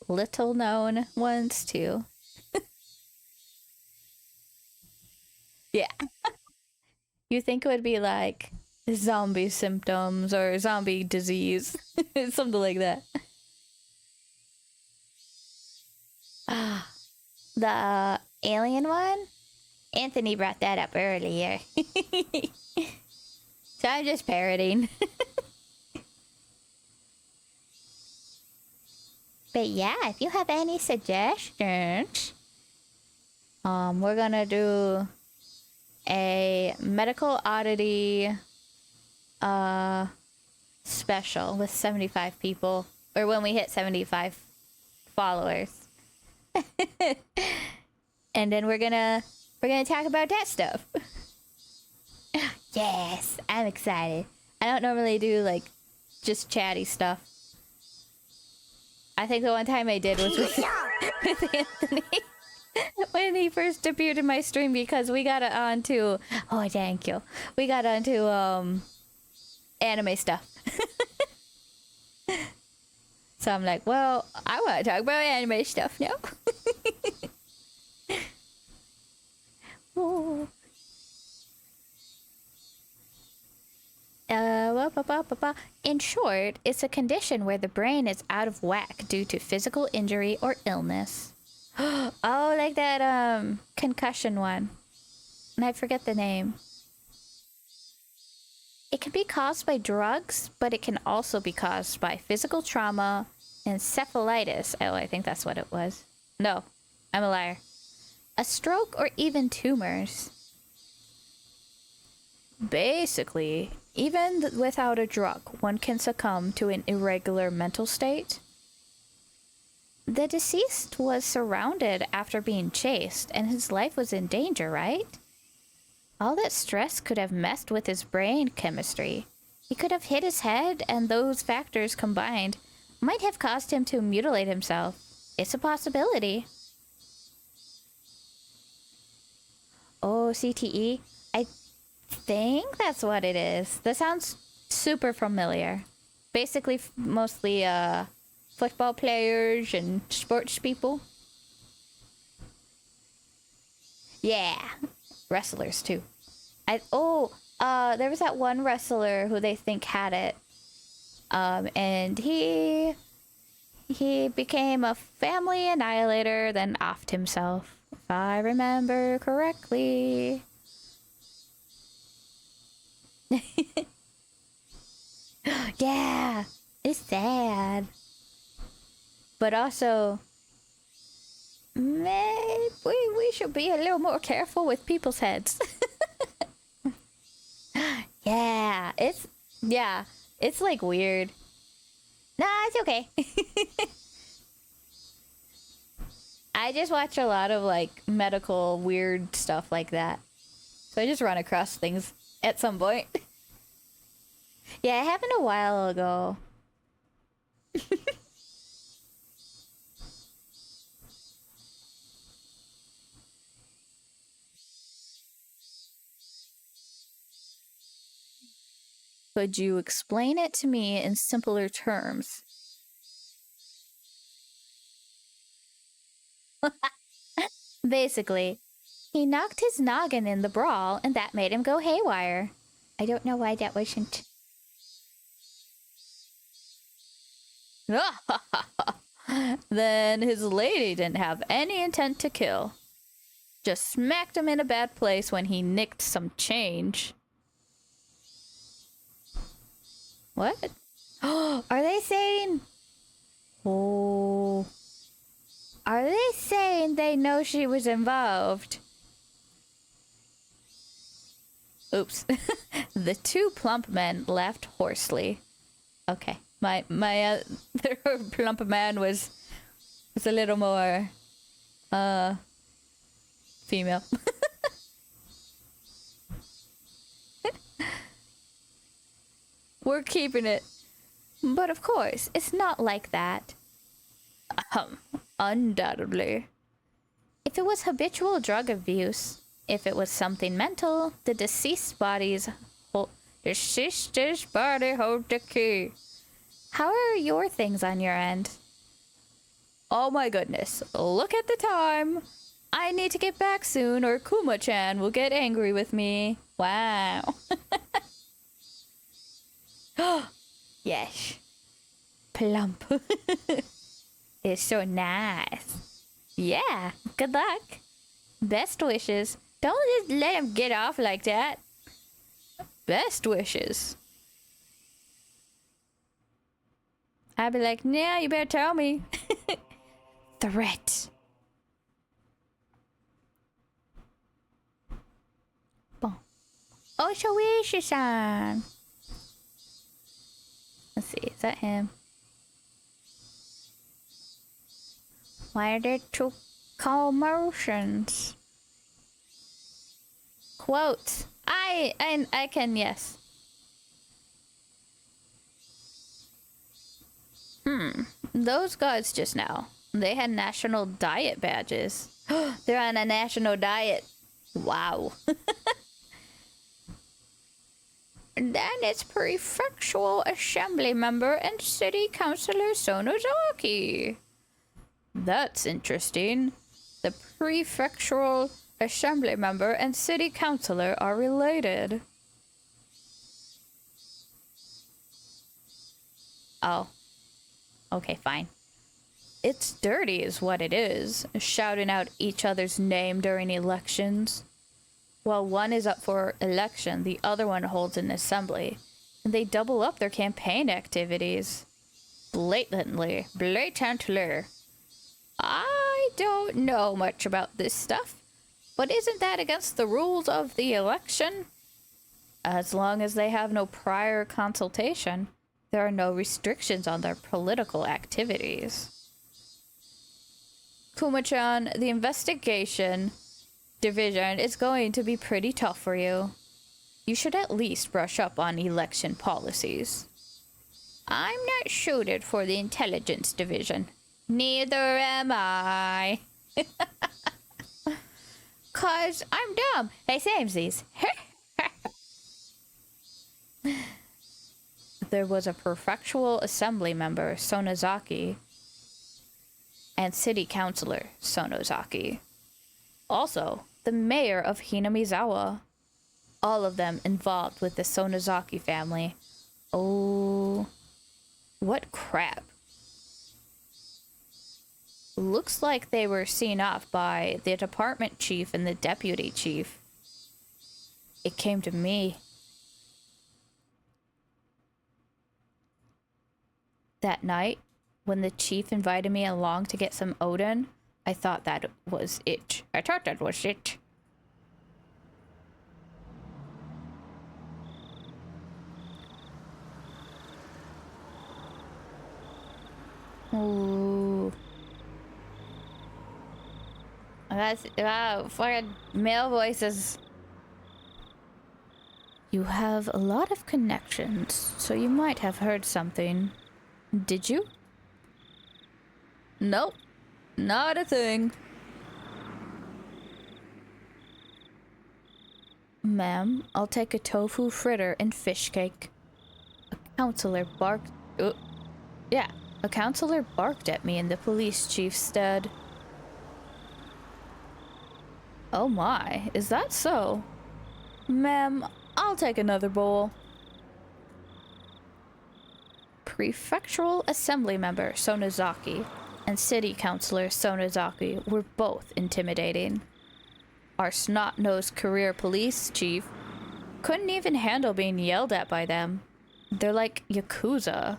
little known ones too. Yeah. You think it would be like zombie symptoms or zombie disease, something like that. The alien one? Anthony brought that up earlier. So I'm just parroting. But yeah, if you have any suggestions, we're gonna do a medical oddity special with 75 people, or when we hit 75 followers. And then we're gonna talk about that stuff. Yes, I'm excited. I don't normally do like just chatty stuff. I think the one time I did was with Anthony when he first appeared in my stream, because we got onto we got onto anime stuff. So I'm like, well, I want to talk about anime stuff now. Ooh. In short, it's a condition where the brain is out of whack due to physical injury or illness. Oh, like that concussion one. And I forget the name. It can be caused by drugs, but it can also be caused by physical trauma, encephalitis. Oh, I think that's what it was. No, I'm a liar. A stroke, or even tumors. Basically, even without a drug, one can succumb to an irregular mental state. The deceased was surrounded after being chased, and his life was in danger, right? All that stress could have messed with his brain chemistry. He could have hit his head, and those factors combined might have caused him to mutilate himself. It's a possibility. Oh, CTE? I think that's what it is. That sounds super familiar. Basically, mostly football players and sports people. Yeah, wrestlers too. There was that one wrestler who they think had it, and he became a family annihilator, then offed himself, if I remember correctly. Yeah, it's sad. But also, maybe we should be a little more careful with people's heads. It's like weird. Nah, it's okay. I just watch a lot of like medical weird stuff like that. So I just run across things at some point. Yeah, it happened a while ago. Could you explain it to me in simpler terms? Basically, he knocked his noggin in the brawl, and that made him go haywire. I don't know why that wasn't. Then his lady didn't have any intent to kill. Just smacked him in a bad place when he nicked some change. What? Are they saying... Oh... Are they saying they know she was involved? Oops. The two plump men laughed hoarsely. Okay. My the plump man was a little more female. We're keeping it. But of course, it's not like that. Undoubtedly. If it was habitual drug abuse, if it was something mental, the deceased's body hold the key. How are your things on your end? Oh my goodness. Look at the time. I need to get back soon or Kuma-chan will get angry with me. Wow. Yes. Plump. It's so nice. Yeah, good luck. Best wishes. Don't just let him get off like that. Best wishes. I'd be like, nah, you better tell me. Threat. Boom. Oshoishi-san. Let's see, is that him? Why are there two commotions? Quotes. I can, yes. Those guys just now. They had national diet badges. They're on a national diet. Wow. And then it's Prefectural Assembly Member and City Councilor Sonozaki. That's interesting. The Prefectural Assembly Member and City Councilor are related. Oh. Okay, fine. It's dirty is what it is, shouting out each other's name during elections. While one is up for election, the other one holds an assembly, and they double up their campaign activities. Blatantly. I don't know much about this stuff, but isn't that against the rules of the election? As long as they have no prior consultation, there are no restrictions on their political activities. Kuma-chan, the investigation division is going to be pretty tough for you. You should at least brush up on election policies. I'm not suited for the intelligence division. Neither am I. 'Cause I'm dumb. Hey, samesies. There was a prefectural assembly member, Sonozaki, and city councilor, Sonozaki. Also, the mayor of Hinamizawa. All of them involved with the Sonozaki family. Oh, what crap. Looks like they were seen off by the department chief and the deputy chief. It came to me. That night, when the chief invited me along to get some Odin, I thought that was it. Ooh. That's, wow, fucking male voices. You have a lot of connections, so you might have heard something. Did you? Nope. Not a thing. Ma'am, I'll take a tofu fritter and fish cake. A counselor barked... a counselor barked at me in the police chief's stead. Oh my, is that so? Ma'am, I'll take another bowl. Prefectural Assembly Member Sonozaki and City Councilor Sonozaki were both intimidating. Our snot-nosed career police chief couldn't even handle being yelled at by them. They're like Yakuza.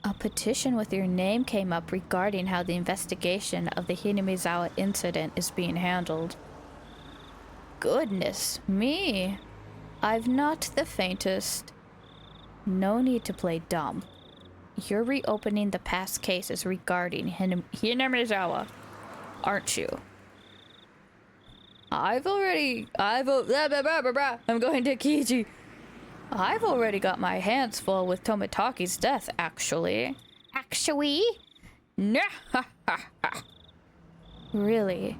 A petition with your name came up regarding how the investigation of the Hinamizawa incident is being handled. Goodness me. I've not the faintest. No need to play dumb. You're reopening the past cases regarding Hinamizawa, aren't you? I'm going to Kiji. I've already got my hands full with Tomataki's death, actually. Actually? Really?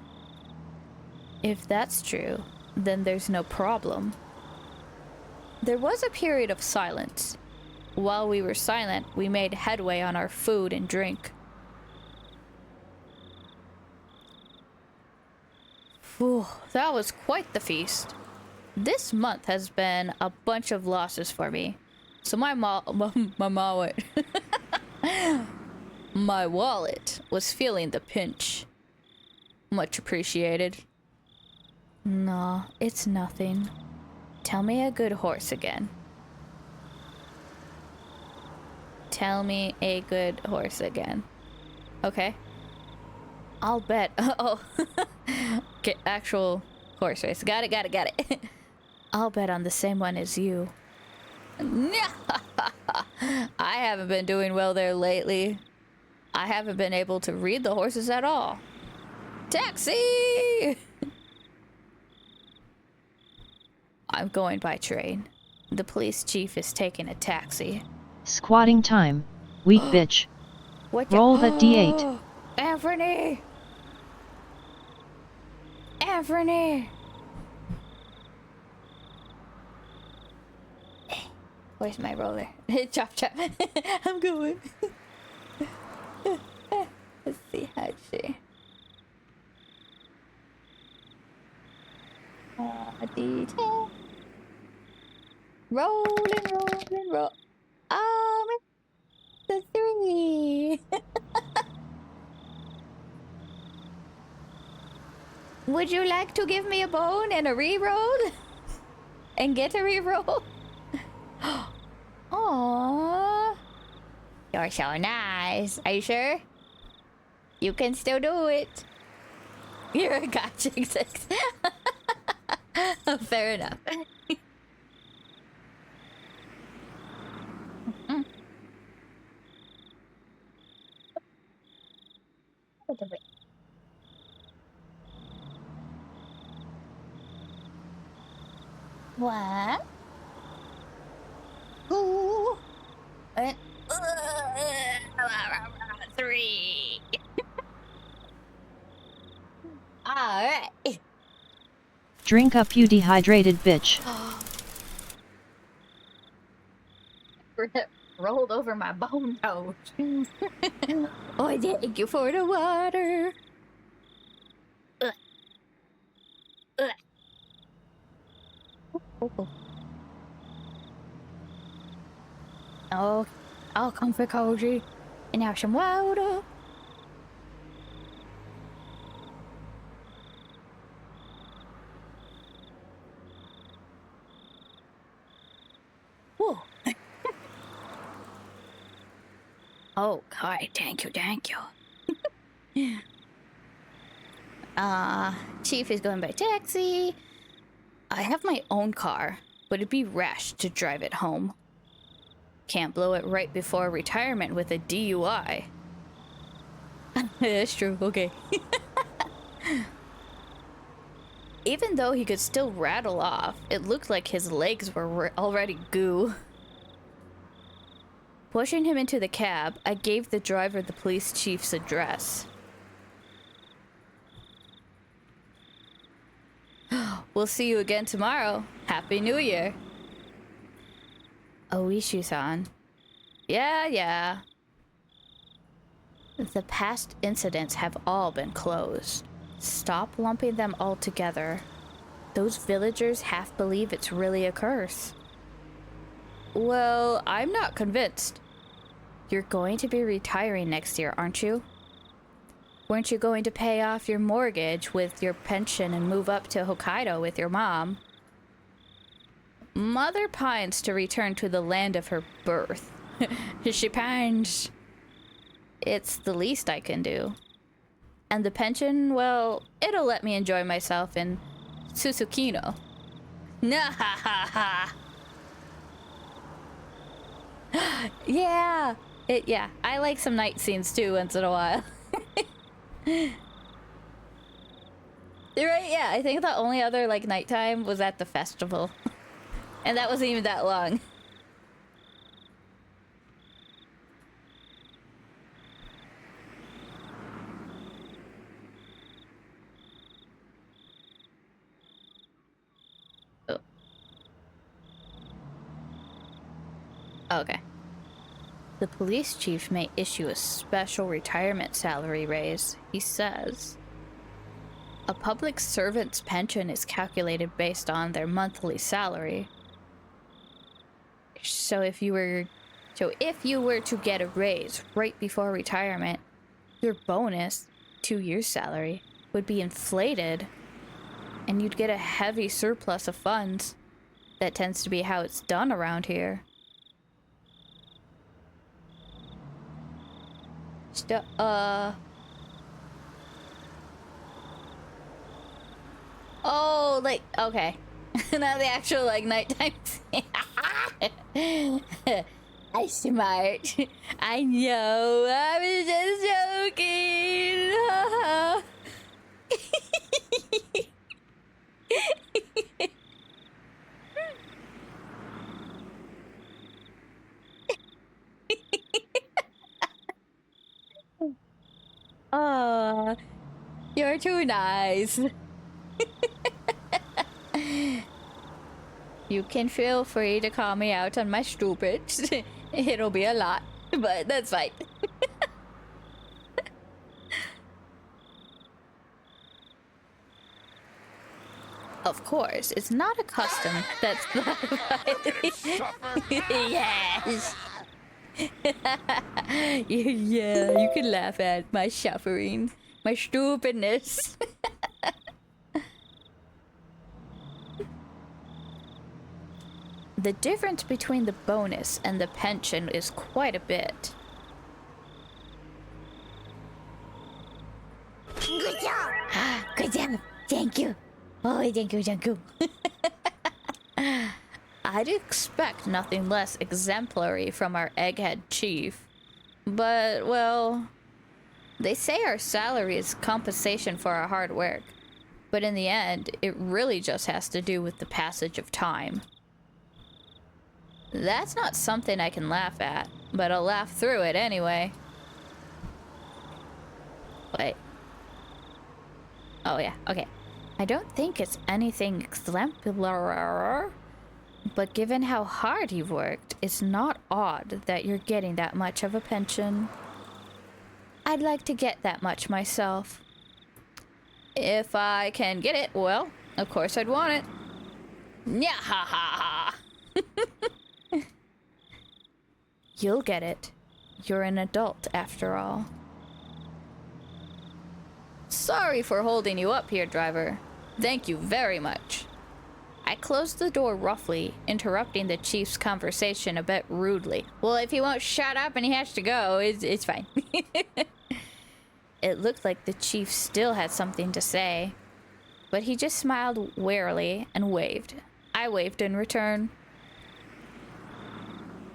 If that's true, then there's no problem. There was a period of silence, while we were silent, we made headway on our food and drink. Whew, that was quite the feast. This month has been a bunch of losses for me. So my wallet was feeling the pinch. Much appreciated. No, it's nothing. Tell me a good horse again. Tell me a good horse again. Okay. I'll bet. Oh. Get actual horse race. Got it. I'll bet on the same one as you. I haven't been doing well there lately. I haven't been able to read the horses at all. Taxi! I'm going by train. The police chief is taking a taxi. Squatting time. Weak bitch. Roll that D8. Anthony! Anthony! Where's my roller? Chop. I'm going. Let's see how she. D10. Roll. The 3. Would you like to give me a bone and a re-roll? And get a re-roll? Aww. You're so nice. Are you sure? You can still do it. You're a gotcha. Fair enough. What? Ooh. And 3. Alright. Drink up, you dehydrated bitch. Rolled over my bone toe. Oh, thank you for the water. Oh, I'll come for Koji. And have some water. Whoa. Oh, God, thank you. Chief is going by taxi. I have my own car, but it'd be rash to drive it home. Can't blow it right before retirement with a DUI. That's true, okay. Even though he could still rattle off, it looked like his legs were already goo. Pushing him into the cab, I gave the driver the police chief's address. We'll see you again tomorrow. Happy New Year. Oishu-san. Yeah. The past incidents have all been closed. Stop lumping them all together. Those villagers half believe it's really a curse. Well, I'm not convinced. You're going to be retiring next year, aren't you? Weren't you going to pay off your mortgage with your pension and move up to Hokkaido with your mom? Mother pines to return to the land of her birth. She pines. It's the least I can do. And the pension, well, it'll let me enjoy myself in Susukino. Nah. Yeah. Yeah, I like some night scenes too once in a while. Right, yeah, I think the only other like nighttime was at the festival. And that wasn't even that long. Oh. Okay. The police chief may issue a special retirement salary raise. He says, a public servant's pension is calculated based on their monthly salary. So if you were to get a raise right before retirement, your bonus, 2 years' salary, would be inflated, and you'd get a heavy surplus of funds. That tends to be how it's done around here. Oh, like, okay. Not the actual, like, nighttime scene. I'm smart. I know. I was just joking. Oh, you're too nice. You can feel free to call me out on my stupid. It'll be a lot, but that's fine. Of course, it's not a custom that's yes. Yeah, you can laugh at my suffering, my stupidness. The difference between the bonus and the pension is quite a bit. Good job! Good job! Thank you! Oh, thank you, thank you. I'd expect nothing less exemplary from our egghead chief. But, well, they say our salary is compensation for our hard work. But in the end, it really just has to do with the passage of time. That's not something I can laugh at, but I'll laugh through it anyway. Wait. Oh yeah, okay. I don't think it's anything exemplary, but given how hard you've worked, it's not odd that you're getting that much of a pension. I'd like to get that much myself. If I can get it, well, of course I'd want it. Nya ha ha ha! You'll get it. You're an adult, after all. Sorry for holding you up here, driver. Thank you very much. I closed the door roughly, interrupting the chief's conversation a bit rudely. Well, if he won't shut up and he has to go, it's fine. It looked like the chief still had something to say, but he just smiled warily and waved. I waved in return.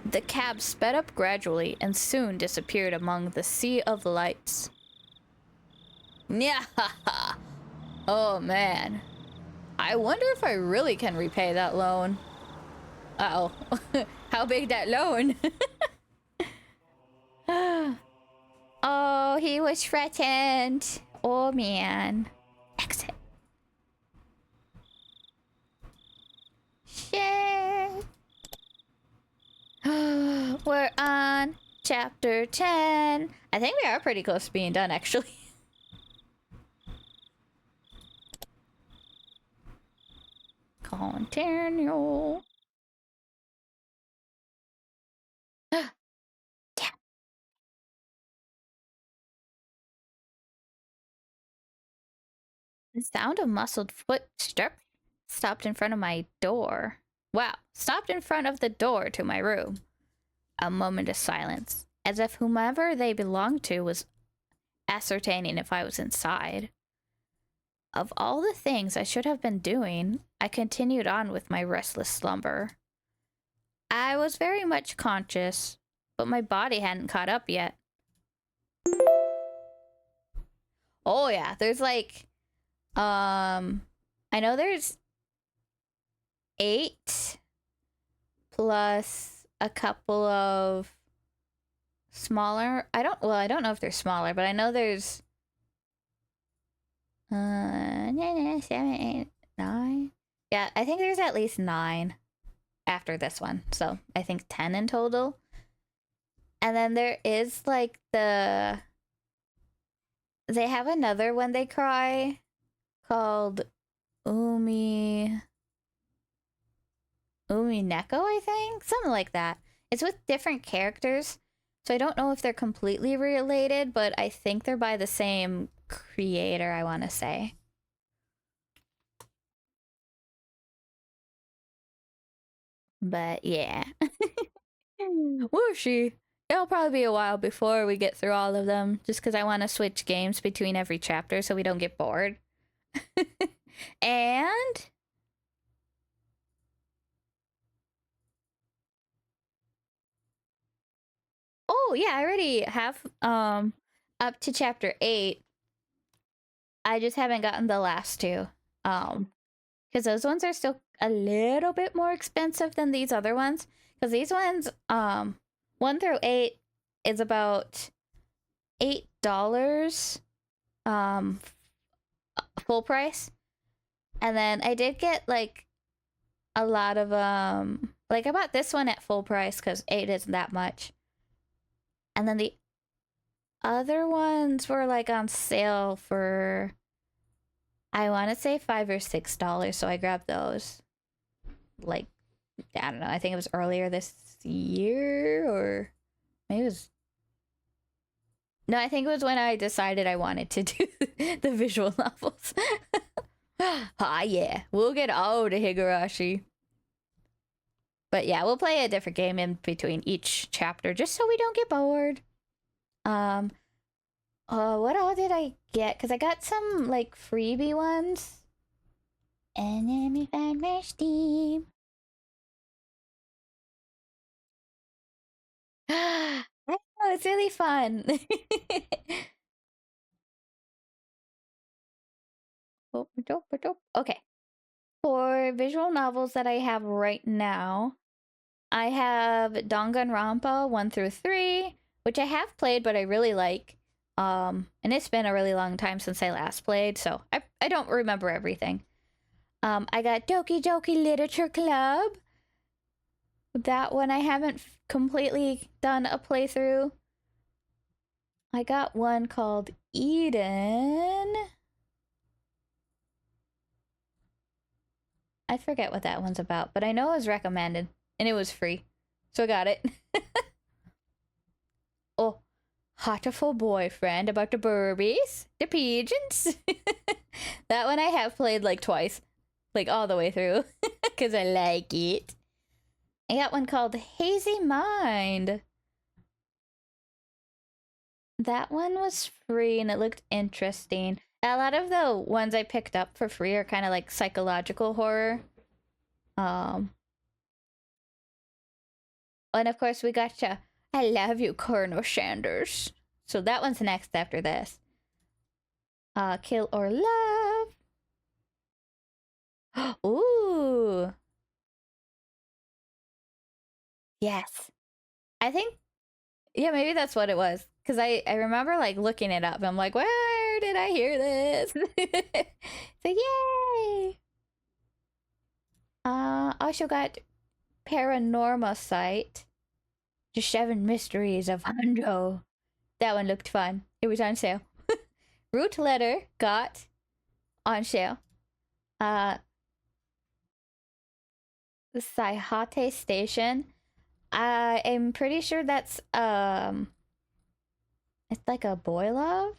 The cab sped up gradually and soon disappeared among the sea of lights. Nyahaha! Oh man. I wonder if I really can repay that loan. Uh-oh. How big that loan? Oh, he was threatened. Oh man. Exit. Shit. We're on chapter 10. I think we are pretty close to being done, actually. Continue. The sound of muffled footsteps stopped in front of my door. Wow, stopped in front of the door to my room. A moment of silence, as if whomever they belonged to was ascertaining if I was inside. Of all the things I should have been doing, I continued on with my restless slumber. I was very much conscious, but my body hadn't caught up yet. Oh yeah, there's like, I know there's 8 plus a couple of smaller. I don't know if they're smaller, but I know there's 7, 8, 9. Yeah, I think there's at least 9 after this one. So I think 10 in total. And then there is like they have another when they cry called Neko, I think, something like that. It's with different characters, so I don't know if they're completely related, but I think they're by the same creator, I want to say. But yeah. Whooshy. It'll probably be a while before we get through all of them, just because I want to switch games between every chapter so we don't get bored. And oh yeah, I already have up to chapter 8. I just haven't gotten the last two. Because those ones are still a little bit more expensive than these other ones. Because these ones, 1 through 8 is about $8, full price. And then I did get like a lot of like I bought this one at full price because 8 isn't that much. And then the other ones were like on sale for, I want to say $5 or $6, so I grabbed those. Like, I don't know, I think it was earlier this year, or maybe it was, no, I think it was when I decided I wanted to do the visual novels. Ah, yeah, we'll get all to Higurashi. But yeah, we'll play a different game in between each chapter just so we don't get bored. What all did I get? Because I got some like freebie ones. And let me find my Steam. I know, it's really fun. Okay. For visual novels that I have right now, I have Danganronpa 1 through 3, which I have played, but I really like. And it's been a really long time since I last played, so I don't remember everything. I got Doki Doki Literature Club. That one I haven't completely done a playthrough. I got one called Eden. I forget what that one's about, but I know it was recommended, and it was free, so I got it. Oh, Heartful Boyfriend, about the Burbies, the pigeons. That one I have played like twice, like all the way through, because I like it. I got one called Hazy Mind. That one was free and it looked interesting. A lot of the ones I picked up for free are kind of like psychological horror. And of course we got to I Love You, Colonel Sanders. So that one's next after this. Kill or Love. Ooh. Yes. I think, yeah, maybe that's what it was. Because I remember like looking it up. I'm like, where did I hear this? So yay. Also got Paranormal Site. The 7 Mysteries of Hondo. That one looked fun. It was on sale. Root Letter got on sale. The Saihate Station. I am pretty sure that's it's like a boy love,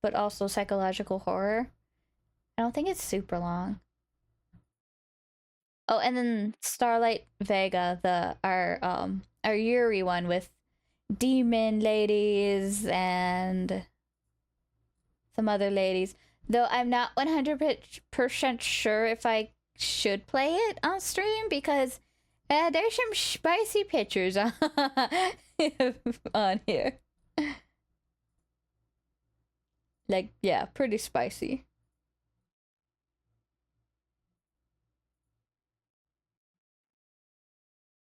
but also psychological horror. I don't think it's super long. Oh, and then Starlight Vega, our Yuri one with demon ladies and some other ladies. Though I'm not 100% sure if I should play it on stream because there's some spicy pictures on, on here. Like, yeah, pretty spicy.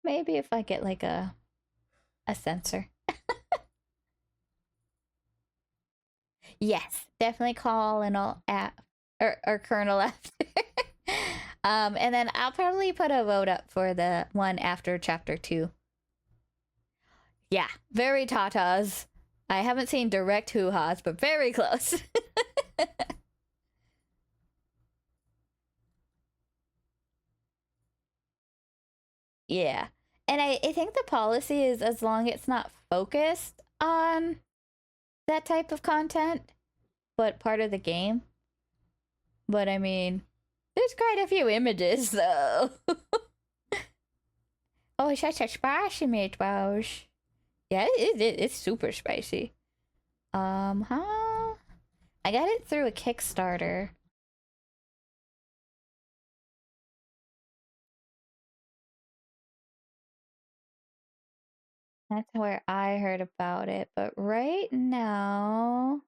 Maybe if I get like a censor. Yes, definitely call and all at or Colonel after. And then I'll probably put a vote up for the one after chapter 2. Yeah, very tatas. I haven't seen direct hoo-has, but very close. Yeah. And I think the policy is as long as it's not focused on that type of content, but part of the game. But I mean, there's quite a few images though. Oh, it's such a spicy meatballs. Yeah, it's super spicy. Huh? I got it through a Kickstarter. That's where I heard about it. But right now,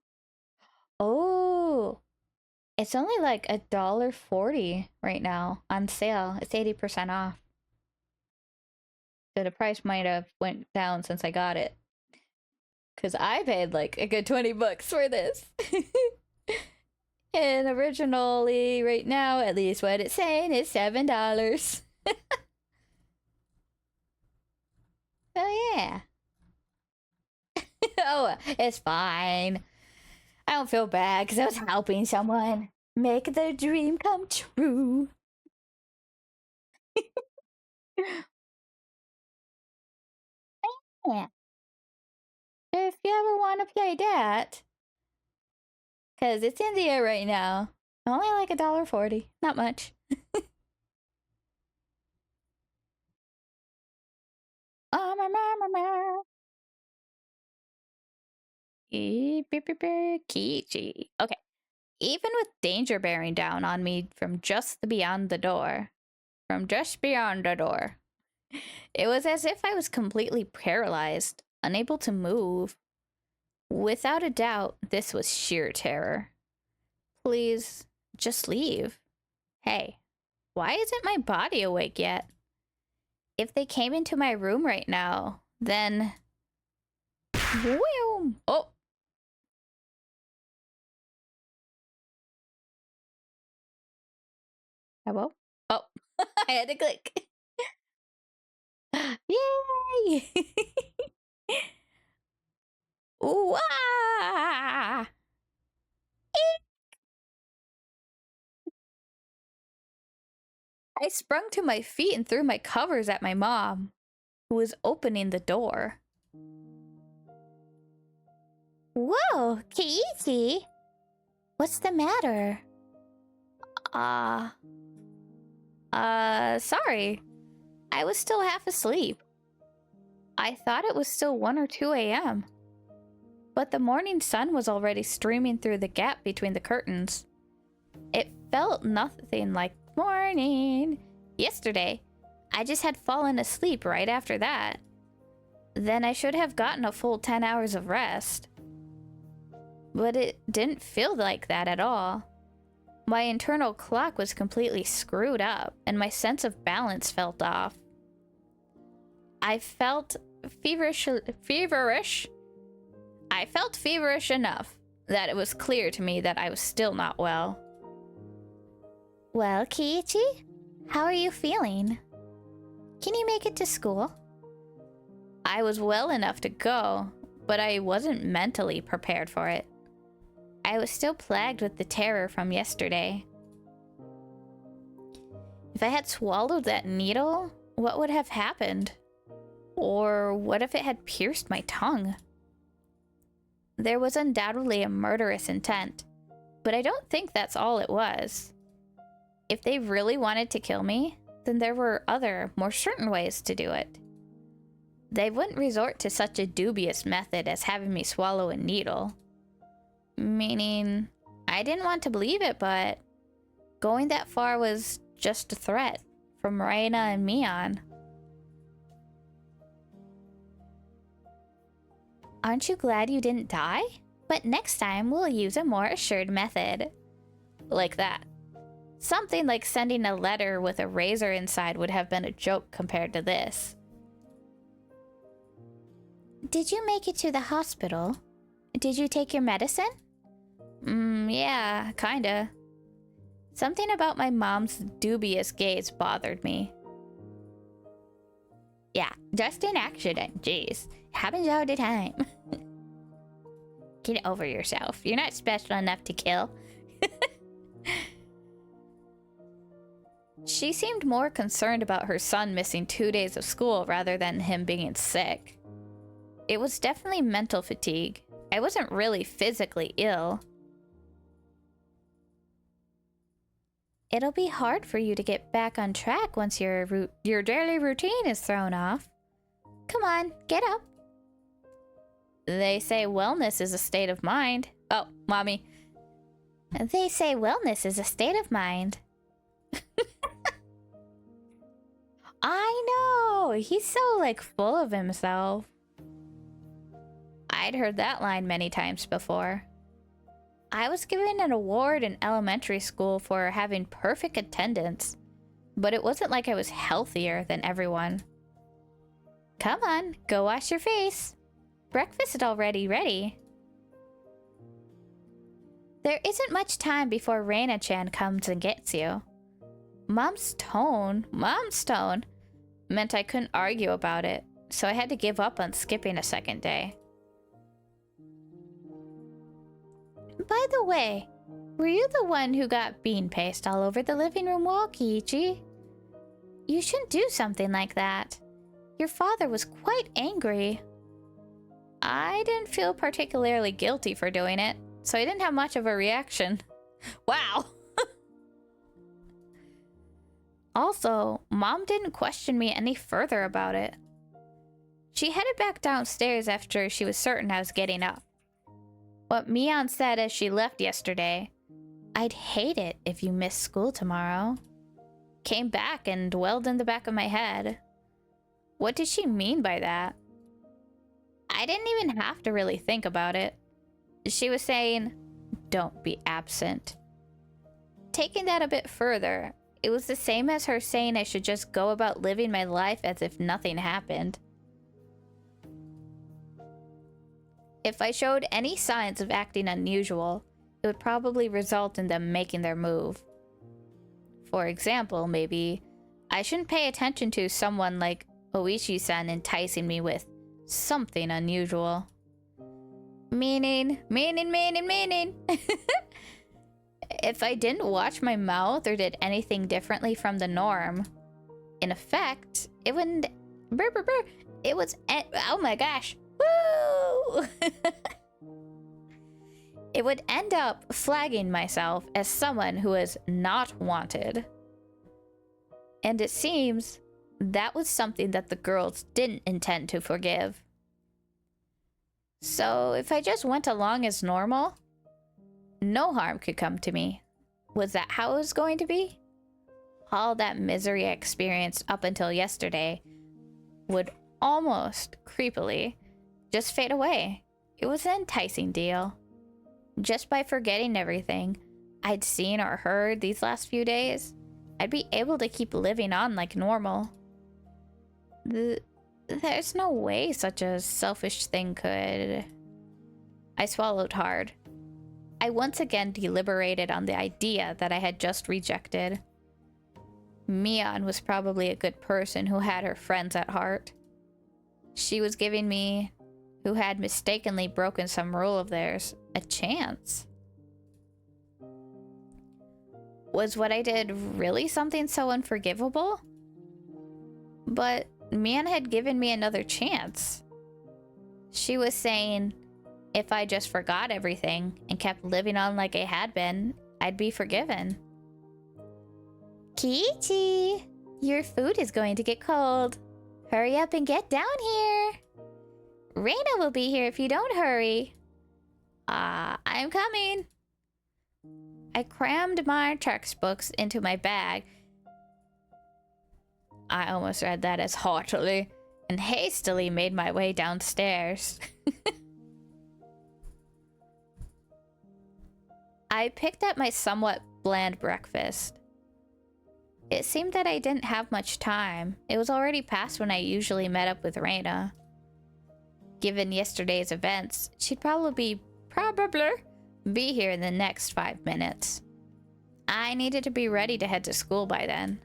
oh, it's only like $1.40 right now on sale. It's 80% off. So the price might have went down since I got it. Cause I paid like a good $20 for this. And originally, right now, at least what it's saying is $7. Oh yeah. Oh, it's fine. I don't feel bad because I was helping someone make their dream come true. Yeah. If you ever want to play that, because it's in the air right now, only like $1.40, not much. Kichi. Okay. Even with danger bearing down on me from just beyond the door, it was as if I was completely paralyzed, unable to move. Without a doubt, this was sheer terror. Please, just leave. Hey, why isn't my body awake yet? If they came into my room right now, then... Whoom! Oh! Hello? Oh, I had to click. Yay! Ooh, ah! I sprung to my feet and threw my covers at my mom, who was opening the door. Whoa, Kiichi! What's the matter? Sorry. I was still half asleep. I thought it was still 1 or 2 a.m. But the morning sun was already streaming through the gap between the curtains. It felt nothing like morning. Yesterday, I just had fallen asleep right after that. Then I should have gotten a full 10 hours of rest. But it didn't feel like that at all. My internal clock was completely screwed up, and my sense of balance felt off. I felt feverish enough that it was clear to me that I was still not well. Well, Kiichi, how are you feeling? Can you make it to school? I was well enough to go, but I wasn't mentally prepared for it. I was still plagued with the terror from yesterday. If I had swallowed that needle, what would have happened? Or what if it had pierced my tongue? There was undoubtedly a murderous intent, but I don't think that's all it was. If they really wanted to kill me, then there were other, more certain ways to do it. They wouldn't resort to such a dubious method as having me swallow a needle. Meaning, I didn't want to believe it, but going that far was just a threat from Raina and Mion. Aren't you glad you didn't die? But next time we'll use a more assured method. Like that. Something like sending a letter with a razor inside would have been a joke compared to this. Did you make it to the hospital? Did you take your medicine? Yeah, kinda. Something about my mom's dubious gaze bothered me. Yeah, just an accident. Jeez. Happens all the time. Get over yourself. You're not special enough to kill. She seemed more concerned about her son missing 2 days of school rather than him being sick. It was definitely mental fatigue. I wasn't really physically ill. It'll be hard for you to get back on track once your daily routine is thrown off. Come on, get up. They say wellness is a state of mind. Oh, mommy. They say wellness is a state of mind. I know! He's so, like, full of himself. I'd heard that line many times before. I was given an award in elementary school for having perfect attendance, but it wasn't like I was healthier than everyone. Come on, go wash your face. Breakfast is already ready. There isn't much time before Reina-chan comes and gets you. Mom's tone meant I couldn't argue about it, so I had to give up on skipping a second day. By the way, were you the one who got bean paste all over the living room wall, Kiichi? You shouldn't do something like that. Your father was quite angry. I didn't feel particularly guilty for doing it, so I didn't have much of a reaction. Wow! Also, Mom didn't question me any further about it. She headed back downstairs after she was certain I was getting up. What Mion said as she left yesterday, "I'd hate it if you missed school tomorrow," came back and dwelled in the back of my head. What did she mean by that? I didn't even have to really think about it. She was saying, "Don't be absent." Taking that a bit further, it was the same as her saying I should just go about living my life as if nothing happened. If I showed any signs of acting unusual, it would probably result in them making their move. For example, maybe I shouldn't pay attention to someone like Oishi-san enticing me with something unusual. Meaning. If I didn't watch my mouth or did anything differently from the norm, in effect, it wouldn't. It was. Oh my gosh. Woo! It would end up flagging myself as someone who is not wanted. And it seems that was something that the girls didn't intend to forgive. So if I just went along as normal, no harm could come to me. Was that how it was going to be? All that misery I experienced up until yesterday would almost creepily just fade away. It was an enticing deal. Just by forgetting everything I'd seen or heard these last few days, I'd be able to keep living on like normal. There's no way such a selfish thing could... I swallowed hard. I once again deliberated on the idea that I had just rejected. Mion was probably a good person who had her friends at heart. She was giving me, who had mistakenly broken some rule of theirs, a chance. Was what I did really something so unforgivable? But Mion had given me another chance. She was saying, if I just forgot everything and kept living on like I had been, I'd be forgiven. Kiichi, your food is going to get cold. Hurry up and get down here. Reina will be here if you don't hurry. I'm coming. I crammed my textbooks into my bag. I almost read that as haughtily, and hastily made my way downstairs. I picked up my somewhat bland breakfast. It seemed that I didn't have much time. It was already past when I usually met up with Reina. Given yesterday's events, she'd probably be here in the next 5 minutes. I needed to be ready to head to school by then.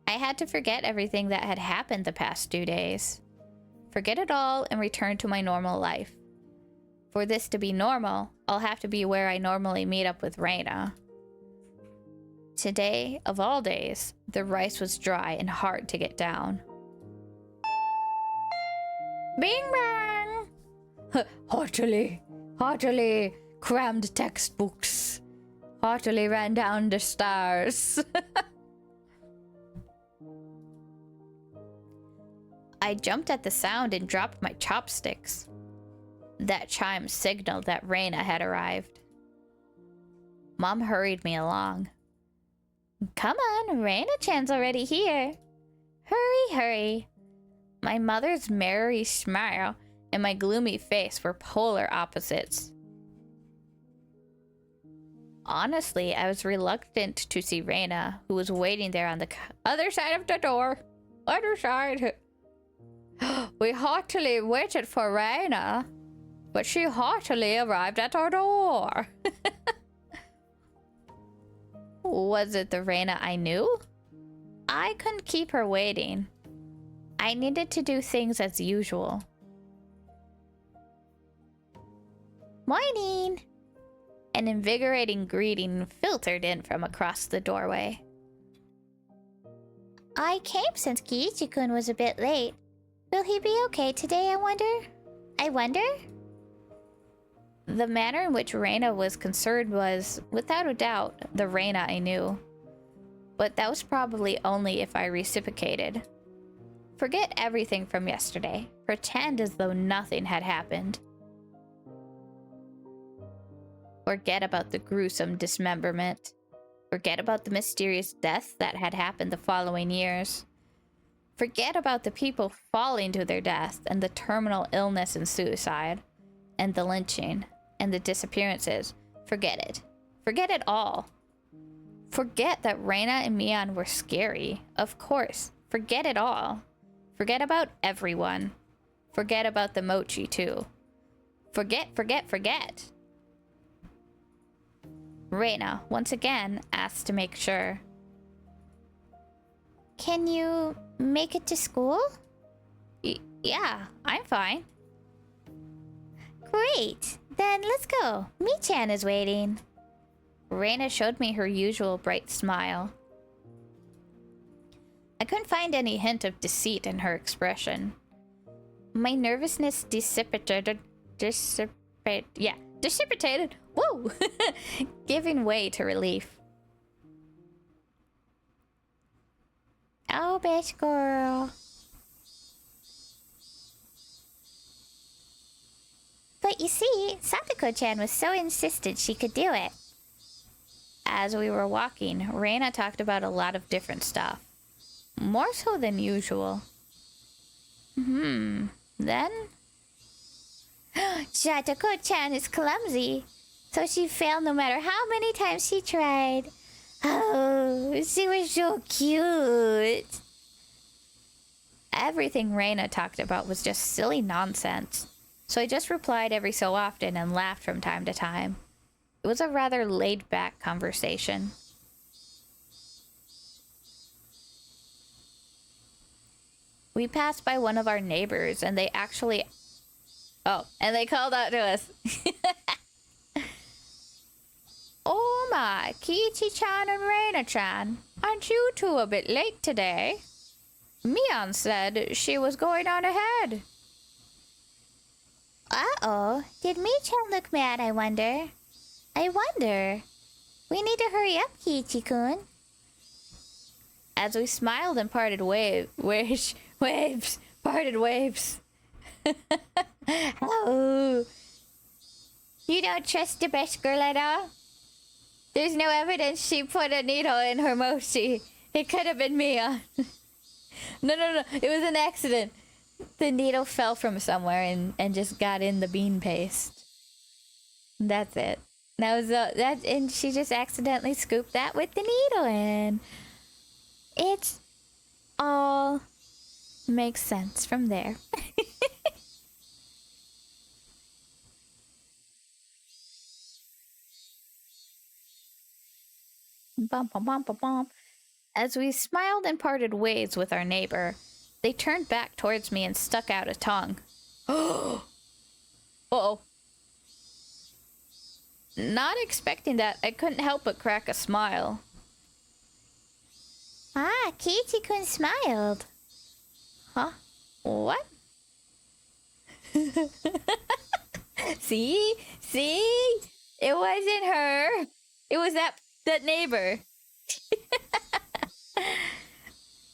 I had to forget everything that had happened the past 2 days. Forget it all and return to my normal life. For this to be normal, I'll have to be where I normally meet up with Reina. Today, of all days, the rice was dry and hard to get down. Bing bang! Heartily crammed textbooks. Heartily ran down the stairs. I jumped at the sound and dropped my chopsticks. That chime signaled that Reina had arrived. Mom hurried me along. Come on, Reina-chan's already here. Hurry. My mother's merry smile and my gloomy face were polar opposites. Honestly, I was reluctant to see Reina, who was waiting there on the other side of the door. Other side. We heartily waited for Reina, but she heartily arrived at our door. Was it the Reina I knew? I couldn't keep her waiting. I needed to do things as usual. Morning! An invigorating greeting filtered in from across the doorway. I came since Kiichi-kun was a bit late. Will he be okay today, I wonder? The manner in which Reina was concerned was, without a doubt, the Reina I knew. But that was probably only if I reciprocated. Forget everything from yesterday. Pretend as though nothing had happened. Forget about the gruesome dismemberment. Forget about the mysterious death that had happened the following years. Forget about the people falling to their death and the terminal illness and suicide, and the lynching, and the disappearances. Forget it. Forget it all. Forget that Reina and Mion were scary. Of course. Forget it all. Forget about everyone. Forget about the mochi, too. Forget. Reina, once again, asked to make sure. Can you make it to school? Yeah, I'm fine. Great. Then let's go. Mi-chan is waiting. Reina showed me her usual bright smile. I couldn't find any hint of deceit in her expression. My nervousness dissipated. Whoa! Giving way to relief. Oh, best girl. But you see, Satoko-chan was so insistent she could do it. As we were walking, Reina talked about a lot of different stuff. More so than usual. Then? Satoko-chan is clumsy, so she failed no matter how many times she tried. Oh, she was so cute. Everything Reina talked about was just silly nonsense, so I just replied every so often and laughed from time to time. It was a rather laid-back conversation. We passed by one of our neighbors, and they actually... Oh, and they called out to us. Oh my, Kiichi-chan and Reina-chan, aren't you two a bit late today? Mion said she was going on ahead. Uh-oh, did Mi-chan look mad, I wonder? We need to hurry up, Kiichi-kun. As we smiled and parted waves. Oh, you don't trust the best girl at all? There's no evidence she put a needle in her mochi. It could have been Mion. No. It was an accident. The needle fell from somewhere and just got in the bean paste. That's it. That was that, and she just accidentally scooped that with the needle in. It's all makes sense from there. Bum, bum, bum, bum, bum. As we smiled and parted ways with our neighbor, they turned back towards me and stuck out a tongue. Uh-oh. Not expecting that, I couldn't help but crack a smile. Ah, Kichi-kun smiled. Huh? What? See? It wasn't her. It was that neighbor.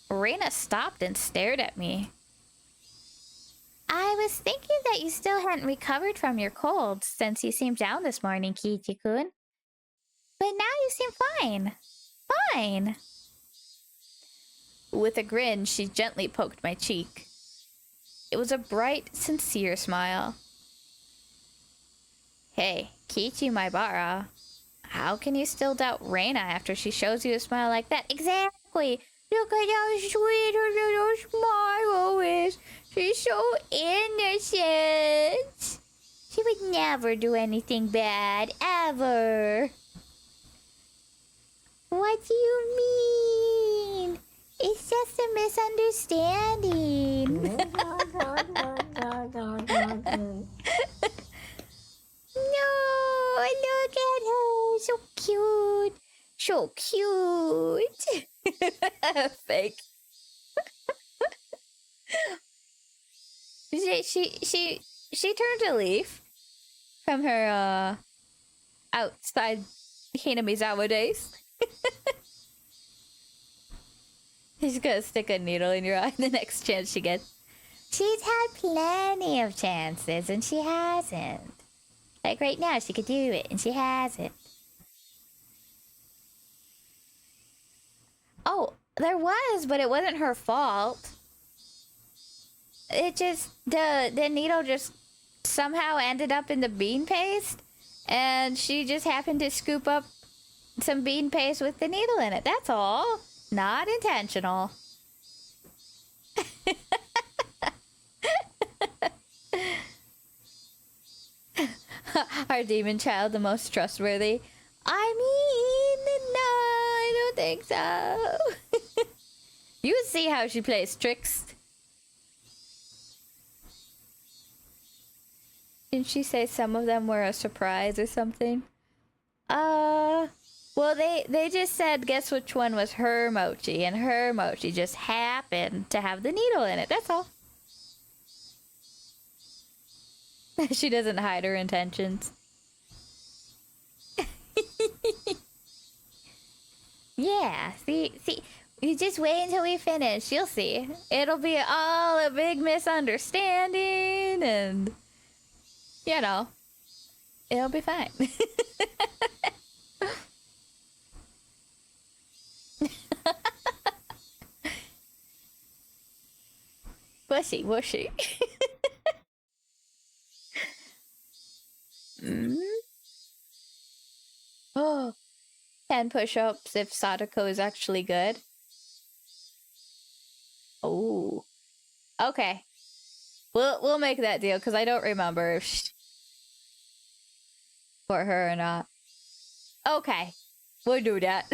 Reina stopped and stared at me. I was thinking that you still hadn't recovered from your cold since you seemed down this morning, Kichi-kun. But now you seem fine. Fine. With a grin, she gently poked my cheek. It was a bright, sincere smile. Hey, Kichi Maibara, how can you still doubt Reina after she shows you a smile like that? Exactly. Look at how sweet her little smile is. She's so innocent. She would never do anything bad, ever. What do you mean? It's just a misunderstanding. No, look at her. So cute. So cute. Fake. she turned to leave from her outside Hinamizawa days. She's gonna stick a needle in your eye the next chance she gets. She's had plenty of chances and she hasn't. Like right now, she could do it and she hasn't. Oh, there was, but it wasn't her fault. It just, the needle just somehow ended up in the bean paste, and she just happened to scoop up some bean paste with the needle in it. That's all. Not intentional. Our demon child, the most trustworthy. I mean, no, I don't think so. You see how she plays tricks. Didn't she say some of them were a surprise or something? Well, they just said guess which one was her mochi, and her mochi just happened to have the needle in it. That's all. She doesn't hide her intentions. Yeah, see, you just wait until we finish. You'll see. It'll be all a big misunderstanding, and, you know, it'll be fine. Whooshy. Oh, 10 push-ups if Sadako is actually good. Oh, okay. We'll make that deal because I don't remember if for her or not. Okay, we'll do that.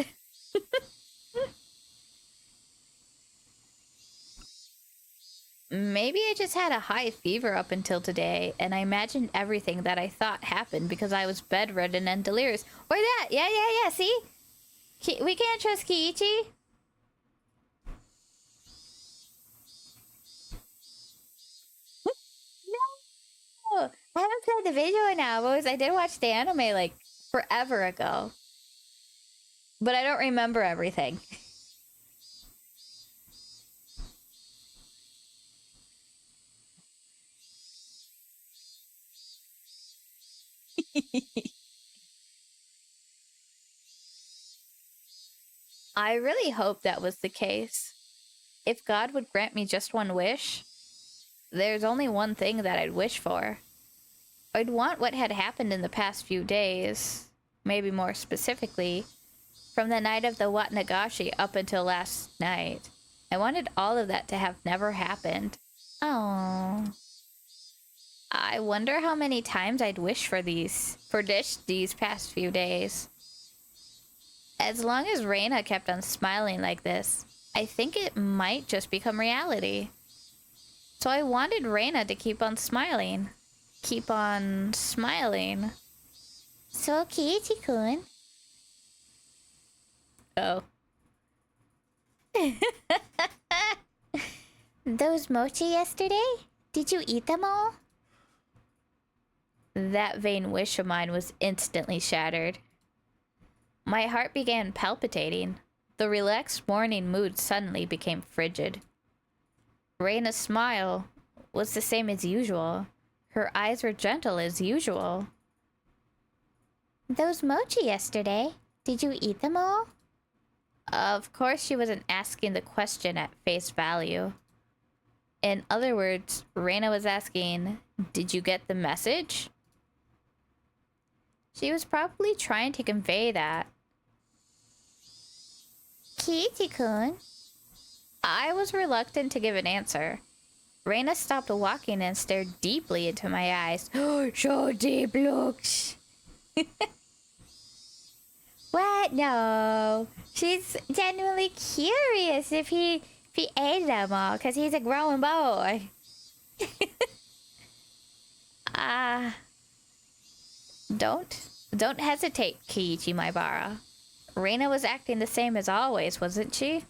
Maybe I just had a high fever up until today, and I imagined everything that I thought happened because I was bedridden and delirious. Or that! Yeah, see? We can't trust Kiichi. No! I haven't played the video in hours. I did watch the anime, like, forever ago. But I don't remember everything. I really hope that was the case. If God would grant me just one wish, there's only one thing that I'd wish for. I'd want what had happened in the past few days, maybe more specifically, from the night of the Watnagashi up until last night. I wanted all of that to have never happened. Oh. I wonder how many times I'd wish for these past few days. As long as Reina kept on smiling like this, I think it might just become reality. So I wanted Reina to keep on smiling. Keep on smiling. So, Kiichi-kun. Oh. Those mochi yesterday? Did you eat them all? That vain wish of mine was instantly shattered. My heart began palpitating. The relaxed morning mood suddenly became frigid. Reina's smile was the same as usual. Her eyes were gentle as usual. Those mochi yesterday? Did you eat them all? Of course, she wasn't asking the question at face value. In other words, Reina was asking, "Did you get the message?" She was probably trying to convey that. Kiichi-kun. I was reluctant to give an answer. Reina stopped walking and stared deeply into my eyes. So deep looks. What? No. She's genuinely curious if he ate them all, because he's a grown boy. Don't hesitate, Kiichi Maibara. Reina was acting the same as always, wasn't she?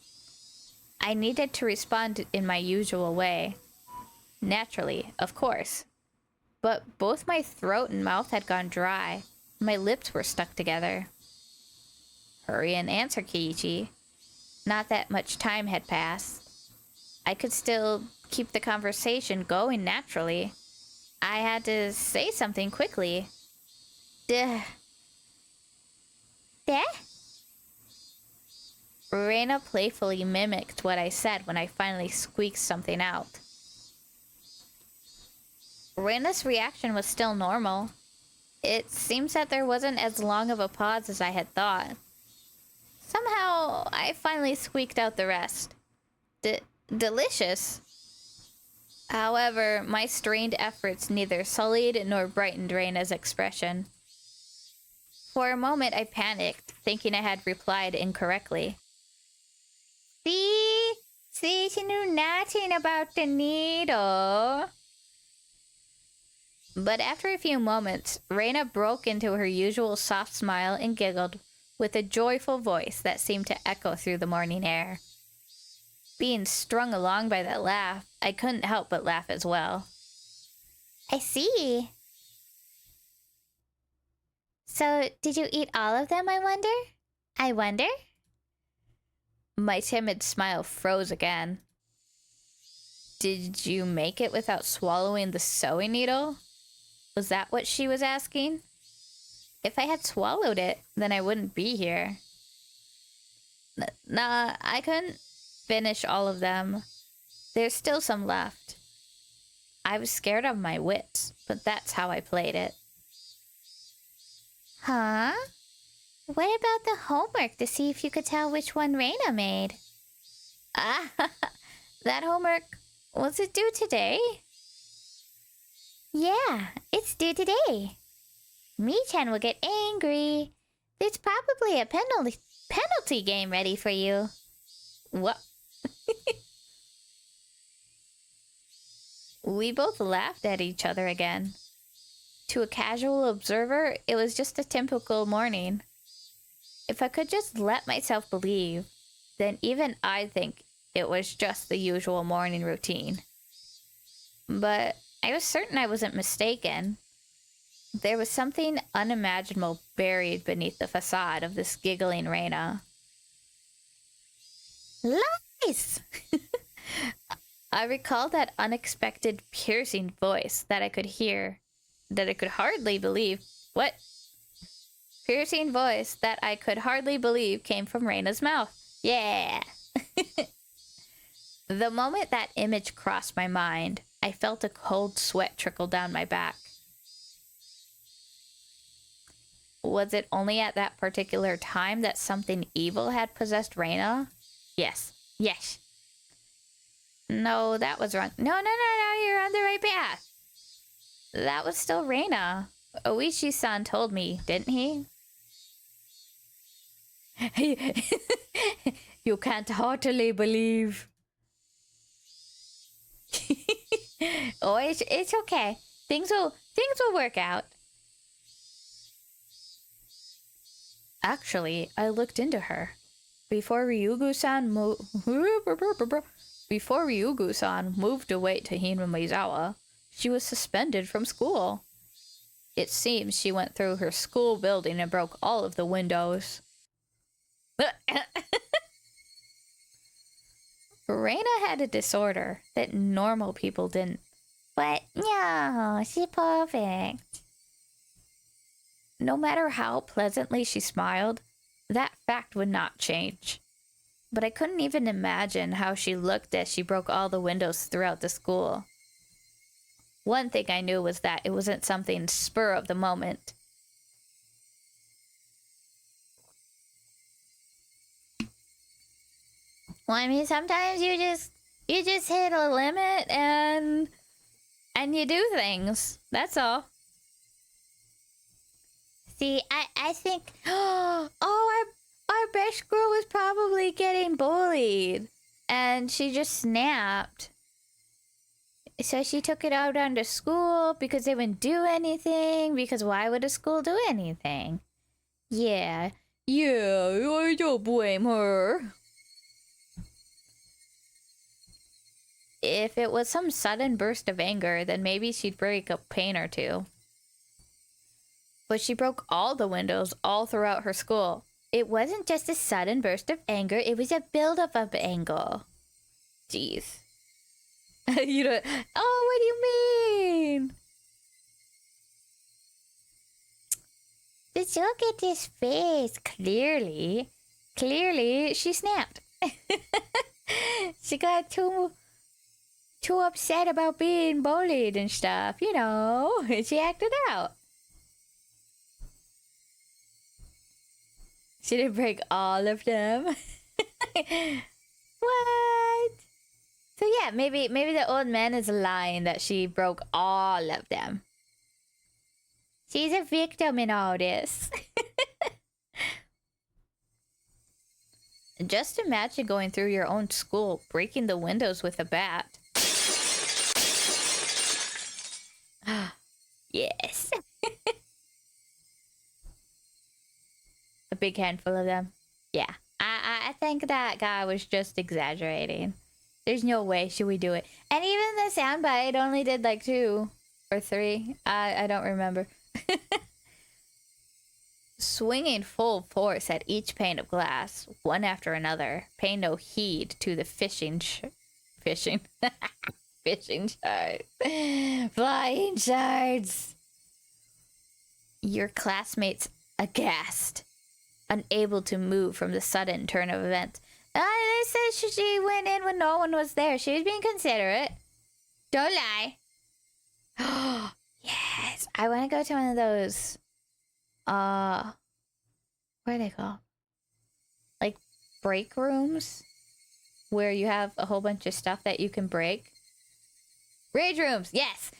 I needed to respond in my usual way. Naturally, of course. But both my throat and mouth had gone dry. My lips were stuck together. Hurry and answer, Kiichi. Not that much time had passed. I could still keep the conversation going naturally. I had to say something quickly. Duh. There? Reina playfully mimicked what I said when I finally squeaked something out. Reina's reaction was still normal. It seems that there wasn't as long of a pause as I had thought. Somehow, I finally squeaked out the rest. Delicious. However, my strained efforts neither sullied nor brightened Reina's expression. For a moment, I panicked, thinking I had replied incorrectly. See, she knew nothing about the needle. But after a few moments, Reina broke into her usual soft smile and giggled with a joyful voice that seemed to echo through the morning air. Being strung along by that laugh, I couldn't help but laugh as well. I see. So, did you eat all of them, I wonder? My timid smile froze again. Did you make it without swallowing the sewing needle? Was that what she was asking? If I had swallowed it, then I wouldn't be here. Nah, I couldn't finish all of them. There's still some left. I was scared of my wits, but that's how I played it. Huh? What about the homework to see if you could tell which one Reina made? Ah, that homework, was it due today? Yeah, it's due today. Mi-chan will get angry. There's probably a penalty game ready for you. What? We both laughed at each other again. To a casual observer, it was just a typical morning. If I could just let myself believe, then even I'd think it was just the usual morning routine. But I was certain I wasn't mistaken. There was something unimaginable buried beneath the facade of this giggling Reina. Lies! I recalled that unexpected, piercing voice that I could hear, that I could hardly believe. What? Piercing voice that I could hardly believe came from Reina's mouth. Yeah! The moment that image crossed my mind, I felt a cold sweat trickle down my back. Was it only at that particular time that something evil had possessed Reina? Yes. No, that was wrong. No, you're on the right path. That was still Reina. Oishi-san told me, didn't he? You can't heartily believe. Oh, it's okay. Things will work out. Actually, I looked into her. Before Ryugu-san moved away to Hinamizawa, she was suspended from school. It seems she went through her school building and broke all of the windows. Reina had a disorder that normal people didn't. But no, she's perfect. No matter how pleasantly she smiled, that fact would not change. But I couldn't even imagine how she looked as she broke all the windows throughout the school. One thing I knew was that it wasn't something spur of the moment. Well, I mean, sometimes you just hit a limit and you do things. That's all. See, I think, oh, our best girl was probably getting bullied, and she just snapped. So she took it out onto school because they wouldn't do anything. Because why would a school do anything? Yeah, I don't blame her. If it was some sudden burst of anger, then maybe she'd break a pane or two. But she broke all the windows all throughout her school. It wasn't just a sudden burst of anger, it was a buildup of anger. Jeez. You don't... Oh, what do you mean? Just look at this face. Clearly, she snapped. She got too upset about being bullied and stuff, you know. She acted out. She didn't break all of them. What? So yeah, maybe the old man is lying that she broke all of them. She's a victim in all this. Just imagine going through your own school, breaking the windows with a bat. Yes. A big handful of them. Yeah. I think that guy was just exaggerating. There's no way should we do it. And even the soundbite only did like 2 or 3. I don't remember. Swinging full force at each pane of glass, one after another, paying no heed to the fishing shards. Flying shards. Your classmates aghast, unable to move from the sudden turn of events. They said she went in when no one was there. She was being considerate. Don't lie. Yes. I want to go to one of those, what are they called? Like break rooms? Where you have a whole bunch of stuff that you can break? Rage rooms, yes!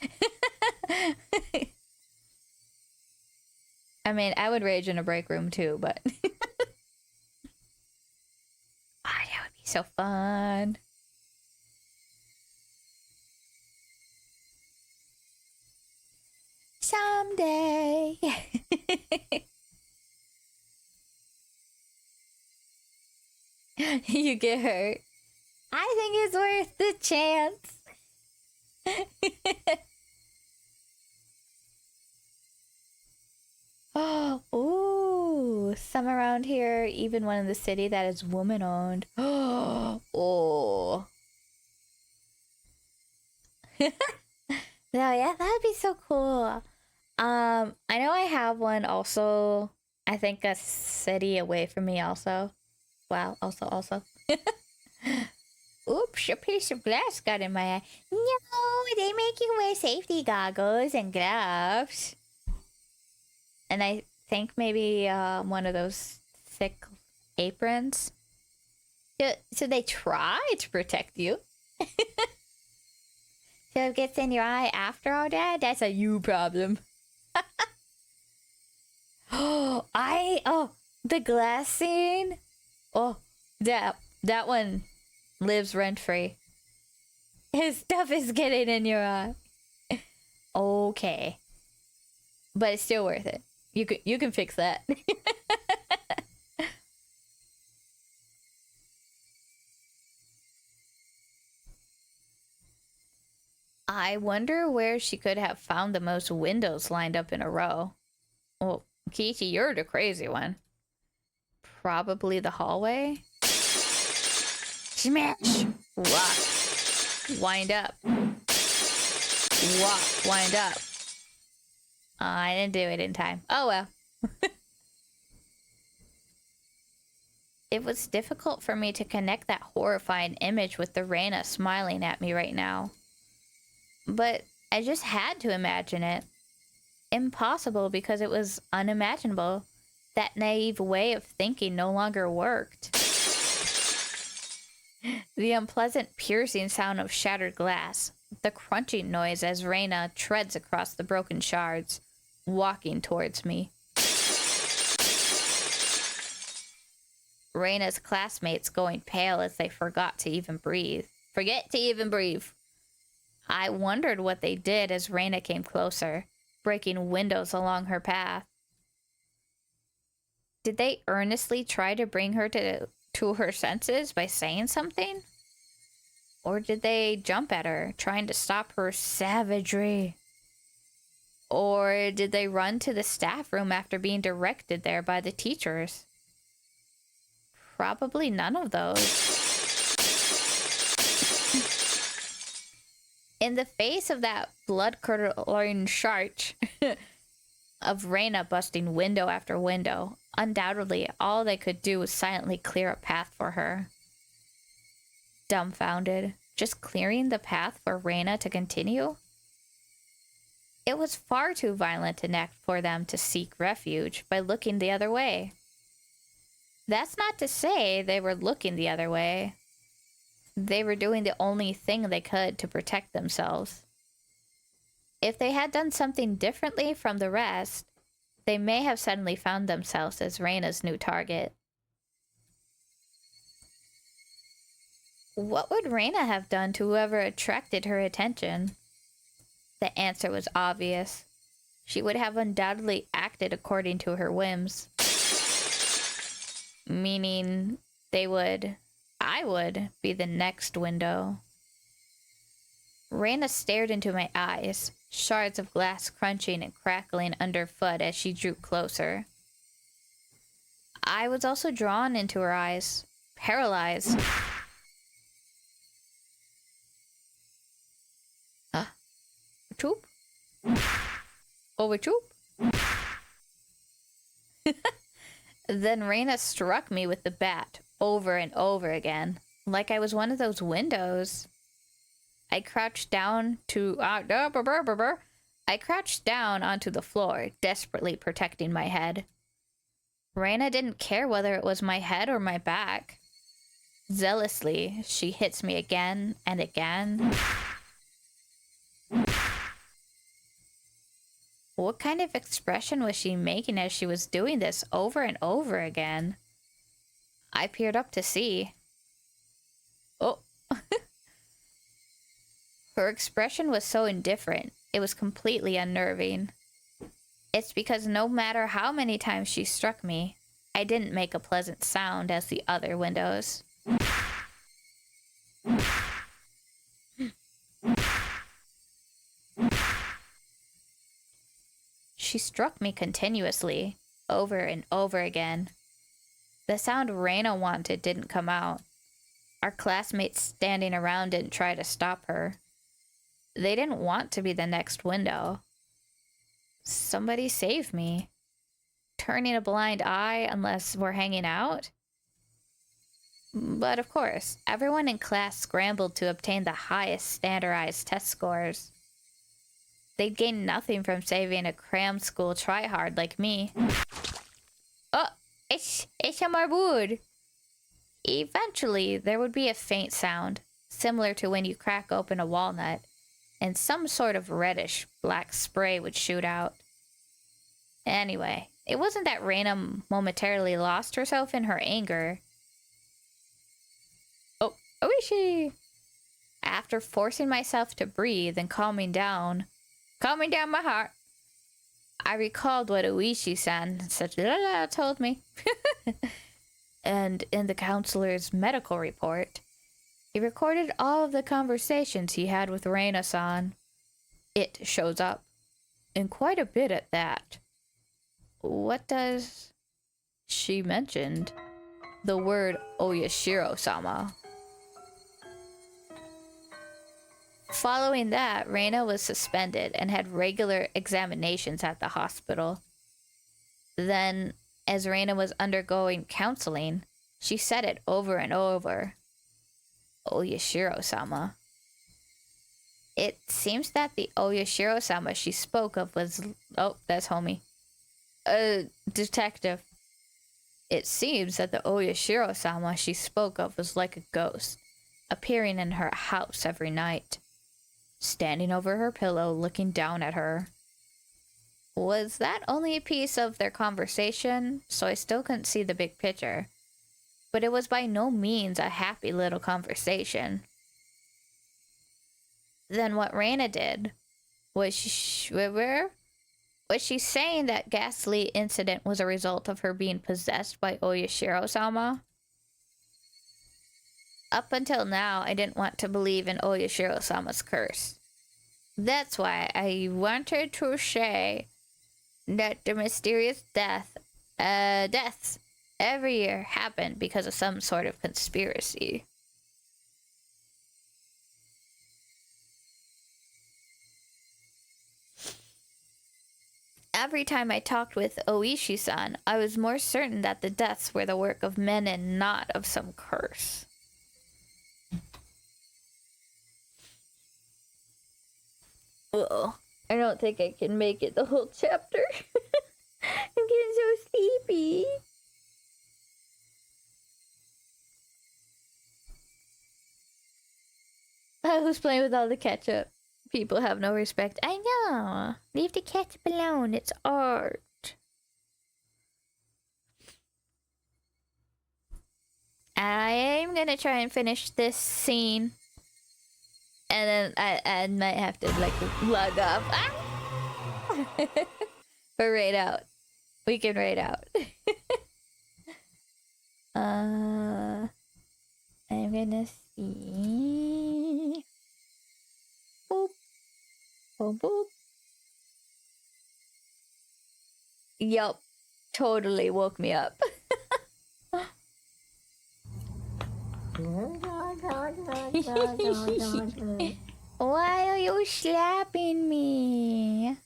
I mean, I would rage in a break room too, but... that would be so fun. Someday. You get hurt. I think it's worth the chance. Oh, ooh, some around here, even one in the city that is woman-owned. Oh. No, yeah, that'd be so cool. I know I have one also, I think a city away from me also. Wow, also. Oops, a piece of glass got in my eye. No, they make you wear safety goggles and gloves. And I think maybe one of those thick aprons. So they try to protect you. So if it gets in your eye after all that, that's a you problem. The glass scene? Oh, that one lives rent-free. His stuff is getting in your eye. Okay. But it's still worth it. You can fix that. I wonder where she could have found the most windows lined up in a row. Well, Kichi, you're the crazy one. Probably the hallway? Smash! Walk. Wind up. Walk. Wind up. I didn't do it in time. Oh well. It was difficult for me to connect that horrifying image with the Reina smiling at me right now. But I just had to imagine it. Impossible because it was unimaginable. That naive way of thinking no longer worked. The unpleasant piercing sound of shattered glass, the crunching noise as Reina treads across the broken shards, walking towards me. Reina's classmates going pale as they forgot to even breathe. Forget to even breathe. I wondered what they did as Reina came closer, breaking windows along her path. Did they earnestly try to bring her to her senses by saying something? Or did they jump at her, trying to stop her savagery? Or did they run to the staff room after being directed there by the teachers? Probably none of those. In the face of that blood-curdling shark of Reina busting window after window, undoubtedly all they could do was silently clear a path for her. Dumbfounded, just clearing the path for Reina to continue? It was far too violent an act for them to seek refuge by looking the other way. That's not to say they were looking the other way. They were doing the only thing they could to protect themselves. If they had done something differently from the rest, they may have suddenly found themselves as Reina's new target. What would Reina have done to whoever attracted her attention? The answer was obvious. She would have undoubtedly acted according to her whims. Meaning I would be the next window. Reina stared into my eyes, shards of glass crunching and crackling underfoot as she drew closer. I was also drawn into her eyes, paralyzed. Choop? Over choop? Then Reina struck me with the bat over and over again, like I was one of those windows. I crouched down onto the floor, desperately protecting my head. Reina didn't care whether it was my head or my back. Zealously, she hits me again and again. What kind of expression was she making as she was doing this over and over again? I peered up to see. Oh. Her expression was so indifferent, it was completely unnerving. It's because no matter how many times she struck me, I didn't make a pleasant sound as the other windows. She struck me continuously, over and over again. The sound Reina wanted didn't come out. Our classmates standing around didn't try to stop her. They didn't want to be the next window. Somebody save me. Turning a blind eye unless we're hanging out? But of course, everyone in class scrambled to obtain the highest standardized test scores. They'd gain nothing from saving a cram school tryhard like me. Oh, it's a marboud. Eventually, there would be a faint sound, similar to when you crack open a walnut, and some sort of reddish black spray would shoot out. Anyway, It wasn't that Reina momentarily lost herself in her anger. Oh, Oishi! After forcing myself to breathe and calming down my heart, I recalled what Oishi-san told me. And in the counselor's medical report, he recorded all of the conversations he had with Reina-san. It shows up, and quite a bit at that. What does... She mentioned the word Oyashiro-sama. Following that, Reina was suspended and had regular examinations at the hospital. Then, as Reina was undergoing counseling, she said it over and over. Oyashiro-sama. It seems that the Oyashiro-sama she spoke of was... Oh, that's homie. A detective. It seems that the Oyashiro-sama she spoke of was like a ghost, appearing in her house every night, standing over her pillow, looking down at her. Was that only a piece of their conversation? So I still couldn't see the big picture. But it was by no means a happy little conversation. Then what Reina did was she saying that ghastly incident was a result of her being possessed by Oyashiro-sama? Up until now, I didn't want to believe in Oyashiro-sama's curse. That's why I wanted to say that the mysterious deaths every year happen because of some sort of conspiracy. Every time I talked with Oishi-san, I was more certain that the deaths were the work of men and not of some curse. Uh-oh. I don't think I can make it the whole chapter. I'm getting so sleepy. Who's playing with all the ketchup? People have no respect. I know. Leave the ketchup alone. It's art. I am gonna try and finish this scene. And then I might have to, like, log off. Ah! Or raid out. We can raid out. I'm gonna see. Boop. Boop, boop. Yup. Totally woke me up. Why are you slapping me?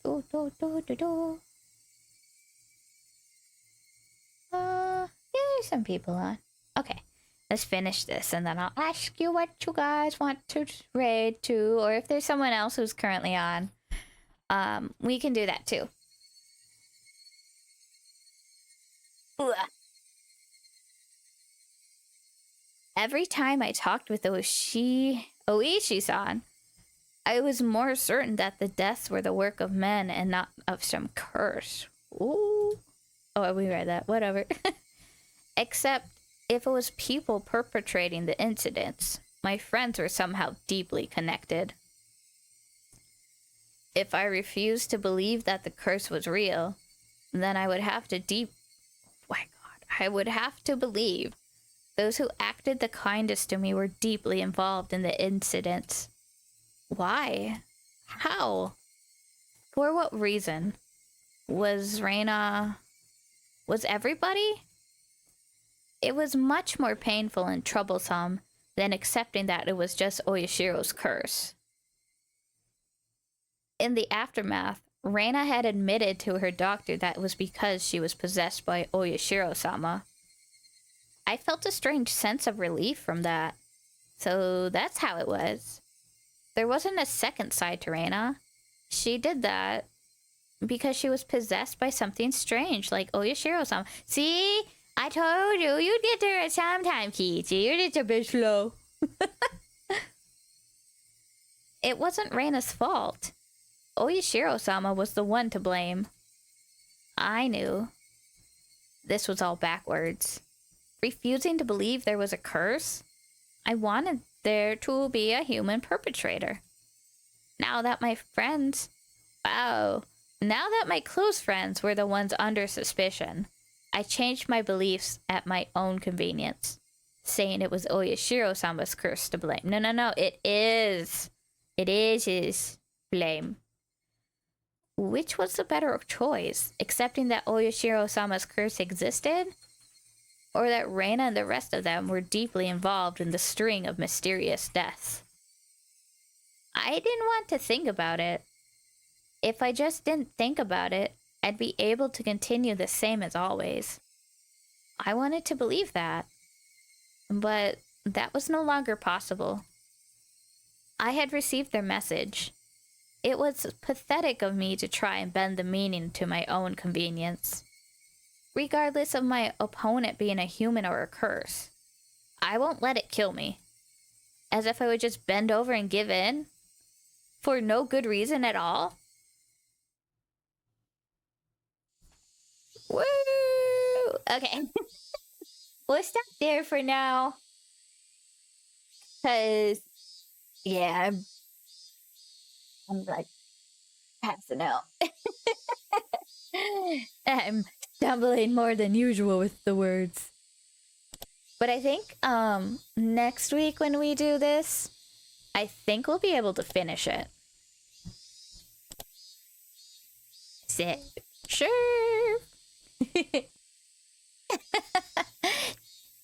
Do, do, do, do, do. Yeah, there's some people on. Okay, let's finish this and then I'll ask you what you guys want to raid to, or if there's someone else who's currently on, we can do that too. Ugh. Every time I talked with Oishi-san, I was more certain that the deaths were the work of men and not of some curse. Ooh. Oh, we read that. Whatever. Except if it was people perpetrating the incidents, my friends were somehow deeply connected. If I refused to believe that the curse was real, then I would have to I would have to believe those who acted the kindest to me were deeply involved in the incidents. Why? How? For what reason? Was everybody? It was much more painful and troublesome than accepting that it was just Oyashiro's curse. In the aftermath, Reina had admitted to her doctor that it was because she was possessed by Oyashiro-sama. I felt a strange sense of relief from that. So that's how it was. There wasn't a second side to Reina. She did that because she was possessed by something strange, like Oyashiro-sama. See? I told you, you'd get there at some time, Kichi. You're just a bit slow. It wasn't Reina's fault. Oyashiro-sama was the one to blame. I knew. This was all backwards. Refusing to believe there was a curse? I wanted there to be a human perpetrator. Now that my close friends were the ones under suspicion, I changed my beliefs at my own convenience, saying it was Oyashiro-sama's curse to blame. No, it is. It is his blame. Which was the better choice? Accepting that Oyashiro-sama's curse existed? Or that Reina and the rest of them were deeply involved in the string of mysterious deaths? I didn't want to think about it. If I just didn't think about it, I'd be able to continue the same as always. I wanted to believe that. But that was no longer possible. I had received their message. It was pathetic of me to try and bend the meaning to my own convenience. Regardless of my opponent being a human or a curse, I won't let it kill me. As if I would just bend over and give in? For no good reason at all? Woo! Okay. We'll stop there for now. Because, yeah, I'm like passing out. I'm stumbling more than usual with the words. But I think next week when we do this, I think we'll be able to finish it. Sit. Sure.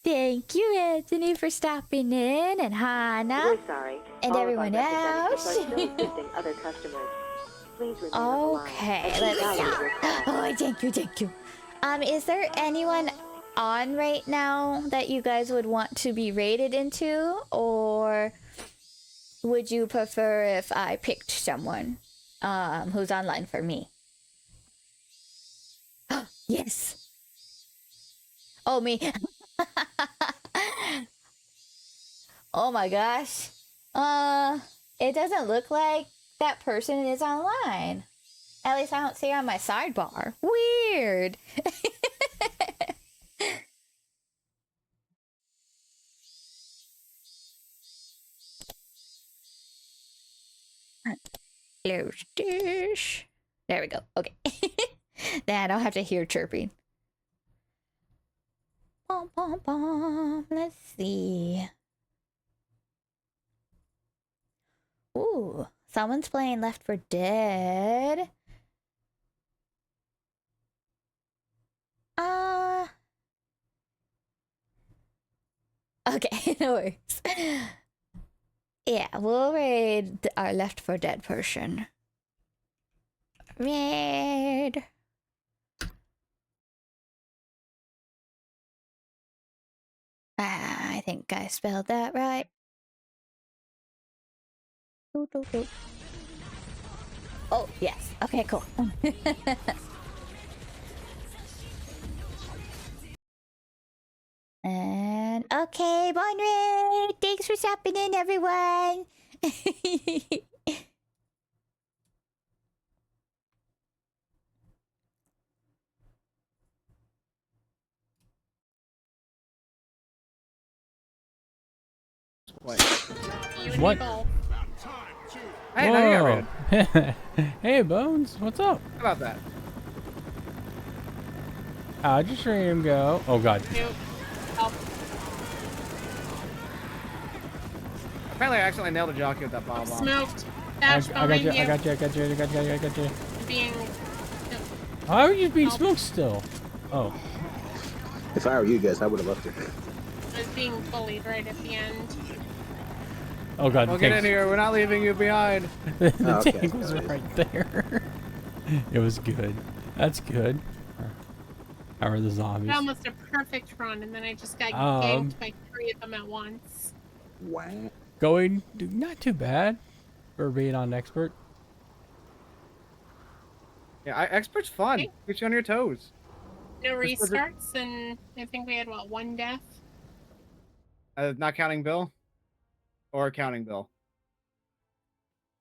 Thank you, Anthony, for stopping in, and Hannah, We're sorry. and All everyone of our else. representatives are still assisting other customers. Please remain on the line. Okay, As we let's value see. your call. Oh, thank you. Is there anyone on right now that you guys would want to be rated into, or would you prefer if I picked someone who's online for me? Yes. Oh, me. Oh my gosh. It doesn't look like that person is online. At least I don't see her on my sidebar. Weird. Close this. There we go. Okay. Then I don't have to hear chirping. Bom, bom, bom. Let's see. Ooh, someone's playing Left 4 Dead. Okay, no worries. Yeah, we'll raid our Left 4 Dead person. Raid. I think I spelled that right. Oh, yes. Okay, cool. And okay, Bonray, thanks for stopping in, everyone. What? Hey, now you got rated. Hey, Bones, what's up? How about that? How'd your stream go? Oh, God. Apparently, I accidentally nailed a jockey with that bomb. Smoked. I Dash got behind you, you. I got you. Being. How are you being smoked still? Oh. If I were you guys, I would have left it. I was being bullied right at the end. Oh, God. Well, get in here. We're not leaving you behind. The Okay. tank was right there. It was good. That's good. How are the zombies? Almost a perfect run, and then I just got ganked by 3 of them at once. Wow. Going not too bad for being on expert. Yeah, expert's fun. Okay. Keeps you on your toes. No restarts, and I think we had, what, 1 death? Not counting Bill? Or counting Bill?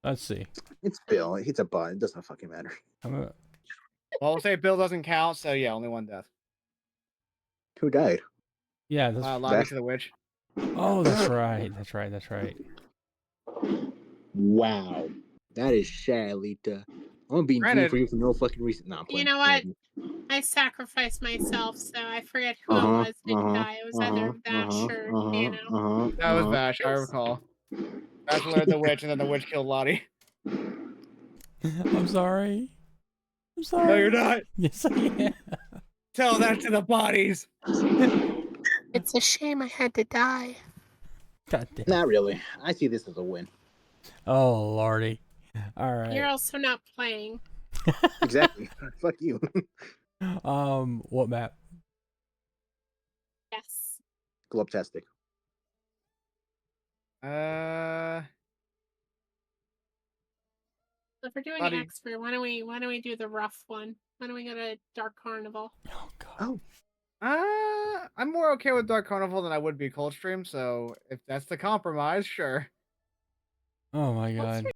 Let's see. It's Bill. He's a bot. It doesn't fucking matter. Well, we'll say Bill doesn't count, so yeah, only one death. Who died? Yeah, that's Lobby to the witch. Oh, that's right. That's right. That's right. Wow. That is Shalita. I'm being mean for you for no fucking reason. No, I'm You playing. know what? I sacrificed myself, so I forget who it was that died. It was either Vash or Nano. That was Vash, I recall. Vash alerted the witch, and then the witch killed Lottie. I'm sorry. I'm sorry. No, you're not. Yes, I am. Tell that to the bodies. It's a shame I had to die. God damn. Not really. I see this as a win. Oh, lordy. All right. You're also not playing. Exactly. Fuck you. What map? Yes. Globtastic. If we're doing expert, why don't we do the rough one? Why don't we go to Dark Carnival? Oh god. Oh. I'm more okay with Dark Carnival than I would be Coldstream, so if that's the compromise, sure. Oh my god.